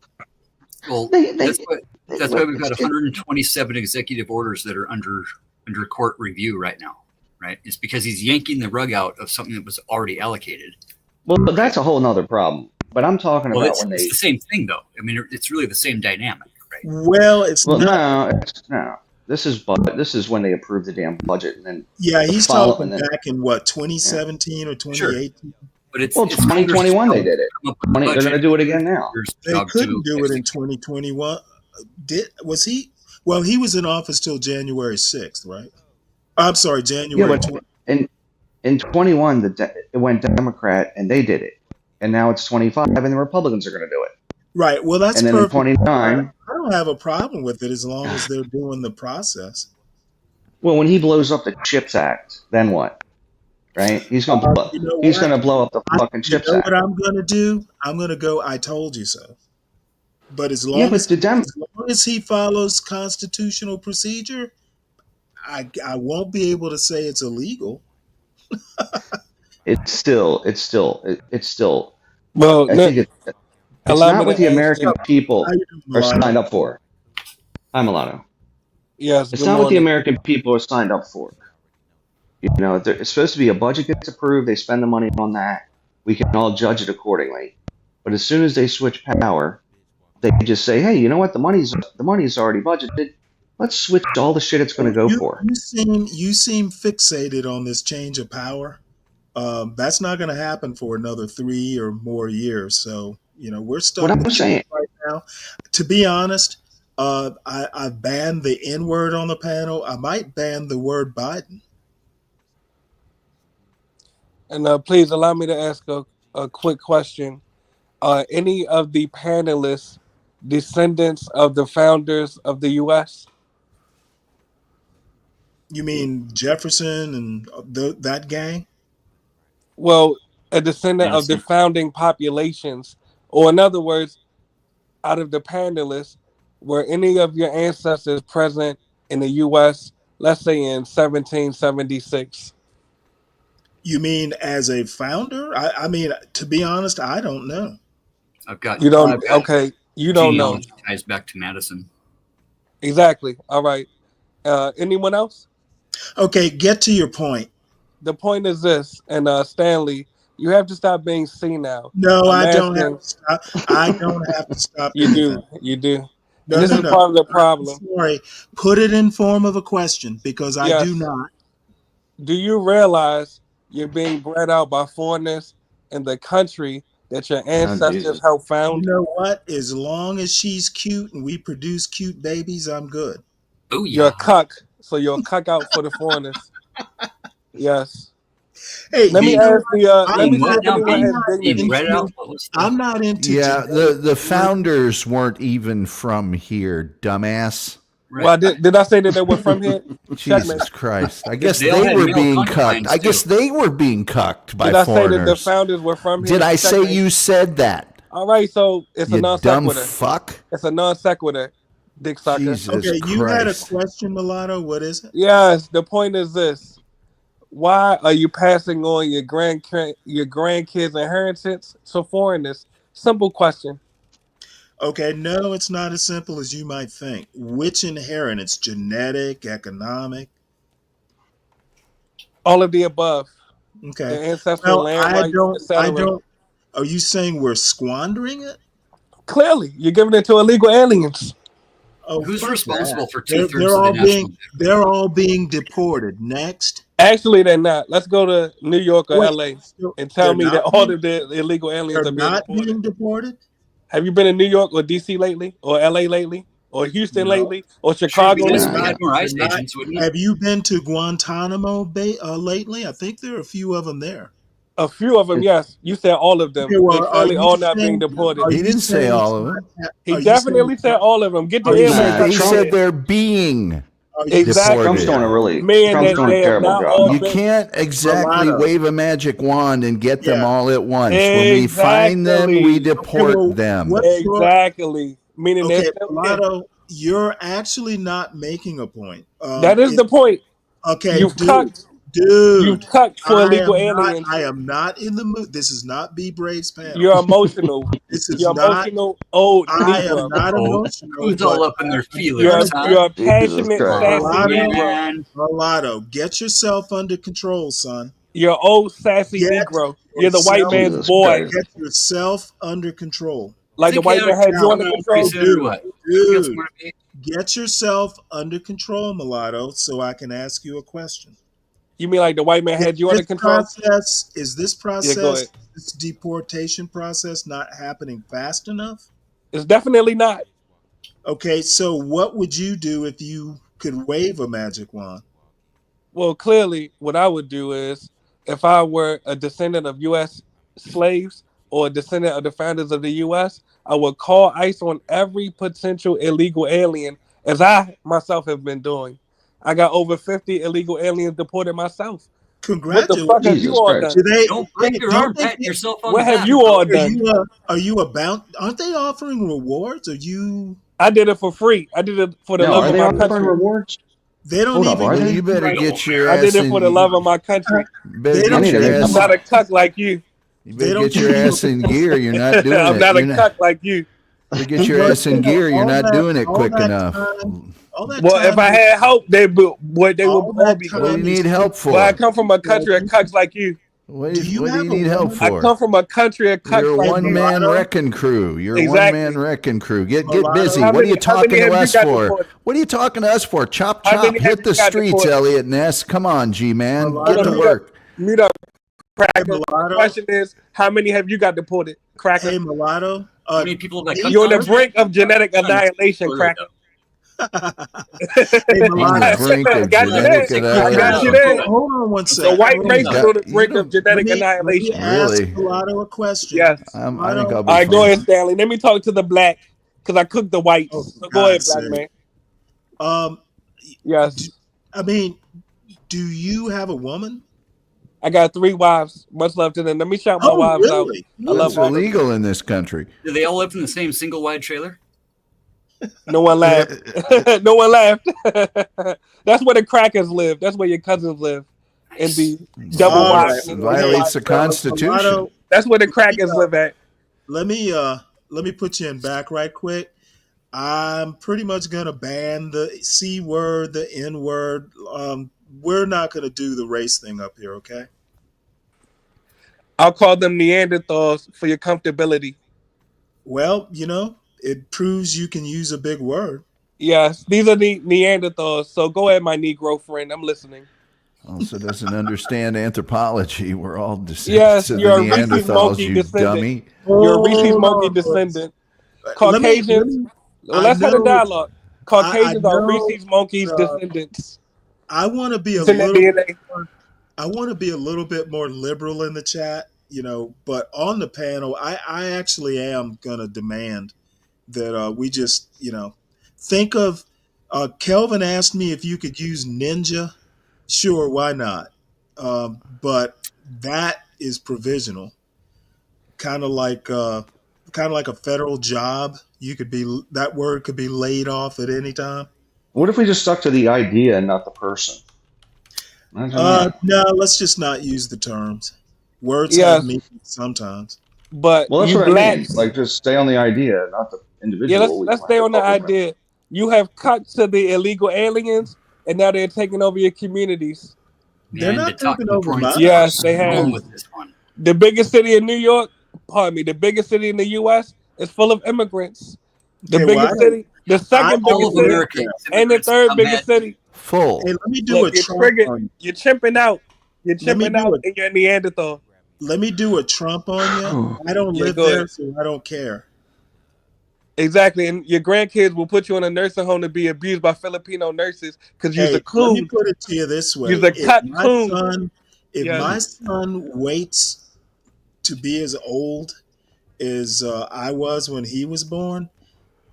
[SPEAKER 12] Well, that's why we've got 127 executive orders that are under court review right now, right? It's because he's yanking the rug out of something that was already allocated.
[SPEAKER 17] Well, that's a whole nother problem. But I'm talking about when
[SPEAKER 12] it's the same thing, though. I mean, it's really the same dynamic, right?
[SPEAKER 5] Well, it's not.
[SPEAKER 17] No. This is when they approve the damn budget, and then
[SPEAKER 5] Yeah, he's talking back in what 2017 or 2018.
[SPEAKER 12] Sure. But it's
[SPEAKER 17] 2021 they did it. They're going to do it again now.
[SPEAKER 5] They couldn't do it in 2021. Was he? Well, he was in office till January 6th, right? I'm sorry, January 20th.
[SPEAKER 17] In 21, it went Democrat, and they did it, and now it's 25, and the Republicans are going to do it.
[SPEAKER 5] Right. Well, that's
[SPEAKER 17] and then
[SPEAKER 5] perfect.
[SPEAKER 17] in 29.
[SPEAKER 5] I don't have a problem with it as long as they're doing the process.
[SPEAKER 17] Well, when he blows up the CHIPS Act, then what? Right? He's going to blow up the fucking CHIPS Act.
[SPEAKER 5] What I'm going to do? I'm going to go. I told you so. But as long as he follows constitutional procedure, I won't be able to say it's illegal.
[SPEAKER 17] It's still.
[SPEAKER 18] Well,
[SPEAKER 17] I think it's not what the American people are signed up for. Hi, Milano.
[SPEAKER 18] Yes,
[SPEAKER 17] it's not what the American people are signed up for. You know, it's supposed to be a budget gets approved. They spend the money on that. We can all judge it accordingly. But as soon as they switch power, they just say, "Hey, you know what? The money's already budgeted. Let's switch all the shit it's going to go for."
[SPEAKER 5] You seem fixated on this change of power. That's not going to happen for another 3 or more years. So, you know, we're stuck with Trump right now. To be honest, I banned the N word on the panel. I might ban the word Biden.
[SPEAKER 18] And please allow me to ask a quick question. Are any of the panelists descendants of the founders of the U.S.?
[SPEAKER 5] You mean Jefferson and that gang?
[SPEAKER 18] Well, a descendant of the founding populations. Or in other words, out of the panelists, were any of your ancestors present in the U.S., let's say in 1776?
[SPEAKER 5] You mean as a founder? I mean, to be honest, I don't know.
[SPEAKER 12] I've got
[SPEAKER 18] you don't okay. You don't know.
[SPEAKER 12] Ties back to Madison.
[SPEAKER 18] Exactly. All right. Anyone else?
[SPEAKER 5] Okay, get to your point.
[SPEAKER 18] The point is this, and Stanley, you have to stop being senile.
[SPEAKER 5] No, I don't have to stop. I don't have to stop.
[SPEAKER 18] You do. You do.
[SPEAKER 5] No,
[SPEAKER 18] this is part of the problem.
[SPEAKER 5] I'm sorry. Put it in form of a question because I do not.
[SPEAKER 18] Do you realize you're being bred out by foreigners in the country that your ancestors helped found?
[SPEAKER 5] You know what? As long as she's cute and we produce cute babies, I'm good.
[SPEAKER 12] Oh, yeah.
[SPEAKER 18] You're a cuck, so you're a cuck out for the foreigners. Yes.
[SPEAKER 5] Hey,
[SPEAKER 18] let me ask
[SPEAKER 5] I'm not into.
[SPEAKER 10] Yeah, the founders weren't even from here, dumbass.
[SPEAKER 18] Right. Well, did I say that they were from here?
[SPEAKER 10] Jesus Christ! I guess they were being cucked. I guess they were being cucked by foreigners.
[SPEAKER 18] Did I say that the founders were from here?
[SPEAKER 10] Did I say you said that?
[SPEAKER 18] All right, so it's a non sequitur.
[SPEAKER 10] Dumb fuck.
[SPEAKER 18] It's a non sequitur. Dick sucker.
[SPEAKER 10] Jesus
[SPEAKER 5] okay, you
[SPEAKER 10] Christ.
[SPEAKER 5] had a question, Milano. What is it?
[SPEAKER 18] Yes, the point is this: why are you passing on your grandkids' inheritance to foreigners? Simple question.
[SPEAKER 5] Okay, no, it's not as simple as you might think. Which inheritance? Genetic, economic?
[SPEAKER 18] All of the above.
[SPEAKER 5] Okay.
[SPEAKER 18] The ancestral
[SPEAKER 5] Well,
[SPEAKER 18] land rights,
[SPEAKER 5] I
[SPEAKER 18] etc.
[SPEAKER 5] don't. Are you saying we're squandering it?
[SPEAKER 18] Clearly, you're giving it to illegal aliens.
[SPEAKER 5] Oh,
[SPEAKER 12] Who's
[SPEAKER 5] fuck
[SPEAKER 12] responsible
[SPEAKER 5] that.
[SPEAKER 12] for
[SPEAKER 5] They're,
[SPEAKER 12] 2/3
[SPEAKER 5] they're
[SPEAKER 12] of the
[SPEAKER 5] all
[SPEAKER 12] national
[SPEAKER 5] being
[SPEAKER 12] debt?
[SPEAKER 5] they're all being deported. Next.
[SPEAKER 18] Actually, they're not. Let's go to New York or
[SPEAKER 5] Wait,
[SPEAKER 18] LA
[SPEAKER 5] so
[SPEAKER 18] and tell
[SPEAKER 5] they're
[SPEAKER 18] me that
[SPEAKER 5] not
[SPEAKER 18] all
[SPEAKER 5] being
[SPEAKER 18] of the illegal aliens
[SPEAKER 5] they're
[SPEAKER 18] are being
[SPEAKER 5] not
[SPEAKER 18] deported.
[SPEAKER 5] being deported?
[SPEAKER 18] Have you been in New York or DC lately, or LA lately, or Houston
[SPEAKER 5] No.
[SPEAKER 18] lately, or
[SPEAKER 12] Should
[SPEAKER 18] Chicago
[SPEAKER 12] be.
[SPEAKER 5] They're
[SPEAKER 12] Yes,
[SPEAKER 18] lately?
[SPEAKER 12] we
[SPEAKER 5] not
[SPEAKER 12] had more
[SPEAKER 5] they're
[SPEAKER 12] ICE
[SPEAKER 5] not
[SPEAKER 12] agents, wouldn't it?
[SPEAKER 5] have you been to Guantanamo Bay lately? I think there are a few of them there.
[SPEAKER 18] A few of them, yes. You said all of them.
[SPEAKER 5] Okay,
[SPEAKER 18] They're
[SPEAKER 5] well,
[SPEAKER 18] clearly all not being deported.
[SPEAKER 5] are
[SPEAKER 10] He
[SPEAKER 5] you
[SPEAKER 10] didn't say
[SPEAKER 5] saying
[SPEAKER 10] all
[SPEAKER 5] it's
[SPEAKER 10] of
[SPEAKER 5] not
[SPEAKER 10] them.
[SPEAKER 18] He
[SPEAKER 5] are you saying
[SPEAKER 18] definitely
[SPEAKER 5] it's
[SPEAKER 18] said
[SPEAKER 5] not,
[SPEAKER 18] all of them. Get the
[SPEAKER 5] are you
[SPEAKER 10] He
[SPEAKER 18] airman
[SPEAKER 5] saying
[SPEAKER 10] said
[SPEAKER 18] cut
[SPEAKER 10] he
[SPEAKER 5] it's
[SPEAKER 18] the
[SPEAKER 5] not,
[SPEAKER 10] said
[SPEAKER 18] head.
[SPEAKER 10] they're being
[SPEAKER 5] are you
[SPEAKER 18] Exactly.
[SPEAKER 17] Trump's doing
[SPEAKER 10] deported.
[SPEAKER 17] a really
[SPEAKER 18] Man,
[SPEAKER 17] Trump's
[SPEAKER 18] that
[SPEAKER 17] doing a
[SPEAKER 18] they have
[SPEAKER 17] terrible
[SPEAKER 18] not
[SPEAKER 17] job.
[SPEAKER 18] all
[SPEAKER 10] You
[SPEAKER 18] been.
[SPEAKER 10] can't exactly
[SPEAKER 5] Mulatto?
[SPEAKER 10] wave a magic wand and get them
[SPEAKER 5] Yeah.
[SPEAKER 10] all at once. When we find them, we
[SPEAKER 18] Exactly.
[SPEAKER 5] Okay, well,
[SPEAKER 10] deport them.
[SPEAKER 5] what's your
[SPEAKER 18] Exactly. Meaning they're
[SPEAKER 5] okay,
[SPEAKER 18] still here.
[SPEAKER 5] Mulatto? You're actually not making a point.
[SPEAKER 18] That is the point.
[SPEAKER 5] Okay,
[SPEAKER 18] You've cucked. You've
[SPEAKER 5] dude.
[SPEAKER 18] cucked for illegal aliens.
[SPEAKER 5] I am not in the mood. This is not B Brave's panel.
[SPEAKER 18] You're emotional.
[SPEAKER 5] This is
[SPEAKER 18] You're
[SPEAKER 5] not.
[SPEAKER 18] emotional old
[SPEAKER 5] I am
[SPEAKER 18] Negro.
[SPEAKER 5] not
[SPEAKER 12] Oh,
[SPEAKER 5] emotional,
[SPEAKER 12] who's
[SPEAKER 5] but
[SPEAKER 12] all up in their
[SPEAKER 18] You're
[SPEAKER 12] feelers, huh?
[SPEAKER 18] you're a
[SPEAKER 17] Jesus
[SPEAKER 18] passionate,
[SPEAKER 17] Christ.
[SPEAKER 18] sassy
[SPEAKER 5] Mulatto,
[SPEAKER 18] Negro.
[SPEAKER 12] Man,
[SPEAKER 5] Mulatto, get yourself under control, son.
[SPEAKER 18] You're old sassy
[SPEAKER 5] Get
[SPEAKER 18] Negro. You're the white
[SPEAKER 5] yourself,
[SPEAKER 18] man's
[SPEAKER 17] Jesus
[SPEAKER 18] boy.
[SPEAKER 17] Christ.
[SPEAKER 5] get yourself under control,
[SPEAKER 18] Like the
[SPEAKER 12] think
[SPEAKER 18] white man had you under
[SPEAKER 12] animal
[SPEAKER 18] control.
[SPEAKER 12] priesthood or what? You got some
[SPEAKER 5] dude.
[SPEAKER 12] more to be?
[SPEAKER 5] Get yourself under control, Mulatto, so I can ask you a question.
[SPEAKER 18] You mean like the white man had you under control?
[SPEAKER 5] Is this
[SPEAKER 18] Yeah, go ahead.
[SPEAKER 5] process, this deportation process, not happening fast enough?
[SPEAKER 18] It's definitely not.
[SPEAKER 5] Okay, so what would you do if you could wave a magic wand?
[SPEAKER 18] Well, clearly, what I would do is, if I were a descendant of U.S. slaves or a descendant of the founders of the U.S., I would call ICE on every potential illegal alien, as I myself have been doing. I got over 50 illegal aliens deported myself. What the fuck have you
[SPEAKER 17] Jesus
[SPEAKER 18] all
[SPEAKER 17] Christ.
[SPEAKER 18] done?
[SPEAKER 5] Do they?
[SPEAKER 12] Don't break your
[SPEAKER 5] Don't
[SPEAKER 12] arm
[SPEAKER 5] they?
[SPEAKER 12] patting yourself on
[SPEAKER 18] What
[SPEAKER 12] the
[SPEAKER 18] have
[SPEAKER 12] back.
[SPEAKER 18] you all
[SPEAKER 5] Are
[SPEAKER 18] done?
[SPEAKER 5] you? Are you about? Aren't they offering rewards? Are you?
[SPEAKER 18] I did it for free. I did it for the
[SPEAKER 17] No,
[SPEAKER 18] love
[SPEAKER 17] are
[SPEAKER 18] of
[SPEAKER 17] they
[SPEAKER 18] my
[SPEAKER 17] offering
[SPEAKER 18] country.
[SPEAKER 17] rewards?
[SPEAKER 5] They don't
[SPEAKER 17] Hold up,
[SPEAKER 5] even.
[SPEAKER 17] are
[SPEAKER 10] Well,
[SPEAKER 17] they?
[SPEAKER 10] you better get your
[SPEAKER 18] I
[SPEAKER 10] ass
[SPEAKER 18] did it for the
[SPEAKER 10] in.
[SPEAKER 18] love of my country.
[SPEAKER 10] Better
[SPEAKER 5] They
[SPEAKER 10] get
[SPEAKER 5] don't.
[SPEAKER 17] Money to
[SPEAKER 10] your
[SPEAKER 17] make
[SPEAKER 18] I'm
[SPEAKER 10] ass.
[SPEAKER 18] not a cuck like you.
[SPEAKER 10] You
[SPEAKER 5] They
[SPEAKER 10] better
[SPEAKER 5] don't
[SPEAKER 10] get
[SPEAKER 5] give
[SPEAKER 10] your
[SPEAKER 5] you.
[SPEAKER 10] ass in gear. You're not doing
[SPEAKER 18] I'm
[SPEAKER 10] it.
[SPEAKER 18] not a
[SPEAKER 10] You're not.
[SPEAKER 18] cuck like you.
[SPEAKER 10] You get your
[SPEAKER 5] But
[SPEAKER 10] ass in
[SPEAKER 5] still,
[SPEAKER 10] gear. You're not doing it quick enough.
[SPEAKER 5] all that
[SPEAKER 18] Well, if
[SPEAKER 5] time,
[SPEAKER 18] I had hope, they would
[SPEAKER 5] all
[SPEAKER 18] all
[SPEAKER 5] that
[SPEAKER 18] be
[SPEAKER 10] What do you
[SPEAKER 5] time.
[SPEAKER 18] cucks.
[SPEAKER 10] need help
[SPEAKER 18] But I
[SPEAKER 10] for?
[SPEAKER 18] come from a country of cucks like you.
[SPEAKER 10] What
[SPEAKER 5] Do
[SPEAKER 10] do
[SPEAKER 5] you
[SPEAKER 10] you
[SPEAKER 5] have a
[SPEAKER 10] need help
[SPEAKER 5] woman?
[SPEAKER 18] I
[SPEAKER 10] for?
[SPEAKER 18] come from a country of cucks
[SPEAKER 10] You're a
[SPEAKER 18] like
[SPEAKER 10] one
[SPEAKER 18] you.
[SPEAKER 10] man
[SPEAKER 5] Mulatto?
[SPEAKER 10] wrecking crew. You're a
[SPEAKER 5] Exactly.
[SPEAKER 10] one man wrecking crew. Get
[SPEAKER 5] Mulatto?
[SPEAKER 10] busy.
[SPEAKER 18] How
[SPEAKER 10] What are you
[SPEAKER 18] many
[SPEAKER 10] talking to
[SPEAKER 18] have you
[SPEAKER 10] us
[SPEAKER 18] got
[SPEAKER 10] for?
[SPEAKER 18] deported?
[SPEAKER 10] What are you talking to us for? Chop
[SPEAKER 18] How many
[SPEAKER 10] chop.
[SPEAKER 18] have
[SPEAKER 10] Hit
[SPEAKER 18] you
[SPEAKER 10] the
[SPEAKER 18] got
[SPEAKER 10] streets,
[SPEAKER 18] deported?
[SPEAKER 10] Elliot Ness. Come on, G man. Get
[SPEAKER 18] Hold
[SPEAKER 10] to
[SPEAKER 18] on,
[SPEAKER 10] work.
[SPEAKER 18] mute up,
[SPEAKER 5] Hey,
[SPEAKER 18] cracker. The
[SPEAKER 5] Mulatto.
[SPEAKER 18] question is, how many have you got deported, cracker?
[SPEAKER 5] Hey, Mulatto.
[SPEAKER 12] How many people have that
[SPEAKER 5] Me
[SPEAKER 18] You're on the
[SPEAKER 5] personally.
[SPEAKER 18] brink of genetic annihilation, cracker.
[SPEAKER 5] Hey,
[SPEAKER 10] On the
[SPEAKER 5] Mulatto.
[SPEAKER 10] brink of
[SPEAKER 18] Got you there.
[SPEAKER 10] genetic
[SPEAKER 18] Got you
[SPEAKER 10] annihilation.
[SPEAKER 18] there.
[SPEAKER 5] Hold on one
[SPEAKER 18] The
[SPEAKER 5] sec.
[SPEAKER 18] white
[SPEAKER 5] Hold
[SPEAKER 18] race
[SPEAKER 5] on.
[SPEAKER 18] is on the
[SPEAKER 10] You
[SPEAKER 18] brink
[SPEAKER 10] don't
[SPEAKER 18] of genetic
[SPEAKER 5] Let me
[SPEAKER 18] annihilation.
[SPEAKER 5] ask
[SPEAKER 10] really.
[SPEAKER 5] Mulatto a question.
[SPEAKER 18] Yes.
[SPEAKER 10] I think
[SPEAKER 5] Mulatto.
[SPEAKER 10] I'll
[SPEAKER 18] All
[SPEAKER 10] be
[SPEAKER 18] right, go
[SPEAKER 10] fine.
[SPEAKER 18] ahead, Stanley. Let me talk to the black, because I cooked the whites.
[SPEAKER 5] Oh,
[SPEAKER 18] So
[SPEAKER 5] for
[SPEAKER 18] go ahead,
[SPEAKER 5] God's
[SPEAKER 18] black
[SPEAKER 5] sake.
[SPEAKER 18] man. Yes.
[SPEAKER 5] I mean, do you have a woman?
[SPEAKER 18] I got 3 wives. Much love to them. Let me shout my
[SPEAKER 5] Oh,
[SPEAKER 18] wives out.
[SPEAKER 5] really?
[SPEAKER 18] I love
[SPEAKER 10] That's
[SPEAKER 18] all of them.
[SPEAKER 10] illegal in this country.
[SPEAKER 12] Do they all live in the same single wide trailer?
[SPEAKER 18] No one laughed. No one laughed. That's where the crackers live. That's where your cousins live. In the double
[SPEAKER 5] All
[SPEAKER 18] wide.
[SPEAKER 5] right.
[SPEAKER 10] Violates the Constitution.
[SPEAKER 5] Mulatto,
[SPEAKER 18] That's where the crackers live at.
[SPEAKER 5] let me put you in back right quick. I'm pretty much gonna ban the C word, the N word. We're not gonna do the race thing up here, okay?
[SPEAKER 18] I'll call them Neanderthals for your comfortability.
[SPEAKER 5] Well, it proves you can use a big word.
[SPEAKER 18] Yes, these are the Neanderthals. So go ahead, my Negro friend. I'm listening.
[SPEAKER 10] Also doesn't understand anthropology. We're all descendants
[SPEAKER 18] Yes,
[SPEAKER 10] of the
[SPEAKER 18] you're a Reese's
[SPEAKER 10] Neanderthals,
[SPEAKER 18] monkey
[SPEAKER 10] you
[SPEAKER 18] descendant.
[SPEAKER 10] dummy.
[SPEAKER 18] You're a Reese's
[SPEAKER 5] Hold
[SPEAKER 18] monkey
[SPEAKER 5] on,
[SPEAKER 18] descendant.
[SPEAKER 5] Let me.
[SPEAKER 18] Caucasians. Well,
[SPEAKER 5] I
[SPEAKER 18] let's have a
[SPEAKER 5] know.
[SPEAKER 18] dialogue. Caucasians are
[SPEAKER 5] know.
[SPEAKER 18] Reese's monkeys descendants.
[SPEAKER 5] I want to be a
[SPEAKER 18] It's in their
[SPEAKER 5] little.
[SPEAKER 18] DNA.
[SPEAKER 5] I want to be a little bit more liberal in the chat, but on the panel, I actually am going to demand that we just, think of, Kelvin asked me if you could use ninja. Sure, why not? But that is provisional, kind of like a federal job. That word could be laid off at any time.
[SPEAKER 17] What if we just stuck to the idea and not the person?
[SPEAKER 5] No, let's just not use the terms. Words
[SPEAKER 18] Yes.
[SPEAKER 5] have meaning sometimes.
[SPEAKER 18] But
[SPEAKER 17] Well, that's
[SPEAKER 18] you
[SPEAKER 17] what I mean.
[SPEAKER 18] blacks,
[SPEAKER 17] Like, just stay on the idea, not the individual.
[SPEAKER 18] Let's stay on the idea. You have cut to the illegal aliens, and now they're taking over your communities.
[SPEAKER 5] They're not taking over my
[SPEAKER 18] Yes, they have.
[SPEAKER 12] with this one.
[SPEAKER 18] The biggest city in New York, pardon me, the biggest city in the U.S. is full of immigrants. The
[SPEAKER 5] Okay,
[SPEAKER 18] biggest city, the second biggest city,
[SPEAKER 12] America,
[SPEAKER 18] and the third biggest city.
[SPEAKER 10] Full.
[SPEAKER 5] Hey, let me do a
[SPEAKER 18] You're
[SPEAKER 5] Trump
[SPEAKER 18] triggered.
[SPEAKER 5] on you.
[SPEAKER 18] You're chimping out. You're
[SPEAKER 5] Let me
[SPEAKER 18] chimping
[SPEAKER 5] do
[SPEAKER 18] out,
[SPEAKER 5] it.
[SPEAKER 18] and you're a Neanderthal.
[SPEAKER 5] Let me do a Trump on you. I don't
[SPEAKER 18] Yeah,
[SPEAKER 5] live
[SPEAKER 18] go
[SPEAKER 5] there,
[SPEAKER 18] ahead.
[SPEAKER 5] so I don't care.
[SPEAKER 18] Exactly, and your grandkids will put you in a nursing home to be abused by Filipino nurses because you're
[SPEAKER 5] Hey,
[SPEAKER 18] a
[SPEAKER 5] let me
[SPEAKER 18] coon.
[SPEAKER 5] put it to you this way:
[SPEAKER 18] You're a cut coon.
[SPEAKER 5] if
[SPEAKER 18] Yes.
[SPEAKER 5] my son waits to be as old as I was when he was born,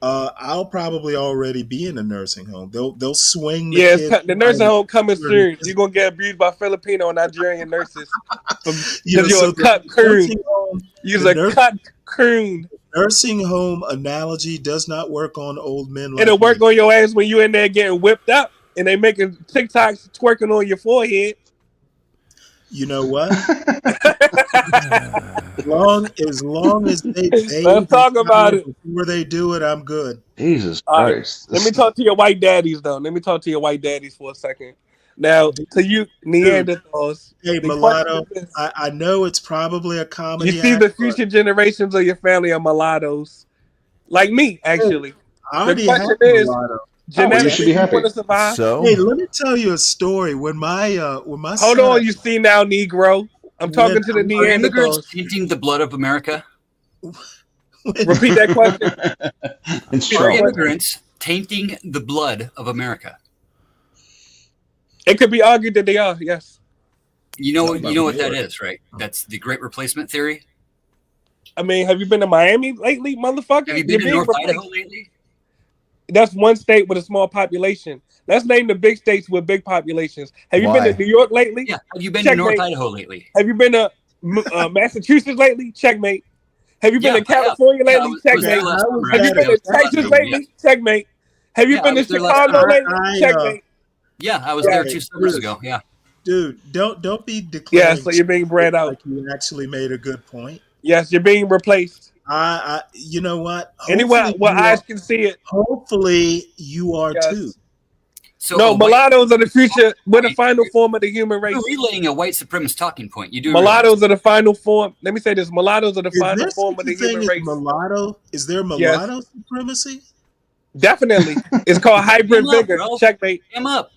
[SPEAKER 5] I'll probably already be in a nursing home. They'll swing the
[SPEAKER 18] Yeah,
[SPEAKER 5] kid.
[SPEAKER 18] the nursing home coming soon. You're gonna get abused by Filipino and Nigerian nurses because
[SPEAKER 5] You know,
[SPEAKER 18] you're
[SPEAKER 5] so
[SPEAKER 18] a cut
[SPEAKER 5] the
[SPEAKER 18] coon.
[SPEAKER 5] nursing home,
[SPEAKER 18] You're
[SPEAKER 5] the
[SPEAKER 18] a
[SPEAKER 5] nurse-
[SPEAKER 18] cut coon.
[SPEAKER 5] nursing home analogy does not work on old men like
[SPEAKER 18] It'll work
[SPEAKER 5] me.
[SPEAKER 18] on your ass when you in there getting whipped up and they making TikToks twerking on your forehead.
[SPEAKER 5] You know what? as long as they
[SPEAKER 18] Let's talk about it.
[SPEAKER 5] before they do it, I'm good.
[SPEAKER 17] Jesus
[SPEAKER 18] All right.
[SPEAKER 17] Christ.
[SPEAKER 18] Let me talk to your white daddies though. Let me talk to your white daddies for a second. Now, to you Neanderthals,
[SPEAKER 5] Hey,
[SPEAKER 18] the
[SPEAKER 5] mulatto,
[SPEAKER 18] question is,
[SPEAKER 5] I know it's probably a
[SPEAKER 18] you
[SPEAKER 5] comedy
[SPEAKER 18] see
[SPEAKER 5] act,
[SPEAKER 18] the
[SPEAKER 5] but
[SPEAKER 18] future generations of your family are mulattoes, like me actually.
[SPEAKER 5] I
[SPEAKER 18] The
[SPEAKER 5] already have
[SPEAKER 18] question
[SPEAKER 5] a
[SPEAKER 18] is,
[SPEAKER 5] mulatto.
[SPEAKER 18] genetically, you want to survive?
[SPEAKER 5] Hey, let me tell you a story. When my
[SPEAKER 18] Hold
[SPEAKER 5] son,
[SPEAKER 18] on, you see now, Negro. I'm talking to the
[SPEAKER 12] Are immigrants
[SPEAKER 18] Neanderthals.
[SPEAKER 12] tainting the blood of America?
[SPEAKER 18] Repeat that question.
[SPEAKER 12] Are immigrants tainting the blood of America?
[SPEAKER 18] It could be argued that they are. Yes.
[SPEAKER 12] You know what that is, right? That's the Great Replacement theory.
[SPEAKER 18] I mean, have you been to Miami lately, motherfucker?
[SPEAKER 12] Have you
[SPEAKER 18] You're
[SPEAKER 12] been to
[SPEAKER 18] being
[SPEAKER 12] North
[SPEAKER 18] replaced.
[SPEAKER 12] Idaho lately?
[SPEAKER 18] That's one state with a small population. Let's name the big states with big populations. Have you been
[SPEAKER 10] Why?
[SPEAKER 18] to New York lately?
[SPEAKER 12] Yeah. Have you been to North Idaho lately?
[SPEAKER 18] Have you been to Massachusetts lately? Checkmate. Have you been
[SPEAKER 12] Yeah,
[SPEAKER 18] to California
[SPEAKER 12] yeah,
[SPEAKER 18] lately?
[SPEAKER 12] I was there
[SPEAKER 18] Checkmate.
[SPEAKER 12] last summer,
[SPEAKER 18] Have you been to
[SPEAKER 12] actually. I was
[SPEAKER 18] Texas
[SPEAKER 12] last
[SPEAKER 18] lately?
[SPEAKER 12] year,
[SPEAKER 18] Checkmate. Have you
[SPEAKER 12] Yeah, I
[SPEAKER 18] been to
[SPEAKER 12] was there last
[SPEAKER 18] Chicago
[SPEAKER 12] summer.
[SPEAKER 18] lately? Checkmate.
[SPEAKER 12] Yeah, I was there 2 summers ago. Yeah.
[SPEAKER 5] dude, don't be
[SPEAKER 18] Yeah,
[SPEAKER 5] declaring
[SPEAKER 18] so you're being bred out.
[SPEAKER 5] like you actually made a good point.
[SPEAKER 18] Yes, you're being replaced.
[SPEAKER 5] You know what?
[SPEAKER 18] Anywhere where eyes can see it.
[SPEAKER 5] Hopefully, you are too.
[SPEAKER 12] So
[SPEAKER 18] No, mulattoes are the future. We're the final form of the human race.
[SPEAKER 12] You're relaying a white supremacist talking point. You do
[SPEAKER 18] Mulattoes are the final form. Let me say this: mulattoes are the
[SPEAKER 5] Is
[SPEAKER 18] final
[SPEAKER 5] there
[SPEAKER 18] form
[SPEAKER 5] such
[SPEAKER 18] of
[SPEAKER 5] a
[SPEAKER 18] the
[SPEAKER 5] thing
[SPEAKER 18] human
[SPEAKER 5] as
[SPEAKER 18] race.
[SPEAKER 5] mulatto? Is there mulatto supremacy?
[SPEAKER 18] Definitely, it's called hybrid
[SPEAKER 12] Come up,
[SPEAKER 18] vigor.
[SPEAKER 12] bro.
[SPEAKER 18] Checkmate.
[SPEAKER 12] Come up.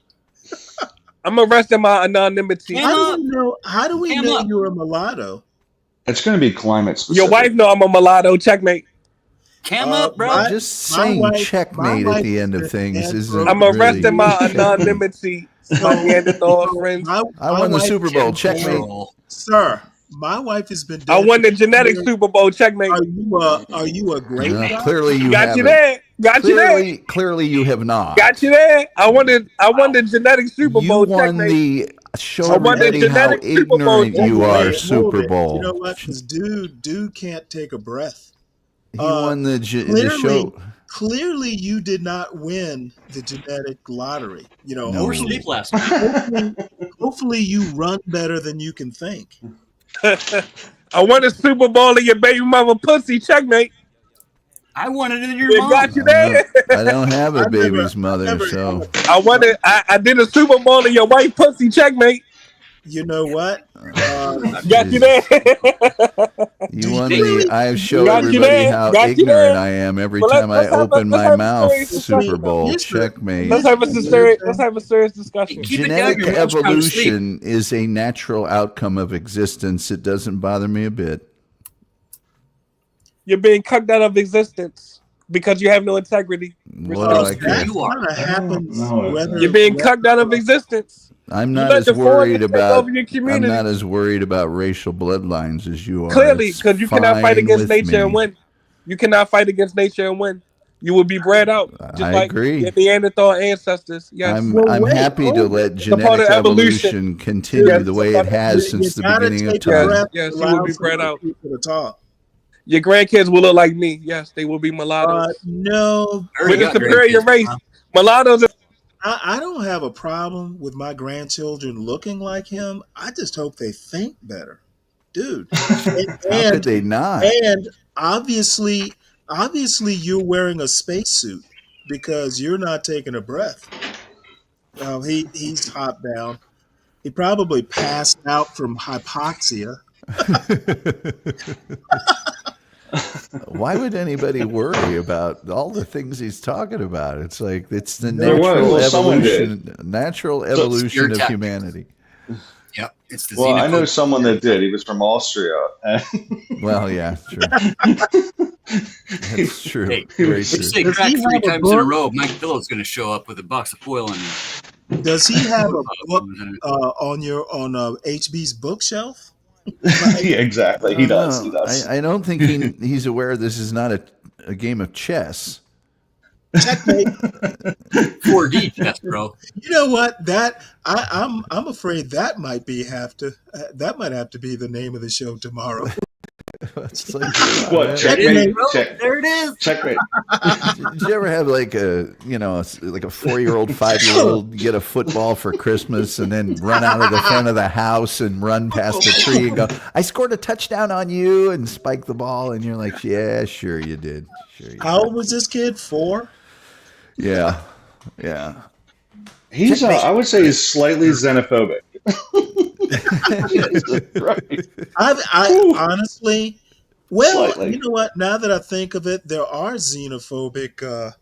[SPEAKER 18] I'm arresting my anonymity.
[SPEAKER 5] How do we know you're a mulatto?
[SPEAKER 17] It's going to be climate
[SPEAKER 18] Your
[SPEAKER 17] specific.
[SPEAKER 18] wife know I'm a mulatto. Checkmate.
[SPEAKER 12] Come up, bro.
[SPEAKER 10] Just saying checkmate at the end of things isn't
[SPEAKER 18] I'm
[SPEAKER 10] really
[SPEAKER 18] arresting my
[SPEAKER 10] checkmate.
[SPEAKER 18] anonymity. My Neanderthal friends.
[SPEAKER 10] I won the Super Bowl. Checkmate.
[SPEAKER 5] Sir, my wife has been dead.
[SPEAKER 18] I won the genetic Super Bowl. Checkmate.
[SPEAKER 5] Are you a great guy?
[SPEAKER 10] Clearly you
[SPEAKER 18] Got
[SPEAKER 10] haven't.
[SPEAKER 18] you there. Got you there.
[SPEAKER 10] Clearly you have not.
[SPEAKER 18] Got you there. I won the genetic Super Bowl.
[SPEAKER 10] You won
[SPEAKER 18] Checkmate.
[SPEAKER 10] the show
[SPEAKER 18] I won the
[SPEAKER 10] everybody how
[SPEAKER 18] genetic Super Bowl.
[SPEAKER 10] ignorant you
[SPEAKER 18] Checkmate.
[SPEAKER 10] are, Super Bowl.
[SPEAKER 5] You know what? Because dude can't take a breath.
[SPEAKER 10] He won the show.
[SPEAKER 5] Clearly, you did not win the genetic lottery. You know,
[SPEAKER 10] No.
[SPEAKER 12] Sleep last night.
[SPEAKER 5] hopefully you run better than you can think.
[SPEAKER 18] I won a Super Bowl in your baby mama pussy. Checkmate.
[SPEAKER 12] I wanted it in your
[SPEAKER 18] It
[SPEAKER 12] mom.
[SPEAKER 18] got you there.
[SPEAKER 10] I don't have a baby's mother, so
[SPEAKER 18] I won it. I did a Super Bowl in your white pussy. Checkmate.
[SPEAKER 5] You know what?
[SPEAKER 18] Got you there.
[SPEAKER 10] you won the. I have showed
[SPEAKER 18] Got you
[SPEAKER 10] everybody
[SPEAKER 18] there.
[SPEAKER 10] how
[SPEAKER 18] Got you
[SPEAKER 10] ignorant
[SPEAKER 18] there.
[SPEAKER 10] I am every
[SPEAKER 18] Well,
[SPEAKER 10] time I
[SPEAKER 18] let's have a-
[SPEAKER 10] open
[SPEAKER 18] let's
[SPEAKER 10] my
[SPEAKER 18] have a
[SPEAKER 10] mouth.
[SPEAKER 18] serious discussion.
[SPEAKER 10] Super Bowl, checkmate.
[SPEAKER 18] Let's have a serious discussion.
[SPEAKER 10] Genetic evolution is a natural outcome of existence. It doesn't bother me a bit.
[SPEAKER 18] You're being cucked out of existence because you have no integrity.
[SPEAKER 10] What do I care?
[SPEAKER 18] You're being cucked out of existence.
[SPEAKER 10] I'm
[SPEAKER 18] You
[SPEAKER 10] not
[SPEAKER 18] let
[SPEAKER 10] as
[SPEAKER 18] the
[SPEAKER 10] worried
[SPEAKER 18] foreigners take
[SPEAKER 10] about.
[SPEAKER 18] over your
[SPEAKER 10] I'm
[SPEAKER 18] community.
[SPEAKER 10] not as worried about racial bloodlines as you are.
[SPEAKER 18] Clearly,
[SPEAKER 10] It's
[SPEAKER 18] because you cannot fight
[SPEAKER 10] fine
[SPEAKER 18] against
[SPEAKER 10] with
[SPEAKER 18] nature and
[SPEAKER 10] me.
[SPEAKER 18] win. You cannot fight against nature and win. You will be bred out, just
[SPEAKER 10] I
[SPEAKER 18] like
[SPEAKER 10] agree.
[SPEAKER 18] your Neanderthal ancestors. Yes,
[SPEAKER 10] I'm happy to let
[SPEAKER 18] It's a part
[SPEAKER 10] genetic
[SPEAKER 18] of
[SPEAKER 10] evolution continue
[SPEAKER 18] Yes,
[SPEAKER 10] the
[SPEAKER 18] it's
[SPEAKER 10] way
[SPEAKER 18] a
[SPEAKER 10] it
[SPEAKER 18] part of-
[SPEAKER 10] has since the beginning of
[SPEAKER 18] Yes,
[SPEAKER 10] time.
[SPEAKER 18] yes, you will be bred out.
[SPEAKER 5] People to talk.
[SPEAKER 18] Your grandkids will look like me. Yes, they will be mulattoes.
[SPEAKER 5] No,
[SPEAKER 18] We're the superior race. Mulattoes.
[SPEAKER 5] I don't have a problem with my grandchildren looking like him. I just hope they think better, dude.
[SPEAKER 10] How could they not?
[SPEAKER 5] And obviously, obviously you're wearing a spacesuit because you're not taking a breath. He's hot down. He probably passed out from hypoxia.
[SPEAKER 10] Why would anybody worry about all the things he's talking about? It's like it's the
[SPEAKER 17] There was.
[SPEAKER 10] natural
[SPEAKER 17] Well, someone did.
[SPEAKER 10] natural
[SPEAKER 17] So-
[SPEAKER 10] evolution of
[SPEAKER 12] tech.
[SPEAKER 10] humanity.
[SPEAKER 12] Yep, it's the
[SPEAKER 17] Well, I know
[SPEAKER 12] xenophobe.
[SPEAKER 17] someone that did. He was from Austria.
[SPEAKER 10] Well, yeah, true. That's true.
[SPEAKER 12] Hey,
[SPEAKER 10] Very
[SPEAKER 12] if you
[SPEAKER 10] true.
[SPEAKER 12] say
[SPEAKER 5] Does
[SPEAKER 12] crack
[SPEAKER 5] he
[SPEAKER 12] 3
[SPEAKER 5] have a
[SPEAKER 12] times in a
[SPEAKER 5] book?
[SPEAKER 12] row, Mike Pillow's going to show up with a box of foil and
[SPEAKER 5] Does he have a book on HB's bookshelf?
[SPEAKER 17] Yeah, exactly. He does. He does.
[SPEAKER 10] I don't think he's aware this is not a game of chess.
[SPEAKER 5] Checkmate.
[SPEAKER 12] 4D chess, bro.
[SPEAKER 5] You know what? That I'm afraid that might have to be the name of the show tomorrow.
[SPEAKER 10] It's like,
[SPEAKER 17] What? Checkmate.
[SPEAKER 12] There it is.
[SPEAKER 17] Checkmate.
[SPEAKER 10] Did you ever have like a 4-year-old, 5-year-old get a football for Christmas and then run out of the front of the house and run past a tree and go, "I scored a touchdown on you," and spike the ball, and you're like, "Yeah, sure you did. Sure you
[SPEAKER 5] How old was this kid? 4?
[SPEAKER 10] Yeah, yeah.
[SPEAKER 17] He's, I would say, he's slightly xenophobic. Right.
[SPEAKER 5] I honestly, well,
[SPEAKER 17] Slightly.
[SPEAKER 5] you know what? Now that I think of it, there are xenophobic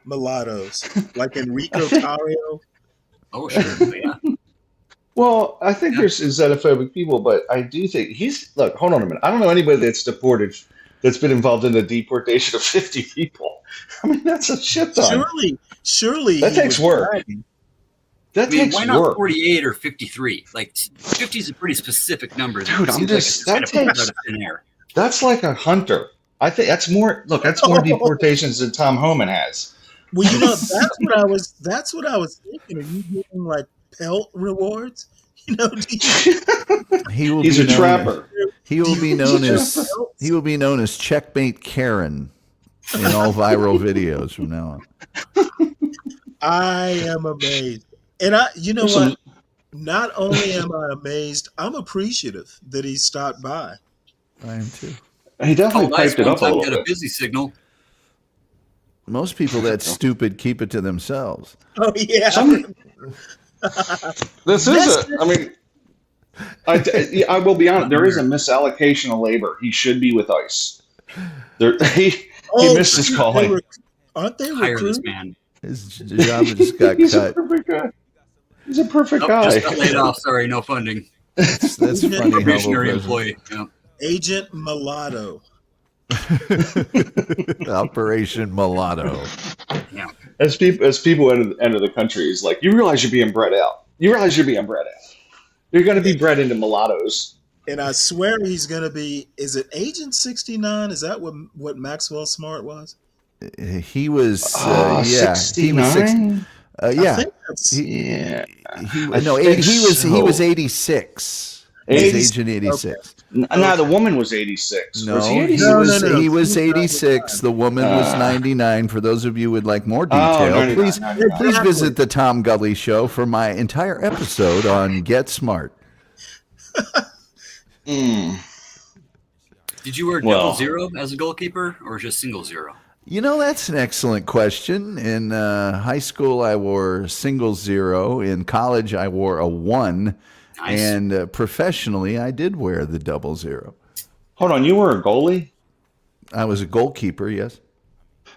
[SPEAKER 5] mulattoes, like Enrico Tario.
[SPEAKER 12] Oh, sure. Yeah.
[SPEAKER 17] Well, I think there's xenophobic people, but I do think look, hold on a minute. I don't know anybody that's been involved in the deportation of 50 people. I mean, that's a shit ton.
[SPEAKER 5] Surely
[SPEAKER 17] That
[SPEAKER 5] he
[SPEAKER 17] takes
[SPEAKER 5] was
[SPEAKER 17] work.
[SPEAKER 5] bragging.
[SPEAKER 17] That takes
[SPEAKER 12] why not
[SPEAKER 17] work.
[SPEAKER 12] 48 or 53? Like 50 is a pretty specific number.
[SPEAKER 17] Dude,
[SPEAKER 12] It
[SPEAKER 17] I'm
[SPEAKER 12] seems
[SPEAKER 17] just-
[SPEAKER 12] like
[SPEAKER 17] that
[SPEAKER 12] it's kind of
[SPEAKER 17] takes-
[SPEAKER 12] out of thin air.
[SPEAKER 17] That's like a hunter. I think that's more. Look, that's more deportations than Tom Homan has.
[SPEAKER 5] Well, you know, that's what I was thinking. Are you getting like pelt rewards? You know,
[SPEAKER 17] He's a trapper.
[SPEAKER 10] He will be known as Checkmate Karen in all viral videos from now on.
[SPEAKER 5] I am amazed. And you know what? Not only am I amazed, I'm appreciative that he stopped by.
[SPEAKER 10] I am too.
[SPEAKER 17] He definitely piped it up a little
[SPEAKER 12] Got a
[SPEAKER 17] bit.
[SPEAKER 12] busy signal.
[SPEAKER 10] Most people that stupid keep it to themselves.
[SPEAKER 5] Oh yeah.
[SPEAKER 17] This is I mean, I will be honest. There is a misallocation of labor. He should be with ICE. He missed his calling.
[SPEAKER 5] Aren't they
[SPEAKER 12] Hire this
[SPEAKER 5] recruiting?
[SPEAKER 12] man.
[SPEAKER 10] His job just got
[SPEAKER 17] He's
[SPEAKER 10] cut.
[SPEAKER 17] a perfect guy. He's a perfect
[SPEAKER 12] Nope,
[SPEAKER 17] guy.
[SPEAKER 12] just got laid off. Sorry, no funding.
[SPEAKER 10] That's funny. how
[SPEAKER 12] Probationary
[SPEAKER 10] low
[SPEAKER 12] employee. Yeah.
[SPEAKER 5] Agent Mulatto.
[SPEAKER 10] Operation Mulatto.
[SPEAKER 12] Yeah.
[SPEAKER 17] As people enter the country, he's like, you realize you're being bred out. You realize you're being bred out. You're going to be bred into mulattoes.
[SPEAKER 5] And I swear he's going to be. Is it Agent 69? Is that what Maxwell Smart was?
[SPEAKER 10] He was, yeah, he was
[SPEAKER 17] 69?
[SPEAKER 10] yeah.
[SPEAKER 17] Yeah.
[SPEAKER 10] He
[SPEAKER 17] think
[SPEAKER 10] was
[SPEAKER 17] so.
[SPEAKER 10] 86. He was
[SPEAKER 17] 80
[SPEAKER 10] Agent 86.
[SPEAKER 17] No, the woman was 86.
[SPEAKER 10] No,
[SPEAKER 17] was he
[SPEAKER 10] he
[SPEAKER 17] 86?
[SPEAKER 10] was he was 86. The woman was 99. For those of you who would like more detail,
[SPEAKER 17] 99,
[SPEAKER 10] please
[SPEAKER 17] 99.
[SPEAKER 10] please visit the Tom Gully Show for my entire episode on Get Smart.
[SPEAKER 12] Did you wear double zero as a goalkeeper or just single zero?
[SPEAKER 10] You know, that's an excellent question. In high school, I wore single zero. In college, I wore a 1.
[SPEAKER 12] Nice.
[SPEAKER 10] And professionally, I did wear the double zero.
[SPEAKER 17] Hold on, you were a goalie?
[SPEAKER 10] I was a goalkeeper, yes.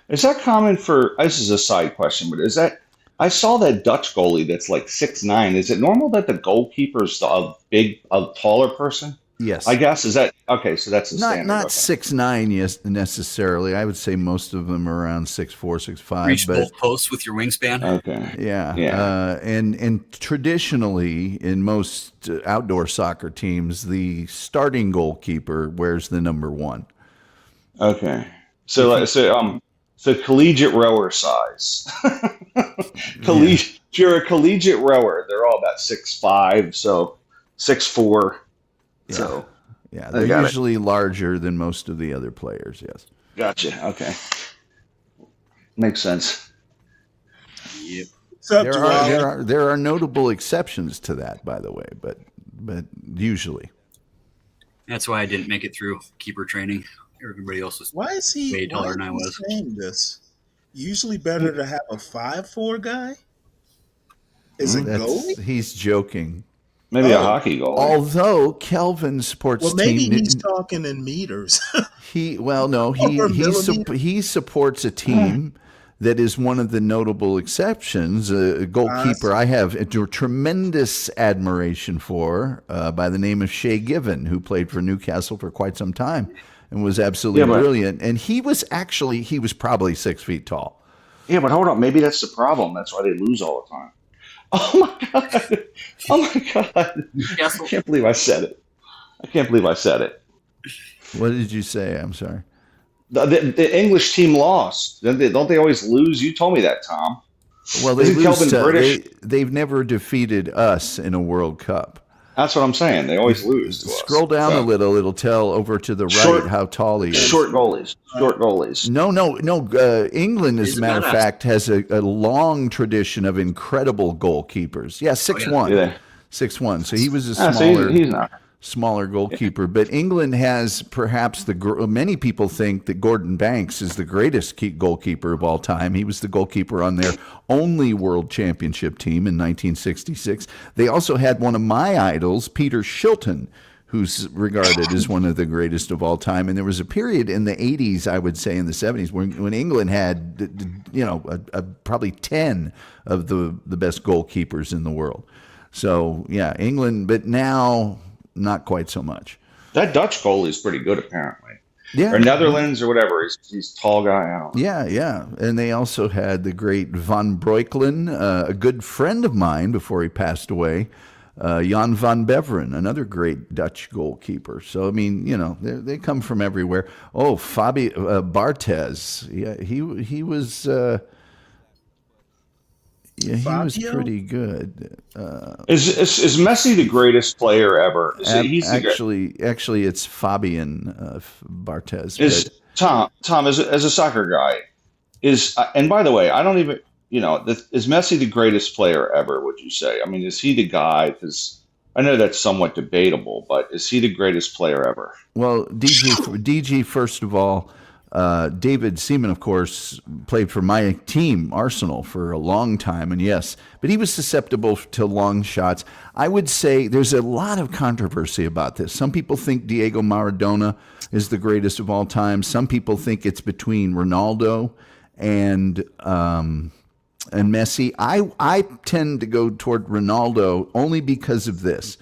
[SPEAKER 17] Is that common for, this is a side question, but is that, I saw that Dutch goalie that's like 6'9". Is it normal that the goalkeeper's a taller person?
[SPEAKER 10] Yes.
[SPEAKER 17] I guess, is that, okay, so that's the standard.
[SPEAKER 10] Not
[SPEAKER 17] okay.
[SPEAKER 10] 6'9", yes, necessarily. I would say most of them are around 6'4", 6'5".
[SPEAKER 12] Reach
[SPEAKER 10] but
[SPEAKER 12] both posts with your wingspan.
[SPEAKER 17] Okay.
[SPEAKER 10] Yeah. And traditionally, in most outdoor soccer teams, the starting goalkeeper wears the number 1.
[SPEAKER 17] Okay. So collegiate rower size. If you're a collegiate rower, they're all about 6'5", so 6'4".
[SPEAKER 10] Yeah.
[SPEAKER 17] So
[SPEAKER 10] yeah, they're usually larger than most of the other players, yes.
[SPEAKER 17] Gotcha. Okay. Makes sense.
[SPEAKER 12] Yep.
[SPEAKER 10] There are notable exceptions to that, by the way, but usually.
[SPEAKER 12] That's why I didn't make it through keeper training. Everybody else was
[SPEAKER 5] Why is he?
[SPEAKER 12] way
[SPEAKER 5] Why
[SPEAKER 12] taller
[SPEAKER 5] is
[SPEAKER 12] than I
[SPEAKER 5] he
[SPEAKER 12] was.
[SPEAKER 5] saying this? Usually better to have a 5'4" guy. Is a goalie?
[SPEAKER 10] He's joking.
[SPEAKER 17] Maybe a
[SPEAKER 5] Oh.
[SPEAKER 17] hockey goalie.
[SPEAKER 10] Although Kelvin's sports
[SPEAKER 5] Well, maybe
[SPEAKER 10] team,
[SPEAKER 5] he's talking in meters.
[SPEAKER 10] he
[SPEAKER 5] Or millimeters.
[SPEAKER 10] he supports a team that is one of the notable exceptions. A goalkeeper I have a tremendous admiration for, by the name of Shea Given, who played for Newcastle for quite some time and was absolutely brilliant. And he was probably 6 feet tall.
[SPEAKER 17] Yeah, but hold on. Maybe that's the problem. That's why they lose all the time. Oh my god! Oh my god! I can't believe I said it. I can't believe I said it.
[SPEAKER 10] What did you say? I'm sorry.
[SPEAKER 17] The English team lost. Don't they always lose? You told me that, Tom.
[SPEAKER 10] Well, they
[SPEAKER 17] Isn't Kelvin British?
[SPEAKER 10] they've never defeated us in a World Cup.
[SPEAKER 17] That's what I'm saying. They always lose to us.
[SPEAKER 10] Scroll down a little. It'll tell over to the right how tall he is.
[SPEAKER 17] Short goalies. Short goalies.
[SPEAKER 10] No. England, as a matter of fact, has a long tradition of incredible goalkeepers. Yeah, 6'1". 6'1". So he was a smaller.
[SPEAKER 17] He's not.
[SPEAKER 10] Smaller goalkeeper, but England has perhaps many people think that Gordon Banks is the greatest goalkeeper of all time. He was the goalkeeper on their only world championship team in 1966. They also had one of my idols, Peter Shilton, who's regarded as one of the greatest of all time. And there was a period in the 80s, I would say in the 70s, when England had, probably 10 of the best goalkeepers in the world. So yeah, England, but now not quite so much.
[SPEAKER 17] That Dutch goalie is pretty good, apparently.
[SPEAKER 10] Yeah,
[SPEAKER 17] or Netherlands or whatever. He's a tall guy. I don't know.
[SPEAKER 10] Yeah. And they also had the great Van Breukelen, a good friend of mine before he passed away, Jan van Beveren, another great Dutch goalkeeper. So, I mean, they come from everywhere. Oh, Fabi Barthez. Yeah, he was... he was pretty good.
[SPEAKER 17] Is Messi the greatest player ever?
[SPEAKER 10] Actually, it's Fabian Barthez.
[SPEAKER 17] Is Tom as a soccer guy and by the way, I don't even is Messi the greatest player ever? Would you say? I mean, is he the guy? Because I know that's somewhat debatable, but is he the greatest player ever?
[SPEAKER 10] Well, DG first of all. David Seaman, of course, played for my team, Arsenal, for a long time, and yes, but he was susceptible to long shots. I would say there's a lot of controversy about this. Some people think Diego Maradona is the greatest of all time. Some people think it's between Ronaldo and Messi. I tend to go toward Ronaldo only because of this.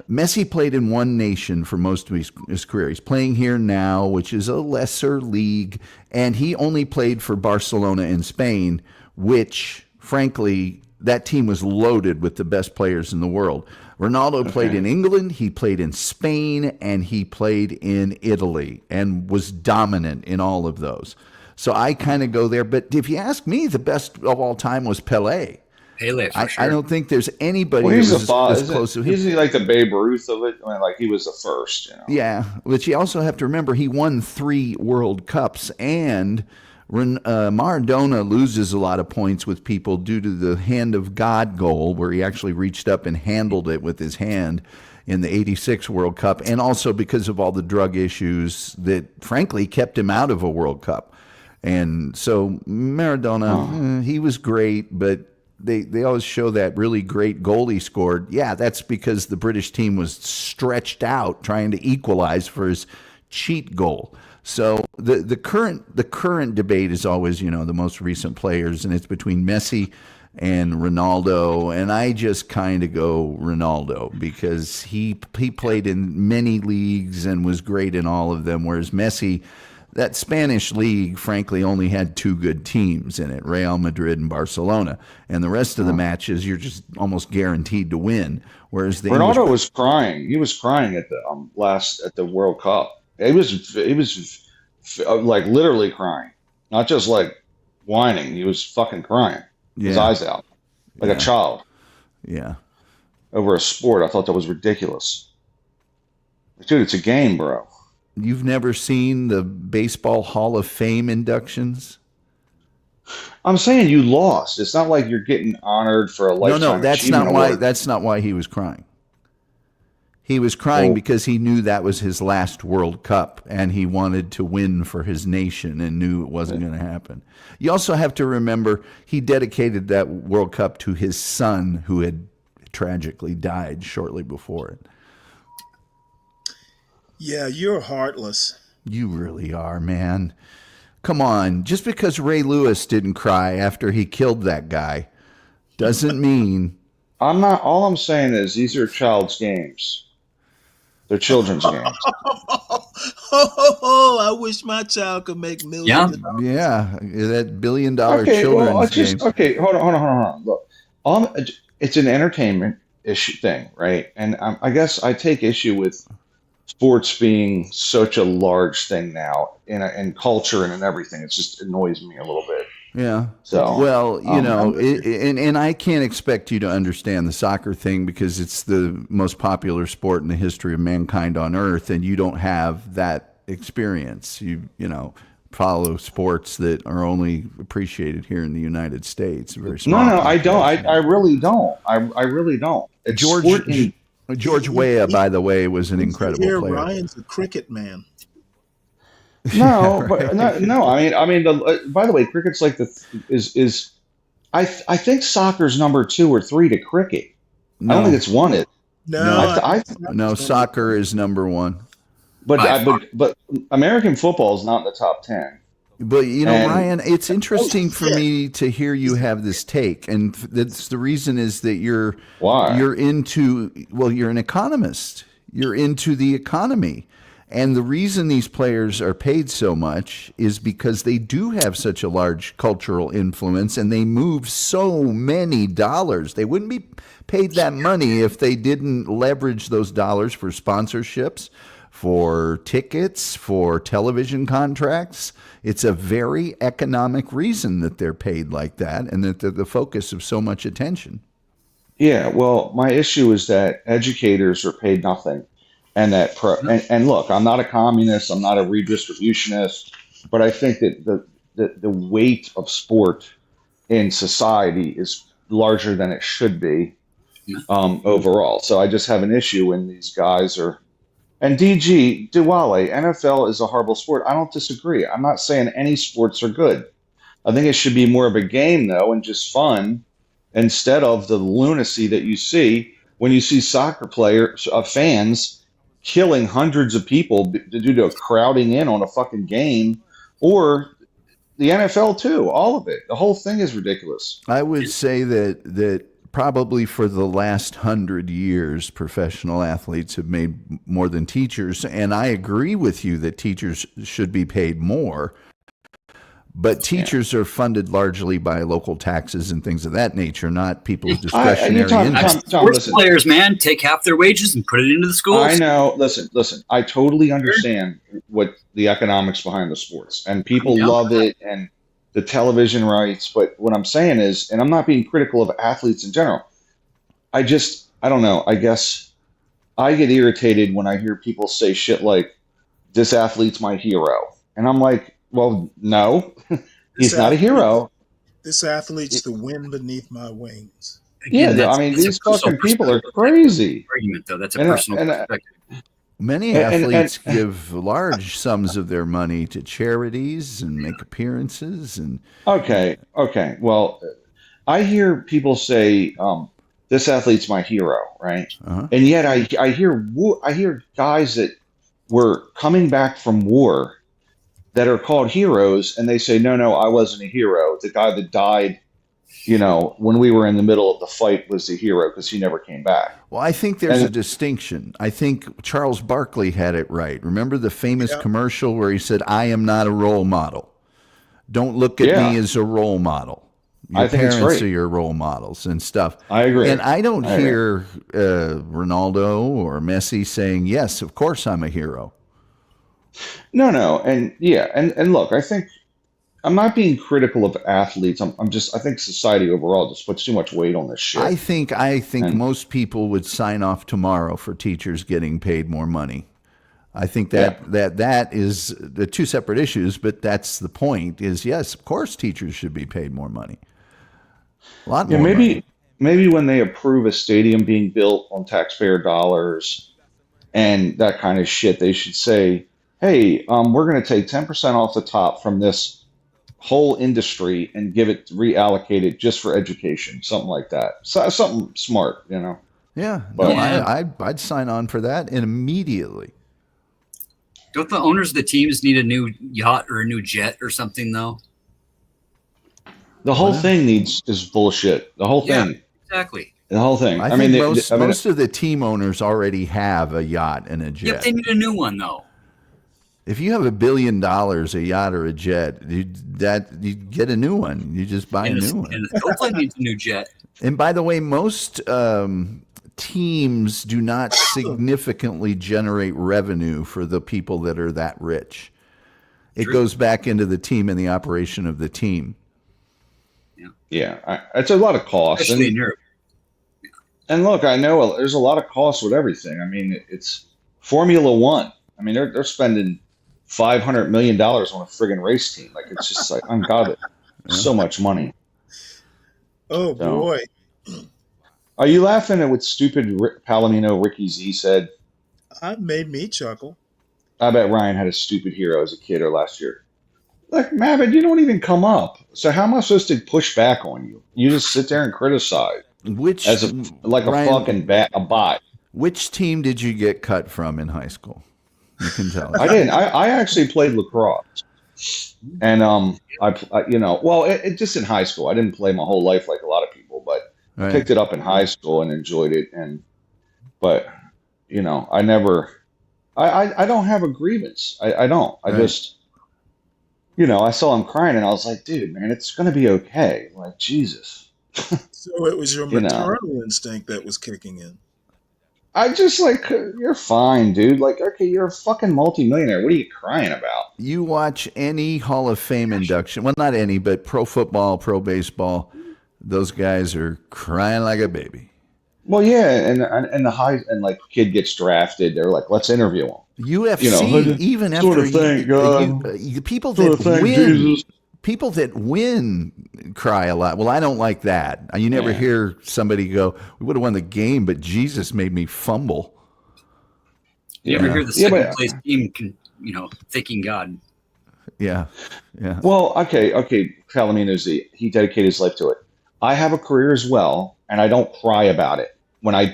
[SPEAKER 10] Messi played in one nation for most of his career. He's playing here now, which is a lesser league, and he only played for Barcelona in Spain, which, frankly, that team was loaded with the best players in the world. Ronaldo played in England, he played in Spain, and he played in Italy, and was dominant in all of those. So I kind of go there. But if you ask me, the best of all time was Pelé.
[SPEAKER 12] Pele, for sure.
[SPEAKER 10] I don't think there's anybody
[SPEAKER 17] he's
[SPEAKER 10] who's as close to him.
[SPEAKER 17] He's like the Babe Ruth of it. I mean, like he was the first.
[SPEAKER 10] Yeah, but you also have to remember he won 3 World Cups, and Maradona loses a lot of points with people due to the hand of God goal, where he actually reached up and handled it with his hand in the '86 World Cup, and also because of all the drug issues that, frankly, kept him out of a World Cup. And so Maradona, he was great, but they always show that really great goal he scored. Yeah, that's because the British team was stretched out trying to equalize for his cheat goal. So the current debate is always, the most recent players, and it's between Messi and Ronaldo, and I just kind of go Ronaldo because he played in many leagues and was great in all of them, whereas Messi, that Spanish league, frankly, only had 2 good teams in it, Real Madrid and Barcelona. And the rest of the matches, you're just almost guaranteed to win. Whereas
[SPEAKER 17] Ronaldo was crying. He was crying at the World Cup. He was like literally crying, not just like whining. He was fucking crying, his eyes out, like a child.
[SPEAKER 10] Yeah.
[SPEAKER 17] Over a sport, I thought that was ridiculous. Dude, it's a game, bro.
[SPEAKER 10] You've never seen the Baseball Hall of Fame inductions?
[SPEAKER 17] I'm saying you lost. It's not like you're getting honored for a lifetime.
[SPEAKER 10] No, that's not why he was crying. He was crying
[SPEAKER 17] Well,
[SPEAKER 10] because he knew that was his last World Cup, and he wanted to win for his nation and knew it wasn't going to happen. You also have to remember he dedicated that World Cup to his son, who had tragically died shortly before it.
[SPEAKER 5] Yeah, you're heartless.
[SPEAKER 10] You really are, man. Come on. Just because Ray Lewis didn't cry after he killed that guy doesn't mean...
[SPEAKER 17] I'm not. All I'm saying is these are child's games. They're children's games.
[SPEAKER 5] Oh, I wish my child could make millions of dollars.
[SPEAKER 10] Yeah, that $1 billion children's game.
[SPEAKER 17] Okay, hold on. Look, it's an entertainment issue thing, right? And I guess I take issue with sports being such a large thing now in culture and in everything. It just annoys me a little bit.
[SPEAKER 10] Yeah.
[SPEAKER 17] So,
[SPEAKER 10] well, you know, and I can't expect you to understand the soccer thing because it's the most popular sport in the history of mankind on earth, and you don't have that experience. You know, follow sports that are only appreciated here in the United States. Very small.
[SPEAKER 17] No, I don't. I really don't. I really don't. It's
[SPEAKER 10] George Weah, by the way, was an incredible player.
[SPEAKER 5] Ryan's a cricket man.
[SPEAKER 17] No, but no. I mean, by the way, cricket's like I think soccer's number 2 or 3 to cricket.
[SPEAKER 10] No.
[SPEAKER 17] I don't think it's one.
[SPEAKER 10] No, soccer is number 1.
[SPEAKER 17] But American football is not in the top 10.
[SPEAKER 10] But you know, Ryan, it's interesting for me to hear you have this take, and that's the reason is that you're an economist. You're into the economy. And the reason these players are paid so much is because they do have such a large cultural influence and they move so many dollars. They wouldn't be paid that money if they didn't leverage those dollars for sponsorships, for tickets, for television contracts. It's a very economic reason that they're paid like that and that they're the focus of so much attention.
[SPEAKER 17] Yeah, well, my issue is that educators are paid nothing. And that and look, I'm not a communist, I'm not a redistributionist, but I think that the weight of sport in society is larger than it should be overall. So I just have an issue when these guys are. And Diwali, NFL is a horrible sport. I don't disagree. I'm not saying any sports are good. I think it should be more of a game though, and just fun, instead of the lunacy that you see when you see soccer players, fans. Killing hundreds of people due to crowding in on a fucking game, or the NFL too. All of it. The whole thing is ridiculous.
[SPEAKER 10] I would say that probably for the last 100 years, professional athletes have made more than teachers, and I agree with you that teachers should be paid more. But teachers are funded largely by local taxes and things of that nature, not people's discretionary income.
[SPEAKER 12] Sports players, man, take half their wages and put it into the schools.
[SPEAKER 17] I know. Listen. I totally understand what the economics behind the sports, and people love it and the television rights. But what I'm saying is, and I'm not being critical of athletes in general. I don't know. I guess I get irritated when I hear people say shit like, "This athlete's my hero," and I'm like, well, no, he's not a hero.
[SPEAKER 5] This athlete's the wind beneath my wings.
[SPEAKER 12] Again,
[SPEAKER 17] I mean, these fucking people are crazy.
[SPEAKER 12] Argument, though, that's a personal perspective.
[SPEAKER 10] Many athletes give large sums of their money to charities and make appearances. And
[SPEAKER 17] okay. Well, I hear people say, "This athlete's my hero," right? And yet, I hear guys that were coming back from war that are called heroes, and they say, no, I wasn't a hero. The guy that died, when we were in the middle of the fight was the hero because he never came back.
[SPEAKER 10] Well, I think there's a distinction. I think Charles Barkley had it right. Remember the famous commercial where he said, "I am not a role model. Don't look at me as a role model. Your parents are your role models," and stuff.
[SPEAKER 17] I agree.
[SPEAKER 10] And I don't hear Ronaldo or Messi saying, "Yes, of course I'm a hero."
[SPEAKER 17] No, and look, I think I'm not being critical of athletes. I think society overall just puts too much weight on this shit.
[SPEAKER 10] I think most people would sign off tomorrow for teachers getting paid more money. I think that is the two separate issues, but that's the point. Is yes, of course, teachers should be paid more money. A lot more.
[SPEAKER 17] Maybe when they approve a stadium being built on taxpayer dollars, and that kind of shit. They should say, hey, we're going to take 10% off the top from this whole industry and give it reallocated just for education, something like that. So, something smart, you know.
[SPEAKER 10] Yeah,
[SPEAKER 17] But,
[SPEAKER 10] I'd sign on for that and immediately.
[SPEAKER 12] Don't the owners of the teams need a new yacht or a new jet or something though?
[SPEAKER 17] the whole thing is bullshit. The whole thing.
[SPEAKER 12] Exactly.
[SPEAKER 17] The whole thing.
[SPEAKER 10] I
[SPEAKER 17] mean,
[SPEAKER 10] think most of the team owners already have a yacht and a jet.
[SPEAKER 12] Yep, they need a new one though.
[SPEAKER 10] If you have $1 billion, a yacht or a jet, you get a new one. You just buy a new one.
[SPEAKER 12] And Oakland needs a new jet.
[SPEAKER 10] And by the way, most teams do not significantly generate revenue for the people that are that rich. It goes back into the team and the operation of the team.
[SPEAKER 17] Yeah, it's a lot of costs.
[SPEAKER 12] Especially in Europe.
[SPEAKER 17] And look, I know there's a lot of costs with everything. I mean, it's Formula One. I mean, they're spending $500 million on a friggin' race team. Like, it's just like ungodly. So much money.
[SPEAKER 5] Oh, boy.
[SPEAKER 17] Are you laughing at what stupid Palomino Ricky Z said?
[SPEAKER 5] It made me chuckle.
[SPEAKER 17] I bet Ryan had a stupid hero as a kid or last year. Like, Mavid, you don't even come up. So how am I supposed to push back on you? You just sit there and criticize.
[SPEAKER 10] As
[SPEAKER 17] a fucking a bot.
[SPEAKER 10] Which team did you get cut from in high school? You can tell us.
[SPEAKER 17] I didn't. I actually played lacrosse, and it just in high school. I didn't play my whole life like a lot of people, but I picked it up in high school and enjoyed it. But I never. I don't have a grievance. I don't. I just. I saw him crying, and I was like, dude, man, it's gonna be okay. Like, Jesus.
[SPEAKER 5] So it was your maternal instinct that was kicking in.
[SPEAKER 17] I just you're fine, dude. Like, okay, you're a fucking multimillionaire. What are you crying about?
[SPEAKER 10] You watch any Hall of Fame induction. Well, not any, but pro football, pro baseball. Those guys are crying like a baby.
[SPEAKER 17] Well, yeah, and the high and like kid gets drafted. They're like, let's interview him.
[SPEAKER 10] UFC, even after people that win. People that win cry a lot. Well, I don't like that. You never hear somebody go, we would have won the game, but Jesus made me fumble.
[SPEAKER 12] You ever hear the second place team, thanking God?
[SPEAKER 10] Yeah.
[SPEAKER 17] Well, okay. Palomino Z, he dedicated his life to it. I have a career as well, and I don't cry about it when I'm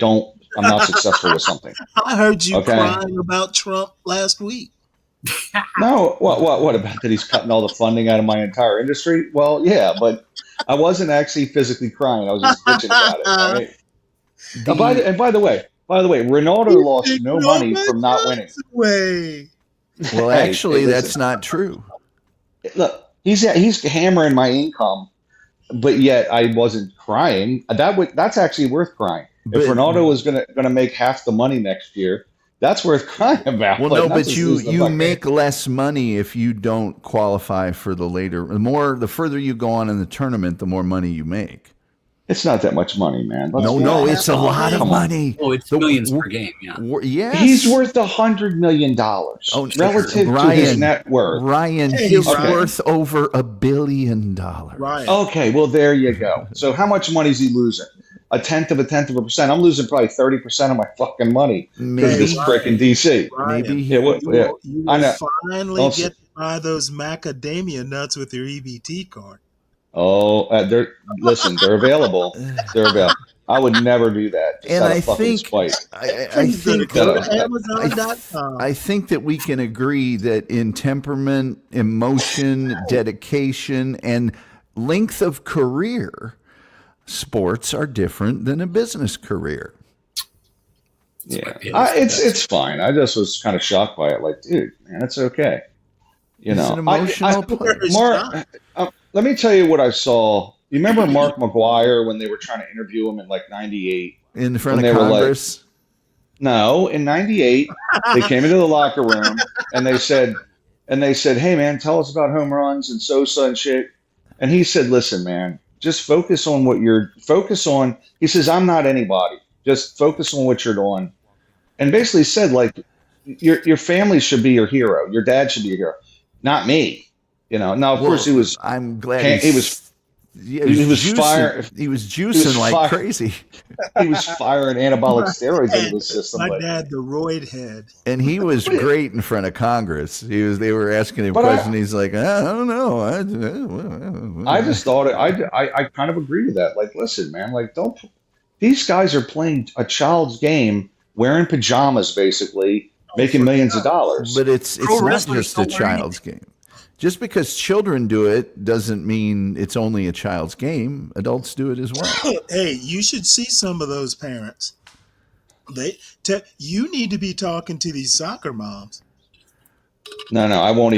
[SPEAKER 17] not successful with something.
[SPEAKER 5] I heard you crying about Trump last week.
[SPEAKER 17] No, what about that? He's cutting all the funding out of my entire industry. Well, yeah, but I wasn't actually physically crying. I was just bitching about it. Right? By the way, Ronaldo lost no money from not winning.
[SPEAKER 10] Well, actually, that's not true.
[SPEAKER 17] Look, he's hammering my income, but yet I wasn't crying. That's actually worth crying. If Ronaldo was gonna make half the money next year, that's worth crying about.
[SPEAKER 10] Well, no, but you make less money if you don't qualify for the later. The further you go on in the tournament, the more money you make.
[SPEAKER 17] It's not that much money, man.
[SPEAKER 10] No, it's a lot of money.
[SPEAKER 12] Oh, it's millions per game. Yeah.
[SPEAKER 10] Yes.
[SPEAKER 17] He's worth $100 million relative to his net worth.
[SPEAKER 10] Ryan, he's worth over $1 billion.
[SPEAKER 5] Ryan.
[SPEAKER 17] Okay, well there you go. So how much money is he losing? A tenth of a percent. I'm losing probably 30% of my fucking money because of this freaking DC.
[SPEAKER 10] Maybe
[SPEAKER 5] you will finally get to buy those macadamia nuts with your EBT card.
[SPEAKER 17] Oh, they're available. They're available. I would never do that.
[SPEAKER 10] And I think that we can agree that in temperament, emotion, dedication, and length of career, sports are different than a business career.
[SPEAKER 17] Yeah, it's fine. I just was kind of shocked by it. Like, dude, man, it's okay.
[SPEAKER 10] It's an emotional
[SPEAKER 17] Mark, let me tell you what I saw. You remember Mark McGuire when they were trying to interview him in like '98
[SPEAKER 10] in front of Congress?
[SPEAKER 17] No, in '98 they came into the locker room and they said, "Hey, man, tell us about home runs and Sosa and shit." And he said, "Listen, man, just focus on what you're focus on." He says, "I'm not anybody. Just focus on what you're doing." And basically said, like, your family should be your hero. Your dad should be your hero, not me. Now, of course, he was.
[SPEAKER 10] I'm glad
[SPEAKER 17] he was
[SPEAKER 10] Yeah,
[SPEAKER 17] He was
[SPEAKER 10] He was juicing like crazy.
[SPEAKER 17] He was firing anabolic steroids into the system.
[SPEAKER 5] My
[SPEAKER 17] But
[SPEAKER 5] dad, the roid head.
[SPEAKER 10] And he was great in front of Congress. They were asking him
[SPEAKER 17] But
[SPEAKER 10] questions. He's like, I don't know.
[SPEAKER 17] I just thought I kind of agree with that. Like, listen, man, like, don't. These guys are playing a child's game, wearing pajamas, basically, making millions of dollars.
[SPEAKER 10] But it's not just a child's game. Just because children do it doesn't mean it's only a child's game. Adults do it as well.
[SPEAKER 5] Hey, you should see some of those parents. You need to be talking to these soccer moms.
[SPEAKER 17] No, I won't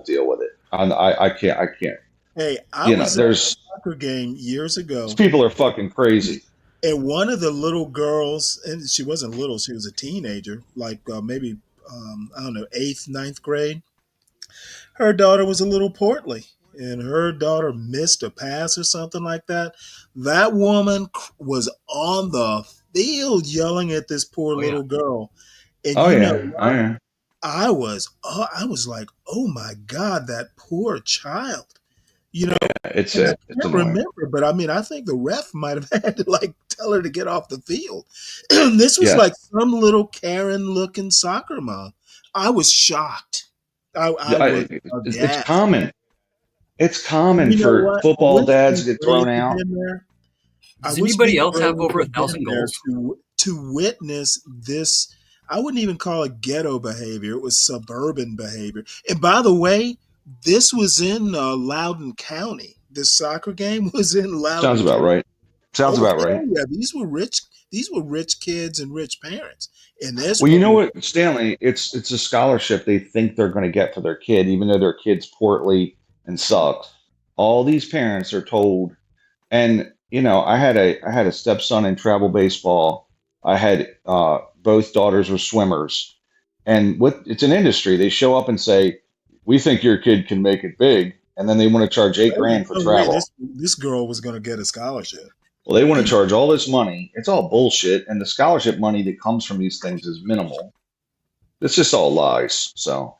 [SPEAKER 17] deal with it. I can't.
[SPEAKER 5] Hey, I was at a
[SPEAKER 17] there's
[SPEAKER 5] soccer game years ago.
[SPEAKER 17] these people are fucking crazy.
[SPEAKER 5] And one of the little girls, and she wasn't little, she was a teenager, like maybe, I don't know, 8th, 9th grade. Her daughter was a little portly, and her daughter missed a pass or something like that. That woman was on the field yelling at this poor little girl. And I was like, oh my God, that poor child. You know,
[SPEAKER 17] It's
[SPEAKER 5] I
[SPEAKER 17] it's
[SPEAKER 5] can't
[SPEAKER 17] annoying.
[SPEAKER 5] remember, but I mean, I think the ref might have had to like tell her to get off the field. This was
[SPEAKER 17] Yeah.
[SPEAKER 5] like some little Karen-looking soccer mom. I was shocked. I was
[SPEAKER 17] It's
[SPEAKER 5] aghast.
[SPEAKER 17] common. It's common
[SPEAKER 5] You know
[SPEAKER 17] for
[SPEAKER 5] what? I
[SPEAKER 17] football
[SPEAKER 5] wish
[SPEAKER 17] dads to
[SPEAKER 5] we
[SPEAKER 17] get thrown
[SPEAKER 5] Brady
[SPEAKER 17] out.
[SPEAKER 5] had been there.
[SPEAKER 12] Does
[SPEAKER 5] I wish
[SPEAKER 12] anybody
[SPEAKER 5] Big
[SPEAKER 12] else have
[SPEAKER 5] Brady
[SPEAKER 12] over
[SPEAKER 5] had been
[SPEAKER 12] 1,000
[SPEAKER 5] there
[SPEAKER 12] goals?
[SPEAKER 5] to witness this. I wouldn't even call it ghetto behavior. It was suburban behavior. And by the way, this was in Loudoun County. This soccer game was in Loudoun
[SPEAKER 17] Sounds about
[SPEAKER 5] County.
[SPEAKER 17] right. Sounds about
[SPEAKER 5] Oh,
[SPEAKER 17] right.
[SPEAKER 5] yeah, these were rich kids and rich parents. And this
[SPEAKER 17] Well, you know
[SPEAKER 5] woman,
[SPEAKER 17] what, Stanley? It's a scholarship they think they're going to get for their kid, even though their kid's portly and sucks. All these parents are told, and I had a stepson in travel baseball. I had both daughters were swimmers, and it's an industry. They show up and say, "We think your kid can make it big," and then they want to charge $8,000 for
[SPEAKER 5] no way,
[SPEAKER 17] travel.
[SPEAKER 5] this girl was going to get a scholarship.
[SPEAKER 17] Well, they want to charge all this money. It's all bullshit, and the scholarship money that comes from these things is minimal. It's just all lies. So,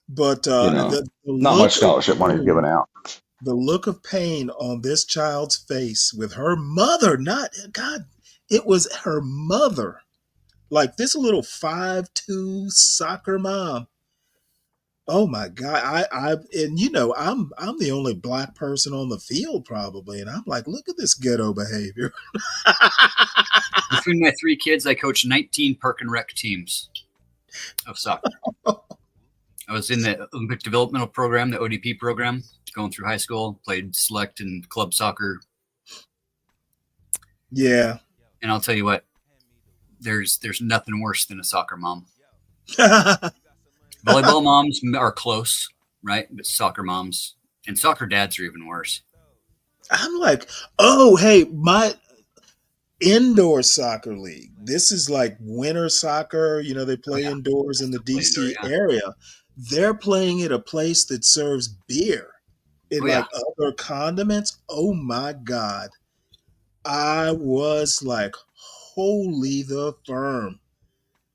[SPEAKER 5] But the
[SPEAKER 17] not
[SPEAKER 5] look
[SPEAKER 17] much
[SPEAKER 5] of
[SPEAKER 17] scholarship money is
[SPEAKER 5] pain,
[SPEAKER 17] given out.
[SPEAKER 5] the look of pain on this child's face with her mother, not God, it was her mother. Like this little 5'2" soccer mom. Oh my God. I'm the only black person on the field probably. And I'm like, look at this ghetto behavior.
[SPEAKER 12] Between my 3 kids, I coached 19 park and rec teams of soccer. I was in the Olympic Developmental Program, the ODP program, going through high school, played select and club soccer.
[SPEAKER 5] Yeah.
[SPEAKER 12] And I'll tell you what, there's nothing worse than a soccer mom. Volleyball moms are close, right? But soccer moms and soccer dads are even worse.
[SPEAKER 5] I'm like, oh, hey, my indoor soccer league. This is like winter soccer. They play indoors in the DC area. They're playing at a place that serves beer and like other condiments. Oh my God. I was like, holy the firm.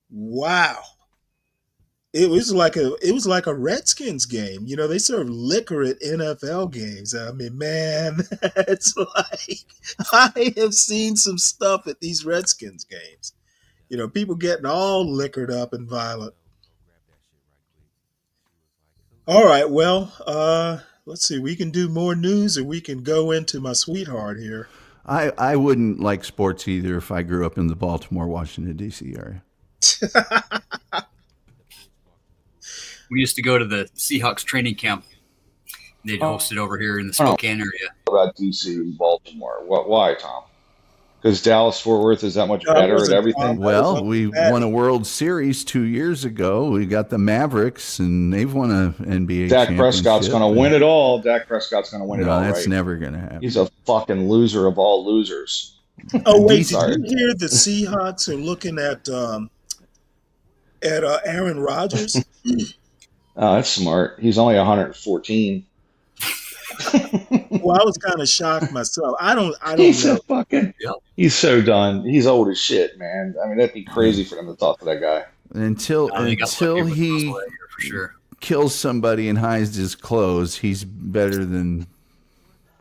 [SPEAKER 5] Wow. It was like a Redskins game. They serve liquor at NFL games. I mean, man, it's like I have seen some stuff at these Redskins games. People getting all liquored up and violent. All right, well, let's see. We can do more news, or we can go into my sweetheart here.
[SPEAKER 10] I wouldn't like sports either if I grew up in the Baltimore, Washington, D.C. area.
[SPEAKER 12] We used to go to the Seahawks training camp. They'd host it over here in the Spokane area.
[SPEAKER 17] About DC and Baltimore. Why, Tom? Because Dallas Fort Worth is that much better at everything?
[SPEAKER 10] Well, we won a World Series 2 years ago. We got the Mavericks, and they've won an NBA
[SPEAKER 17] Dak
[SPEAKER 10] championship.
[SPEAKER 17] Prescott's going to win it all. Dak Prescott's going to win it all.
[SPEAKER 10] That's
[SPEAKER 17] right?
[SPEAKER 10] never going to happen.
[SPEAKER 17] He's a fucking loser of all losers.
[SPEAKER 5] Oh wait, did you hear the Seahawks are looking at Aaron Rodgers?
[SPEAKER 17] Oh, that's smart. He's only 114.
[SPEAKER 5] Well, I was kind of shocked myself. I don't
[SPEAKER 17] He's
[SPEAKER 5] know.
[SPEAKER 17] so fucking. He's so done. He's old as shit, man. I mean, that'd be crazy for them to talk to that guy.
[SPEAKER 10] Until he
[SPEAKER 12] for sure.
[SPEAKER 10] kills somebody and hides his clothes, he's better than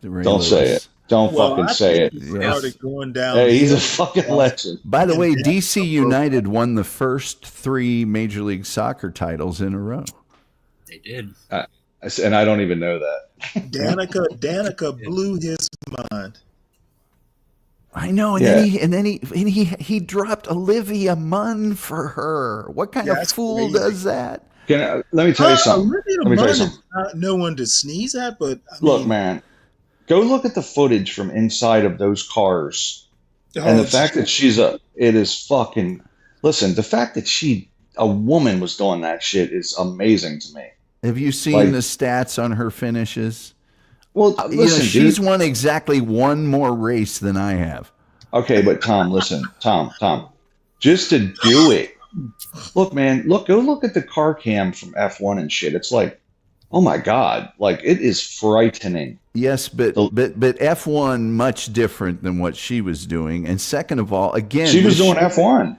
[SPEAKER 17] Don't say it. Don't fucking say it.
[SPEAKER 5] He started going down.
[SPEAKER 17] Hey, he's a fucking legend.
[SPEAKER 10] By the way, DC United won the first 3 Major League Soccer titles in a row.
[SPEAKER 12] They did.
[SPEAKER 17] And I don't even know that.
[SPEAKER 5] Danica blew his mind.
[SPEAKER 10] I know, and then he dropped Olivia Munn for her. What kind of fool does that?
[SPEAKER 17] Let me tell you something.
[SPEAKER 5] Olivia Munn is not no one to sneeze at, but
[SPEAKER 17] look, man, go look at the footage from inside of those cars, and the fact that the fact that a woman was doing that shit is amazing to me.
[SPEAKER 10] Have you seen the stats on her finishes?
[SPEAKER 17] Well, listen,
[SPEAKER 10] she's won exactly one more race than I have.
[SPEAKER 17] Okay, but Tom, listen, Tom, just to do it. Look, man, go look at the car cam from F1 and shit. It's like, oh my God, like it is frightening.
[SPEAKER 10] Yes, but F1 much different than what she was doing. And second of all, again,
[SPEAKER 17] she was doing F1.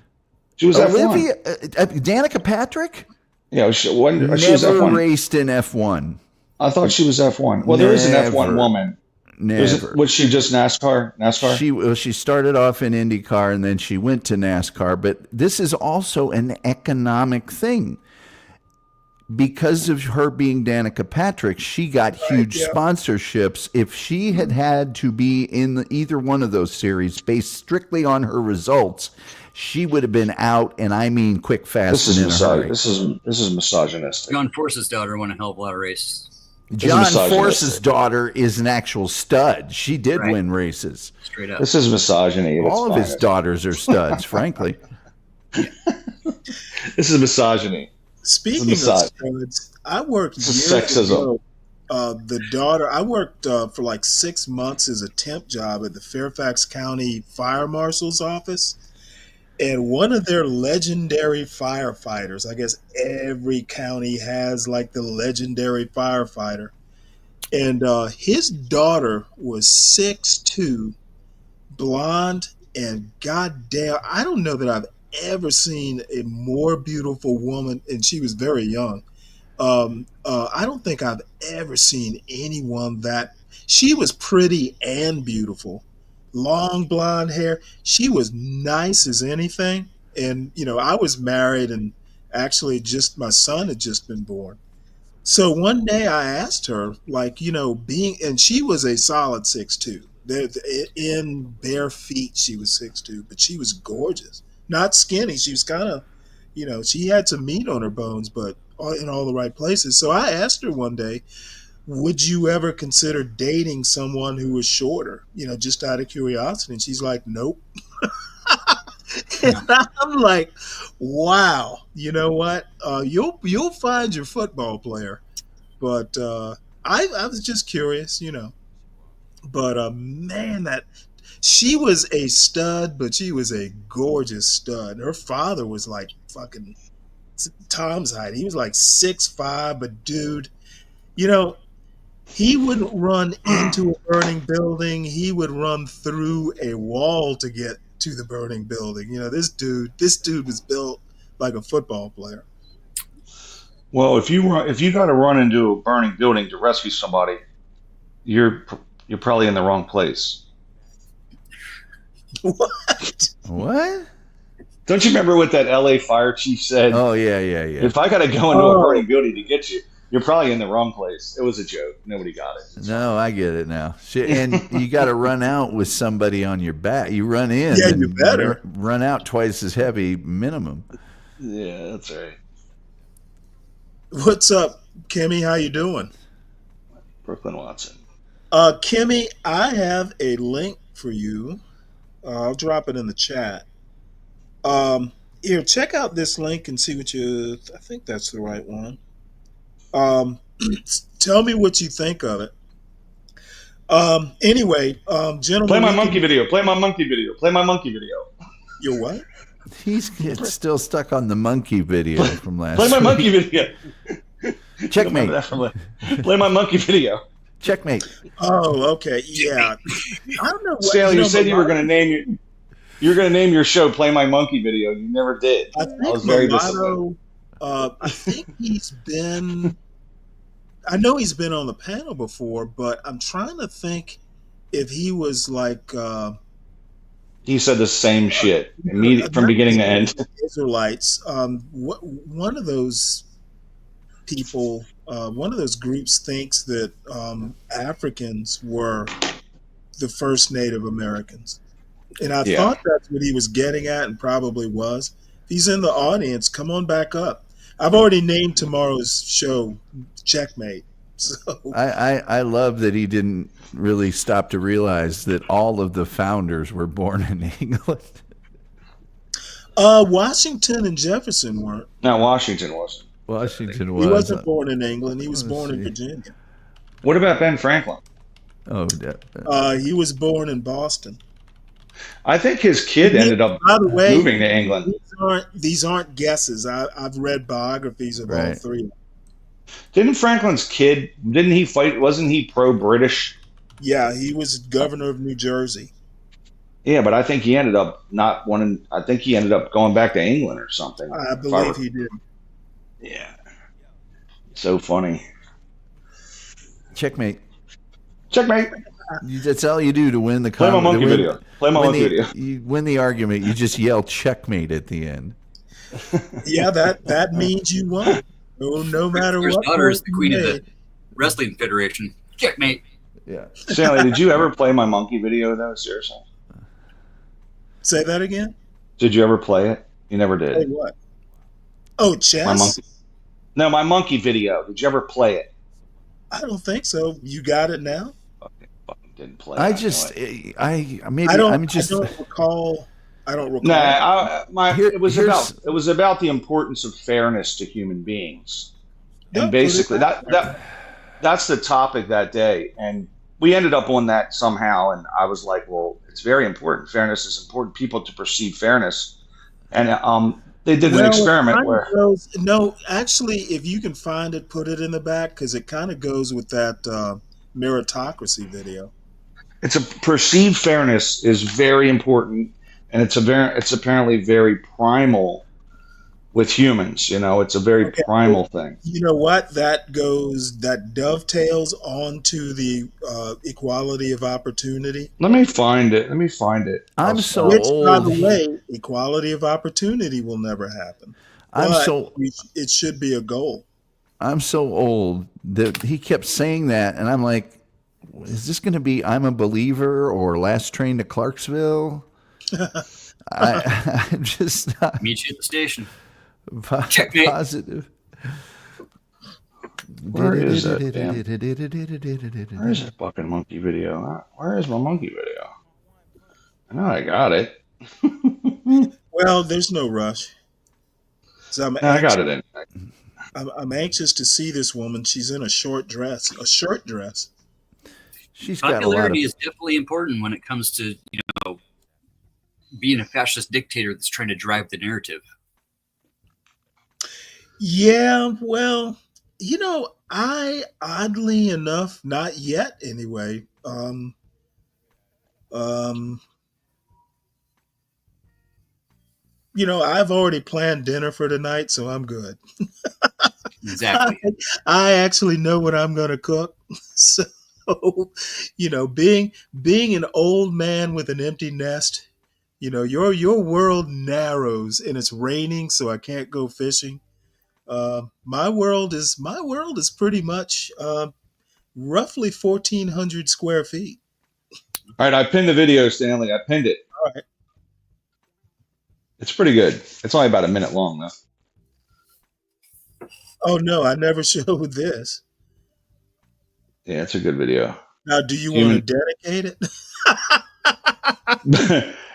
[SPEAKER 17] She was
[SPEAKER 10] Olivia,
[SPEAKER 17] F1.
[SPEAKER 10] Danica Patrick?
[SPEAKER 17] Yeah, she was
[SPEAKER 10] Never
[SPEAKER 17] F1.
[SPEAKER 10] raced in F1.
[SPEAKER 17] I thought she was F1. Well, there is an F1 woman.
[SPEAKER 10] Never.
[SPEAKER 17] Was she just NASCAR?
[SPEAKER 10] She started off in IndyCar and then she went to NASCAR. But this is also an economic thing. Because of her being Danica Patrick, she got huge sponsorships. If she had to be in either one of those series based strictly on her results, she would have been out, and I mean quick, fast, and in a hurry.
[SPEAKER 17] This is misogynistic.
[SPEAKER 12] John Force's daughter won a hell of a lot of races.
[SPEAKER 10] John Force's daughter is an actual stud. She did win races.
[SPEAKER 12] Straight up.
[SPEAKER 17] This is misogyny.
[SPEAKER 10] All of his daughters are studs, frankly.
[SPEAKER 17] This is misogyny.
[SPEAKER 5] Speaking of studs, I worked years ago. I worked for like 6 months as a temp job at the Fairfax County Fire Marshal's office. And one of their legendary firefighters, I guess every county has like the legendary firefighter. And his daughter was 6'2", blonde, and goddamn, I don't know that I've ever seen a more beautiful woman, and she was very young. I don't think I've ever seen anyone that, she was pretty and beautiful. Long blonde hair. She was nice as anything. And, I was married and actually my son had just been born. So one day I asked her, and she was a solid 6'2". In bare feet, she was 6'2", but she was gorgeous. Not skinny. She was kind of, she had some meat on her bones, but in all the right places. So I asked her one day, would you ever consider dating someone who was shorter, just out of curiosity? And she's like, nope. And I'm like, wow, you know what? You'll find your football player. But I was just curious, But man, she was a stud, but she was a gorgeous stud. Her father was like fucking Tom's height. He was like 6'5", but dude, he wouldn't run into a burning building. He would run through a wall to get to the burning building. This dude was built like a football player.
[SPEAKER 17] Well, if you got to run into a burning building to rescue somebody, you're probably in the wrong place.
[SPEAKER 10] What?
[SPEAKER 17] Don't you remember what that LA fire chief said?
[SPEAKER 10] Oh yeah.
[SPEAKER 17] If I got to go into a burning building to get you, you're probably in the wrong place. It was a joke. Nobody got it.
[SPEAKER 10] No, I get it now. And you got to run out with somebody on your back. You run in.
[SPEAKER 5] Yeah, you better.
[SPEAKER 10] Run out twice as heavy minimum.
[SPEAKER 17] Yeah, that's right.
[SPEAKER 5] What's up, Kimmy? How you doing?
[SPEAKER 17] Brooklyn Watson.
[SPEAKER 5] Kimmy, I have a link for you. I'll drop it in the chat. Here, check out this link and see what I think that's the right one. Tell me what you think of it. Anyway, gentlemen.
[SPEAKER 17] Play my monkey video.
[SPEAKER 5] Your what?
[SPEAKER 10] He's still stuck on the monkey video from last
[SPEAKER 17] Play my
[SPEAKER 10] week.
[SPEAKER 17] monkey video.
[SPEAKER 10] Checkmate.
[SPEAKER 17] Play my monkey video.
[SPEAKER 10] Checkmate.
[SPEAKER 5] Oh, okay. Yeah. I don't know what
[SPEAKER 17] Stanley, you said you were going to name your show Play My Monkey Video. You never did.
[SPEAKER 5] I was very disappointed. I think he's been I know he's been on the panel before, but I'm trying to think if he was like
[SPEAKER 17] He said the same shit from
[SPEAKER 5] not
[SPEAKER 17] beginning to
[SPEAKER 5] the
[SPEAKER 17] end.
[SPEAKER 5] Israelites. One of those people, one of those groups thinks that Africans were the first Native Americans. And I
[SPEAKER 17] Yeah.
[SPEAKER 5] thought that's what he was getting at, and probably was. If he's in the audience, come on back up. I've already named tomorrow's show Checkmate. So
[SPEAKER 10] I love that he didn't really stop to realize that all of the founders were born in England.
[SPEAKER 5] Washington and Jefferson weren't.
[SPEAKER 17] No, Washington wasn't.
[SPEAKER 10] Washington was.
[SPEAKER 5] He wasn't born in England. He was born in Virginia.
[SPEAKER 17] What about Ben Franklin?
[SPEAKER 10] Oh,
[SPEAKER 5] he was born in Boston.
[SPEAKER 17] I think his kid ended up
[SPEAKER 5] By the way,
[SPEAKER 17] moving to England.
[SPEAKER 5] These aren't guesses. I've read biographies of all three.
[SPEAKER 17] Didn't Franklin's kid? Didn't he fight? Wasn't he pro-British?
[SPEAKER 5] Yeah, he was governor of New Jersey.
[SPEAKER 17] Yeah, but I think he ended up not wanting. I think he ended up going back to England or something.
[SPEAKER 5] I believe he did.
[SPEAKER 17] Yeah. So funny.
[SPEAKER 10] Checkmate.
[SPEAKER 17] Checkmate.
[SPEAKER 10] That's all you do to win the
[SPEAKER 17] Play my monkey video. Play my monkey video.
[SPEAKER 10] You win the argument. You just yell checkmate at the end.
[SPEAKER 5] Yeah, that means you won. No matter
[SPEAKER 12] His
[SPEAKER 5] what.
[SPEAKER 12] daughter is the queen of the Wrestling Federation. Checkmate.
[SPEAKER 10] Yeah.
[SPEAKER 17] Stanley, did you ever play my monkey video though? Seriously.
[SPEAKER 5] Say that again.
[SPEAKER 17] Did you ever play it? You never did.
[SPEAKER 5] Play what? Oh, chess.
[SPEAKER 17] My monkey video. Did you ever play it?
[SPEAKER 5] I don't think so. You got it now.
[SPEAKER 17] Didn't play.
[SPEAKER 10] I
[SPEAKER 5] don't recall.
[SPEAKER 17] Nah, it was about the importance of fairness to human beings, and basically that's the topic that day. And we ended up on that somehow, and I was like, well, it's very important. Fairness is important. People to perceive fairness, and they did an experiment where
[SPEAKER 5] actually, if you can find it, put it in the back because it kind of goes with that meritocracy video.
[SPEAKER 17] It's a perceived fairness is very important, and it's apparently very primal with humans. It's a very primal thing.
[SPEAKER 5] You know what? That dovetails onto the equality of opportunity.
[SPEAKER 17] Let me find it.
[SPEAKER 10] I'm so
[SPEAKER 5] Which,
[SPEAKER 10] old.
[SPEAKER 5] by the way, equality of opportunity will never happen. It should be a goal.
[SPEAKER 10] I'm so old that he kept saying that, and I'm like, is this going to be I'm a Believer or Last Train to Clarksville? I'm just not.
[SPEAKER 12] Meet you at the station.
[SPEAKER 10] Checkmate. Positive.
[SPEAKER 17] Where is it? Where is the fucking monkey video? Where is my monkey video? I know I got it.
[SPEAKER 5] Well, there's no rush. So
[SPEAKER 17] I got it in.
[SPEAKER 5] I'm anxious to see this woman. She's in a shirt dress.
[SPEAKER 10] She's got
[SPEAKER 12] Popularity is definitely important when it comes to being a fascist dictator that's trying to drive the narrative.
[SPEAKER 5] Yeah, well, I oddly enough, not yet anyway. I've already planned dinner for tonight, so I'm good.
[SPEAKER 12] Exactly.
[SPEAKER 5] I actually know what I'm going to cook. So, being an old man with an empty nest, your world narrows and it's raining, so I can't go fishing. My world is pretty much roughly 1,400 square feet.
[SPEAKER 17] All right, I pinned the video, Stanley. I pinned it.
[SPEAKER 5] All right.
[SPEAKER 17] It's pretty good. It's only about a minute long, though.
[SPEAKER 5] Oh, no, I never showed this.
[SPEAKER 17] Yeah, it's a good video.
[SPEAKER 5] Now, do you want to dedicate
[SPEAKER 17] it?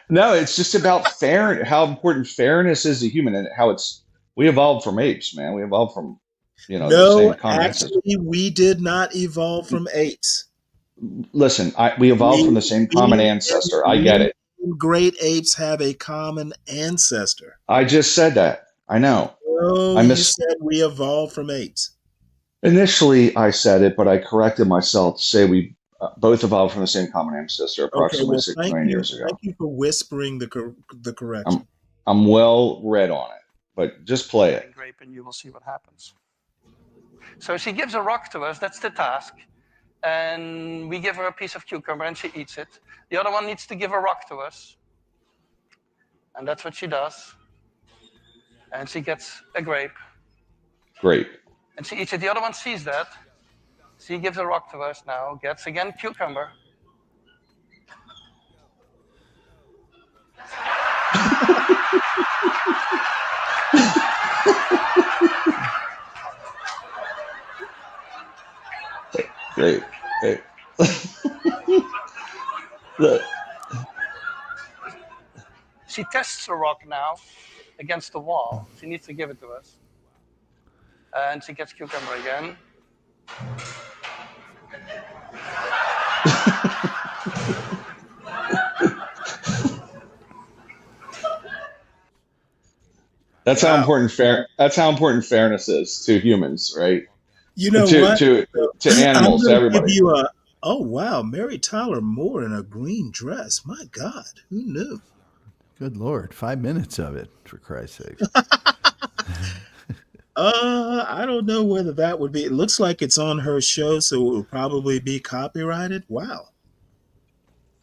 [SPEAKER 17] No, it's just about how important fairness is to human and how we evolved from apes, man. We evolved from, the same common ancestors.
[SPEAKER 5] Actually, we did not evolve from apes.
[SPEAKER 17] Listen, we evolved from the same common ancestor. I get it.
[SPEAKER 5] Great apes have a common ancestor.
[SPEAKER 17] I just said that. I know.
[SPEAKER 5] Oh, you said we evolved from apes.
[SPEAKER 17] Initially, I said it, but I corrected myself to say we both evolved from the same common ancestor approximately 6 million years ago.
[SPEAKER 5] Thank you for whispering the correction.
[SPEAKER 17] I'm well read on it, but just play it.
[SPEAKER 3] Grape and you will see what happens.
[SPEAKER 19] So she gives a rock to us, that's the task. And we give her a piece of cucumber and she eats it. The other one needs to give a rock to us. And that's what she does. And she gets a grape.
[SPEAKER 17] Great.
[SPEAKER 19] And she eats it. The other one sees that. She gives a rock to us now, gets again cucumber.
[SPEAKER 17] Great. Great.
[SPEAKER 19] She tests the rock now against the wall. She needs to give it to us. And she gets cucumber again.
[SPEAKER 17] That's how important fairness is to humans, right?
[SPEAKER 5] You know
[SPEAKER 17] to,
[SPEAKER 5] what?
[SPEAKER 17] To animals, to
[SPEAKER 5] I'm gonna
[SPEAKER 17] everybody.
[SPEAKER 5] give you a. Oh wow, Mary Tyler Moore in a green dress. My God, who knew?
[SPEAKER 10] Good Lord, 5 minutes of it, for Christ's sake.
[SPEAKER 5] I don't know whether that would be. It looks like it's on her show, so it will probably be copyrighted. Wow.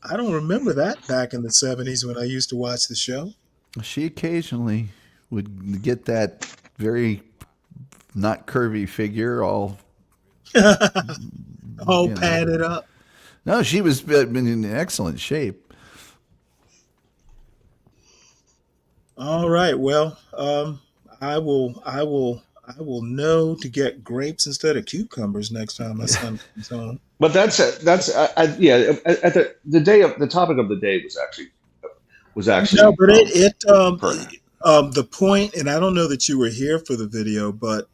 [SPEAKER 5] I don't remember that back in the 70s when I used to watch the show.
[SPEAKER 10] She occasionally would get that very not curvy figure all
[SPEAKER 5] padded up.
[SPEAKER 10] No, she was in excellent shape.
[SPEAKER 5] All right. Well, I will know to get grapes instead of cucumbers next time my son comes home.
[SPEAKER 17] But that's At the topic of the day was actually
[SPEAKER 5] No, but the point, and I don't know that you were here for the video, but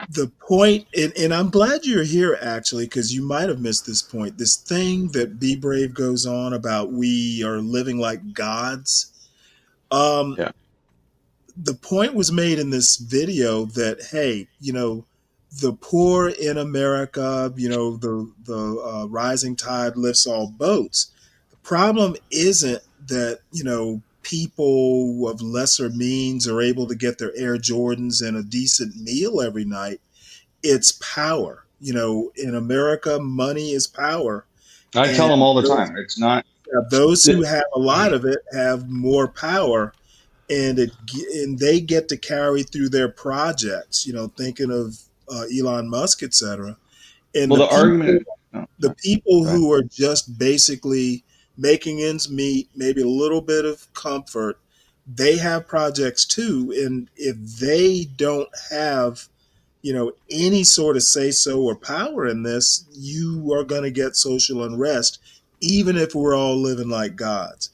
[SPEAKER 5] the point, and I'm glad you're here actually, because you might have missed this point. This thing that Be Brave goes on about we are living like gods.
[SPEAKER 17] Yeah.
[SPEAKER 5] The point was made in this video that, hey, the poor in America, the rising tide lifts all boats. The problem isn't that, people of lesser means are able to get their Air Jordans and a decent meal every night. It's power. In America, money is power.
[SPEAKER 17] I tell them all the time. It's not.
[SPEAKER 5] Those who have a lot of it have more power. And they get to carry through their projects, thinking of Elon Musk, et cetera. And the people who are just basically making ends meet, maybe a little bit of comfort, they have projects too. And if they don't have, any sort of say so or power in this, you are going to get social unrest, even if we're all living like gods.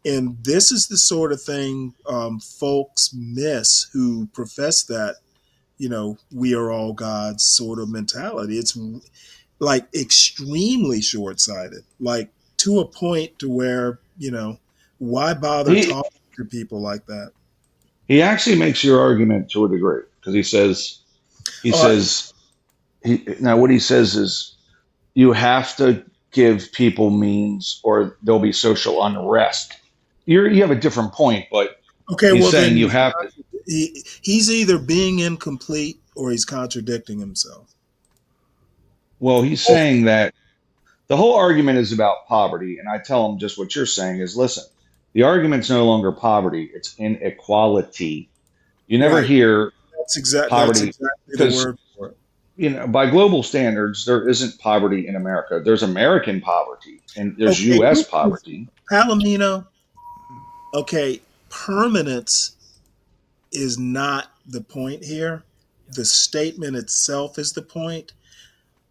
[SPEAKER 5] And this is the sort of thing folks miss who profess that, we are all gods sort of mentality. It's like extremely short-sighted, like to a point to where, why bother talking to people like that?
[SPEAKER 17] He actually makes your argument to a degree, because he says what he says is you have to give people means or there'll be social unrest. You have a different point, but
[SPEAKER 5] okay,
[SPEAKER 17] he's
[SPEAKER 5] well,
[SPEAKER 17] saying
[SPEAKER 5] then
[SPEAKER 17] you have to.
[SPEAKER 5] He's either being incomplete or he's contradicting himself.
[SPEAKER 17] Well, he's saying that the whole argument is about poverty, and I tell him just what you're saying is, listen, the argument's no longer poverty; it's inequality. You never hear poverty
[SPEAKER 5] the word for it.
[SPEAKER 17] By global standards, there isn't poverty in America. There's American poverty, and there's U.S. poverty.
[SPEAKER 5] Palomino. Okay, permanence is not the point here. The statement itself is the point.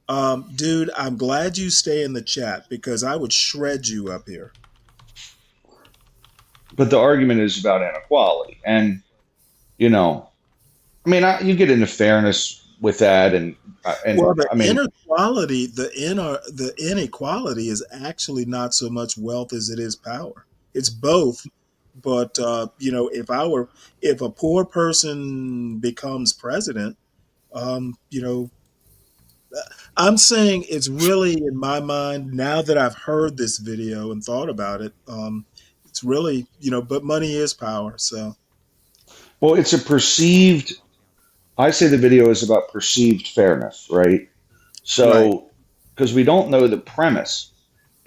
[SPEAKER 5] Dude, I'm glad you stay in the chat because I would shred you up here.
[SPEAKER 17] But the argument is about inequality. And, you get into fairness with that.
[SPEAKER 5] Inequality, the inequality is actually not so much wealth as it is power. It's both. But, if a poor person becomes president, I'm saying it's really, in my mind, now that I've heard this video and thought about it, it's really, but money is power. So,
[SPEAKER 17] Well, it's a perceived. I say the video is about perceived fairness, right? So, because we don't know the premise.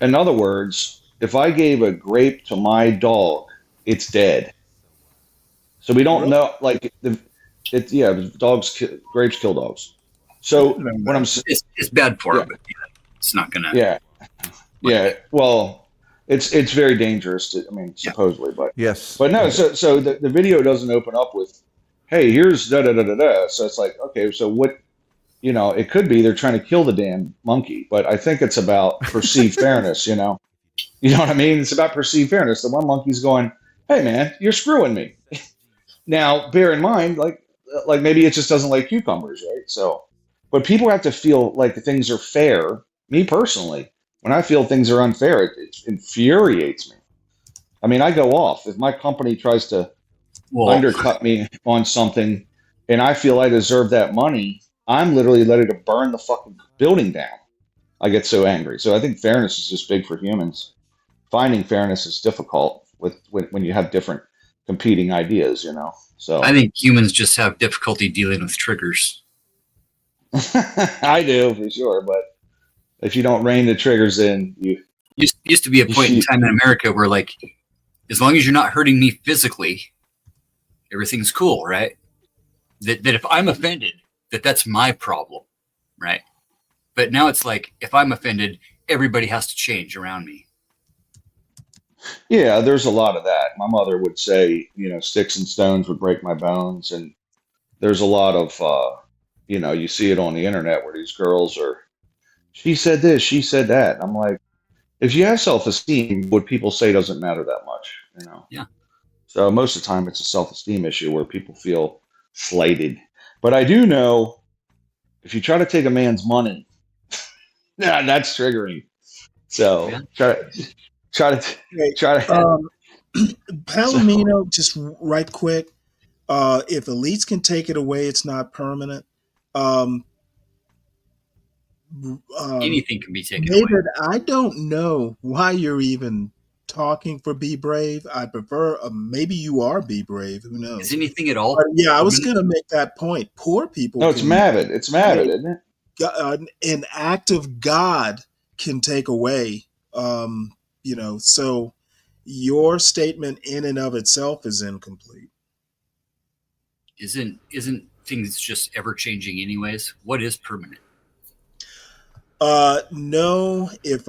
[SPEAKER 17] In other words, if I gave a grape to my dog, it's dead. So we don't know, like, grapes kill dogs. So what I'm saying,
[SPEAKER 12] it's bad for it, but it's not gonna.
[SPEAKER 17] Yeah. Well, it's very dangerous. Supposedly, but
[SPEAKER 10] yes.
[SPEAKER 17] But no. So the video doesn't open up with, "Hey, here's da da da da da." So it's like, okay, so what? It could be they're trying to kill the damn monkey, but I think it's about perceived fairness. You know what I mean? It's about perceived fairness. The one monkey's going, "Hey, man, you're screwing me." Now, bear in mind, like maybe it just doesn't like cucumbers, right? So, but people have to feel like things are fair. Me personally, when I feel things are unfair, it infuriates me. I mean, I go off if my company tries to undercut me on something, and I feel I deserve that money. I'm literally ready to burn the fucking building down. I get so angry. So I think fairness is just big for humans. Finding fairness is difficult when you have different competing ideas, So
[SPEAKER 12] I think humans just have difficulty dealing with triggers.
[SPEAKER 17] I do for sure, but if you don't rein the triggers in,
[SPEAKER 12] used to be a point in time in America where, like, as long as you're not hurting me physically, everything's cool, right? That if I'm offended, that's my problem, right? But now it's like, if I'm offended, everybody has to change around me.
[SPEAKER 17] Yeah, there's a lot of that. My mother would say, sticks and stones would break my bones. And there's a lot of, you see it on the internet where these girls she said this, she said that. I'm like, if you have self-esteem, what people say doesn't matter that much,
[SPEAKER 12] Yeah.
[SPEAKER 17] So most of the time it's a self-esteem issue where people feel slighted. But I do know if you try to take a man's money, that's triggering. So try to
[SPEAKER 5] Palomino, just right quick. If elites can take it away, it's not permanent.
[SPEAKER 12] Anything can be taken away.
[SPEAKER 5] David, I don't know why you're even talking for Be Brave. I prefer maybe you are Be Brave. Who knows?
[SPEAKER 12] Is anything at all?
[SPEAKER 5] But yeah, I was going to make that point. Poor people.
[SPEAKER 17] No, it's Mavid. It's Mavid, isn't it?
[SPEAKER 5] An act of God can take away. So your statement in and of itself is incomplete.
[SPEAKER 12] Isn't things just ever changing anyways? What is permanent?
[SPEAKER 5] No, if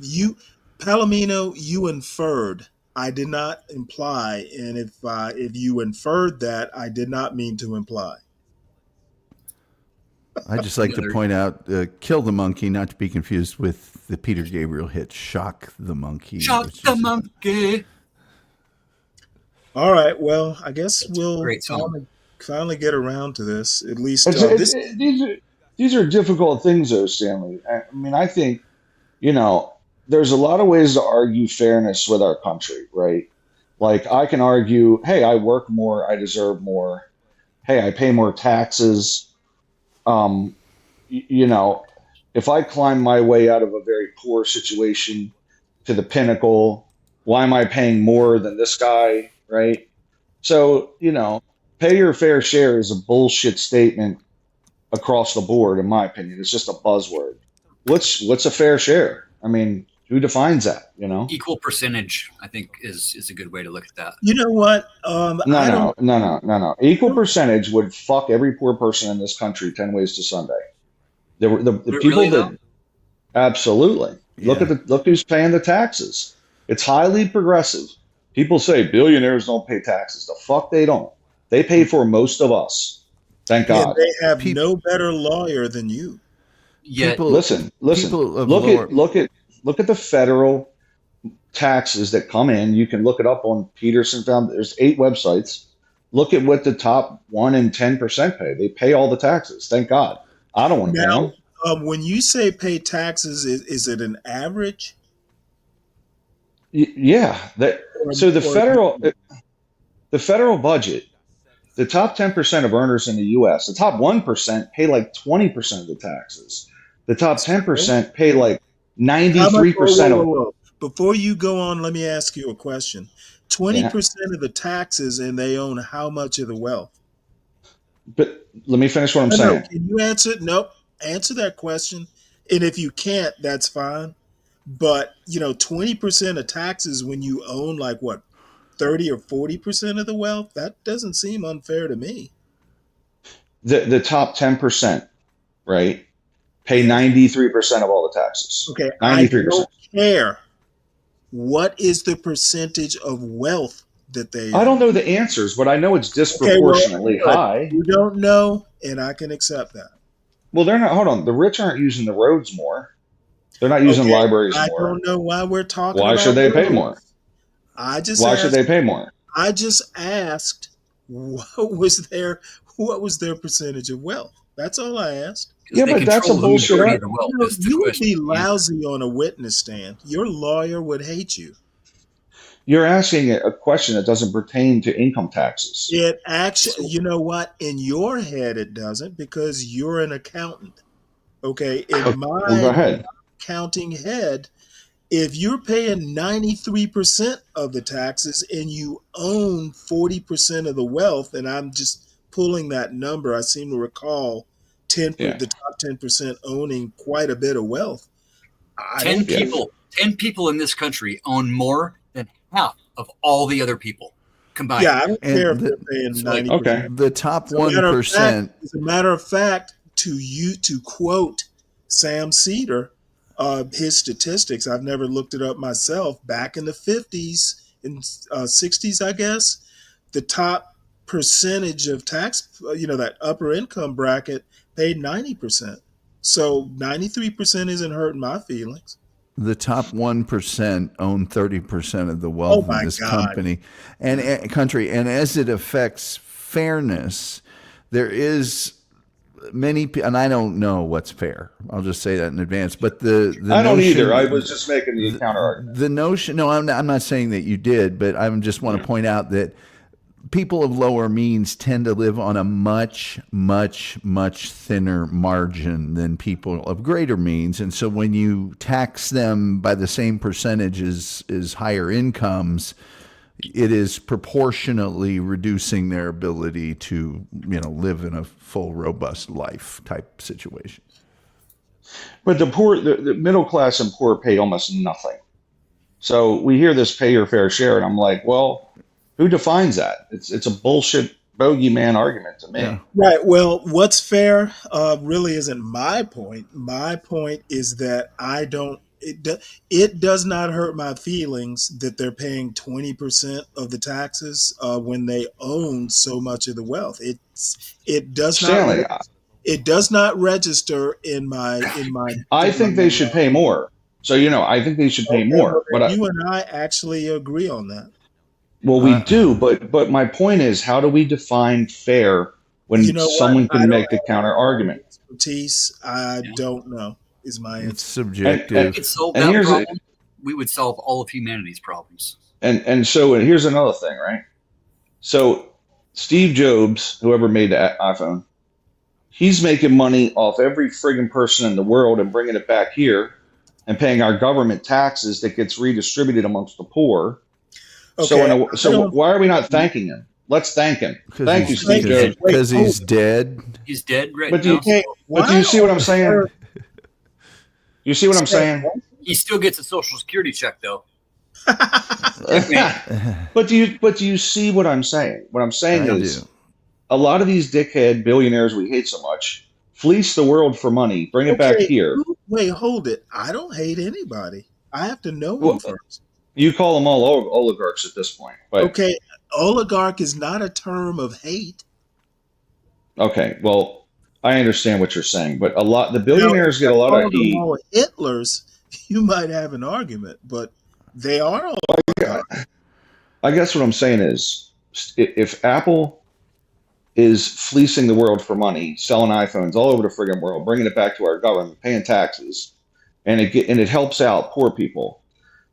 [SPEAKER 5] you, Palomino, you inferred. I did not imply, and if you inferred that, I did not mean to imply.
[SPEAKER 10] I just like to point out, Kill the Monkey, not to be confused with the Peter Gabriel hit Shock the Monkey.
[SPEAKER 12] Shock the Monkey.
[SPEAKER 5] All right, well, I guess we'll finally get around to this. At least
[SPEAKER 17] these are difficult things, though, Stanley. I mean, I think, there's a lot of ways to argue fairness with our country, right? Like, I can argue, hey, I work more, I deserve more. Hey, I pay more taxes. If I climb my way out of a very poor situation to the pinnacle, why am I paying more than this guy, right? So, pay your fair share is a bullshit statement across the board, in my opinion. It's just a buzzword. What's a fair share? I mean, who defines that,
[SPEAKER 12] Equal percentage, I think, is a good way to look at that.
[SPEAKER 5] You know what?
[SPEAKER 17] No. Equal percentage would fuck every poor person in this country 10 ways to Sunday. The people
[SPEAKER 12] really,
[SPEAKER 17] that absolutely look who's paying the taxes. It's highly progressive. People say billionaires don't pay taxes. The fuck they don't. They pay for most of us. Thank God.
[SPEAKER 5] They have no better lawyer than you.
[SPEAKER 12] Yeah.
[SPEAKER 17] Listen. Look at the federal taxes that come in. You can look it up on Peterson Found. There's 8 websites. Look at what the top 1 and 10% pay. They pay all the taxes. Thank God. I don't want to pay them.
[SPEAKER 5] When you say pay taxes, is it an average?
[SPEAKER 17] Yeah. So the federal budget, the top 10% of earners in the U.S., the top 1% pay like 20% of the taxes. The top 10% pay like 93% of.
[SPEAKER 5] Before you go on, let me ask you a question. 20% of the taxes, and they own how much of the wealth?
[SPEAKER 17] But let me finish what I'm
[SPEAKER 5] No,
[SPEAKER 17] saying.
[SPEAKER 5] can you answer? Nope. Answer that question. And if you can't, that's fine. But 20% of taxes when you own like what, 30 or 40% of the wealth, that doesn't seem unfair to me.
[SPEAKER 17] The top 10%, right, pay 93% of all the taxes.
[SPEAKER 5] Okay,
[SPEAKER 17] 93%.
[SPEAKER 5] I don't care. What is the percentage of wealth that they own?
[SPEAKER 17] I don't know the answers, but I know it's disproportionately high.
[SPEAKER 5] You don't know, and I can accept that.
[SPEAKER 17] Well, they're not. Hold on. The rich aren't using the roads more. They're not using libraries
[SPEAKER 5] I
[SPEAKER 17] more.
[SPEAKER 5] don't know why we're talking
[SPEAKER 17] Why
[SPEAKER 5] about
[SPEAKER 17] should they pay
[SPEAKER 5] roads.
[SPEAKER 17] more?
[SPEAKER 5] Why
[SPEAKER 17] should they pay more?
[SPEAKER 5] I just asked what was their percentage of wealth. That's all I asked.
[SPEAKER 17] Yeah, but that's a bullshit argument.
[SPEAKER 5] You would be lousy on a witness stand. Your lawyer would hate you.
[SPEAKER 17] You're asking a question that doesn't pertain to income taxes.
[SPEAKER 5] It actually, you know what? In your head, it doesn't because you're an accountant. Okay, in my
[SPEAKER 17] Well, go ahead.
[SPEAKER 5] accounting head, if you're paying 93% of the taxes and you own 40% of the wealth, and I'm just pulling that number, I seem to recall the top 10% owning quite a bit of wealth.
[SPEAKER 12] 10 people in this country own more than half of all the other people combined.
[SPEAKER 5] Yeah, I don't care if they're paying 90%.
[SPEAKER 10] The top 1%.
[SPEAKER 5] As a matter of fact, to quote Sam Cedar, his statistics, I've never looked it up myself, back in the 50s and 60s, I guess, the top percentage of tax, that upper income bracket paid 90%. So 93% isn't hurting my feelings.
[SPEAKER 10] The top 1% own 30% of the wealth of this company and country. And as it affects fairness, there is many, and I don't know what's fair. I'll just say that in advance. But the
[SPEAKER 17] I don't either. I was just making the counter argument.
[SPEAKER 10] The notion, no, I'm not saying that you did, but I just want to point out that people of lower means tend to live on a much, much, much thinner margin than people of greater means. And so when you tax them by the same percentage as higher incomes, it is proportionately reducing their ability to, live in a full, robust life type situation.
[SPEAKER 17] But the middle class and poor pay almost nothing. So we hear this pay your fair share, and I'm like, well, who defines that? It's a bullshit bogeyman argument to me.
[SPEAKER 10] Yeah.
[SPEAKER 5] Right. Well, what's fair really isn't my point. My point is that it does not hurt my feelings that they're paying 20% of the taxes when they own so much of the wealth. It does not register in my.
[SPEAKER 17] I think they should pay more. So I think they should pay more. But
[SPEAKER 5] you and I actually agree on that.
[SPEAKER 17] Well, we do, but my point is, how do we define fair when someone can make the counter argument?
[SPEAKER 5] Expertise, I don't know, is my answer.
[SPEAKER 10] It's subjective.
[SPEAKER 12] We would solve all of humanity's problems.
[SPEAKER 17] And here's another thing, right? So Steve Jobs, whoever made the iPhone, he's making money off every friggin' person in the world and bringing it back here and paying our government taxes that gets redistributed amongst the poor.
[SPEAKER 5] Okay,
[SPEAKER 17] so why are we not thanking him? Let's thank him. Thank you, Steve Jobs.
[SPEAKER 10] Because he's dead.
[SPEAKER 12] He's dead right
[SPEAKER 17] but
[SPEAKER 12] now.
[SPEAKER 17] Do you see what I'm saying? You see what I'm saying?
[SPEAKER 12] He still gets a Social Security check, though.
[SPEAKER 17] But do you see what I'm saying? What I'm saying is, a lot of these dickhead billionaires we hate so much fleece the world for money, bring it back here.
[SPEAKER 5] Wait, hold it. I don't hate anybody. I have to know them first.
[SPEAKER 17] You call them all oligarchs at this point. But,
[SPEAKER 5] okay, oligarch is not a term of hate.
[SPEAKER 17] Okay, well, I understand what you're saying, but the billionaires get a lot of heat.
[SPEAKER 5] Hitlers, you might have an argument, but they are all.
[SPEAKER 17] I guess what I'm saying is, if Apple is fleecing the world for money, selling iPhones all over the friggin' world, bringing it back to our government, paying taxes, and it helps out poor people,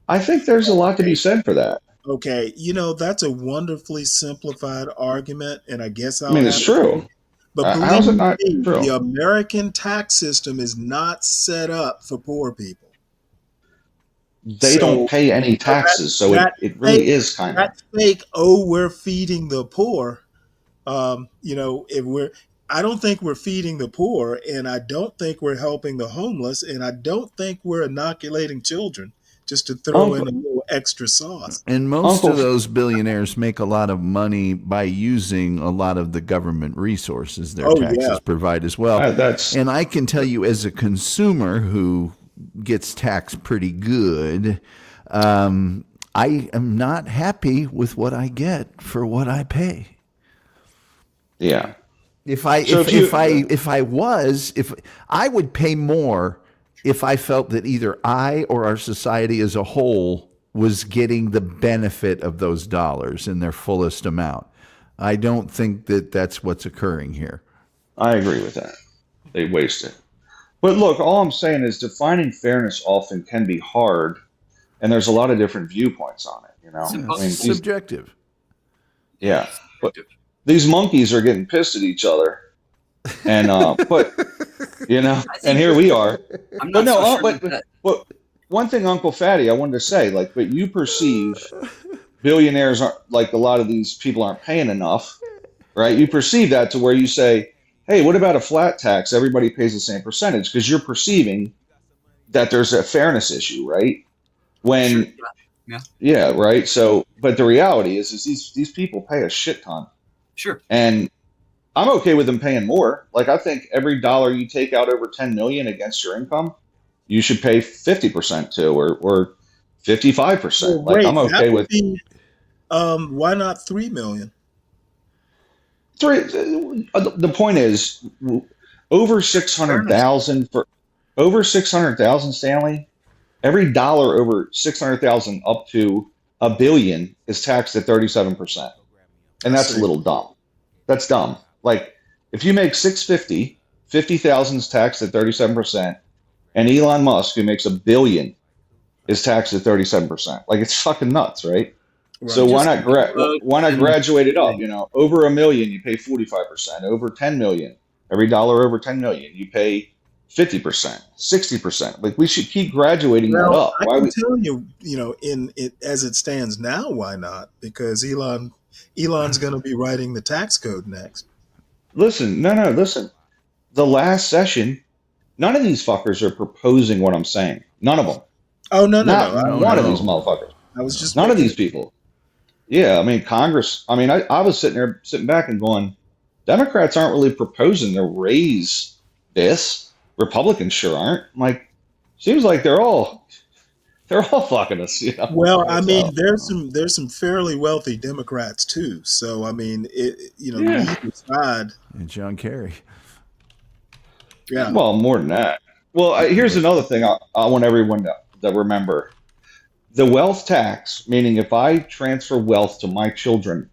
[SPEAKER 17] I think there's a lot to be said for that.
[SPEAKER 5] Okay, that's a wonderfully simplified argument, and I guess
[SPEAKER 17] it's true.
[SPEAKER 5] But
[SPEAKER 17] how's it not
[SPEAKER 5] true?
[SPEAKER 17] true?
[SPEAKER 5] The American tax system is not set up for poor people.
[SPEAKER 17] they don't pay any taxes. So it really is kind of
[SPEAKER 5] that fake. Oh, we're feeding the poor. I don't think we're feeding the poor, and I don't think we're helping the homeless, and I don't think we're inoculating children just to throw in a little extra sauce.
[SPEAKER 10] And most of those billionaires make a lot of money by using a lot of the government resources their taxes provide as well. And I can tell you, as a consumer who gets taxed pretty good, I am not happy with what I get for what I pay.
[SPEAKER 17] Yeah.
[SPEAKER 10] If I would pay more if I felt that either I or our society as a whole was getting the benefit of those dollars in their fullest amount. I don't think that that's what's occurring here.
[SPEAKER 17] I agree with that. They waste it. But look, all I'm saying is defining fairness often can be hard, and there's a lot of different viewpoints on it.
[SPEAKER 10] It's subjective.
[SPEAKER 17] Yeah. But these monkeys are getting pissed at each other, and and here we are. But one thing, Uncle Fatty, I wanted to say, but you perceive billionaires aren't, like, a lot of these people aren't paying enough, right? You perceive that to where you say, hey, what about a flat tax? Everybody pays the same percentage, because you're perceiving that there's a fairness issue, right? When, yeah, right. So, but the reality is these people pay a shit ton.
[SPEAKER 12] Sure. And
[SPEAKER 17] I'm okay with them paying more. Like, I think every dollar you take out over 10 million against your income, you should pay 50% to, or 55%.
[SPEAKER 5] Well,
[SPEAKER 17] I'm okay with.
[SPEAKER 5] Why not 3 million?
[SPEAKER 17] The point is, over 600,000 Stanley. Every dollar over 600,000 up to $1 billion is taxed at 37%, and that's a little dumb. That's dumb. Like, if you make 650, 50,000 is taxed at 37%, and Elon Musk, who makes $1 billion, is taxed at 37%. Like, it's fucking nuts, right? So why not graduate it up? Over $1 million, you pay 45%. Over 10 million, every dollar over 10 million, you pay 50%, 60%. Like, we should keep graduating that up.
[SPEAKER 5] I can tell you, in it as it stands now, why not? Because Elon's going to be writing the tax code next.
[SPEAKER 17] Listen. The last session, none of these fuckers are proposing what I'm saying. None of them.
[SPEAKER 5] Oh, no.
[SPEAKER 17] Not one of these motherfuckers.
[SPEAKER 5] I was just
[SPEAKER 17] none of these people. Yeah, I mean, Congress. I mean, I was sitting back and going, Democrats aren't really proposing to raise this. Republicans sure aren't. I'm like, seems like they're all fucking us.
[SPEAKER 5] Well, I mean, there's some fairly wealthy Democrats too. So I mean, either side.
[SPEAKER 10] And John Kerry.
[SPEAKER 5] Yeah.
[SPEAKER 17] Well, more than that. Well, here's another thing I want everyone to remember. The wealth tax, meaning if I transfer wealth to my children,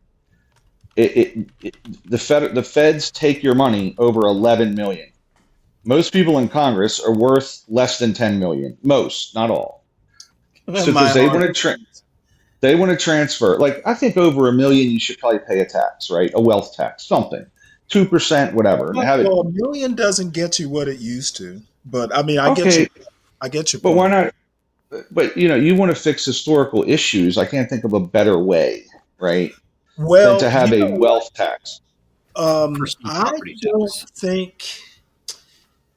[SPEAKER 17] the feds take your money over 11 million. Most people in Congress are worth less than 10 million. Most, not all. So because they want to transfer, like, I think over $1 million, you should probably pay a tax, right? A wealth tax, something, 2%, whatever.
[SPEAKER 5] Well, $1 million doesn't get you what it used to, but I mean, I get you.
[SPEAKER 17] But why not? But you want to fix historical issues. I can't think of a better way, right?
[SPEAKER 5] Well,
[SPEAKER 17] than to have a wealth tax.
[SPEAKER 5] I don't think.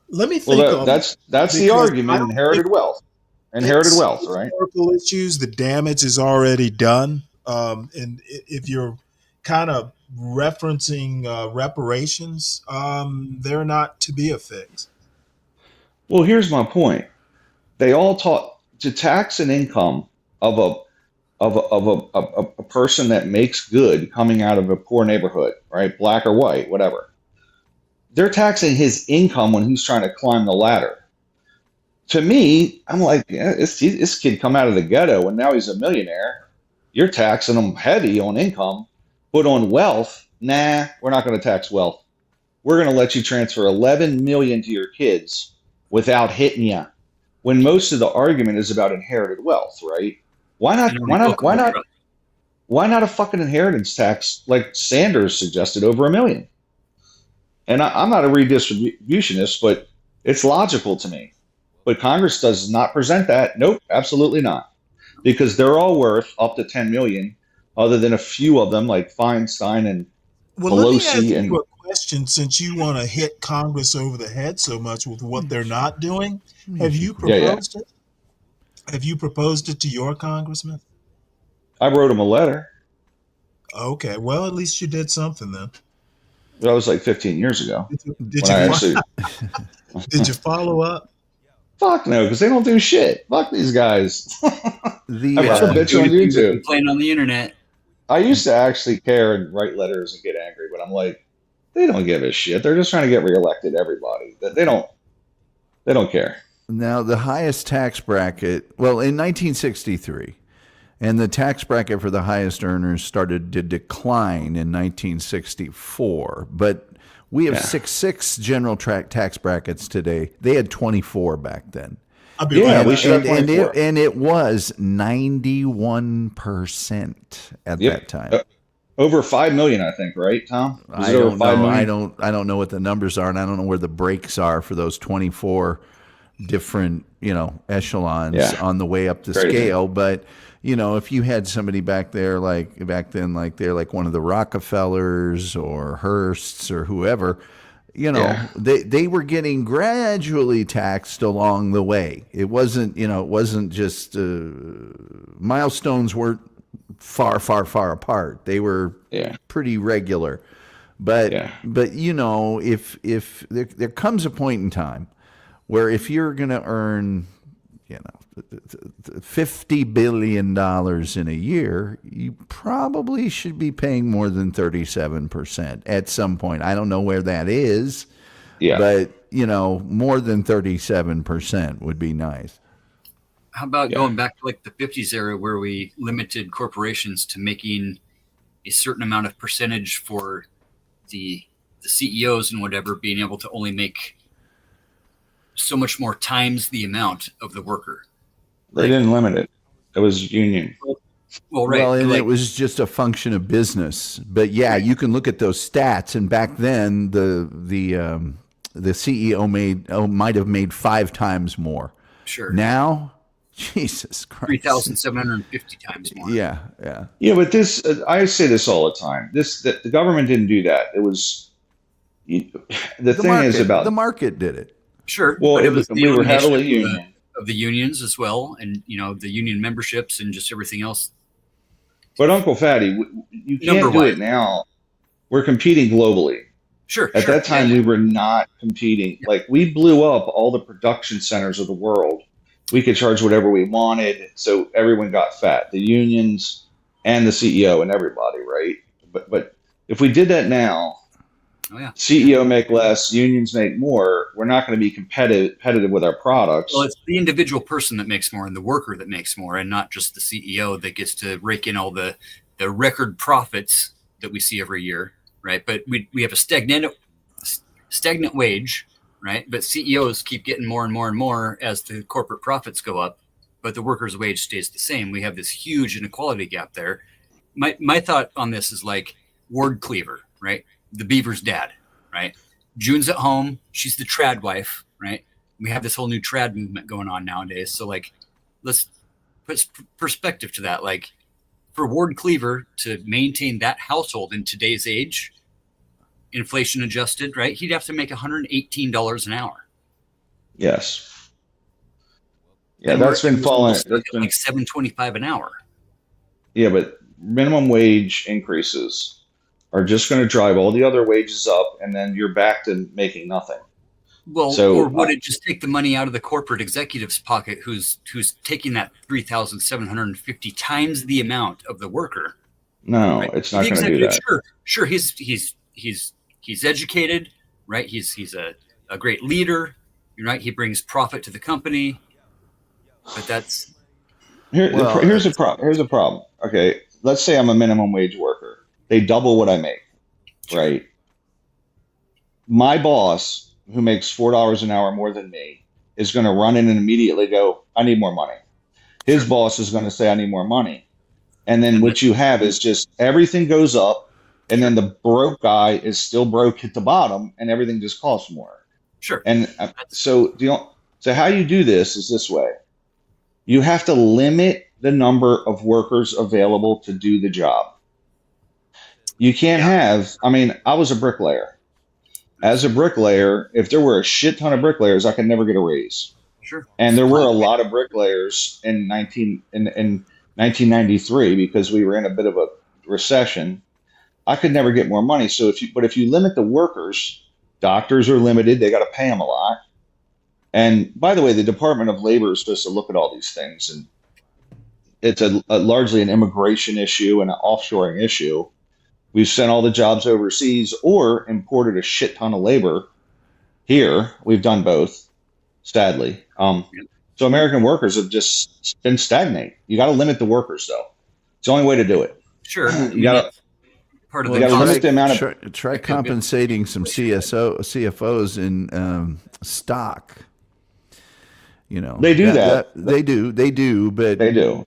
[SPEAKER 5] Let me think.
[SPEAKER 17] Well, that's the argument. Inherited wealth, right?
[SPEAKER 5] Historical issues. The damage is already done, and if you're kind of referencing reparations, they're not to be a fix.
[SPEAKER 17] Well, here's my point. They all taught to tax an income of a person that makes good coming out of a poor neighborhood, right? Black or white, whatever. They're taxing his income when he's trying to climb the ladder. To me, I'm like, yeah, this kid come out of the ghetto and now he's a millionaire. You're taxing him heavy on income, but on wealth, nah, we're not going to tax wealth. We're going to let you transfer 11 million to your kids without hitting you. When most of the argument is about inherited wealth, right? Why not a fucking inheritance tax like Sanders suggested over $1 million? And I'm not a redistributionist, but it's logical to me. but Congress does not present that. Nope, absolutely not, because they're all worth up to 10 million, other than a few of them like Feinstein and
[SPEAKER 5] Well, let me ask
[SPEAKER 17] Pelosi and
[SPEAKER 5] you a question since you want to hit Congress over the head so much with what they're not doing. Have you proposed it? Have you proposed it to your congressman?
[SPEAKER 17] I wrote him a letter.
[SPEAKER 5] Okay, well, at least you did something then.
[SPEAKER 17] That was like 15 years ago.
[SPEAKER 5] Did you follow up?
[SPEAKER 17] Fuck no, because they don't do shit. Fuck these guys. I've got a bitch on YouTube.
[SPEAKER 12] Playing on the internet.
[SPEAKER 17] I used to actually care and write letters and get angry, but I'm like, they don't give a shit. They're just trying to get reelected. Everybody. They don't care.
[SPEAKER 10] Now, the highest tax bracket, well, in 1963, and the tax bracket for the highest earners started to decline in 1964. But we have six general tax brackets today. They had 24 back then.
[SPEAKER 17] We should have 24.
[SPEAKER 10] And it was 91% at that time.
[SPEAKER 17] Over 5 million, I think, right, Tom?
[SPEAKER 10] I don't know. I don't know what the numbers are, and I don't know where the breaks are for those 24 different, echelons on the way up the scale. But if you had somebody back then, like they're like one of the Rockefellers or Hearsts or whoever, they were getting gradually taxed along the way. It wasn't just milestones weren't far apart. They were pretty regular. But if there comes a point in time where if you're going to earn, $50 billion in a year, you probably should be paying more than 37% at some point. I don't know where that is, but, more than 37% would be nice.
[SPEAKER 12] How about going back to like the 50s era where we limited corporations to making a certain amount of percentage for the CEOs and whatever being able to only make so much more times the amount of the worker.
[SPEAKER 17] They didn't limit it. It was union.
[SPEAKER 12] Well, right.
[SPEAKER 10] Well, and it was just a function of business. But you can look at those stats. And back then, the CEO might have made 5 times more.
[SPEAKER 12] Sure.
[SPEAKER 10] Now, Jesus Christ,
[SPEAKER 12] 3,750 times more.
[SPEAKER 17] Yeah, but this I say this all the time. The government didn't do that. It was the
[SPEAKER 10] market did it.
[SPEAKER 12] Sure.
[SPEAKER 17] Well,
[SPEAKER 12] it was
[SPEAKER 17] we were heavily union
[SPEAKER 12] of the unions as well, and the union memberships and just everything else.
[SPEAKER 17] But Uncle Fatty, you can't do it now. We're competing globally.
[SPEAKER 12] Sure.
[SPEAKER 17] At that time, we were not competing. Like, we blew up all the production centers of the world. We could charge whatever we wanted, so everyone got fat. The unions and the CEO and everybody, right? But if we did that now, CEO make less, unions make more, we're not going to be competitive with our products.
[SPEAKER 12] Well, it's the individual person that makes more and the worker that makes more, and not just the CEO that gets to rake in all the record profits that we see every year, right? But we have a stagnant wage, right? But CEOs keep getting more and more and more as the corporate profits go up, but the worker's wage stays the same. We have this huge inequality gap there. My thought on this is like Ward Cleaver, right? The Beaver's dad, right? June's at home. She's the trad wife, right? We have this whole new trad movement going on nowadays. So like, let's put perspective to that. Like for Ward Cleaver to maintain that household in today's age, inflation adjusted, right? He'd have to make $118 an hour.
[SPEAKER 17] Yes. Yeah, that's been falling.
[SPEAKER 12] That's been like $7.25 an hour.
[SPEAKER 17] Yeah, but minimum wage increases are just going to drive all the other wages up, and then you're back to making nothing.
[SPEAKER 12] Well, or would it just take the money out of the corporate executive's pocket, who's taking that 3,750 times the amount of the worker?
[SPEAKER 17] No,
[SPEAKER 12] right?
[SPEAKER 17] It's not going to do that.
[SPEAKER 12] Sure. He's educated, right? He's a great leader, right? He brings profit to the company, but that's
[SPEAKER 17] here's a problem. Okay, let's say I'm a minimum wage worker. They double what I make, right? My boss, who makes $4 an hour more than me, is going to run in and immediately go, I need more money. His boss is going to say, I need more money. And then what you have is just everything goes up, and then the broke guy is still broke at the bottom, and everything just costs more.
[SPEAKER 12] Sure.
[SPEAKER 17] And so So how you do this is this way. You have to limit the number of workers available to do the job. You can't have, I mean, I was a bricklayer. As a bricklayer, if there were a shit ton of bricklayers, I could never get a raise.
[SPEAKER 12] Sure.
[SPEAKER 17] And there were a lot of bricklayers in 1993 because we were in a bit of a recession. I could never get more money. So if you limit the workers, doctors are limited. They got to pay them a lot. And by the way, the Department of Labor is supposed to look at all these things, and it's largely an immigration issue and an offshoring issue. We've sent all the jobs overseas or imported a shit ton of labor here. We've done both, sadly. So American workers have just been stagnant. You got to limit the workers, though. It's the only way to do it.
[SPEAKER 12] Sure.
[SPEAKER 17] You got to.
[SPEAKER 12] Part of
[SPEAKER 17] You got to limit the amount of.
[SPEAKER 10] Try compensating some CFOs in stock. You know,
[SPEAKER 17] they do that.
[SPEAKER 10] They do, but
[SPEAKER 17] they do.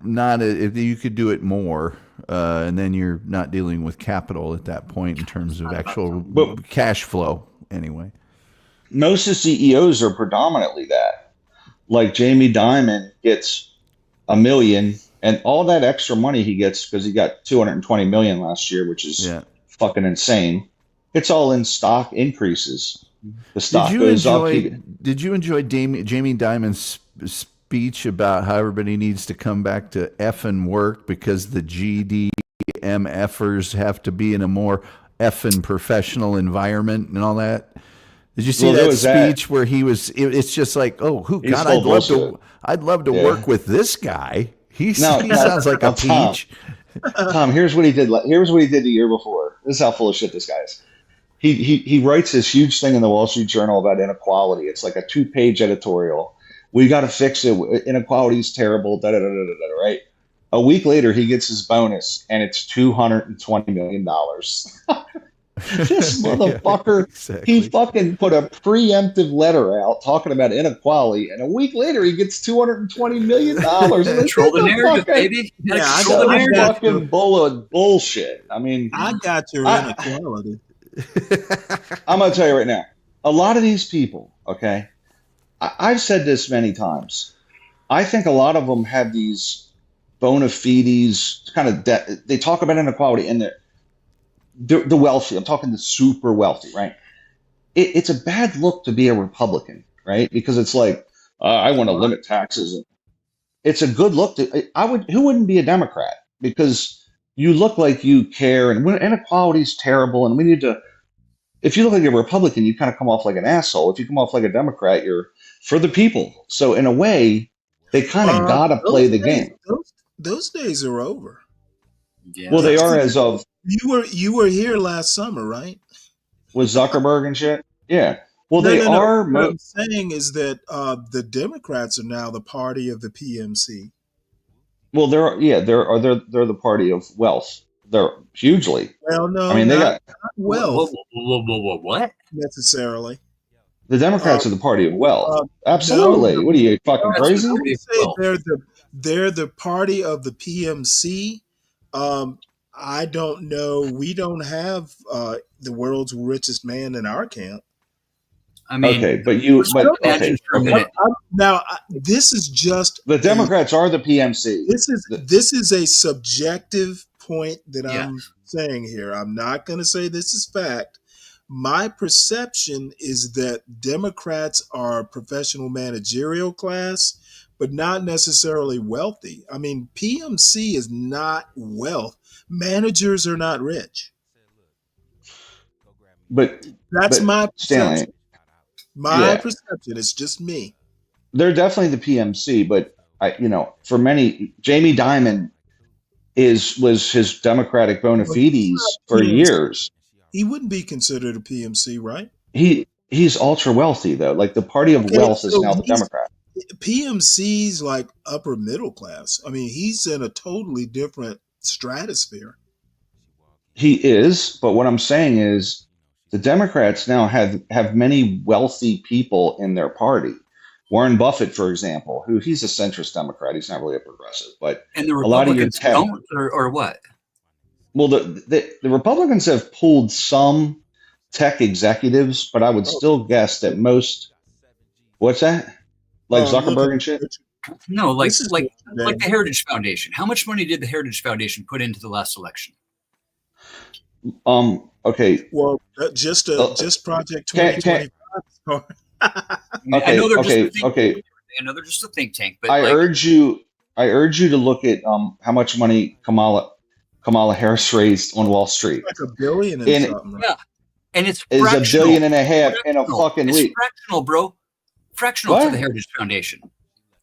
[SPEAKER 10] Not if you could do it more, and then you're not dealing with capital at that point in terms of actual cash flow. Anyway,
[SPEAKER 17] most of the CEOs are predominantly that. Like Jamie Dimon gets $1 million, and all that extra money he gets because he got $220 million last year, which is fucking insane. It's all in stock increases. The stock goes up.
[SPEAKER 10] Did you enjoy Jamie Dimon's speech about how everybody needs to come back to effing work because the GDMFers have to be in a more effing professional environment and all that? Did you see that speech where he was? It's just like, oh, God, I'd love to work with this guy. He sounds like a peach.
[SPEAKER 17] Tom, here's what he did. Here's what he did the year before. This is how full of shit this guy is. He writes this huge thing in the Wall Street Journal about inequality. It's like a 2-page editorial. We got to fix it. Inequality is terrible. Right? A week later, he gets his bonus, and it's $220 million. This motherfucker, he fucking put a preemptive letter out talking about inequality, and a week later, he gets $220 million.
[SPEAKER 12] Control the narrative, baby.
[SPEAKER 17] Yeah, control the narrative. Fucking bullshit. I mean,
[SPEAKER 5] I got your inequality.
[SPEAKER 17] I'm going to tell you right now, a lot of these people, okay, I've said this many times. I think a lot of them have these bona fides kind of they talk about inequality and the wealthy. I'm talking the super wealthy, right? It's a bad look to be a Republican, right? Because it's like, I want to limit taxes. It's a good look who wouldn't be a Democrat? Because you look like you care, and inequality is terrible, and we need to. If you look like a Republican, you kind of come off like an asshole. If you come off like a Democrat, you're for the people. So in a way, they kind of gotta play the game.
[SPEAKER 5] Those days are over.
[SPEAKER 17] Yeah. Well, they are as of.
[SPEAKER 5] You were here last summer, right?
[SPEAKER 17] With Zuckerberg and shit. Yeah. Well,
[SPEAKER 5] No.
[SPEAKER 17] are.
[SPEAKER 5] What I'm saying is that the Democrats are now the party of the PMC.
[SPEAKER 17] Well, they're the party of wealth. They're hugely.
[SPEAKER 5] Well, no,
[SPEAKER 17] I mean, they got
[SPEAKER 5] wealth.
[SPEAKER 12] What?
[SPEAKER 5] Necessarily.
[SPEAKER 17] The Democrats are the party of wealth. Absolutely.
[SPEAKER 5] No,
[SPEAKER 17] what are you fucking crazy?
[SPEAKER 5] They're the party of the PMC. I don't know. We don't have the world's richest man in our camp.
[SPEAKER 12] I mean,
[SPEAKER 17] okay,
[SPEAKER 5] now this is just
[SPEAKER 17] the Democrats are the PMC.
[SPEAKER 5] This is a subjective point that I'm saying here. I'm not going to say this is fact. My perception is that Democrats are professional managerial class, but not necessarily wealthy. I mean, PMC is not wealth. Managers are not rich.
[SPEAKER 17] But
[SPEAKER 5] that's my
[SPEAKER 17] Stanley.
[SPEAKER 5] My perception. It's just me.
[SPEAKER 17] They're definitely the PMC, but for many, Jamie Dimon was his Democratic bona fides for years.
[SPEAKER 5] He wouldn't be considered a PMC, right?
[SPEAKER 17] He's ultra wealthy though. Like the party of wealth is now the Democrat.
[SPEAKER 5] PMC's like upper middle class. I mean, he's in a totally different stratosphere.
[SPEAKER 17] He is, but what I'm saying is the Democrats now have many wealthy people in their party. Warren Buffett, for example, he's a centrist Democrat. He's not really a progressive, but
[SPEAKER 12] and the
[SPEAKER 17] a lot of your
[SPEAKER 12] don't, or what?
[SPEAKER 17] Well, the Republicans have pulled some tech executives, but I would still guess that most What's that? Like
[SPEAKER 5] Oh, I'm looking
[SPEAKER 17] Zuckerberg and
[SPEAKER 5] at
[SPEAKER 17] shit?
[SPEAKER 12] No, like
[SPEAKER 5] This is
[SPEAKER 12] like
[SPEAKER 5] what
[SPEAKER 12] like the Heritage Foundation. How much money did the Heritage Foundation put into the last election?
[SPEAKER 17] Okay.
[SPEAKER 5] Well, just Project
[SPEAKER 17] Can
[SPEAKER 5] 2025.
[SPEAKER 12] I mean, I know they're just a think
[SPEAKER 17] okay.
[SPEAKER 12] tank. I know they're just a think tank, but
[SPEAKER 17] I
[SPEAKER 12] like,
[SPEAKER 17] urge you to look at how much money Kamala Harris raised on Wall Street.
[SPEAKER 5] Like $1 billion and
[SPEAKER 17] And
[SPEAKER 5] something. Right?
[SPEAKER 12] yeah, and it's
[SPEAKER 17] is
[SPEAKER 12] fractional.
[SPEAKER 17] $1.5 billion in a fucking
[SPEAKER 12] It's
[SPEAKER 17] week.
[SPEAKER 12] fractional, bro. Fractional to
[SPEAKER 17] What?
[SPEAKER 12] the Heritage Foundation.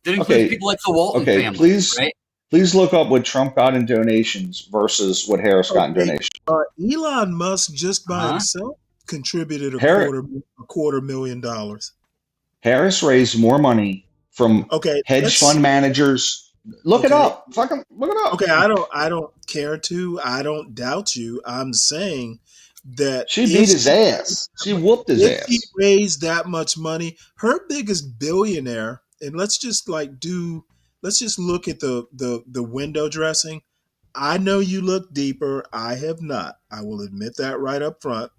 [SPEAKER 12] That includes people like the Walton family,
[SPEAKER 17] please,
[SPEAKER 12] right?
[SPEAKER 17] please look up what Trump got in donations versus what Harris got in donations.
[SPEAKER 5] Elon Musk just by himself contributed a quarter $1 million.
[SPEAKER 17] Harris raised more money from hedge fund managers. Look it up. Fucking look it up.
[SPEAKER 5] Okay, I don't care to. I don't doubt you. I'm saying that
[SPEAKER 17] she beat his ass. She whooped his ass.
[SPEAKER 5] If he raised that much money, her biggest billionaire, and let's just look at the window dressing. I know you look deeper. I have not. I will admit that right up front.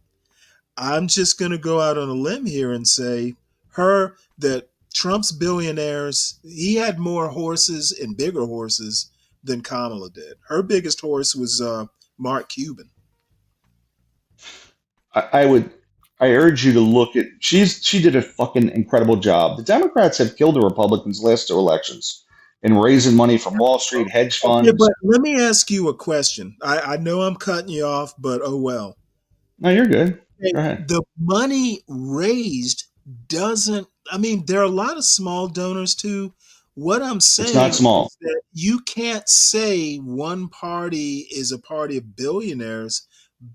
[SPEAKER 5] I'm just going to go out on a limb here and say that Trump's billionaires, he had more horses and bigger horses than Kamala did. Her biggest horse was Mark Cuban.
[SPEAKER 17] I urge you to look at, she did a fucking incredible job. The Democrats have killed the Republicans last 2 elections in raising money from Wall Street, hedge funds.
[SPEAKER 5] Okay, but let me ask you a question. I know I'm cutting you off, but oh well.
[SPEAKER 17] No, you're good. Go ahead.
[SPEAKER 5] The money raised doesn't, I mean, there are a lot of small donors too. What I'm saying
[SPEAKER 17] it's not small.
[SPEAKER 5] is that you can't say one party is a party of billionaires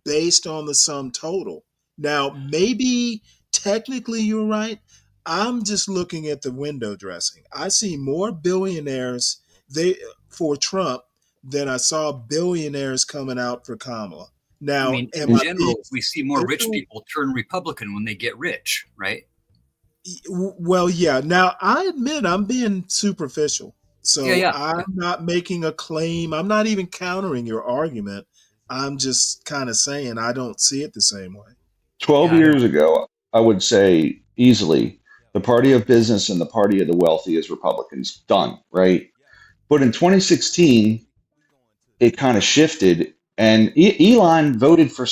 [SPEAKER 5] based on the sum total. Now, maybe technically you're right. I'm just looking at the window dressing. I see more billionaires for Trump than I saw billionaires coming out for Kamala. Now,
[SPEAKER 12] I mean, in general, we see more rich people turn Republican when they get rich, right?
[SPEAKER 5] Well, yeah. Now, I admit I'm being superficial. So I'm not making a claim. I'm not even countering your argument. I'm just kind of saying I don't see it the same way.
[SPEAKER 17] 12 years ago, I would say easily the party of business and the party of the wealthy is Republicans. Done, right? But in 2016, it kind of shifted. And Elon voted for,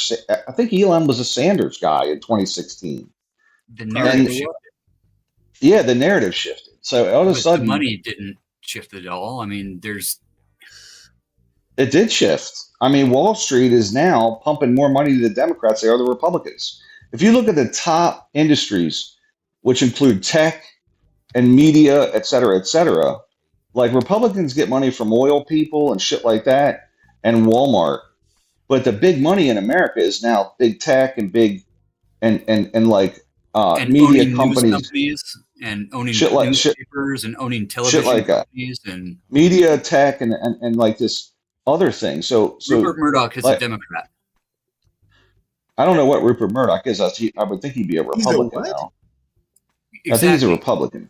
[SPEAKER 17] I think Elon was a Sanders guy in 2016.
[SPEAKER 12] The narrative shifted.
[SPEAKER 17] Yeah, the narrative shifted. So all of a sudden,
[SPEAKER 12] the money didn't shift at all. I mean,
[SPEAKER 17] it did shift. I mean, Wall Street is now pumping more money to the Democrats than they are the Republicans. If you look at the top industries, which include tech and media, et cetera, like Republicans get money from oil people and shit like that and Walmart. But the big money in America is now big tech and big and like media companies
[SPEAKER 12] and owning
[SPEAKER 17] newspapers
[SPEAKER 12] and owning television companies and
[SPEAKER 17] media, tech, and like this other thing. So
[SPEAKER 12] Rupert Murdoch is a Democrat.
[SPEAKER 17] I don't know what Rupert Murdoch is. I would think he'd be a Republican now.
[SPEAKER 12] Exactly.
[SPEAKER 17] I think he's a Republican.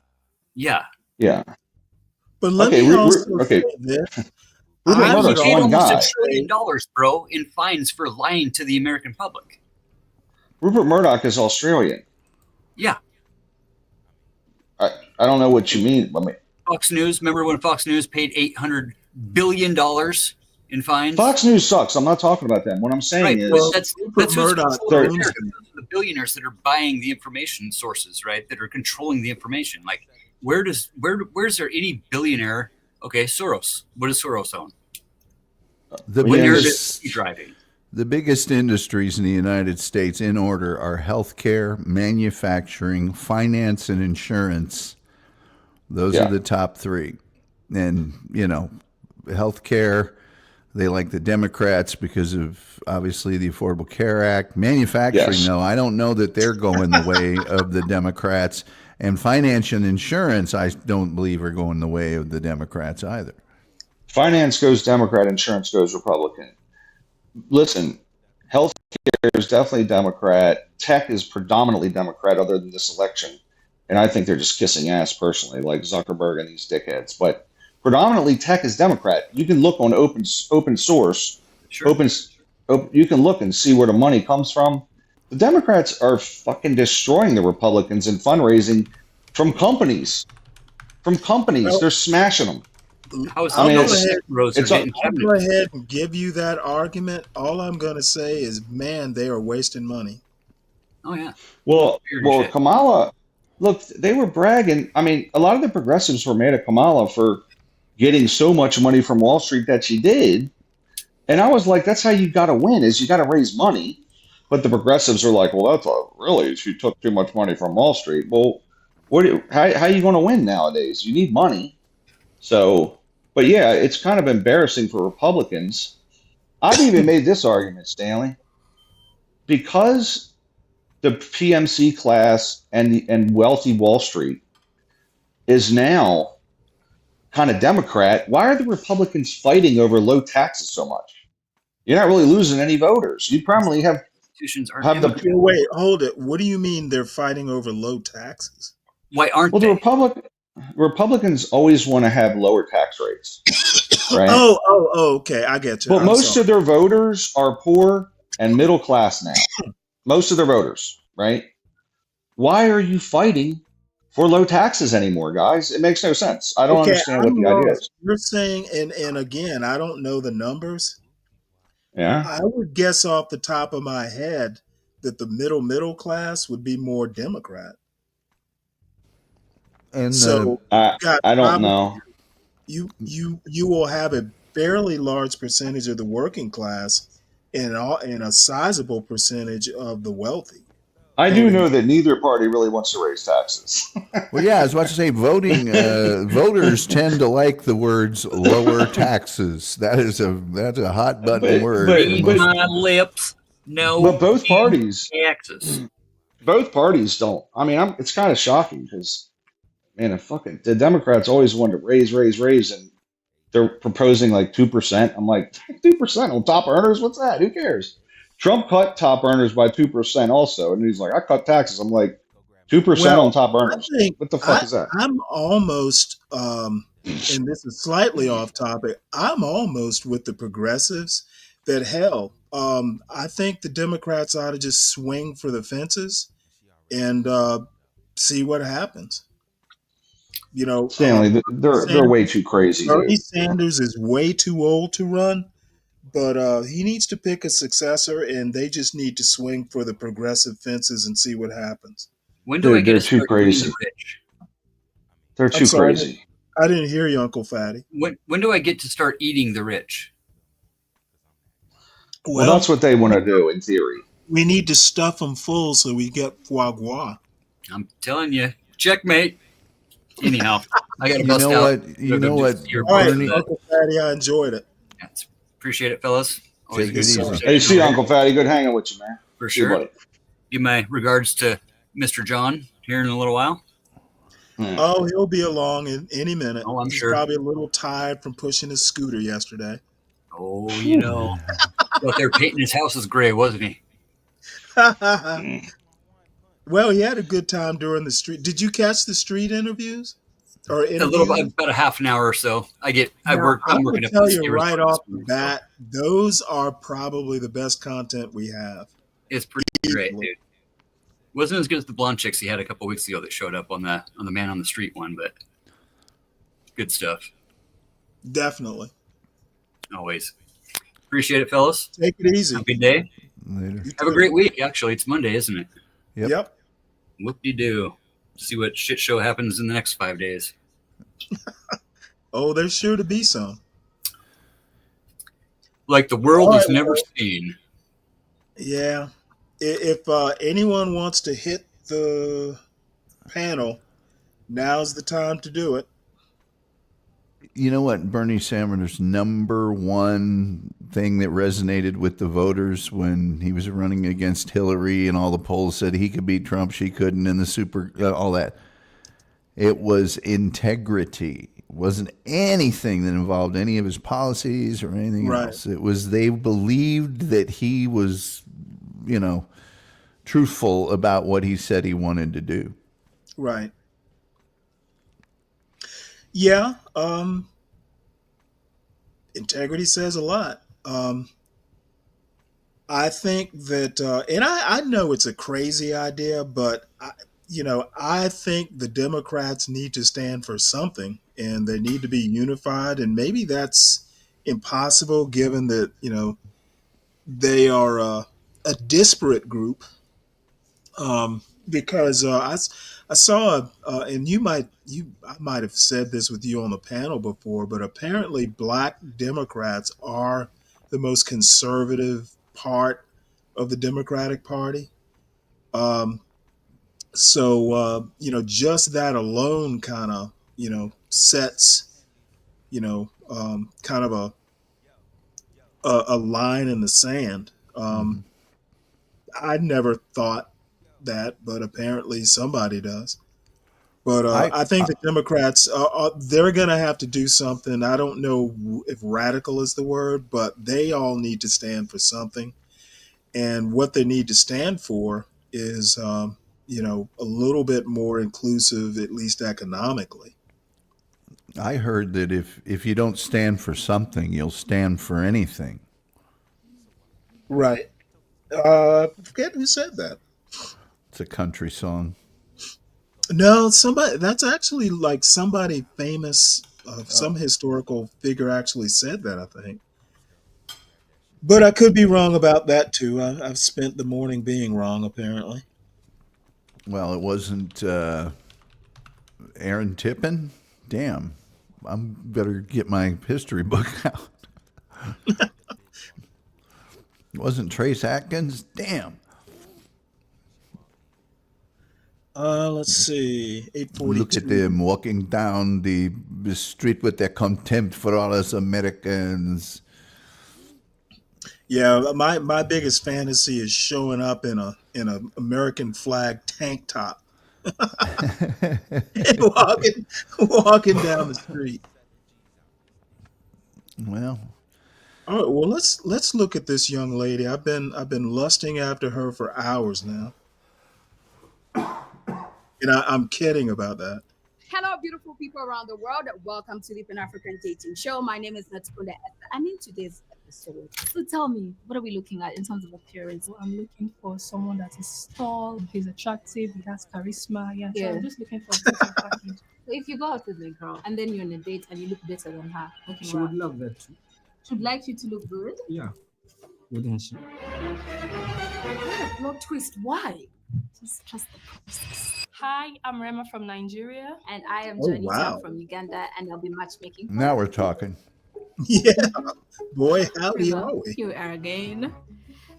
[SPEAKER 12] Yeah.
[SPEAKER 17] Yeah.
[SPEAKER 5] But let me also say this.
[SPEAKER 17] Rupert Murdoch's one guy.
[SPEAKER 12] Almost $1 trillion, bro, in fines for lying to the American public.
[SPEAKER 17] Rupert Murdoch is Australian.
[SPEAKER 12] Yeah.
[SPEAKER 17] I don't know what you mean.
[SPEAKER 12] Fox News. Remember when Fox News paid $800 billion in fines?
[SPEAKER 17] Fox News sucks. I'm not talking about them. What I'm saying is
[SPEAKER 12] that's who's controlling the billionaires that are buying the information sources, right? That are controlling the information. Like, where's there any billionaire? Okay, Soros. What does Soros own?
[SPEAKER 10] The biggest industries in the United States, in order, are healthcare, manufacturing, finance, and insurance. Those are the top 3. And, healthcare, they like the Democrats because of, obviously, the Affordable Care Act. Manufacturing, though, I don't know that they're going the way of the Democrats. And finance and insurance, I don't believe are going the way of the Democrats either.
[SPEAKER 17] Finance goes Democrat, insurance goes Republican. Listen, healthcare is definitely Democrat. Tech is predominantly Democrat other than this election. And I think they're just kissing ass personally, like Zuckerberg and these dickheads. But predominantly tech is Democrat. You can look on open source.
[SPEAKER 12] Sure.
[SPEAKER 17] You can look and see where the money comes from. The Democrats are fucking destroying the Republicans in fundraising from companies.
[SPEAKER 5] Well,
[SPEAKER 17] They're smashing them.
[SPEAKER 12] How's
[SPEAKER 17] I mean,
[SPEAKER 5] I'll
[SPEAKER 17] it's
[SPEAKER 5] go ahead and give you that argument. All I'm going to say is, man, they are wasting money.
[SPEAKER 12] Oh yeah.
[SPEAKER 17] well,
[SPEAKER 12] Shit.
[SPEAKER 17] Kamala. Look, they were bragging. I mean, a lot of the progressives were mad at Kamala for getting so much money from Wall Street that she did, and I was like, that's how you got to win, is you got to raise money. But the progressives are like, well, really, she took too much money from Wall Street. Well, how are you going to win nowadays? You need money. So, but yeah, it's kind of embarrassing for Republicans. I've even made this argument, Stanley, because the PMC class and wealthy Wall Street is now kind of Democrat. Why are the Republicans fighting over low taxes so much? You're not really losing any voters. You probably have the
[SPEAKER 5] Wait, hold it. What do you mean they're fighting over low taxes?
[SPEAKER 12] Why aren't
[SPEAKER 17] well, the Republicans always want to have lower tax rates, right?
[SPEAKER 5] Okay, I get you.
[SPEAKER 17] But most of their voters are poor and middle class now. Most of their voters, right? Why are you fighting for low taxes anymore, guys? It makes no sense. I don't understand what the idea is.
[SPEAKER 5] You're saying, and again, I don't know the numbers.
[SPEAKER 17] Yeah.
[SPEAKER 5] I would guess off the top of my head that the middle class would be more Democrat.
[SPEAKER 10] And
[SPEAKER 5] so
[SPEAKER 17] I don't know.
[SPEAKER 5] You will have a fairly large percentage of the working class and a sizable percentage of the wealthy.
[SPEAKER 17] I do know that neither party really wants to raise taxes.
[SPEAKER 10] Well, yeah, I was about to say voters tend to like the words lower taxes. That's a hot button word.
[SPEAKER 12] My lips. No.
[SPEAKER 17] But both parties,
[SPEAKER 12] taxes.
[SPEAKER 17] Both parties don't. I mean, it's kind of shocking because, man, the Democrats always wanted to raise, and they're proposing like 2%. I'm like, 2% on top earners? What's that? Who cares? Trump cut top earners by 2% also, and he's like, I cut taxes. I'm like, 2% on top earners. What the fuck is that?
[SPEAKER 5] I'm almost, and this is slightly off topic, I'm almost with the progressives that hell, I think the Democrats ought to just swing for the fences and see what happens. You know,
[SPEAKER 17] Stanley, they're way too crazy.
[SPEAKER 5] Bernie Sanders is way too old to run, but he needs to pick a successor, and they just need to swing for the progressive fences and see what happens.
[SPEAKER 12] When do I get
[SPEAKER 17] they're too crazy. They're too crazy.
[SPEAKER 5] I didn't hear you, Uncle Fatty.
[SPEAKER 12] When do I get to start eating the rich?
[SPEAKER 17] Well, that's what they want to do in theory.
[SPEAKER 5] We need to stuff them full so we get foie gras.
[SPEAKER 12] I'm telling you, checkmate. Anyhow, I got to bust out.
[SPEAKER 10] You know what?
[SPEAKER 5] All right, Uncle Fatty, I enjoyed it.
[SPEAKER 12] Appreciate it, fellas. Always
[SPEAKER 17] good conversation. Hey, see you, Uncle Fatty. Good hanging with you, man.
[SPEAKER 12] For sure. Give my regards to Mr. John here in a little while.
[SPEAKER 5] Oh, he'll be along in any minute.
[SPEAKER 12] Oh, I'm
[SPEAKER 5] He's
[SPEAKER 12] sure.
[SPEAKER 5] Probably a little tired from pushing his scooter yesterday.
[SPEAKER 12] Oh, you know. Out there painting his house is gray, wasn't he?
[SPEAKER 5] Well, he had a good time during the street. Did you catch the street interviews? Or
[SPEAKER 12] a little bit, about a half an hour or so. I'm working up.
[SPEAKER 5] Tell you right off the bat, those are probably the best content we have.
[SPEAKER 12] It's pretty great, dude. Wasn't as good as the blonde chicks he had a couple weeks ago that showed up on the Man on the Street one, but good stuff.
[SPEAKER 5] Definitely.
[SPEAKER 12] Always. Appreciate it, fellas.
[SPEAKER 5] Take it easy.
[SPEAKER 12] Have a good day.
[SPEAKER 10] Later.
[SPEAKER 12] Have a great week. Actually, it's Monday, isn't it?
[SPEAKER 10] Yep.
[SPEAKER 12] Whoop-de-doo. See what shit show happens in the next 5 days.
[SPEAKER 5] Oh, there's sure to be some.
[SPEAKER 12] Like the world has never seen.
[SPEAKER 5] Yeah. If anyone wants to hit the panel, now's the time to do it.
[SPEAKER 10] You know what? Bernie Sanders' number one thing that resonated with the voters when he was running against Hillary and all the polls said he could beat Trump, she couldn't, and the all that. It was integrity. It wasn't anything that involved any of his policies or anything else. It was they believed that he was, truthful about what he said he wanted to do.
[SPEAKER 5] Right. Yeah. Integrity says a lot. I think that, and I know it's a crazy idea, but I think the Democrats need to stand for something and they need to be unified. And maybe that's impossible given that, they are a disparate group. Because I saw, and I might have said this with you on the panel before, but apparently Black Democrats are the most conservative part of the Democratic Party. Um, just that alone kind of, sets, kind of a line in the sand. I never thought that, but apparently somebody does. But I think the Democrats, they're going to have to do something. I don't know if radical is the word, but they all need to stand for something. And what they need to stand for is, a little bit more inclusive, at least economically.
[SPEAKER 10] I heard that if you don't stand for something, you'll stand for anything.
[SPEAKER 5] Right. I forget who said that.
[SPEAKER 10] It's a country song.
[SPEAKER 5] No, that's actually like somebody famous, some historical figure actually said that, I think. But I could be wrong about that too. I've spent the morning being wrong, apparently.
[SPEAKER 10] Well, it wasn't Aaron Tippin? Damn. I better get my history book out. It wasn't Trace Atkins? Damn.
[SPEAKER 5] Let's see. 842.
[SPEAKER 10] Look at them walking down the street with their contempt for all us Americans.
[SPEAKER 5] Yeah, my biggest fantasy is showing up in a American flag tank top and walking down the street.
[SPEAKER 10] Well,
[SPEAKER 5] all right. Well, let's look at this young lady. I've been lusting after her for hours now, and I'm kidding about that.
[SPEAKER 20] Hello, beautiful people around the world. Welcome to the Pan African Dating Show. My name is Natskunda Esther. And in today's episode, so tell me, what are we looking at in terms of appearance?
[SPEAKER 21] Well, I'm looking for someone that is tall, he's attractive, he has charisma. Yeah, so I'm just looking for a total package.
[SPEAKER 20] So if you go out with a girl and then you're on a date and you look better than her,
[SPEAKER 22] She would love that too.
[SPEAKER 20] She'd like you to look good?
[SPEAKER 22] Yeah, wouldn't she?
[SPEAKER 20] What a plot twist. Why? Just trust the process.
[SPEAKER 21] Hi, I'm Rema from Nigeria.
[SPEAKER 20] And I am
[SPEAKER 10] Oh,
[SPEAKER 20] Johnny
[SPEAKER 10] wow.
[SPEAKER 20] from Uganda, and I'll be matchmaking.
[SPEAKER 10] Now we're talking.
[SPEAKER 5] Yeah, boy, howdy
[SPEAKER 20] Rema,
[SPEAKER 5] are we?
[SPEAKER 20] you are again.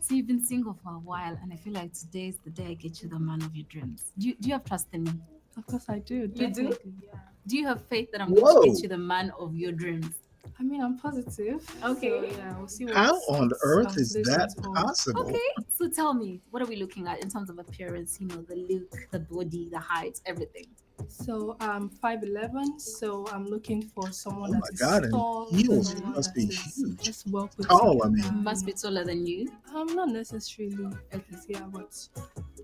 [SPEAKER 20] So you've been single for a while, and I feel like today is the day I get you the man of your dreams. Do you have trust in me?
[SPEAKER 21] Of course I do.
[SPEAKER 20] You do?
[SPEAKER 21] Definitely, yeah.
[SPEAKER 20] Do you have faith that I'm going to get you the man of your dreams?
[SPEAKER 21] I mean, I'm positive.
[SPEAKER 20] Okay.
[SPEAKER 21] So, yeah, we'll see what
[SPEAKER 5] How on earth is
[SPEAKER 21] this
[SPEAKER 5] that
[SPEAKER 21] unfolds.
[SPEAKER 5] possible?
[SPEAKER 20] Okay, so tell me, what are we looking at in terms of appearance? The look, the body, the height, everything.
[SPEAKER 21] So I'm 5'11", so I'm looking for someone that is
[SPEAKER 5] God, and
[SPEAKER 21] tall.
[SPEAKER 5] heels
[SPEAKER 21] someone
[SPEAKER 5] must
[SPEAKER 21] that
[SPEAKER 5] be
[SPEAKER 21] is
[SPEAKER 5] huge.
[SPEAKER 21] just well put
[SPEAKER 5] Tall, I
[SPEAKER 21] together.
[SPEAKER 5] mean.
[SPEAKER 20] Must be taller than you.
[SPEAKER 21] Not necessarily, yeah, but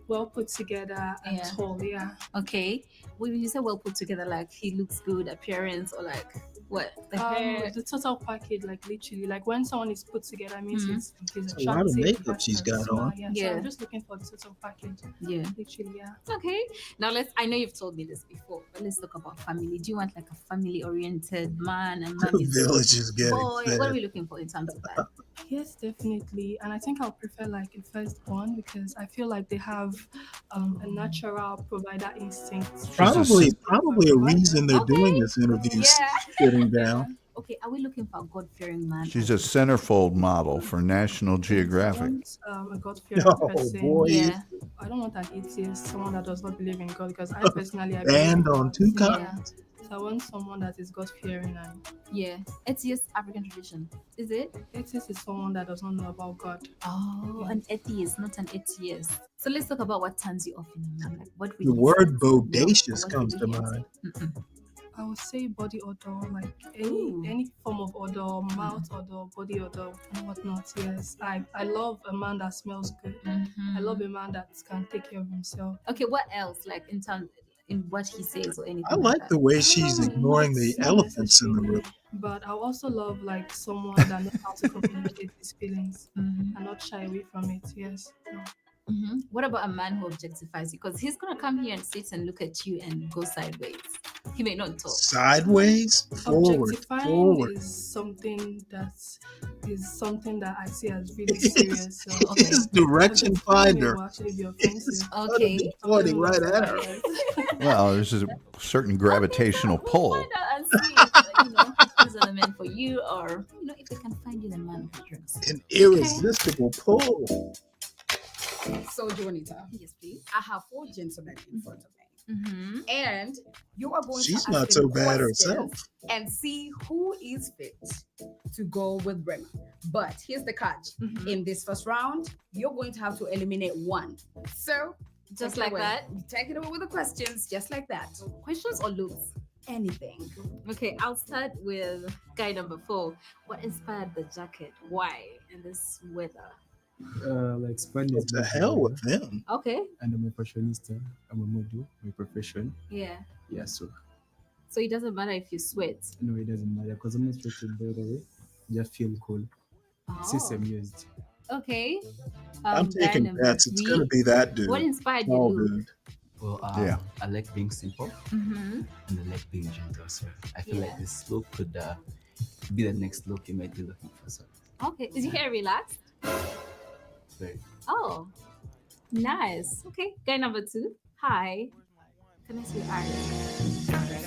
[SPEAKER 21] well put together and
[SPEAKER 20] Yeah.
[SPEAKER 21] tall, yeah.
[SPEAKER 20] Okay. When you say well put together, like he looks good, appearance, or like what? The hair.
[SPEAKER 21] The total package, like literally, like when someone is put together, means he's
[SPEAKER 5] It's a lot of
[SPEAKER 21] attractive.
[SPEAKER 5] makeup she's got on.
[SPEAKER 21] Yeah,
[SPEAKER 20] Yeah.
[SPEAKER 21] so I'm just looking for the total package.
[SPEAKER 20] Yeah.
[SPEAKER 21] Literally, yeah.
[SPEAKER 20] Okay. Now I know you've told me this before, but let's talk about family. Do you want like a family-oriented man and
[SPEAKER 5] The
[SPEAKER 20] mommy's
[SPEAKER 5] village is getting
[SPEAKER 20] boy?
[SPEAKER 5] fed.
[SPEAKER 20] What are we looking for in terms of that?
[SPEAKER 21] Yes, definitely. And I think I'll prefer like a firstborn because I feel like they have a natural provider instinct.
[SPEAKER 5] Probably a reason they're doing this interview
[SPEAKER 20] Yeah.
[SPEAKER 5] sitting down.
[SPEAKER 20] Okay, are we looking for a God-fearing man?
[SPEAKER 10] She's a centerfold model for National Geographic.
[SPEAKER 21] A God-fearing
[SPEAKER 5] Oh,
[SPEAKER 21] person.
[SPEAKER 5] boy.
[SPEAKER 20] Yeah.
[SPEAKER 21] I don't want an atheist, someone that does not believe in God, because I personally I
[SPEAKER 5] Banned
[SPEAKER 21] believe in
[SPEAKER 5] on
[SPEAKER 21] God.
[SPEAKER 5] two
[SPEAKER 21] Yeah.
[SPEAKER 5] continents.
[SPEAKER 21] So I want someone that is God-fearing and
[SPEAKER 20] Yeah. Atheist African tradition. Is it?
[SPEAKER 21] atheist is someone that does not know about God.
[SPEAKER 20] Oh, an atheist, not an atheist. So let's talk about what turns you off in a man. Like what
[SPEAKER 5] The
[SPEAKER 20] really
[SPEAKER 5] word
[SPEAKER 20] sets you off,
[SPEAKER 5] bodacious
[SPEAKER 20] or what
[SPEAKER 5] comes to
[SPEAKER 20] really gets
[SPEAKER 5] mind.
[SPEAKER 20] you? Mm-mm.
[SPEAKER 21] I would say body odor, like
[SPEAKER 20] Ooh.
[SPEAKER 21] any form of odor, mouth odor, body odor, and whatnot. Yes, I love a man that smells good. I love a man that can take care of himself.
[SPEAKER 20] Okay, what else? Like in what he says or anything.
[SPEAKER 5] I like the way she's ignoring
[SPEAKER 21] Not-
[SPEAKER 5] the
[SPEAKER 21] not
[SPEAKER 5] elephants in the room.
[SPEAKER 21] necessarily, but I also love like someone that knows how to communicate his feelings and not shy away from it. Yes. No.
[SPEAKER 20] What about a man who objectifies you? Because he's gonna come here and sit and look at you and go sideways. He may not talk.
[SPEAKER 5] Sideways, forward,
[SPEAKER 21] Objectifying
[SPEAKER 5] forward.
[SPEAKER 21] is something that I see as really serious. So,
[SPEAKER 5] It's direction
[SPEAKER 21] objectifying
[SPEAKER 5] finder.
[SPEAKER 21] will actually be offensive.
[SPEAKER 20] Okay.
[SPEAKER 5] Pointing right at her.
[SPEAKER 10] Well, there's a certain gravitational pull.
[SPEAKER 20] Find out and see if, these are the men for you, or if they can find you the man who drinks.
[SPEAKER 5] An irresistible pull.
[SPEAKER 1] So, Juanita.
[SPEAKER 20] Yes, please.
[SPEAKER 1] I have 4 gentlemen in front of me. And you are going
[SPEAKER 5] She's
[SPEAKER 1] to
[SPEAKER 5] not
[SPEAKER 1] ask
[SPEAKER 5] so
[SPEAKER 1] them
[SPEAKER 5] bad
[SPEAKER 1] questions
[SPEAKER 5] herself.
[SPEAKER 1] and see who is fit to go with Rema. But here's the catch. In this first round, you're going to have to eliminate one. So,
[SPEAKER 20] Just
[SPEAKER 1] take it
[SPEAKER 20] like
[SPEAKER 1] away.
[SPEAKER 20] that?
[SPEAKER 1] Take it away with the questions, just like that. Questions or looks? Anything.
[SPEAKER 20] Okay, I'll start with guy number 4. What inspired the jacket? Why in this weather?
[SPEAKER 22] Like Spanish.
[SPEAKER 5] What the hell with them?
[SPEAKER 20] Okay.
[SPEAKER 22] And I'm a fashionista. I'm a model, my profession.
[SPEAKER 20] Yeah.
[SPEAKER 22] Yeah, so
[SPEAKER 20] So it doesn't matter if you sweat.
[SPEAKER 22] no, it doesn't matter because I'm not sweating by the way. Just feel cool. Since I'm used.
[SPEAKER 20] Okay.
[SPEAKER 5] I'm
[SPEAKER 20] guy
[SPEAKER 5] taking
[SPEAKER 20] number
[SPEAKER 5] bets. It's
[SPEAKER 20] 3.
[SPEAKER 5] gonna be that dude.
[SPEAKER 20] What inspired
[SPEAKER 5] Tall
[SPEAKER 20] you?
[SPEAKER 5] dude.
[SPEAKER 2] Well,
[SPEAKER 5] Yeah.
[SPEAKER 2] I like being simple
[SPEAKER 20] Mm-hmm.
[SPEAKER 2] and I like being gentle. So I feel
[SPEAKER 20] Yeah.
[SPEAKER 2] like this look could be the next look you might be looking for. So
[SPEAKER 20] Okay. Is your hair relaxed?
[SPEAKER 2] very
[SPEAKER 20] Oh, nice. Okay. Guy number 2. Hi. Can I see your eyes?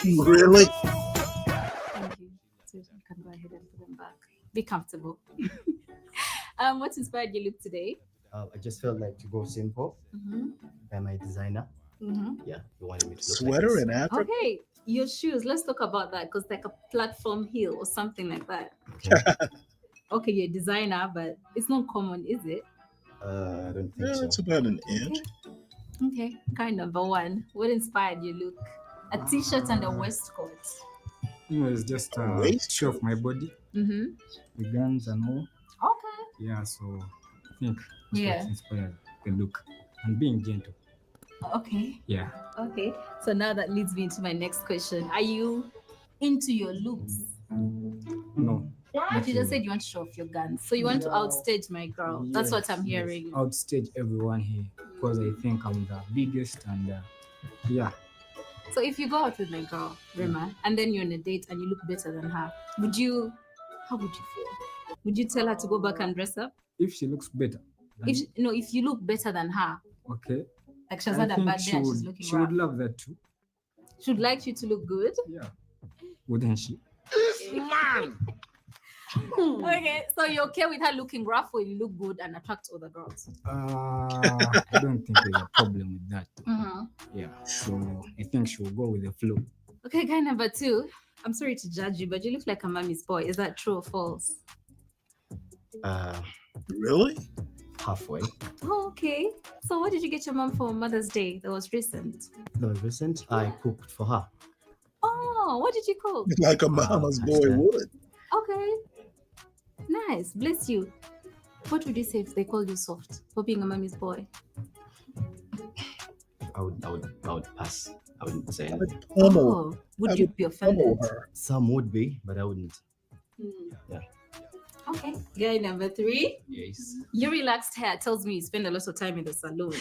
[SPEAKER 5] Really?
[SPEAKER 20] Thank you. So you can go ahead and put them back. Be comfortable. What inspired your look today?
[SPEAKER 23] I just felt like to go simple by my designer. Yeah, he wanted me to look
[SPEAKER 5] Sweater
[SPEAKER 23] like this.
[SPEAKER 5] in Africa?
[SPEAKER 20] Okay, your shoes. Let's talk about that because like a platform heel or something like that. Okay, you're a designer, but it's not common, is it?
[SPEAKER 23] I don't think
[SPEAKER 5] Yeah,
[SPEAKER 23] so.
[SPEAKER 5] it's about an inch.
[SPEAKER 20] Okay. Guy number 1. What inspired your look? A t-shirt and a waistcoat.
[SPEAKER 22] It's just
[SPEAKER 5] Waist?
[SPEAKER 22] show off my body,
[SPEAKER 20] Mm-hmm.
[SPEAKER 22] the guns and all.
[SPEAKER 20] Okay.
[SPEAKER 22] Yeah, so I think that's
[SPEAKER 20] Yeah.
[SPEAKER 22] what inspired the look and being gentle.
[SPEAKER 20] Okay.
[SPEAKER 22] Yeah.
[SPEAKER 20] Okay. So now that leads me into my next question. Are you into your looks?
[SPEAKER 22] No.
[SPEAKER 20] But you just said you want to show off your guns. So you want to outstage my girl. That's what I'm hearing.
[SPEAKER 22] Outstage everyone here because I think I'm the biggest and yeah.
[SPEAKER 20] So if you go out with my girl, Rema, and then you're on a date and you look better than her, how would you feel? Would you tell her to go back and dress up?
[SPEAKER 22] If she looks better.
[SPEAKER 20] If you look better than her,
[SPEAKER 22] Okay.
[SPEAKER 20] like she's
[SPEAKER 22] I
[SPEAKER 20] had a
[SPEAKER 22] think
[SPEAKER 20] bad day and she's
[SPEAKER 22] would,
[SPEAKER 20] looking
[SPEAKER 22] she
[SPEAKER 20] rough.
[SPEAKER 22] would love that too.
[SPEAKER 20] She'd like you to look good?
[SPEAKER 22] Yeah. Wouldn't she?
[SPEAKER 3] Man!
[SPEAKER 20] Okay, so you're okay with her looking rough or you look good and attract other girls?
[SPEAKER 22] I don't think there's a problem with that.
[SPEAKER 20] Mhm.
[SPEAKER 22] Yeah. So I think she'll go with the flow.
[SPEAKER 20] Okay, guy number 2. I'm sorry to judge you, but you look like a mommy's boy. Is that true or false?
[SPEAKER 5] Really?
[SPEAKER 23] Halfway.
[SPEAKER 20] Oh, okay. So what did you get your mom for Mother's Day that was recent?
[SPEAKER 23] No, recent. I cooked for her.
[SPEAKER 20] Oh, what did you cook?
[SPEAKER 5] Like a mama's boy would.
[SPEAKER 20] Okay. Nice. Bless you. What would you say if they called you soft for being a mommy's boy?
[SPEAKER 2] I would pass. I wouldn't say anything.
[SPEAKER 20] Oh, would you be offended?
[SPEAKER 2] Some would be, but I wouldn't.
[SPEAKER 20] Hmm.
[SPEAKER 2] Yeah.
[SPEAKER 20] Okay. Guy number 3.
[SPEAKER 2] Yes.
[SPEAKER 20] Your relaxed hair tells me you spend a lot of time in the salon.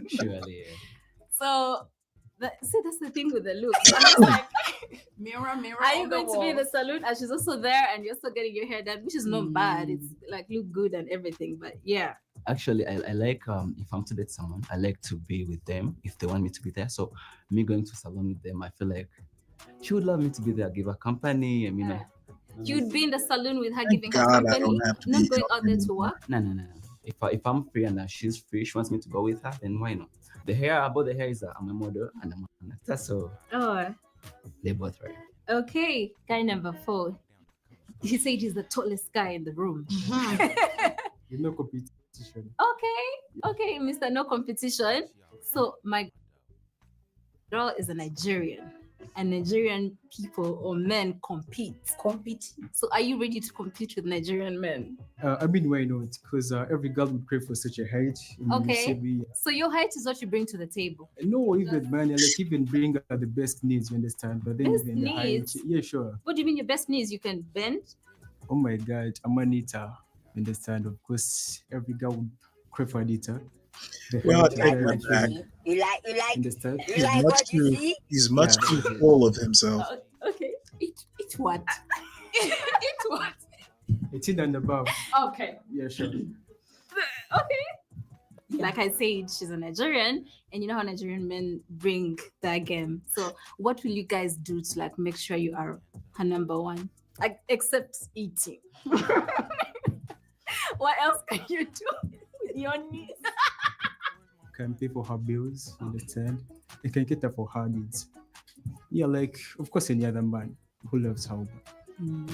[SPEAKER 2] Surely.
[SPEAKER 20] So, that's the thing with the look. I'm just like,
[SPEAKER 1] Mirror,
[SPEAKER 20] are you
[SPEAKER 1] on the
[SPEAKER 20] going to be in
[SPEAKER 1] wall.
[SPEAKER 20] the salon and she's also there and you're also getting your hair done, which is not bad. It's like look good and everything, but yeah.
[SPEAKER 2] Actually, I like if I'm to date someone, I like to be with them if they want me to be there. So me going to salon with them, I feel like she would love me to be there, give her company. I mean,
[SPEAKER 20] You'd be in the salon with her
[SPEAKER 2] Thank
[SPEAKER 20] giving her
[SPEAKER 2] God I
[SPEAKER 20] company,
[SPEAKER 2] don't have to
[SPEAKER 20] not
[SPEAKER 2] be
[SPEAKER 20] going out there to work.
[SPEAKER 2] No. If I'm free and she's free, she wants me to go with her, then why not? The hair about the hair is I'm a model and I'm an actor, so
[SPEAKER 20] Oh,
[SPEAKER 2] they both right.
[SPEAKER 20] okay. Guy number 4. He said he's the tallest guy in the room.
[SPEAKER 22] With no competition.
[SPEAKER 20] Okay, Mr. No Competition. So my girl is a Nigerian, and Nigerian people or men compete. So are you ready to compete with Nigerian men?
[SPEAKER 22] I mean, why not? Because every girl would crave for such a height. You
[SPEAKER 20] Okay.
[SPEAKER 22] see me-
[SPEAKER 20] So your height is what you bring to the table.
[SPEAKER 22] No, even man, like even bring the best needs, you understand? But then
[SPEAKER 20] Best
[SPEAKER 22] even the height,
[SPEAKER 20] needs?
[SPEAKER 22] yeah, sure.
[SPEAKER 20] What do you mean your best knee is you can bend?
[SPEAKER 22] Oh my God, I'm an eater. understand? Of course, every guy would crave for it.
[SPEAKER 5] Well, I take that back.
[SPEAKER 22] Understand?
[SPEAKER 5] He's much too full of himself.
[SPEAKER 1] Okay. Eat what? Eat what?
[SPEAKER 22] 18 and above.
[SPEAKER 1] Okay.
[SPEAKER 22] Yeah, sure.
[SPEAKER 20] Okay. Like I said, she's a Nigerian, and you know how Nigerian men bring that game. So, what will you guys do to like make sure you are her number one? Like, except eating. What else can you do with your needs?
[SPEAKER 22] Can pay for her bills, understand? You can get her for her needs. Yeah, like, of course, any other man who loves her.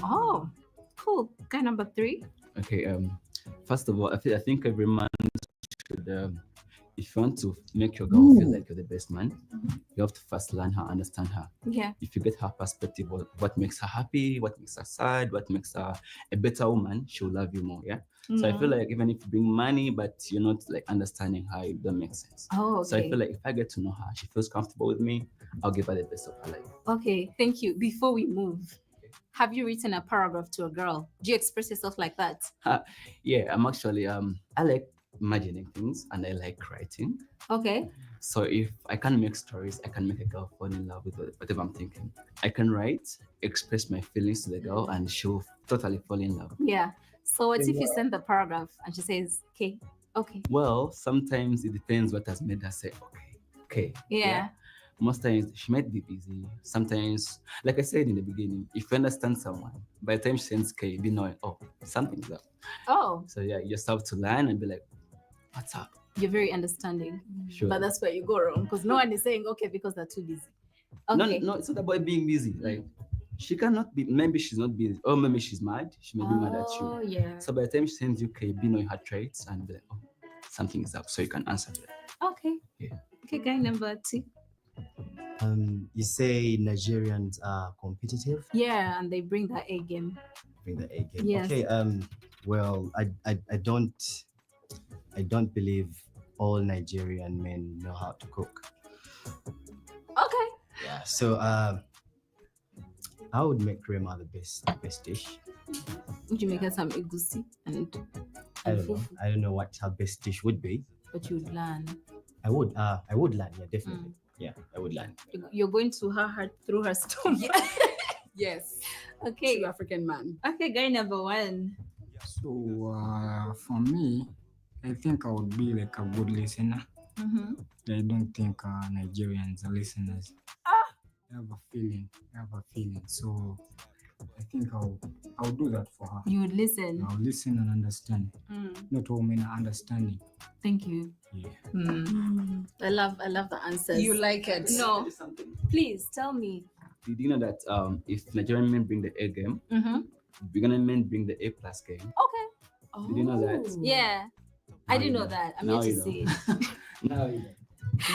[SPEAKER 20] Oh, cool. Guy number 3.
[SPEAKER 2] Okay. First of all, I think every man should, if you want to make your girl feel like you're the best man, you have to first learn her, understand her.
[SPEAKER 20] Yeah.
[SPEAKER 2] If you get her perspective, what makes her happy, what makes her sad, what makes her a better woman, she'll love you more. Yeah. So I feel like even if you bring money, but you're not like understanding her, it doesn't make sense.
[SPEAKER 20] Oh, okay.
[SPEAKER 2] So I feel like if I get to know her, she feels comfortable with me, I'll give her the best of her life.
[SPEAKER 20] Okay, thank you. Before we move, have you written a paragraph to a girl? Do you express yourself like that?
[SPEAKER 2] Yeah, I'm actually I like imagining things and I like writing.
[SPEAKER 20] Okay.
[SPEAKER 2] So if I can make stories, I can make a girl fall in love with whatever I'm thinking. I can write, express my feelings to the girl, and she'll totally fall in love.
[SPEAKER 20] Yeah. So what if you send the paragraph and she says, okay, okay.
[SPEAKER 2] Well, sometimes it depends what has made her say, okay.
[SPEAKER 20] Yeah.
[SPEAKER 2] Most times she might be busy. Sometimes, like I said in the beginning, if you understand someone, by the time she sends K, be knowing, oh, something's up.
[SPEAKER 20] Oh.
[SPEAKER 2] So yeah, you just have to learn and be like, what's up?
[SPEAKER 20] You're very understanding.
[SPEAKER 2] Sure.
[SPEAKER 20] But that's where you go wrong, because no one is saying okay because they're too busy. Okay.
[SPEAKER 2] No, it's not about being busy. Like, she cannot be, maybe she's not busy, or maybe she's mad. She may be mad at you.
[SPEAKER 20] Oh, yeah.
[SPEAKER 2] So by the time she sends you K, be knowing her traits and be like, oh, something is up, so you can answer to it.
[SPEAKER 20] Okay.
[SPEAKER 2] Yeah.
[SPEAKER 20] Okay, guy number 2.
[SPEAKER 23] You say Nigerians are competitive?
[SPEAKER 20] Yeah, and they bring the A game.
[SPEAKER 23] Bring the A game.
[SPEAKER 20] Yes.
[SPEAKER 23] Okay. Well, I don't believe all Nigerian men know how to cook.
[SPEAKER 20] Okay.
[SPEAKER 23] Yeah. So I would make Rema the best dish.
[SPEAKER 20] Would you make her some egusi and
[SPEAKER 23] I don't know what her best dish would be.
[SPEAKER 20] But you would learn.
[SPEAKER 23] I would learn. Yeah, definitely. Yeah, I would learn.
[SPEAKER 20] You're going to her heart through her stomach.
[SPEAKER 1] Yes.
[SPEAKER 20] Okay.
[SPEAKER 1] True African man.
[SPEAKER 20] Okay, guy number 1.
[SPEAKER 4] So for me, I think I would be like a good listener.
[SPEAKER 20] Mm-hmm.
[SPEAKER 4] I don't think Nigerians are listeners. I have a feeling. So I think I'll do that for her.
[SPEAKER 20] You would listen.
[SPEAKER 4] I'll listen and understand. Not all men are understanding.
[SPEAKER 20] Thank you.
[SPEAKER 4] Yeah.
[SPEAKER 20] I love the answers.
[SPEAKER 1] You like it?
[SPEAKER 20] No. Please tell me.
[SPEAKER 2] Did you know that if Nigerian men bring the A game, Ugandan men bring the A+ game?
[SPEAKER 20] Okay.
[SPEAKER 2] Did you know that?
[SPEAKER 20] Yeah. I didn't know that. I'm
[SPEAKER 2] Now
[SPEAKER 20] yet to
[SPEAKER 2] you
[SPEAKER 20] see
[SPEAKER 2] know.
[SPEAKER 20] it.
[SPEAKER 2] Now you know.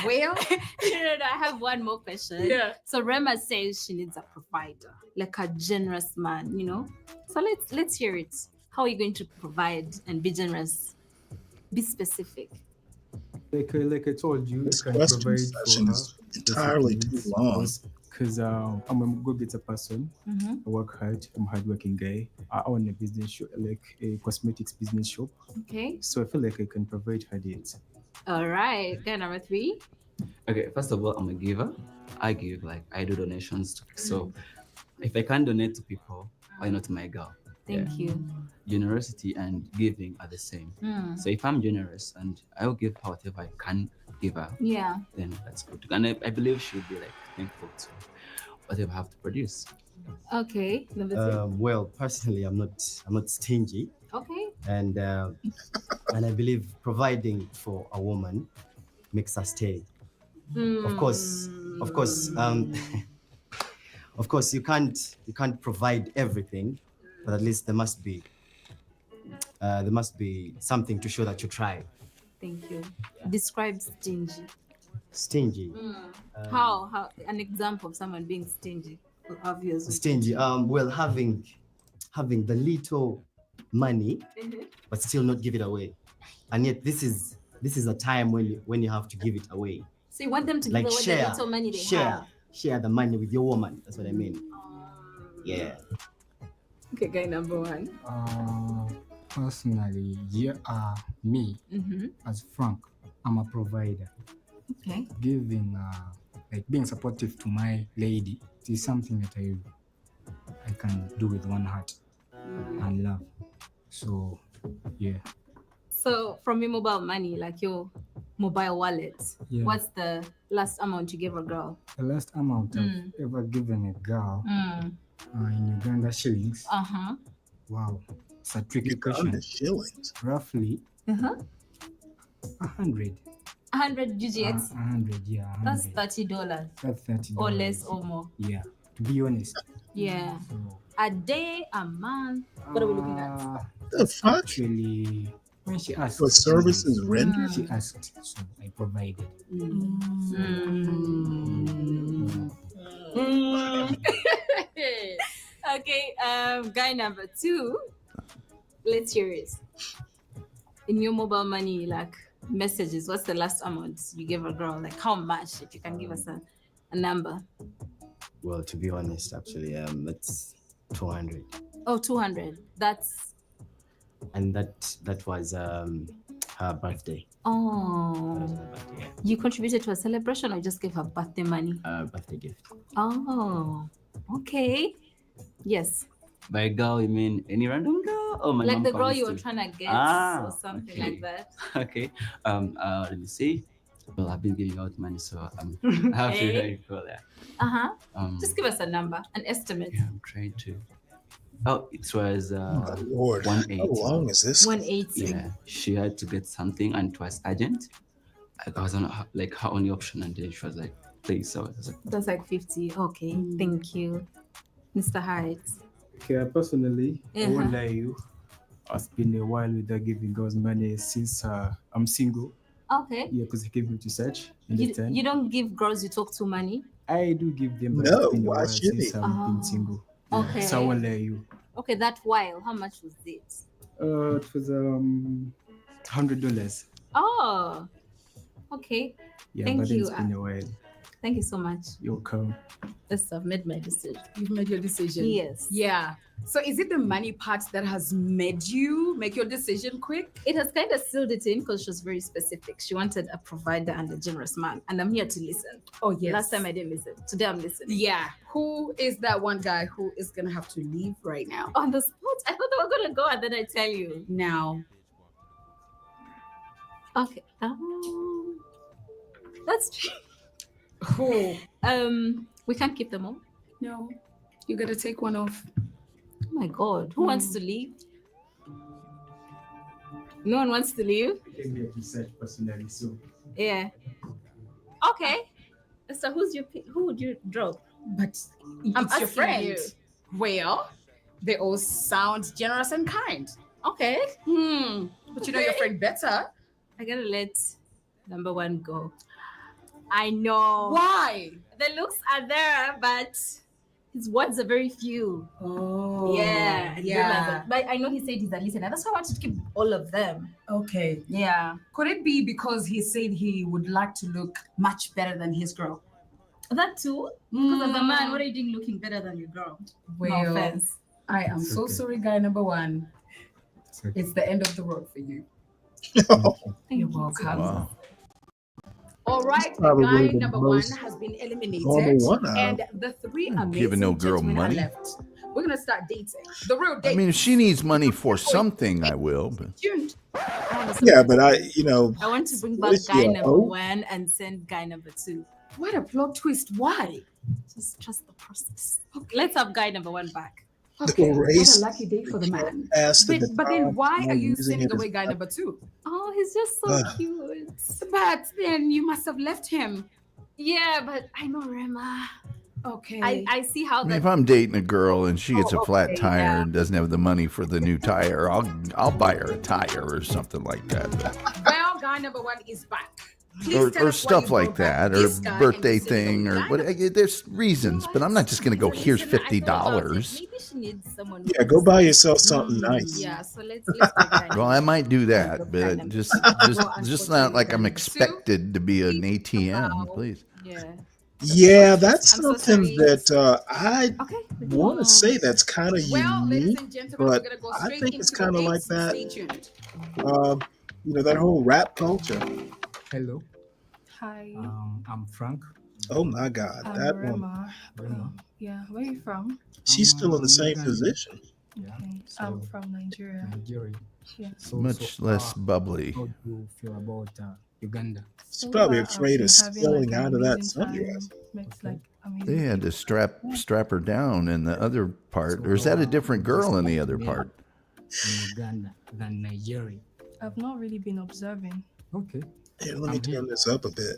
[SPEAKER 20] Well, no, I have one more question.
[SPEAKER 1] Yeah.
[SPEAKER 20] So Rema says she needs a provider, like a generous man, you know. So let's hear it. How are you going to provide and be generous? Be specific.
[SPEAKER 22] Like I told you,
[SPEAKER 5] This
[SPEAKER 22] I can
[SPEAKER 5] question
[SPEAKER 22] provide
[SPEAKER 5] session
[SPEAKER 22] for
[SPEAKER 5] is
[SPEAKER 22] her.
[SPEAKER 5] entirely too long.
[SPEAKER 22] Because I'm a go-getter person.
[SPEAKER 20] Mm-hmm.
[SPEAKER 22] I work hard. I'm a hardworking guy. I own a business shop, like a cosmetics business shop.
[SPEAKER 20] Okay.
[SPEAKER 22] So I feel like I can provide her needs.
[SPEAKER 20] All right. Guy number 3.
[SPEAKER 2] Okay, first of all, I'm a giver. I give, like, I do donations. So if I can donate to people, why not my girl?
[SPEAKER 20] Thank you.
[SPEAKER 2] Generosity and giving are the same. So if I'm generous and I'll give her whatever I can give her,
[SPEAKER 20] Yeah.
[SPEAKER 2] then that's good. And I believe she'll be like thankful to whatever I have to produce.
[SPEAKER 20] Okay. Number 3.
[SPEAKER 23] Well, personally, I'm not stingy.
[SPEAKER 20] Okay.
[SPEAKER 23] And I believe providing for a woman makes her stay. Of course, of course, you can't provide everything, but at least there must be something to show that you try.
[SPEAKER 20] Thank you. Describe stingy.
[SPEAKER 23] Stingy.
[SPEAKER 20] How an example of someone being stingy? Obviously.
[SPEAKER 23] Stingy. Well, having the little money, but still not give it away, and yet this is a time when you have to give it away.
[SPEAKER 20] So you want them to
[SPEAKER 23] Like
[SPEAKER 20] give away
[SPEAKER 23] share,
[SPEAKER 20] the little money they have.
[SPEAKER 23] share the money with your woman. That's what I mean. Yeah.
[SPEAKER 1] Okay, guy number 1.
[SPEAKER 4] Personally, me as Frank, I'm a provider.
[SPEAKER 20] Okay.
[SPEAKER 4] Giving, like being supportive to my lady is something that I can do with one heart and love. So, yeah.
[SPEAKER 20] So from your mobile money, like your mobile wallet,
[SPEAKER 4] Yeah.
[SPEAKER 20] what's the last amount you gave a girl?
[SPEAKER 4] The last amount I've ever given a girl in Uganda shillings. Wow, it's a tricky question.
[SPEAKER 5] Shillings.
[SPEAKER 4] Roughly 100.
[SPEAKER 20] 100 GGX?
[SPEAKER 4] 100, yeah. 100.
[SPEAKER 20] That's $30.
[SPEAKER 4] That's $30.
[SPEAKER 20] Or less or more.
[SPEAKER 4] Yeah, to be honest.
[SPEAKER 20] Yeah. A day, a month. What are we looking at?
[SPEAKER 5] The fuck?
[SPEAKER 4] Actually, when she asked
[SPEAKER 5] what services rendered,
[SPEAKER 4] she asked, so I provided.
[SPEAKER 20] Okay, guy number 2. Let's hear it. In your mobile money, like messages, what's the last amount you gave a girl? Like how much? If you can give us a number.
[SPEAKER 23] Well, to be honest, actually, it's 200.
[SPEAKER 20] Oh, 200. That's.
[SPEAKER 23] And that was her birthday.
[SPEAKER 20] Oh. You contributed to a celebration or just gave her birthday money?
[SPEAKER 23] Birthday gift.
[SPEAKER 20] Oh. Okay. Yes.
[SPEAKER 2] By girl, you mean any random girl? Oh, my
[SPEAKER 20] like
[SPEAKER 2] mom
[SPEAKER 20] the girl
[SPEAKER 2] promised
[SPEAKER 20] you were
[SPEAKER 2] to.
[SPEAKER 20] trying to get or something
[SPEAKER 2] okay.
[SPEAKER 20] like that.
[SPEAKER 2] Okay. Let me see. Well, I've been giving out money, so I have to
[SPEAKER 20] Hey.
[SPEAKER 2] recall that.
[SPEAKER 20] Just give us a number, an estimate.
[SPEAKER 2] Yeah, I'm trying to. Oh, it was
[SPEAKER 5] Lord.
[SPEAKER 2] 180.
[SPEAKER 5] How long is this?
[SPEAKER 20] 180.
[SPEAKER 2] Yeah, she had to get something and it was urgent. I was on like her only option, and then she was like, "Please." So I was like,
[SPEAKER 20] That's like 50. Okay, thank you, Mr. Hyde.
[SPEAKER 22] Okay, personally, I
[SPEAKER 20] Uh-huh.
[SPEAKER 22] won't lie you. It's been a while without giving girls money since I'm single.
[SPEAKER 20] Okay.
[SPEAKER 22] Yeah, because I came here to search.
[SPEAKER 20] You don't give girls you talk to money?
[SPEAKER 22] I do give them, but
[SPEAKER 5] No,
[SPEAKER 22] it's been a
[SPEAKER 5] why
[SPEAKER 22] while
[SPEAKER 5] should
[SPEAKER 22] since
[SPEAKER 5] he?
[SPEAKER 22] I've been single. Yeah,
[SPEAKER 20] Okay.
[SPEAKER 22] so I won't lie you.
[SPEAKER 20] Okay, that while, how much was it?
[SPEAKER 22] It was $100.
[SPEAKER 20] Oh, okay.
[SPEAKER 22] Yeah,
[SPEAKER 20] Thank
[SPEAKER 22] but then
[SPEAKER 20] you.
[SPEAKER 22] it's been a while.
[SPEAKER 20] Thank you so much.
[SPEAKER 22] You're welcome.
[SPEAKER 20] Yes, I've made my decision.
[SPEAKER 1] You've made your decision.
[SPEAKER 20] Yes.
[SPEAKER 1] Yeah. So is it the money part that has made you make your decision quick?
[SPEAKER 20] It has kind of sealed it in because she was very specific. She wanted a provider and a generous man, and I'm here to listen.
[SPEAKER 1] Oh, yes.
[SPEAKER 20] Last time I didn't listen. Today I'm listening.
[SPEAKER 1] Yeah. Who is that one guy who is gonna have to leave right now?
[SPEAKER 20] On the spot? I thought they were gonna go and then I tell you.
[SPEAKER 1] Now.
[SPEAKER 20] Okay. That's
[SPEAKER 1] Who?
[SPEAKER 20] We can't keep them all.
[SPEAKER 1] No. You gotta take one off.
[SPEAKER 20] Oh my God. Who wants to leave? No one wants to leave?
[SPEAKER 22] I came here to search personally, so.
[SPEAKER 20] Yeah. Okay. So who would you drop?
[SPEAKER 1] But
[SPEAKER 20] I'm
[SPEAKER 1] it's your
[SPEAKER 20] asking
[SPEAKER 1] friend.
[SPEAKER 20] you.
[SPEAKER 1] Well, they all sound generous and kind.
[SPEAKER 20] Okay.
[SPEAKER 1] But you know your friend better.
[SPEAKER 20] I gotta let number 1 go. I know.
[SPEAKER 1] Why?
[SPEAKER 20] The looks are there, but his words are very few.
[SPEAKER 1] Oh.
[SPEAKER 20] Yeah.
[SPEAKER 1] Yeah.
[SPEAKER 20] But I know he said he's a listener. That's why I wanted to keep all of them.
[SPEAKER 1] Okay.
[SPEAKER 20] Yeah.
[SPEAKER 1] Could it be because he said he would like to look much better than his girl?
[SPEAKER 20] That too? Because as a man, what are you doing looking better than your girl?
[SPEAKER 1] Well,
[SPEAKER 20] No offense.
[SPEAKER 1] I am
[SPEAKER 22] It's
[SPEAKER 1] so
[SPEAKER 22] okay.
[SPEAKER 1] sorry, guy number 1.
[SPEAKER 22] It's okay.
[SPEAKER 1] It's the end of the road for you. You're welcome.
[SPEAKER 10] Wow.
[SPEAKER 1] All right,
[SPEAKER 5] Probably
[SPEAKER 1] guy
[SPEAKER 5] the
[SPEAKER 1] number 1
[SPEAKER 5] most
[SPEAKER 1] has been eliminated,
[SPEAKER 5] normal one out.
[SPEAKER 1] and the 3 amazing
[SPEAKER 10] Giving no girl
[SPEAKER 1] gentlemen
[SPEAKER 10] money.
[SPEAKER 1] are left. We're gonna start dating. The real date.
[SPEAKER 10] I mean, if she needs money for something, I will. But
[SPEAKER 1] June.
[SPEAKER 5] Yeah, but I
[SPEAKER 20] want to bring
[SPEAKER 5] what
[SPEAKER 20] back
[SPEAKER 5] is she,
[SPEAKER 20] guy
[SPEAKER 5] a
[SPEAKER 20] number
[SPEAKER 5] hoe?
[SPEAKER 20] 1 and send guy number 2.
[SPEAKER 1] What a plot twist. Why?
[SPEAKER 20] Just trust the process. Okay, let's have guy number 1 back.
[SPEAKER 1] Okay, what
[SPEAKER 5] race
[SPEAKER 1] a lucky day for the man.
[SPEAKER 5] asked at
[SPEAKER 1] But,
[SPEAKER 5] the
[SPEAKER 1] but then
[SPEAKER 5] time,
[SPEAKER 1] why are you
[SPEAKER 5] using
[SPEAKER 1] sending
[SPEAKER 5] it as
[SPEAKER 1] away guy number 2?
[SPEAKER 20] Oh, he's just so cute.
[SPEAKER 1] But then you must have left him.
[SPEAKER 20] Yeah, but I know Rema.
[SPEAKER 1] Okay.
[SPEAKER 20] I see how
[SPEAKER 10] I mean,
[SPEAKER 20] that.
[SPEAKER 10] if I'm dating a girl and she gets a flat
[SPEAKER 20] okay,
[SPEAKER 10] tire
[SPEAKER 20] yeah.
[SPEAKER 10] and doesn't have the money for the new tire, I'll buy her a tire or something like that.
[SPEAKER 1] Well, guy number 1 is back. Please tell
[SPEAKER 10] Or
[SPEAKER 1] us why
[SPEAKER 10] stuff
[SPEAKER 1] you
[SPEAKER 10] like
[SPEAKER 1] broke up
[SPEAKER 10] that,
[SPEAKER 1] with
[SPEAKER 10] or
[SPEAKER 1] this
[SPEAKER 10] a
[SPEAKER 1] guy
[SPEAKER 10] birthday
[SPEAKER 1] and you sent him
[SPEAKER 10] thing, or
[SPEAKER 1] away.
[SPEAKER 10] what. There's reasons, but I'm not just gonna go. Here's $50.
[SPEAKER 20] Maybe she needs someone.
[SPEAKER 5] Yeah, go buy yourself something nice.
[SPEAKER 20] Yeah, so let's take guy.
[SPEAKER 10] Well, I might do that, but just not like I'm expected to be an ATM, please.
[SPEAKER 20] Yeah.
[SPEAKER 5] Yeah, that's
[SPEAKER 1] I'm so
[SPEAKER 5] something
[SPEAKER 1] sorry.
[SPEAKER 5] that I want to say that's kind of
[SPEAKER 1] Well, ladies
[SPEAKER 5] unique,
[SPEAKER 1] and gentlemen, we're
[SPEAKER 5] but
[SPEAKER 1] gonna go
[SPEAKER 5] I
[SPEAKER 1] straight
[SPEAKER 5] think
[SPEAKER 1] into
[SPEAKER 5] it's
[SPEAKER 1] the
[SPEAKER 5] kind of like
[SPEAKER 1] dates.
[SPEAKER 5] that.
[SPEAKER 1] Stay tuned.
[SPEAKER 5] That whole rap culture.
[SPEAKER 22] Hello.
[SPEAKER 21] Hi.
[SPEAKER 22] I'm Frank.
[SPEAKER 5] Oh my God,
[SPEAKER 21] I'm
[SPEAKER 5] that one.
[SPEAKER 21] Rema. Yeah, where are you from?
[SPEAKER 5] She's still in the same
[SPEAKER 22] Uganda.
[SPEAKER 5] position.
[SPEAKER 21] Okay,
[SPEAKER 22] So
[SPEAKER 21] I'm from Nigeria.
[SPEAKER 22] Nigeria.
[SPEAKER 21] Yeah.
[SPEAKER 10] Much less bubbly.
[SPEAKER 22] How do you feel about Uganda?
[SPEAKER 5] She's probably afraid of spilling out of that sundress.
[SPEAKER 10] They had to strap her down in the other part, or is that a different girl in the other part?
[SPEAKER 22] In Uganda than Nigeria.
[SPEAKER 21] I've not really been observing.
[SPEAKER 22] Okay.
[SPEAKER 5] Here, let me turn this up a bit.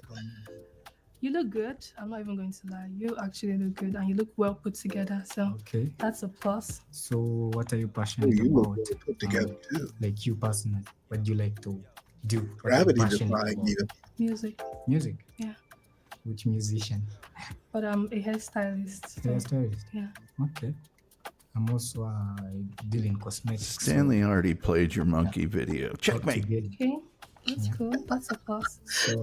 [SPEAKER 21] You look good. I'm not even going to lie. You actually look good and you look well put together. So
[SPEAKER 22] Okay.
[SPEAKER 21] that's a plus.
[SPEAKER 22] So what are you passionate
[SPEAKER 5] you look
[SPEAKER 22] about?
[SPEAKER 5] well put together too.
[SPEAKER 22] Like you personally, what do you like to do? What are you
[SPEAKER 5] Gravity
[SPEAKER 22] passionate
[SPEAKER 5] defying
[SPEAKER 22] about?
[SPEAKER 5] you.
[SPEAKER 21] Music.
[SPEAKER 22] Music?
[SPEAKER 21] Yeah.
[SPEAKER 22] Which musician?
[SPEAKER 21] But I'm a hairstylist. So,
[SPEAKER 22] Hairstylist?
[SPEAKER 21] yeah.
[SPEAKER 22] Okay. I'm also deal in cosmetics.
[SPEAKER 10] Stanley already played your monkey video. Checkmate.
[SPEAKER 21] Okay. That's cool. That's a plus.
[SPEAKER 22] So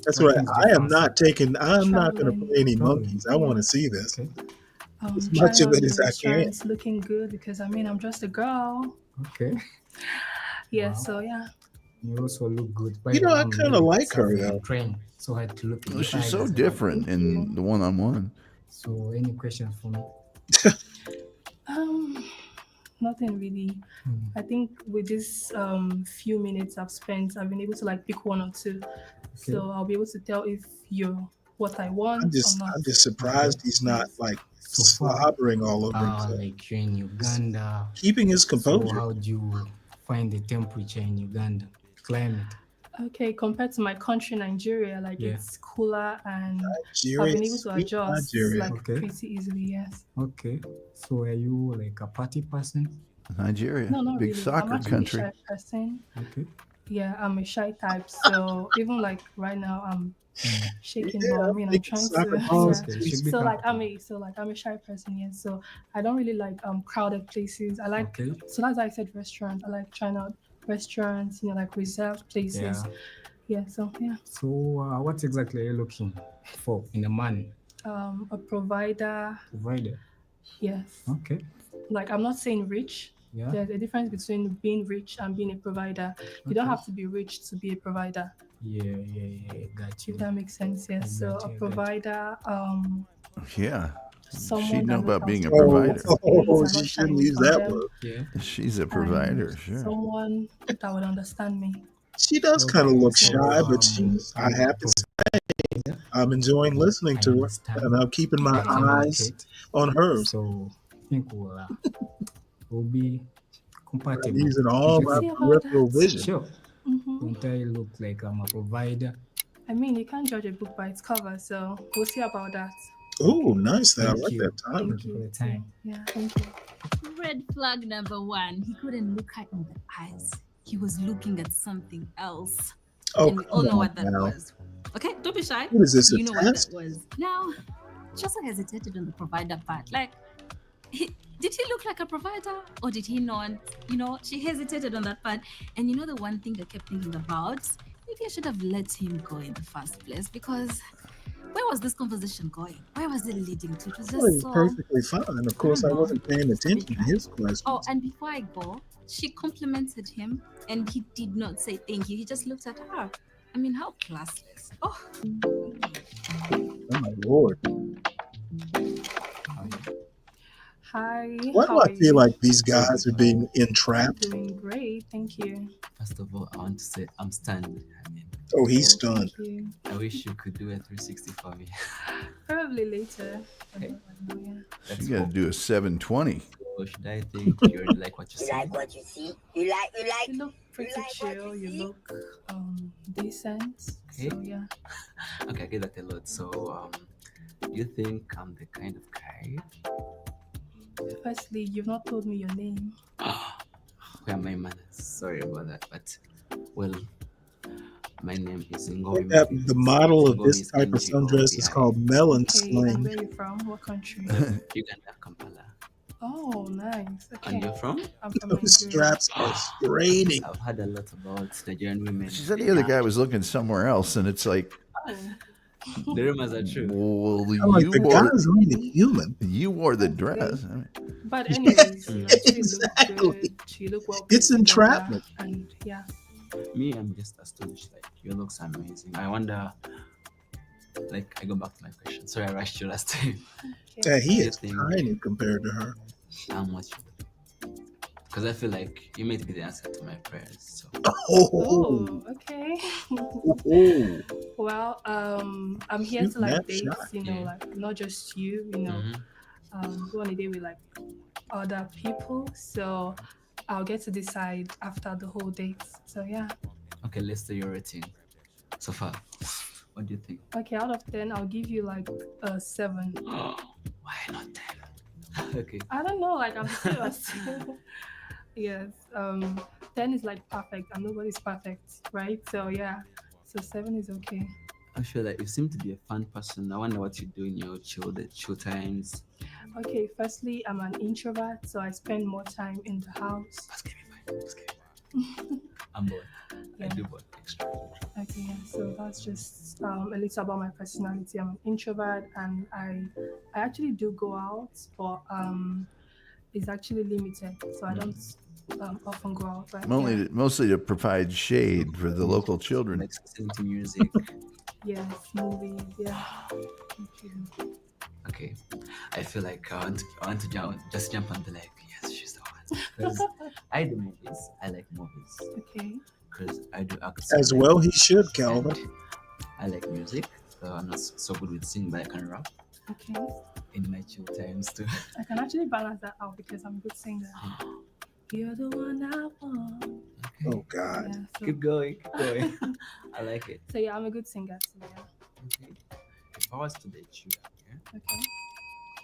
[SPEAKER 5] That's
[SPEAKER 22] what
[SPEAKER 5] right.
[SPEAKER 22] is
[SPEAKER 5] I'm
[SPEAKER 22] difference?
[SPEAKER 5] not going to play any monkeys. I want to see this. As much of it as I can.
[SPEAKER 21] Restaurants looking good because I'm just a girl.
[SPEAKER 22] Okay.
[SPEAKER 21] Yeah.
[SPEAKER 22] Wow.
[SPEAKER 21] So yeah.
[SPEAKER 22] You also look good.
[SPEAKER 5] You know, I kind of like her though.
[SPEAKER 22] Train, so I had to look.
[SPEAKER 10] Well, she's so different in the one-on-one.
[SPEAKER 22] So, any questions for me?
[SPEAKER 21] Nothing really. I think with this few minutes I've spent, I've been able to like pick one or two. So I'll be able to tell if you're what I want
[SPEAKER 5] I'm
[SPEAKER 21] or not.
[SPEAKER 5] just surprised he's not like slobbering all over himself.
[SPEAKER 22] Like you're in Uganda.
[SPEAKER 5] Keeping his composure.
[SPEAKER 22] So how do you find the temperature in Uganda? Climate.
[SPEAKER 21] Okay, compared to my country, Nigeria, like
[SPEAKER 22] Yeah.
[SPEAKER 21] it's cooler and
[SPEAKER 5] Nigeria,
[SPEAKER 21] I've been able to
[SPEAKER 5] sweet
[SPEAKER 21] adjust
[SPEAKER 5] Nigeria.
[SPEAKER 21] like
[SPEAKER 22] Okay.
[SPEAKER 21] pretty easily, yes.
[SPEAKER 22] Okay. So are you like a party person?
[SPEAKER 10] Nigeria,
[SPEAKER 21] No, not
[SPEAKER 10] big
[SPEAKER 21] really.
[SPEAKER 10] soccer
[SPEAKER 21] I'm actually
[SPEAKER 10] country.
[SPEAKER 21] a shy person.
[SPEAKER 22] Okay.
[SPEAKER 21] Yeah, I'm a shy type. So even like right now I'm shaking,
[SPEAKER 5] Yeah,
[SPEAKER 21] but
[SPEAKER 5] I'm
[SPEAKER 21] I'm
[SPEAKER 5] big
[SPEAKER 21] trying
[SPEAKER 5] soccer
[SPEAKER 21] to
[SPEAKER 5] balls
[SPEAKER 22] Okay,
[SPEAKER 5] too.
[SPEAKER 22] should be
[SPEAKER 21] so like
[SPEAKER 22] comfortable.
[SPEAKER 21] I'm a shy person, yes. So I don't really like crowded places. I like
[SPEAKER 22] Okay.
[SPEAKER 21] so that's why I said restaurant. I like trying out restaurants, like reserved places.
[SPEAKER 22] Yeah.
[SPEAKER 21] Yeah, so yeah.
[SPEAKER 22] So what exactly are you looking for in a man?
[SPEAKER 21] A provider.
[SPEAKER 22] Provider.
[SPEAKER 21] Yes.
[SPEAKER 22] Okay.
[SPEAKER 21] Like I'm not saying rich.
[SPEAKER 22] Yeah.
[SPEAKER 21] There's a difference between being rich and being a provider. You don't
[SPEAKER 22] Okay.
[SPEAKER 21] have to be rich to be a provider.
[SPEAKER 22] Yeah, got you.
[SPEAKER 21] If that makes sense, yes.
[SPEAKER 22] I
[SPEAKER 21] So
[SPEAKER 22] got
[SPEAKER 21] a
[SPEAKER 22] you, I got
[SPEAKER 21] provider,
[SPEAKER 10] Yeah.
[SPEAKER 21] someone
[SPEAKER 10] She'd know
[SPEAKER 21] that knows
[SPEAKER 10] about
[SPEAKER 21] how
[SPEAKER 10] being a
[SPEAKER 21] to
[SPEAKER 10] provider.
[SPEAKER 5] She shouldn't use that word.
[SPEAKER 22] Yeah.
[SPEAKER 10] She's a provider,
[SPEAKER 21] and
[SPEAKER 10] sure.
[SPEAKER 21] someone that would understand me.
[SPEAKER 5] She does kind of look
[SPEAKER 21] So,
[SPEAKER 5] shy, but I have to say, I'm enjoying listening to her, and I'm keeping my eyes on hers.
[SPEAKER 22] So I think we'll be compatible.
[SPEAKER 5] I'm using all my peripheral vision.
[SPEAKER 22] Sure. Don't I look like I'm a provider?
[SPEAKER 21] I mean, you can't judge a book by its cover, so we'll see about that.
[SPEAKER 5] Oh, nice. I
[SPEAKER 22] Thank
[SPEAKER 5] like
[SPEAKER 22] you.
[SPEAKER 5] that time.
[SPEAKER 22] Thank you for the time.
[SPEAKER 21] Yeah, thank you.
[SPEAKER 20] Red flag number one. He couldn't look her in the eyes. He was looking at something else.
[SPEAKER 5] Oh,
[SPEAKER 20] and we all
[SPEAKER 5] come
[SPEAKER 20] know
[SPEAKER 5] on
[SPEAKER 20] what that
[SPEAKER 5] now.
[SPEAKER 20] was. Okay, don't be shy.
[SPEAKER 5] What is this, a
[SPEAKER 20] You know what
[SPEAKER 5] test?
[SPEAKER 20] that was. Now, she also hesitated on the provider part. Like, did he look like a provider or did he not? She hesitated on that part. And the one thing I kept thinking about, maybe I should have let him go in the first place, because where was this conversation going? Where was it leading to? It was
[SPEAKER 5] Well, it
[SPEAKER 20] just
[SPEAKER 5] was
[SPEAKER 20] so...
[SPEAKER 5] perfectly fine. Of course, I wasn't paying attention to his questions.
[SPEAKER 20] Oh, and before I go, she complimented him and he did not say thank you. He just looked at her. I mean, how classless. Oh.
[SPEAKER 5] Oh my Lord.
[SPEAKER 21] Hi.
[SPEAKER 5] Why
[SPEAKER 21] how
[SPEAKER 5] do I
[SPEAKER 21] are
[SPEAKER 5] feel
[SPEAKER 21] you?
[SPEAKER 5] like these guys are being entrapped?
[SPEAKER 21] Doing great, thank you.
[SPEAKER 2] First of all, I want to say I'm Stanley.
[SPEAKER 5] Oh, he's stunned.
[SPEAKER 21] Thank you.
[SPEAKER 2] I wish you could do a 360 for me.
[SPEAKER 21] Probably later.
[SPEAKER 2] Okay.
[SPEAKER 10] You got to do a 720.
[SPEAKER 2] So should I think you already like what you see?
[SPEAKER 6] what you see? You like?
[SPEAKER 21] You look pretty chill. You look decent.
[SPEAKER 2] Okay.
[SPEAKER 21] So yeah.
[SPEAKER 2] Okay, I get that a lot. So, do you think I'm the kind of guy?
[SPEAKER 21] Firstly, you've not told me your name.
[SPEAKER 2] Where are my manners? Sorry about that, but well, my name is Ngomi.
[SPEAKER 5] The model of this type of sundress is called melon
[SPEAKER 21] Okay, and
[SPEAKER 5] sling.
[SPEAKER 21] where are you from? What country?
[SPEAKER 2] Uganda, Kampala.
[SPEAKER 21] Oh, nice. Okay.
[SPEAKER 2] And you're from?
[SPEAKER 21] I'm from
[SPEAKER 5] Those
[SPEAKER 21] Nigeria.
[SPEAKER 5] straps are straining.
[SPEAKER 2] I've heard a lot about Nigerian women.
[SPEAKER 10] She said the other guy was looking somewhere else, and it's like,
[SPEAKER 21] Oh.
[SPEAKER 2] The rumors are true.
[SPEAKER 10] Well,
[SPEAKER 5] I'm like,
[SPEAKER 10] you
[SPEAKER 5] the
[SPEAKER 10] wore
[SPEAKER 5] guy's only human.
[SPEAKER 10] you wore the dress. I mean,
[SPEAKER 21] But anyways, you actually
[SPEAKER 5] Exactly.
[SPEAKER 21] look good. You look well put
[SPEAKER 5] It's
[SPEAKER 21] together,
[SPEAKER 5] entrapment.
[SPEAKER 21] and yeah.
[SPEAKER 2] Me, I'm just astonished. Like, your looks amazing. I wonder, like, I go back to my question. Sorry, I rushed you last time.
[SPEAKER 5] Yeah, he
[SPEAKER 2] Do you
[SPEAKER 5] is
[SPEAKER 2] think
[SPEAKER 5] tiny compared to her.
[SPEAKER 2] how much? Because I feel like you might be the answer to my prayers. So.
[SPEAKER 21] Oh, okay.
[SPEAKER 5] Oh.
[SPEAKER 21] Well, I'm here
[SPEAKER 5] Shoot
[SPEAKER 21] to like
[SPEAKER 5] that
[SPEAKER 21] date,
[SPEAKER 5] shot.
[SPEAKER 21] you know, like not just you, you know, go on a date with like other people. So I'll get to decide after the whole date. So yeah.
[SPEAKER 2] Okay, let's do your rating so far. What do you think?
[SPEAKER 21] Okay, out of 10, I'll give you like a 7.
[SPEAKER 2] Why not 10? Okay.
[SPEAKER 21] I don't know, like I'm serious. Yes. 10 is like perfect, and nobody's perfect, right? So yeah. So 7 is okay.
[SPEAKER 2] I feel like you seem to be a fun person. I wonder what you do in your chill times.
[SPEAKER 21] Okay, firstly, I'm an introvert, so I spend more time in the house.
[SPEAKER 2] That's gonna be fine. I'm bored. I do both extra.
[SPEAKER 21] Okay, yeah. So that's just a little about my personality. I'm an introvert, and I actually do go out, but it's actually limited, so I don't often go out. But yeah.
[SPEAKER 10] mostly to provide shade for the local children.
[SPEAKER 2] Like listening to music.
[SPEAKER 21] Yes, movies, yeah.
[SPEAKER 2] Okay, I feel like I want to jump on the leg. Yes, she's the one. Because I do movies. I like movies.
[SPEAKER 21] Okay.
[SPEAKER 2] Because I do acting.
[SPEAKER 5] As well, he should, Calvin.
[SPEAKER 2] I like music. So I'm not so good with singing, but I can rap.
[SPEAKER 21] Okay.
[SPEAKER 2] In my chill times too.
[SPEAKER 21] I can actually balance that out because I'm a good singer. You're the one I want.
[SPEAKER 5] Oh God.
[SPEAKER 21] Yeah, so,
[SPEAKER 2] Keep going. I like it.
[SPEAKER 21] so yeah, I'm a good singer. So yeah.
[SPEAKER 2] Okay. If I was to date you, yeah,
[SPEAKER 21] Okay.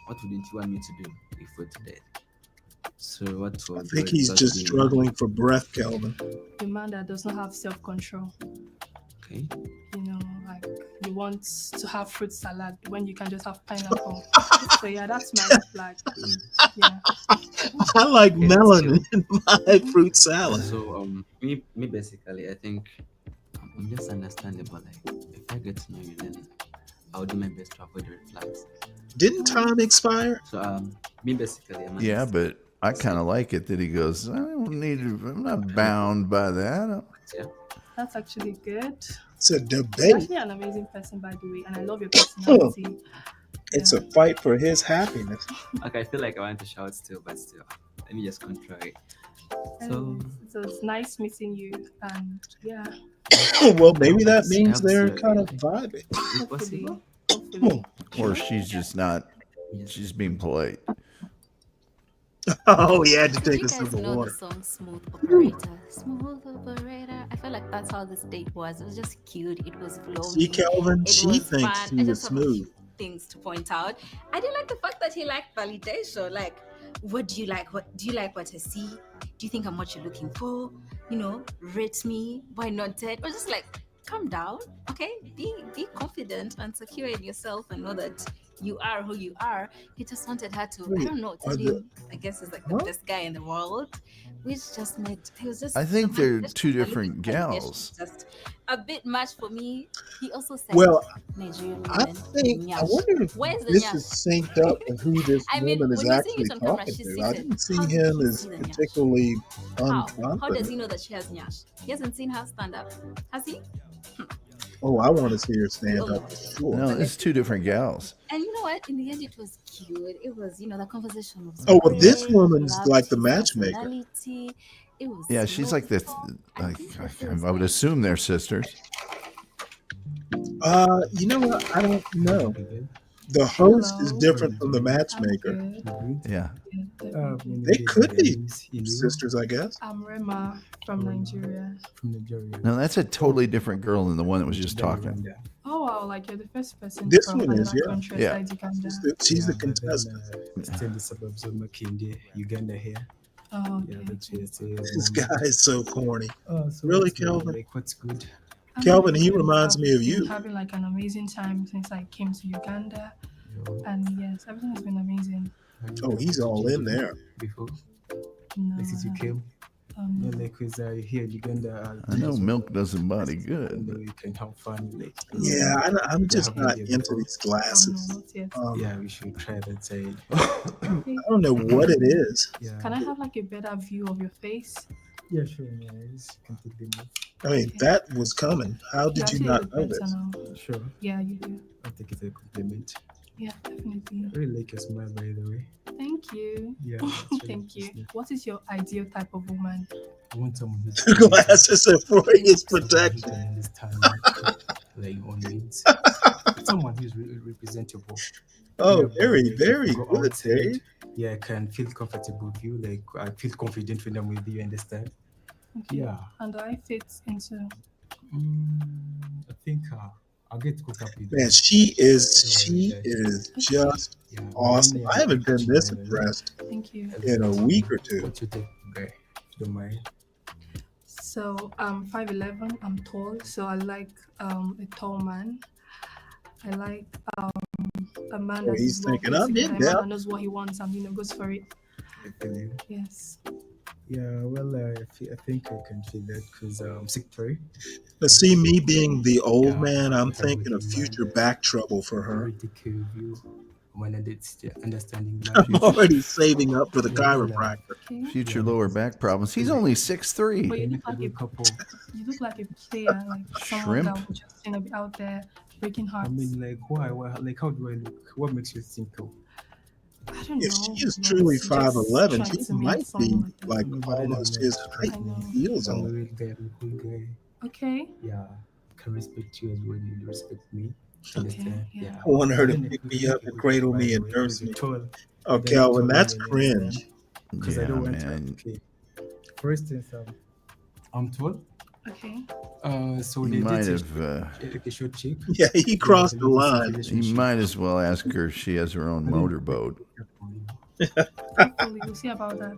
[SPEAKER 2] what wouldn't you want me to do if we're to date? So what would
[SPEAKER 5] I think he's just struggling for breath, Calvin.
[SPEAKER 21] A man that does not have self-control.
[SPEAKER 2] Okay.
[SPEAKER 21] You know, like you want to have fruit salad when you can just have pineapple. So yeah, that's my red flag. Yeah.
[SPEAKER 5] I like melon in my fruit salad.
[SPEAKER 2] So me basically, I think I'm just understandable. Like if I get to know you, then I'll do my best to avoid the red flags.
[SPEAKER 5] Didn't time expire?
[SPEAKER 2] So me basically,
[SPEAKER 10] Yeah, but I kind of like it that he goes, I don't need to, I'm not bound by that.
[SPEAKER 2] Yeah.
[SPEAKER 21] That's actually good.
[SPEAKER 5] It's a
[SPEAKER 21] You're
[SPEAKER 5] debate.
[SPEAKER 21] actually an amazing person, by the way, and I love your personality.
[SPEAKER 5] It's a fight for his happiness.
[SPEAKER 2] Okay, I feel like I want to shout still, but still, let me just control it. So
[SPEAKER 21] it's nice meeting you, and yeah.
[SPEAKER 5] Well, maybe that means they're kind of vibing.
[SPEAKER 21] Hopefully.
[SPEAKER 10] Or she's just not, she's being polite.
[SPEAKER 5] Oh, he had to take
[SPEAKER 20] You
[SPEAKER 5] a
[SPEAKER 20] guys
[SPEAKER 5] sip of
[SPEAKER 20] know
[SPEAKER 5] water.
[SPEAKER 20] the song Smooth Operator. Smooth Operator. I felt like that's how this date was. It was just cute. It was flowing.
[SPEAKER 5] See, Calvin,
[SPEAKER 20] It
[SPEAKER 5] she
[SPEAKER 20] was
[SPEAKER 5] thinks
[SPEAKER 20] fun.
[SPEAKER 5] he
[SPEAKER 20] I
[SPEAKER 5] was
[SPEAKER 20] just have a few
[SPEAKER 5] smooth.
[SPEAKER 20] things to point out. I did like the fact that he liked validation. Like, what do you like? What do you like? What I see? Do you think I'm what you're looking for? You know, rate me. Why not 10? Or just like, calm down. Okay, be confident and secure in yourself and know that you are who you are. He just wanted her to, I don't know, tell him, I guess he's like the best guy in the world. Which just made, he was just,
[SPEAKER 10] I think they're
[SPEAKER 20] just
[SPEAKER 10] two
[SPEAKER 20] a little
[SPEAKER 10] different
[SPEAKER 20] validation
[SPEAKER 10] gals.
[SPEAKER 20] was just a bit much for me. He also said,
[SPEAKER 5] Well,
[SPEAKER 20] Nigerian
[SPEAKER 5] I
[SPEAKER 20] women,
[SPEAKER 5] think, I
[SPEAKER 20] nyash.
[SPEAKER 5] wonder if
[SPEAKER 20] Where's the
[SPEAKER 5] this
[SPEAKER 20] nyash?
[SPEAKER 5] is synced up with who this
[SPEAKER 20] I mean,
[SPEAKER 5] woman is
[SPEAKER 20] when you see
[SPEAKER 5] actually
[SPEAKER 20] it on camera,
[SPEAKER 5] talking
[SPEAKER 20] she's
[SPEAKER 5] to. I
[SPEAKER 20] seated.
[SPEAKER 5] didn't see
[SPEAKER 20] How did
[SPEAKER 5] him
[SPEAKER 20] he
[SPEAKER 5] as
[SPEAKER 20] see the nyash?
[SPEAKER 5] particularly
[SPEAKER 20] How? How does
[SPEAKER 5] unconfident.
[SPEAKER 20] he know that she has nyash? He hasn't seen her stand up. Has he?
[SPEAKER 5] Oh, I want to see her stand up for sure.
[SPEAKER 10] No, it's two different gals.
[SPEAKER 20] And you know what? In the end, it was cute. It was, you know, the conversation was
[SPEAKER 5] Oh, well, this
[SPEAKER 20] great.
[SPEAKER 5] woman's
[SPEAKER 20] Loved
[SPEAKER 5] like the
[SPEAKER 20] his
[SPEAKER 5] matchmaker.
[SPEAKER 20] personality. It was
[SPEAKER 10] Yeah, she's like the, like, I would assume they're sisters.
[SPEAKER 5] You know what? I don't know. The host is different from the matchmaker.
[SPEAKER 10] Yeah.
[SPEAKER 5] They could be sisters, I guess.
[SPEAKER 21] I'm Rema from Nigeria.
[SPEAKER 22] From Nigeria.
[SPEAKER 10] No, that's a totally different girl than the one that was just talking.
[SPEAKER 21] Oh wow, like you're the first person
[SPEAKER 5] This
[SPEAKER 21] from
[SPEAKER 5] one is,
[SPEAKER 21] another
[SPEAKER 5] yeah.
[SPEAKER 21] country
[SPEAKER 10] Yeah.
[SPEAKER 21] besides Uganda.
[SPEAKER 5] She's the contestant.
[SPEAKER 22] Still the suburbs of Makinde, Uganda here.
[SPEAKER 21] Oh,
[SPEAKER 22] Yeah,
[SPEAKER 21] okay.
[SPEAKER 22] but it's
[SPEAKER 5] This guy is so corny.
[SPEAKER 22] so
[SPEAKER 5] Really,
[SPEAKER 22] what's good?
[SPEAKER 5] Calvin?
[SPEAKER 22] Like, what's good?
[SPEAKER 5] Calvin, he reminds
[SPEAKER 21] I've
[SPEAKER 5] me of
[SPEAKER 21] been
[SPEAKER 5] you.
[SPEAKER 21] having like an amazing time since I came to Uganda, and yes, everything has been amazing.
[SPEAKER 5] Oh, he's all in there.
[SPEAKER 22] Before?
[SPEAKER 21] No,
[SPEAKER 22] Like since you came? Yeah, like with here in Uganda.
[SPEAKER 10] I know milk does the body good.
[SPEAKER 22] We can have fun. Like,
[SPEAKER 5] Yeah, I'm
[SPEAKER 22] they
[SPEAKER 5] just
[SPEAKER 22] have
[SPEAKER 5] not
[SPEAKER 22] India
[SPEAKER 5] into
[SPEAKER 22] before.
[SPEAKER 5] these glasses.
[SPEAKER 22] Yeah, we should try that side.
[SPEAKER 5] I don't know what it is.
[SPEAKER 22] Yeah.
[SPEAKER 21] Can I have like a better view of your face?
[SPEAKER 22] Yeah, sure. Nice. Can take them off.
[SPEAKER 5] I mean, that was coming. How did you
[SPEAKER 21] Actually
[SPEAKER 5] not
[SPEAKER 21] look
[SPEAKER 5] know
[SPEAKER 21] better
[SPEAKER 5] this?
[SPEAKER 21] now.
[SPEAKER 22] Sure.
[SPEAKER 21] Yeah, you do.
[SPEAKER 22] I think it's a compliment.
[SPEAKER 21] Yeah, definitely.
[SPEAKER 22] I really like your smile, by the way.
[SPEAKER 21] Thank you.
[SPEAKER 22] Yeah.
[SPEAKER 21] Thank you. What is your ideal type of woman?
[SPEAKER 22] I want someone who's
[SPEAKER 5] Glasses are for his protection.
[SPEAKER 22] understand like your own needs. Someone who's really representable.
[SPEAKER 5] Oh,
[SPEAKER 22] Whereby,
[SPEAKER 5] very,
[SPEAKER 22] like, if
[SPEAKER 5] very
[SPEAKER 22] you go
[SPEAKER 5] good,
[SPEAKER 22] outside,
[SPEAKER 5] Dave.
[SPEAKER 22] yeah, I can feel comfortable with you. Like I feel confident when I'm with you. Understand?
[SPEAKER 21] Okay.
[SPEAKER 22] Yeah.
[SPEAKER 21] And do I fit into?
[SPEAKER 22] I think I'll get to cook up with
[SPEAKER 5] Man,
[SPEAKER 22] you.
[SPEAKER 5] she is just awesome.
[SPEAKER 22] Yeah,
[SPEAKER 5] I haven't been this
[SPEAKER 22] yeah, yeah.
[SPEAKER 5] impressed
[SPEAKER 21] Thank you.
[SPEAKER 5] in a week or two.
[SPEAKER 22] What you think, okay? Don't mind.
[SPEAKER 21] So I'm 5'11". I'm tall, so I like a tall man. I like a man
[SPEAKER 5] Oh,
[SPEAKER 21] that
[SPEAKER 5] he's
[SPEAKER 21] is well
[SPEAKER 5] thinking,
[SPEAKER 21] put
[SPEAKER 5] I'm
[SPEAKER 21] together,
[SPEAKER 5] in
[SPEAKER 21] a man
[SPEAKER 5] depth.
[SPEAKER 21] that knows what he wants and goes for it.
[SPEAKER 22] I feel you.
[SPEAKER 21] Yes.
[SPEAKER 22] Yeah, well, I think I can feel that because I'm 6'3".
[SPEAKER 5] But see, me being the old
[SPEAKER 22] Yeah,
[SPEAKER 5] man, I'm
[SPEAKER 22] I'm a
[SPEAKER 5] thinking of
[SPEAKER 22] good
[SPEAKER 5] future
[SPEAKER 22] man.
[SPEAKER 5] back trouble for her.
[SPEAKER 22] Very take care of you. When it's the understanding
[SPEAKER 5] I'm
[SPEAKER 22] man.
[SPEAKER 5] already saving up for the
[SPEAKER 22] Yeah, well,
[SPEAKER 5] chiropractor.
[SPEAKER 10] Future lower back problems. He's only 6'3".
[SPEAKER 21] But you
[SPEAKER 22] make
[SPEAKER 21] look
[SPEAKER 22] a
[SPEAKER 21] like
[SPEAKER 22] good couple.
[SPEAKER 21] you look like a player, like someone
[SPEAKER 10] Shrimp?
[SPEAKER 21] that would just be out there breaking
[SPEAKER 22] I
[SPEAKER 21] hearts.
[SPEAKER 22] mean, like, why? Like, how do I look? What makes you think so?
[SPEAKER 21] I don't
[SPEAKER 5] If
[SPEAKER 21] know.
[SPEAKER 5] she is
[SPEAKER 21] but
[SPEAKER 5] truly
[SPEAKER 21] it's just
[SPEAKER 5] 5'11",
[SPEAKER 21] trying
[SPEAKER 5] she
[SPEAKER 21] to meet
[SPEAKER 5] might be
[SPEAKER 21] someone
[SPEAKER 5] like
[SPEAKER 22] No, but I don't
[SPEAKER 5] almost
[SPEAKER 22] mind.
[SPEAKER 5] his height
[SPEAKER 21] I
[SPEAKER 5] with
[SPEAKER 21] know.
[SPEAKER 5] heels
[SPEAKER 22] I'm a
[SPEAKER 5] on.
[SPEAKER 22] real guy, I'm a cool guy.
[SPEAKER 21] Okay.
[SPEAKER 22] Yeah, I can respect you as well. You respect me.
[SPEAKER 21] Okay.
[SPEAKER 22] Understand?
[SPEAKER 21] Yeah.
[SPEAKER 5] I want her to
[SPEAKER 22] Even if
[SPEAKER 5] pick
[SPEAKER 22] we
[SPEAKER 5] me
[SPEAKER 22] make
[SPEAKER 5] up
[SPEAKER 22] a
[SPEAKER 5] and
[SPEAKER 22] good
[SPEAKER 5] cradle
[SPEAKER 22] couple, by
[SPEAKER 5] me
[SPEAKER 22] the
[SPEAKER 5] and
[SPEAKER 22] way,
[SPEAKER 5] nurse
[SPEAKER 22] because you're
[SPEAKER 5] me.
[SPEAKER 22] tall.
[SPEAKER 5] Oh,
[SPEAKER 22] Then you're
[SPEAKER 5] Calvin,
[SPEAKER 22] tall,
[SPEAKER 5] that's
[SPEAKER 22] you
[SPEAKER 5] cringe.
[SPEAKER 22] understand? Because I
[SPEAKER 10] Yeah,
[SPEAKER 22] don't want to.
[SPEAKER 10] man.
[SPEAKER 22] Okay. For instance, I'm tall.
[SPEAKER 21] Okay.
[SPEAKER 22] So
[SPEAKER 10] You
[SPEAKER 22] they
[SPEAKER 10] might
[SPEAKER 22] did
[SPEAKER 10] have.
[SPEAKER 22] a short chick.
[SPEAKER 5] Yeah, he
[SPEAKER 22] Yeah,
[SPEAKER 5] crossed
[SPEAKER 22] the
[SPEAKER 5] the
[SPEAKER 22] long-distance
[SPEAKER 5] line.
[SPEAKER 10] You
[SPEAKER 22] relationship.
[SPEAKER 10] might as well ask her if she has her own
[SPEAKER 22] I think-
[SPEAKER 10] motorboat.
[SPEAKER 21] Hopefully, we'll see about that.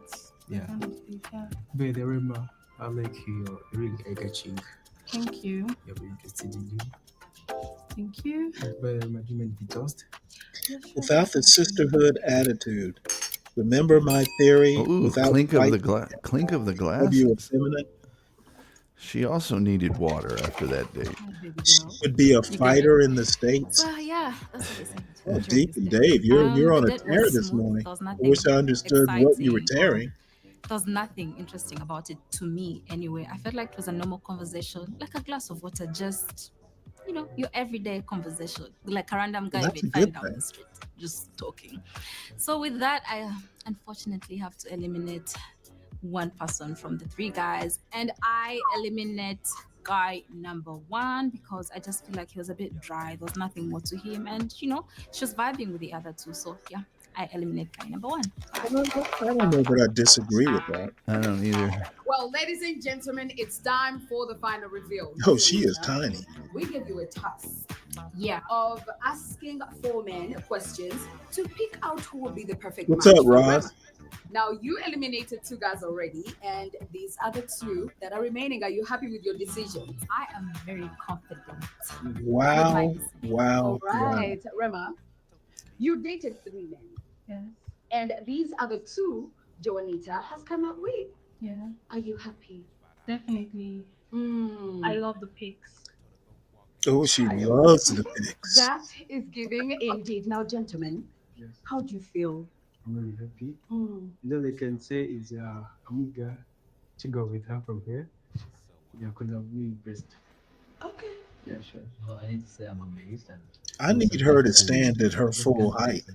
[SPEAKER 22] Yeah.
[SPEAKER 21] Honestly, yeah.
[SPEAKER 22] But remember, I like you. You're really a good chick.
[SPEAKER 21] Thank you.
[SPEAKER 22] You're very interested in you.
[SPEAKER 21] Thank you.
[SPEAKER 22] But my human be toast.
[SPEAKER 21] Yeah, sure.
[SPEAKER 5] Without the sisterhood attitude. Remember my theory?
[SPEAKER 10] Ooh,
[SPEAKER 5] Without
[SPEAKER 10] clink of the
[SPEAKER 5] fight,
[SPEAKER 10] clink of the
[SPEAKER 5] are you
[SPEAKER 10] glasses.
[SPEAKER 5] effeminate?
[SPEAKER 10] She also needed water after that date.
[SPEAKER 5] She would be a fighter in the States.
[SPEAKER 20] So yeah, that's what they said.
[SPEAKER 5] Oh, Deacon Dave, you're on
[SPEAKER 20] The
[SPEAKER 5] a
[SPEAKER 20] date
[SPEAKER 5] tear
[SPEAKER 20] was
[SPEAKER 5] this
[SPEAKER 20] smooth.
[SPEAKER 5] morning.
[SPEAKER 20] There was
[SPEAKER 5] I
[SPEAKER 20] nothing
[SPEAKER 5] wish I understood what you were
[SPEAKER 20] exciting or
[SPEAKER 5] tearing.
[SPEAKER 20] there was nothing interesting about it to me anyway. I felt like it was a normal conversation, like a glass of water, just your everyday conversation, like a random guy
[SPEAKER 5] That's a
[SPEAKER 20] you'd find
[SPEAKER 5] good
[SPEAKER 20] down
[SPEAKER 5] thing.
[SPEAKER 20] the street, just talking. So with that, I unfortunately have to eliminate one person from the three guys, and I eliminate guy number one because I just feel like he was a bit dry. There was nothing more to him, and she was vibing with the other two. So yeah, I eliminate guy number one.
[SPEAKER 5] I don't know that I disagree with that.
[SPEAKER 10] I don't either.
[SPEAKER 1] Well, ladies and gentlemen, it's time for the final reveal.
[SPEAKER 5] Oh, she is tiny.
[SPEAKER 1] We give you a task, of asking 4 men questions to pick out who will be the perfect
[SPEAKER 5] What's
[SPEAKER 1] match
[SPEAKER 5] up,
[SPEAKER 1] for
[SPEAKER 5] Roz?
[SPEAKER 1] Rema. Now, you eliminated 2 guys already, and these other 2 that are remaining, are you happy with your decisions?
[SPEAKER 20] I am very confident.
[SPEAKER 5] Wow,
[SPEAKER 1] All
[SPEAKER 5] wow, wow.
[SPEAKER 1] right, Rema, you dated 3 men,
[SPEAKER 21] Yes.
[SPEAKER 1] and these other 2, Joanita has come up with.
[SPEAKER 21] Yeah.
[SPEAKER 1] Are you happy?
[SPEAKER 21] Definitely. I love the pics.
[SPEAKER 5] Oh, she loves the pics.
[SPEAKER 1] That is giving indeed. Now, gentlemen,
[SPEAKER 22] Yes.
[SPEAKER 1] how do you feel?
[SPEAKER 22] I'm really happy.
[SPEAKER 1] Mm.
[SPEAKER 22] All I can say is I'm eager to go with her from here. Yeah, because I'm really impressed.
[SPEAKER 1] Okay.
[SPEAKER 22] Yeah, sure.
[SPEAKER 7] Well, I need to say I'm amazed and
[SPEAKER 5] I need her to stand at her full height.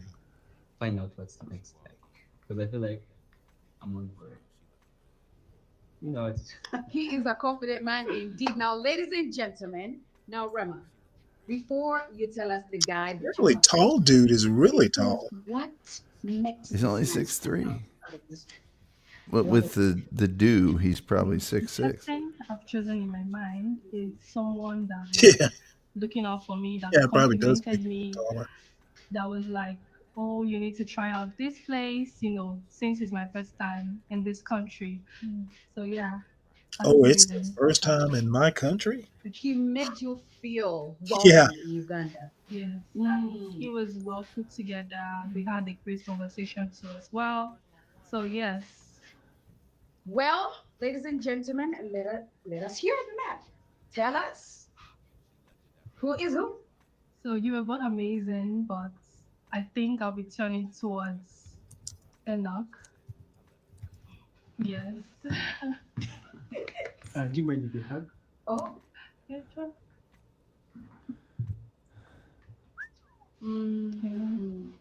[SPEAKER 7] find out what's the next step because I feel like I'm on board. It's
[SPEAKER 1] He is a confident man indeed. Now, ladies and gentlemen, now Rema, before you tell us the guy, that you
[SPEAKER 5] Really
[SPEAKER 1] have
[SPEAKER 5] tall
[SPEAKER 1] picked,
[SPEAKER 5] dude is really tall.
[SPEAKER 1] what makes
[SPEAKER 10] He's only
[SPEAKER 1] sense
[SPEAKER 10] 6'3". But with the dew, he's probably 6'6".
[SPEAKER 21] Person I've chosen in my mind is someone that
[SPEAKER 5] Yeah.
[SPEAKER 21] was looking out for me, that
[SPEAKER 5] Yeah, it probably does
[SPEAKER 21] complimented
[SPEAKER 5] make
[SPEAKER 21] me,
[SPEAKER 5] taller.
[SPEAKER 21] that was like, oh, you need to try out this place, since it's my first time in this country. So yeah. I
[SPEAKER 5] Oh,
[SPEAKER 21] would
[SPEAKER 5] it's
[SPEAKER 21] give
[SPEAKER 5] the
[SPEAKER 21] them-
[SPEAKER 5] first time in my country?
[SPEAKER 1] he made you feel
[SPEAKER 5] Yeah.
[SPEAKER 1] welcome in Uganda.
[SPEAKER 21] Yes. He was well put together. We had a great conversation too as well. So yes.
[SPEAKER 1] Well, ladies and gentlemen, let us hear the map. Tell us who is who.
[SPEAKER 21] So you were both amazing, but I think I'll be turning towards Enoch. Yes.
[SPEAKER 22] Do you mind if you hug?
[SPEAKER 1] Oh,
[SPEAKER 21] Yeah, sure.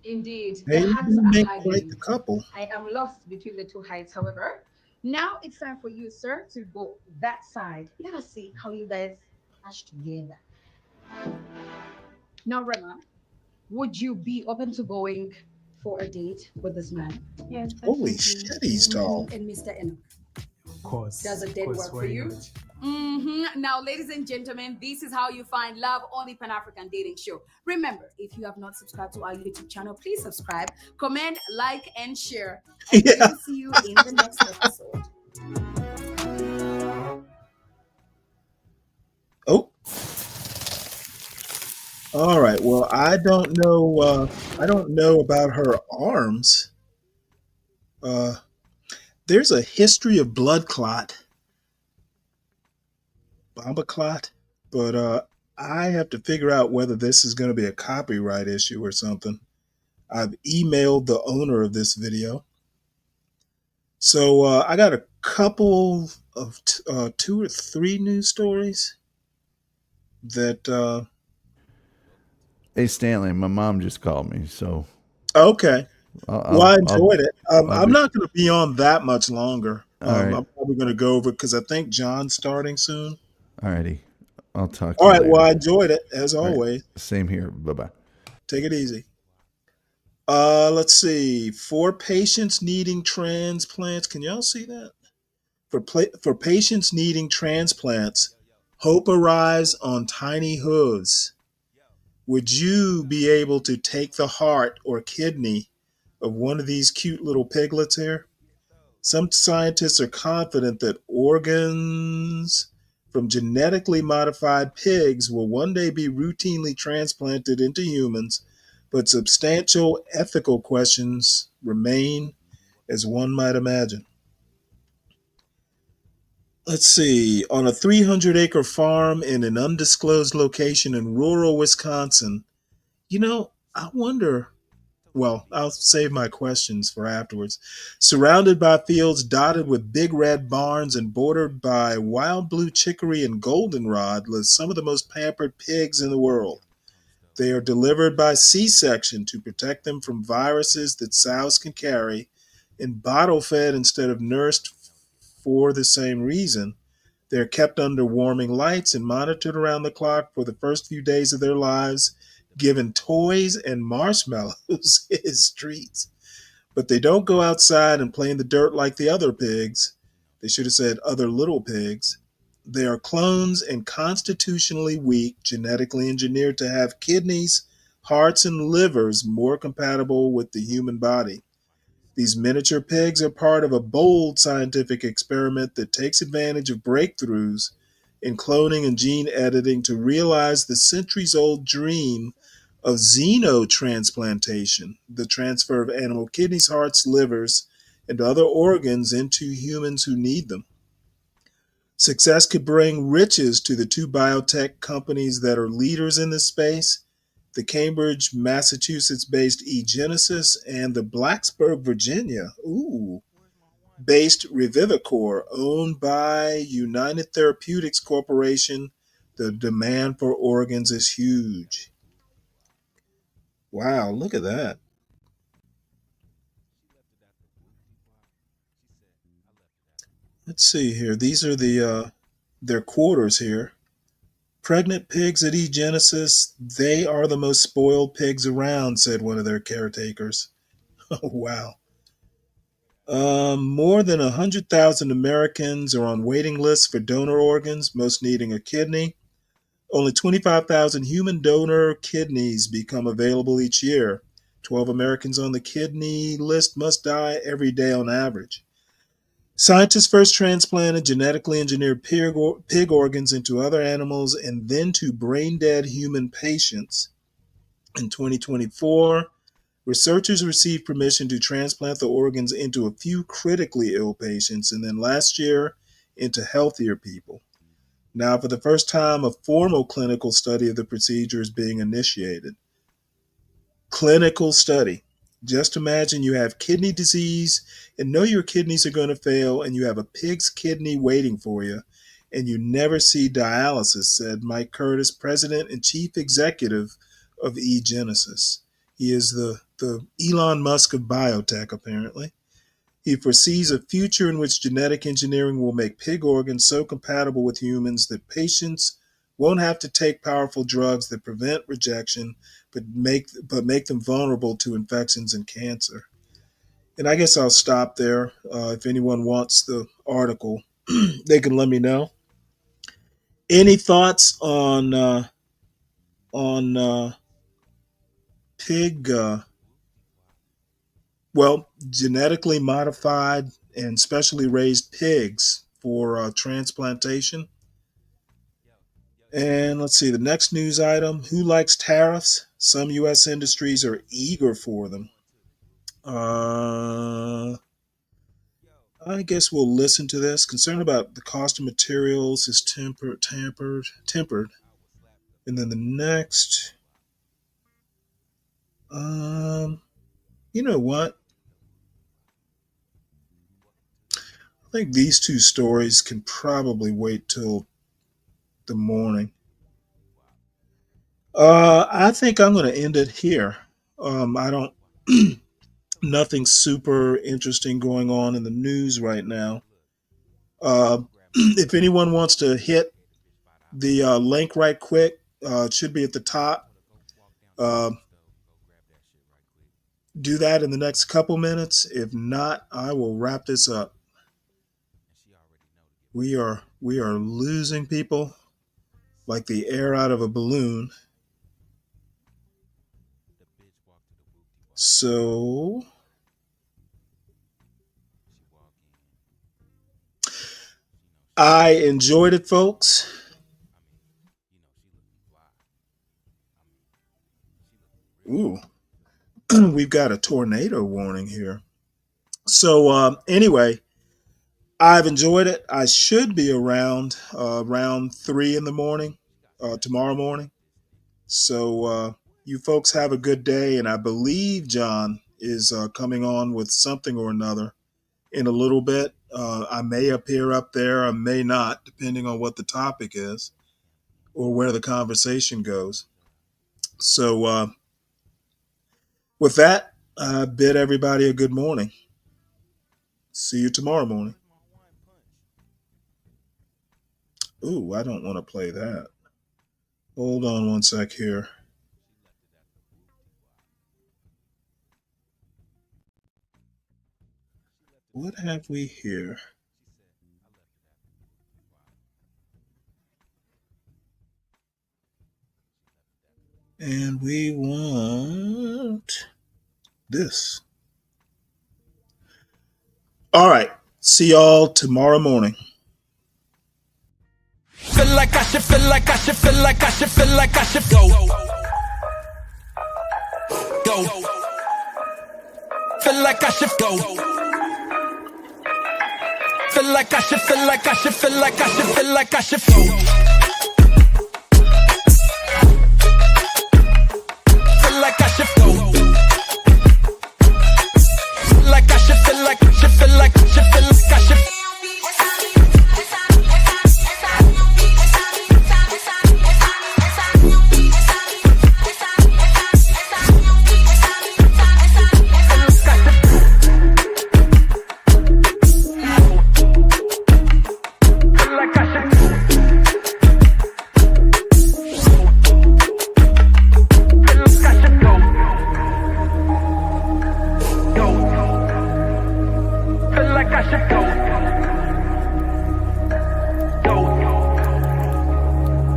[SPEAKER 1] Indeed, the
[SPEAKER 5] Hey,
[SPEAKER 1] heights
[SPEAKER 5] you
[SPEAKER 1] are
[SPEAKER 5] make quite the
[SPEAKER 1] hugging.
[SPEAKER 5] couple.
[SPEAKER 1] I am lost between the two heights, however. Now it's time for you, sir, to go that side. Let us see how you guys match together. Now, Rema, would you be open to going for a date with this man?
[SPEAKER 21] Yes,
[SPEAKER 5] Holy
[SPEAKER 21] definitely.
[SPEAKER 5] shit, he's tall.
[SPEAKER 1] And Mr. Enoch,
[SPEAKER 22] Of course.
[SPEAKER 1] does a
[SPEAKER 22] Of
[SPEAKER 1] date
[SPEAKER 22] course,
[SPEAKER 1] work for
[SPEAKER 22] why
[SPEAKER 1] you?
[SPEAKER 22] not?
[SPEAKER 1] Now, ladies and gentlemen, this is how you find love on the Pan African Dating Show. Remember, if you have not subscribed to our YouTube channel, please subscribe, comment, like, and share. And we will see you in the next episode.
[SPEAKER 5] Oh, all right. Well, I don't know. I don't know about her arms. There's a history of blood clot, bomba clot, but I have to figure out whether this is going to be a copyright issue or something. I've emailed the owner of this video. So I got a couple of 2 or 3 news stories that.
[SPEAKER 10] Hey Stanley, my mom just called me, so
[SPEAKER 5] Okay. Well, I enjoyed it.
[SPEAKER 10] I'll
[SPEAKER 5] I'm
[SPEAKER 10] be-
[SPEAKER 5] not going to be on that much longer.
[SPEAKER 10] All right.
[SPEAKER 5] I'm probably going to go over because I think John's starting soon.
[SPEAKER 10] Alrighty. I'll talk to
[SPEAKER 5] All
[SPEAKER 10] you
[SPEAKER 5] right.
[SPEAKER 10] later.
[SPEAKER 5] Well, I enjoyed it as
[SPEAKER 10] All right.
[SPEAKER 5] always.
[SPEAKER 10] Same here. Bye-bye.
[SPEAKER 5] Take it easy. Let's see. For patients needing transplants, can y'all see that? For patients needing transplants, hope arrives on tiny hooves. Would you be able to take the heart or kidney of one of these cute little piglets here? Some scientists are confident that organs from genetically modified pigs will one day be routinely transplanted into humans, but substantial ethical questions remain, as one might imagine. Let's see. On a 300-acre farm in an undisclosed location in rural Wisconsin, I wonder. Well, I'll save my questions for afterwards. Surrounded by fields dotted with big red barns and bordered by wild blue chicory and goldenrod live some of the most pampered pigs in the world. They are delivered by C-section to protect them from viruses that sows can carry, and bottle-fed instead of nursed for the same reason. They're kept under warming lights and monitored around the clock for the first few days of their lives, given toys and marshmallows as treats. But they don't go outside and play in the dirt like the other pigs. They should have said other little pigs. They are clones and constitutionally weak, genetically engineered to have kidneys, hearts, and livers more compatible with the human body. These miniature pigs are part of a bold scientific experiment that takes advantage of breakthroughs in cloning and gene editing to realize the centuries-old dream of xenotransplantation, the transfer of animal kidneys, hearts, livers, and other organs into humans who need them. Success could bring riches to the 2 biotech companies that are leaders in this space, the Cambridge, Massachusetts-based eGenesis and the Blacksburg, Virginia, based Revivicor, owned by United Therapeutics Corporation. The demand for organs is huge. Wow, look at that. Let's see here. These are their quarters here. Pregnant pigs at eGenesis, they are the most spoiled pigs around, said one of their caretakers. Oh, wow. More than 100,000 Americans are on waiting lists for donor organs, most needing a kidney. Only 25,000 human donor kidneys become available each year. 12 Americans on the kidney list must die every day on average. Scientists first transplanted genetically engineered pig organs into other animals and then to brain-dead human patients. In 2024, Researchers received permission to transplant the organs into a few critically ill patients and then last year into healthier people. Now, for the first time, a formal clinical study of the procedure is being initiated. Clinical study. Just imagine you have kidney disease and know your kidneys are going to fail and you have a pig's kidney waiting for you and you never see dialysis, said Mike Curtis, president and chief executive of eGenesis. He is the Elon Musk of biotech, apparently. He foresees a future in which genetic engineering will make pig organs so compatible with humans that patients won't have to take powerful drugs that prevent rejection, but make them vulnerable to infections and cancer. And I guess I'll stop there. If anyone wants the article, they can let me know. Any thoughts on pig? Genetically modified and specially raised pigs for transplantation. And let's see, the next news item, who likes tariffs? Some U.S. industries are eager for them. I guess we'll listen to this. Concern about the cost of materials is tempered. And then the next, you know what? I think these two stories can probably wait till the morning. I think I'm going to end it here. I don't, nothing super interesting going on in the news right now. If anyone wants to hit the link right quick, it should be at the top. Do that in the next couple minutes. If not, I will wrap this up. We are losing people like the air out of a balloon. So I enjoyed it, folks. Ooh, we've got a tornado warning here. So anyway, I've enjoyed it. I should be around 3 in the morning, tomorrow morning. So you folks have a good day. And I believe John is coming on with something or another in a little bit. I may appear up there, I may not, depending on what the topic is or where the conversation goes. So with that, I bid everybody a good morning. See you tomorrow morning. Ooh, I don't want to play that. Hold on one sec here. What have we here? And we want this. All right. See y'all tomorrow morning.
[SPEAKER 8] Feel like I should, feel like I should, feel like I should, feel like I should go. Go. Feel like I should go. Feel like I should, feel like I should, feel like I should, feel like I should go. Feel like I should go. Feel like I should, feel like I should, feel like I should, feel like I should.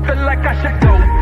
[SPEAKER 8] Feel like I should go.